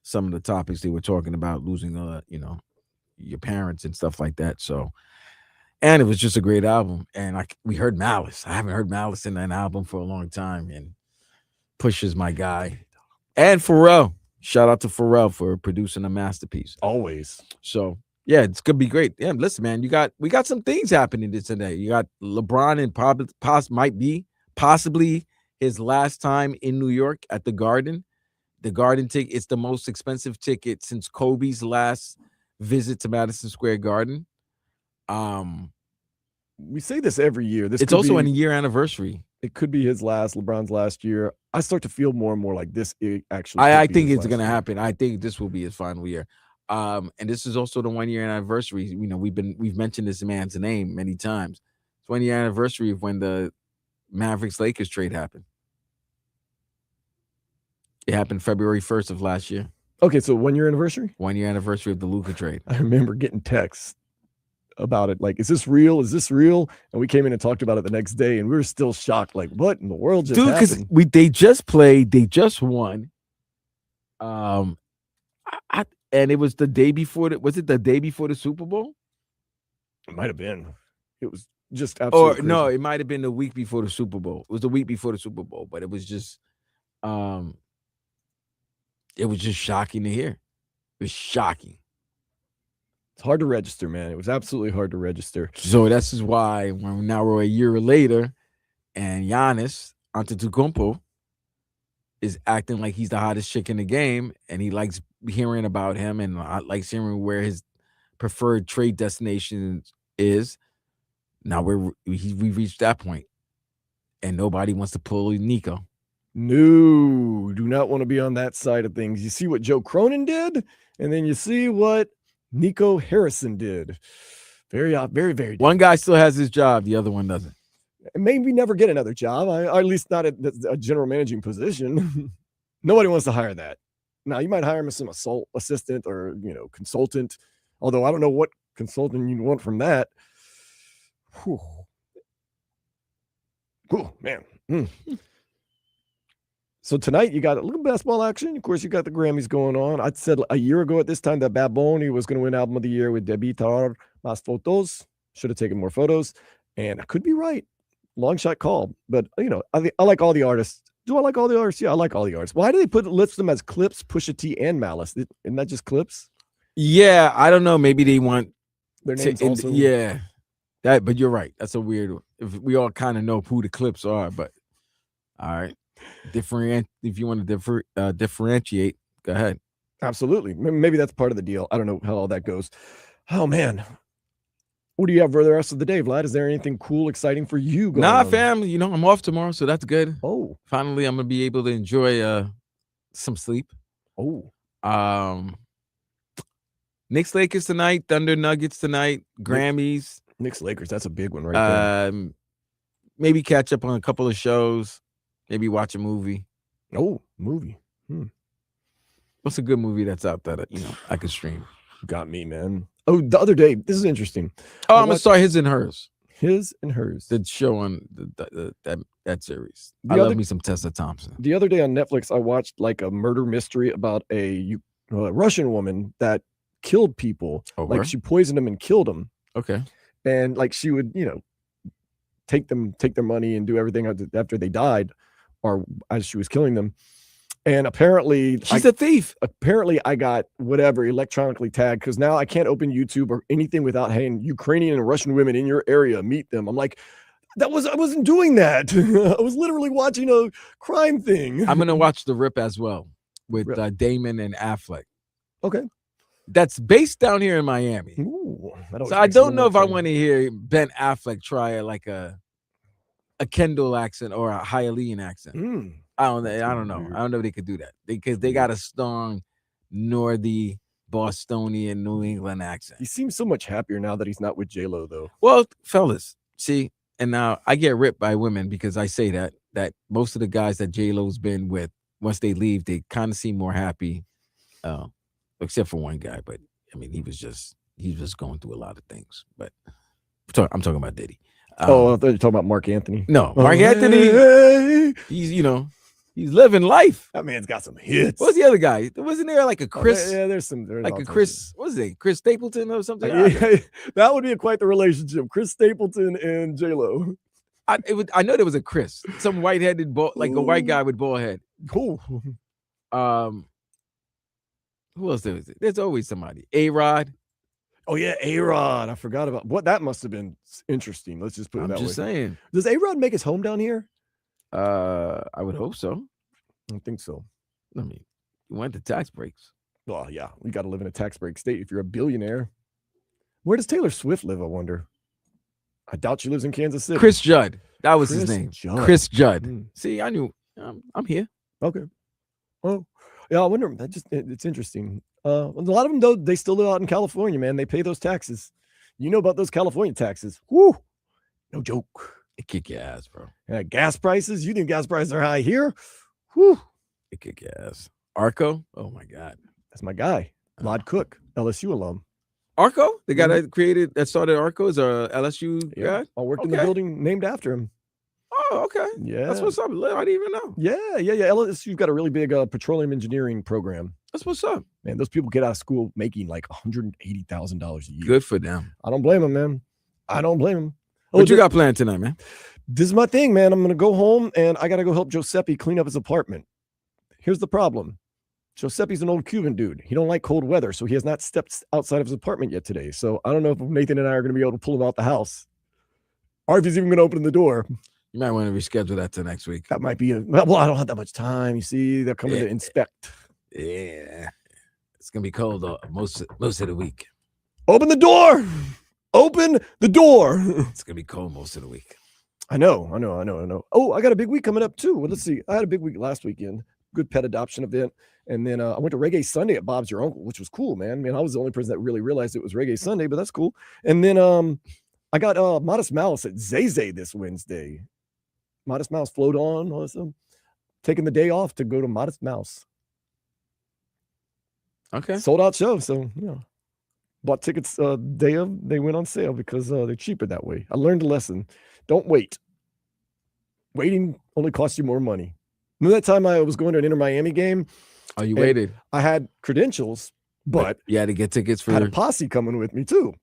some of the topics they were talking about, losing your parents and stuff like that. So, and it was just a great album. And we heard Malice. I haven't heard Malice in that album for a long time. And Pusha's my guy. And Pharrell. Shout out to Pharrell for producing a masterpiece. Always. So yeah, it's gonna be great. Yeah, listen, man, we got some things happening today. You got LeBron and might be possibly his last time in New York at the Garden. The Garden ticket, it's the most expensive ticket since Kobe's last visit to Madison Square Garden. We say this every year. It's also a year anniversary. It could be LeBron's last year. I start to feel more and more like this actually. I think it's going to happen. I think this will be his final year. And this is also the 1 year anniversary. We've mentioned this man's name many times. It's 1 year anniversary of when the Mavericks Lakers trade happened. It happened February 1st of last year. Okay, so 1 year anniversary? 1 year anniversary of the Luka trade. I remember getting texts about it. Like, is this real? Is this real? And we came in and talked about it the next day, and we were still shocked. Like, what in the world just happened? Because they just played, they just won. And it was the day before. Was it the day before the Super Bowl? It might have been. It was just absolutely. Or no, it might have been the week before the Super Bowl. It was the week before the Super Bowl, but it was just, shocking to hear. It was shocking. It's hard to register, man. It was absolutely hard to register. So this is why when now we're a year later, and Giannis Antetokounmpo is acting like he's the hottest chick in the game, and he likes hearing about him and likes hearing where his preferred trade destination is. Now we reached that point, and nobody wants to pull Nico. No, do not want to be on that side of things. You see what Joe Cronin did, and then you see what Nico Harrison did. Very, very, very different. One guy still has his job. The other one doesn't. Maybe never get another job. At least not at a general managing position. Nobody wants to hire that. Now, you might hire him as some assistant or, consultant. Although I don't know what consultant you want from that. Whew. Cool, man. So tonight you got a little basketball action. Of course, you got the Grammys going on. I said a year ago at this time that Bad Bunny was going to win Album of the Year with Debitar Más Fotos. Should have taken more photos. And I could be right. Long shot call. But, I like all the artists. Do I like all the artists? Yeah, I like all the artists. Why do they list them as Clips, Pusha T, and Malice? Isn't that just Clips? Yeah, I don't know. Maybe they want their names also. Yeah. But you're right. That's a weird one. If we all kind of know who the Clips are, but all right. If you want to differentiate, go ahead. Absolutely. Maybe that's part of the deal. I don't know how all that goes. Oh man, what do you have for the rest of the day, Vlad? Is there anything cool, exciting for you going on? Fam. I'm off tomorrow, so that's good. Oh, finally, I'm gonna be able to enjoy some sleep. Oh, Knicks Lakers tonight, Thunder Nuggets tonight, Grammys. Knicks Lakers. That's a big one, right there. Maybe catch up on a couple of shows. Maybe watch a movie. Oh, movie. What's a good movie that's out that I could stream? Got me, man. Oh, the other day, this is interesting. Oh, I'm gonna start His and Hers. His and Hers. The show on that series. I love me some Tessa Thompson. The other day on Netflix, I watched like a murder mystery about a Russian woman that killed people. Oh, like where? she poisoned them and killed them. Okay. And like she would, take their money and do everything after they died, or as she was killing them. And apparently she's a thief. Apparently I got whatever electronically tagged, because now I can't open YouTube or anything without having Ukrainian and Russian women in your area meet them. I'm like, I wasn't doing that. I was literally watching a crime thing. I'm gonna watch The Rip as well with Damon and Affleck. Okay. that's based down here in Miami. Ooh, that always So I makes it a don't little know more if I fun. want to hear Ben Affleck try like a Kendall accent or a Hialeah accent. Mm. I don't That's know. weird. I don't know if they could do that because they got a strong northy Bostonian New England accent. He seems so much happier now that he's not with J-Lo, though. Well, fellas, see, and now I get ripped by women because I say that most of the guys that J-Lo's been with, once they leave, they kind of seem more happy, except for one guy. But I mean, he was just going through a lot of things. But I'm talking about Diddy. I thought you were talking about Mark Anthony. No, Mark Anthony. Hey. He's living life. That man's got some hits. What's the other guy? Wasn't there like a Chris? Yeah, there's like all a kinds Chris. What's his name? Chris Stapleton or something? Yeah, that would be quite the relationship. Chris Stapleton and J-Lo. I know there was a Chris, some white-headed like a white guy with bald head. Cool. Who else there is? There's always somebody. A-Rod. Oh yeah, A-Rod. I forgot about what that must have been interesting. Let's just put it that way. I'm just saying. Does A-Rod make his home down here? I would hope so. I don't think so. I mean, you want the tax breaks. Well, yeah, we got to live in a tax break state if you're a billionaire. Where does Taylor Swift live, I wonder? I doubt she lives in Kansas City. Chris Judd. That was his Chris name. Judd. Chris Judd. Mm. See, I knew. I'm here. Okay. Oh, yeah, I wonder. It's interesting. A lot of them, though, they still live out in California, man. They pay those taxes. You know about those California taxes. Whoo. No joke. They kick your ass, bro. Yeah, gas prices. You think gas prices are high here? Whew. They kick your ass. Arco? Oh, my God. That's my guy. Lod Cook, LSU alum. Arco? The guy that started Arco is a LSU guy? I worked in the building named after him. Oh, okay. Yeah. That's what's up. I didn't even know. Yeah. LSU's got a really big petroleum engineering program. That's what's up. Man, those people get out of school making like $180,000 a year. Good for them. I don't blame them, man. I don't blame them. What you got planned tonight, man? This is my thing, man. I'm going to go home and I got to go help Giuseppe clean up his apartment. Here's the problem. Giuseppe's an old Cuban dude. He don't like cold weather, so he has not stepped outside of his apartment yet today. So I don't know if Nathan and I are going to be able to pull him out the house, or if he's even going to open the door. You might want to reschedule that to next week. That might be well, I don't have that much time. You see, they're coming to inspect. Yeah, it's gonna be cold most of the week. Open the door. Open the door. It's gonna be cold most of the week. I know. Oh, I got a big week coming up too. Well, let's see. I had a big week last weekend. Good pet adoption event. And then I went to Reggae Sunday at Bob's Your Uncle, which was cool, man. Man, I was the only person that really realized it was Reggae Sunday, but that's cool. And then I got Modest Mouse at Zay Zay this Wednesday. Modest Mouse float on. Awesome. Taking the day off to go to Modest Mouse. Okay. Sold out show. So, yeah. Bought tickets day of. They went on sale because they're cheaper that way. I learned a lesson. Don't wait. Waiting only costs you more money. Remember that time I was going to an Inter Miami game? Oh, you waited. I had credentials, but you had to get tickets for. I had a posse coming with me too.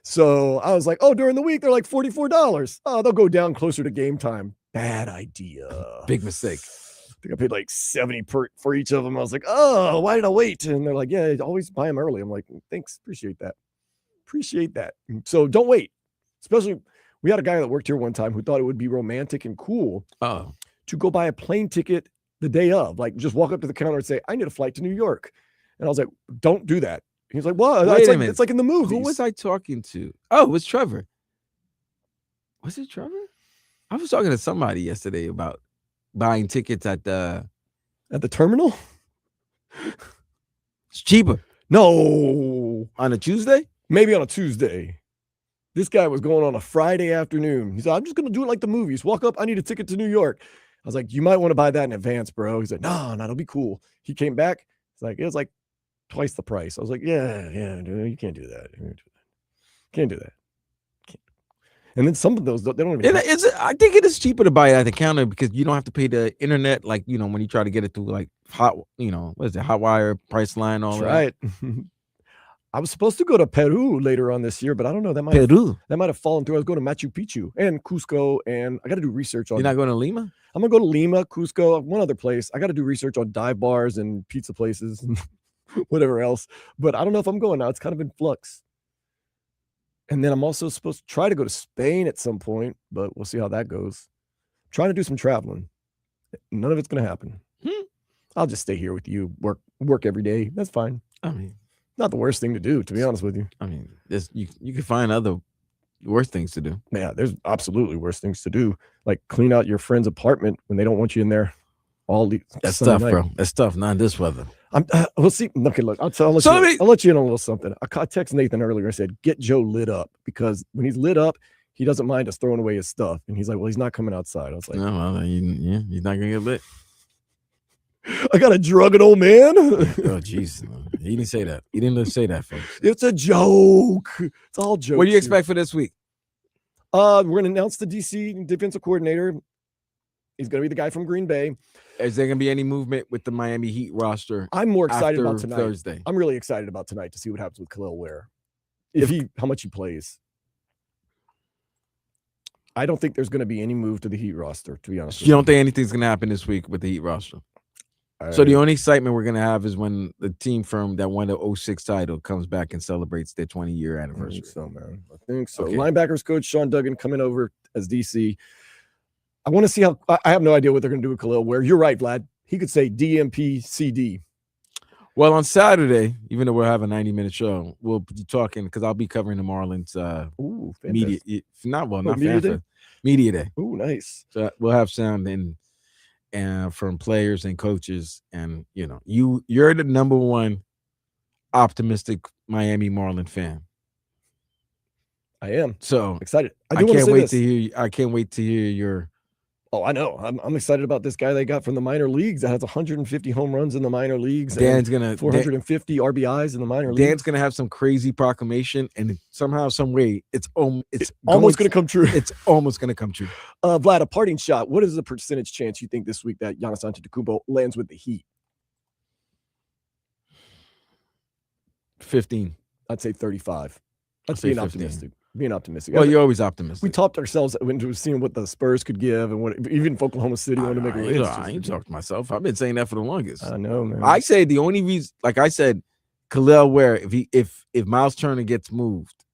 So I was like, oh, during the week, they're like $44. Oh, they'll go down closer to game time. Bad idea. Big mistake. I think I paid like $70 for each of them. I was like, oh, why did I wait? And they're like, yeah, always buy them early. I'm like, thanks. Appreciate that. So don't wait. Especially, we had a guy that worked here one time who thought it would be romantic and cool to go buy a plane ticket the day of, like just walk up to the counter and say, I need a flight to New York. And I was like, don't do that. He's like, well, it's like in the movies. Who was I talking to? Oh, it was Trevor. Was it Trevor? I was talking to somebody yesterday about buying tickets at the terminal. It's cheaper. No. On a Tuesday? Maybe on a Tuesday. This guy was going on a Friday afternoon. He said, I'm just going to do it like the movies. Walk up, I need a ticket to New York. I was like, you might want to buy that in advance, bro. He said, no, it'll be cool. He came back. It was like twice the price. I was like, yeah, dude, you can't do that. Can't do that. And then some of those, they don't even. I think it is cheaper to buy it at the counter because you don't have to pay the internet, like, when you try to get it through like Hotwire, Priceline, all that. Right. I was supposed to go to Peru later on this year, but I don't know. That might have fallen through. I was going to Machu Picchu and Cusco, and I got to do research on. You're not going to Lima? I'm gonna go to Lima, Cusco, one other place. I got to do research on dive bars and pizza places and whatever else. But I don't know if I'm going now. It's kind of in flux. And then I'm also supposed to try to go to Spain at some point, but we'll see how that goes. I'm trying to do some traveling. None of it's gonna happen. I'll just stay here with you. Work every day. That's fine. I mean, Not the worst thing to do, to be honest with you. I mean, you can find other worse things to do. Yeah, there's absolutely worse things to do, like clean out your friend's apartment when they don't want you in there. That's tough, bro. That's tough. Not this weather. We'll see. Okay, look, I'll let you in on a little something. I text Nathan earlier and said, get Joe lit up, because when he's lit up, he doesn't mind us throwing away his stuff. And he's like, well, he's not coming outside. I was like, no, well, he's not gonna get lit. I got to drug an old man. Oh, jeez. He didn't say that. He didn't say that, folks. It's a joke. It's all jokes. What do you expect for this week? We're going to announce the DC defensive coordinator. He's going to be the guy from Green Bay. Is there going to be any movement with the Miami Heat roster? I'm more excited about tonight. Thursday. I'm really excited about tonight to see what happens with Kel'el Ware. How much he plays. I don't think there's going to be any move to the Heat roster, to be honest. You don't think anything's going to happen this week with the Heat roster? So the only excitement we're going to have is when the team from that won the 06 title comes back and celebrates their 20-year anniversary. I think so, man. I think so. Okay. Linebackers coach Sean Duggan coming over as DC. I want to see how. I have no idea what they're going to do with Kel'el Ware. You're right, Vlad. He could say DMP CD. Well, on Saturday, even though we'll have a 90-minute show, we'll be talking because I'll be covering the Marlins media. Media day. Ooh, nice. So we'll have sound and from players and coaches, and you're the number one optimistic Miami Marlin fan. I am so excited. I can't wait to hear. I can't wait to hear your. Oh, I know. I'm excited about this guy they got from the minor leagues that has 150 home runs in the minor leagues. Dan's gonna 450 RBIs in the minor leagues. Dan's gonna have some crazy proclamation, and somehow, some way, it's almost gonna come true. It's almost gonna come true. Vlad, a parting shot. What is the percentage chance you think this week that Giannis Antetokounmpo lands with the Heat? 15. I'd say 35. That's being optimistic. Being optimistic. Well, you're always optimistic. We topped ourselves into seeing what the Spurs could give, and what even if Oklahoma City wanted to make a race. I ain't talked to myself. I've been saying that for the longest. I know, man. I say the only reason, like I said, Kel'el Ware, if Miles Turner gets moved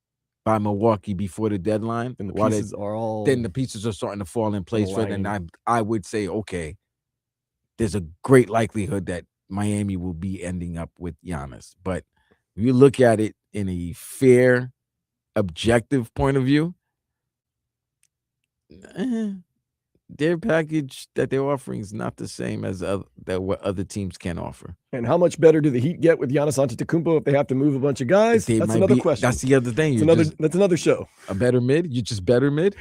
by Milwaukee before the deadline, then the pieces are starting to fall in place for them. I would say, okay, there's a great likelihood that Miami will be ending up with Giannis. But if you look at it in a fair, objective point of view, their package that they're offering is not the same as what other teams can offer. And how much better do the Heat get with Giannis Antetokounmpo if they have to move a bunch of guys? That's another question. That's the other thing. That's another show. A better mid? You're just better mid?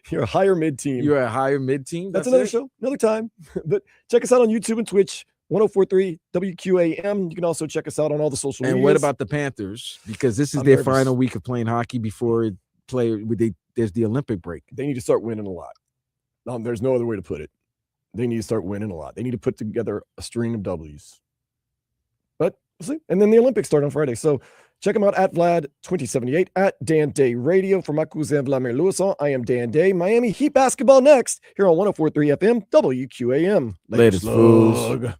You're a higher mid team. You're a higher mid team? That's another show, another time. But check us out on YouTube and Twitch. 104.3 WQAM. You can also check us out on all the social media. And what about the Panthers? Because this is their final week of playing hockey before there's the Olympic break. They need to start winning a lot. There's no other way to put it. They need to start winning a lot. They need to put together a string of W's. But we'll see. And then the Olympics start on Friday. So check them out at Vlad2078, at Dan Day Radio. For my cousin Vladimir Lewisson, I am Dan Day. Miami Heat basketball next here on 104.3 FM WQAM. Latest fools.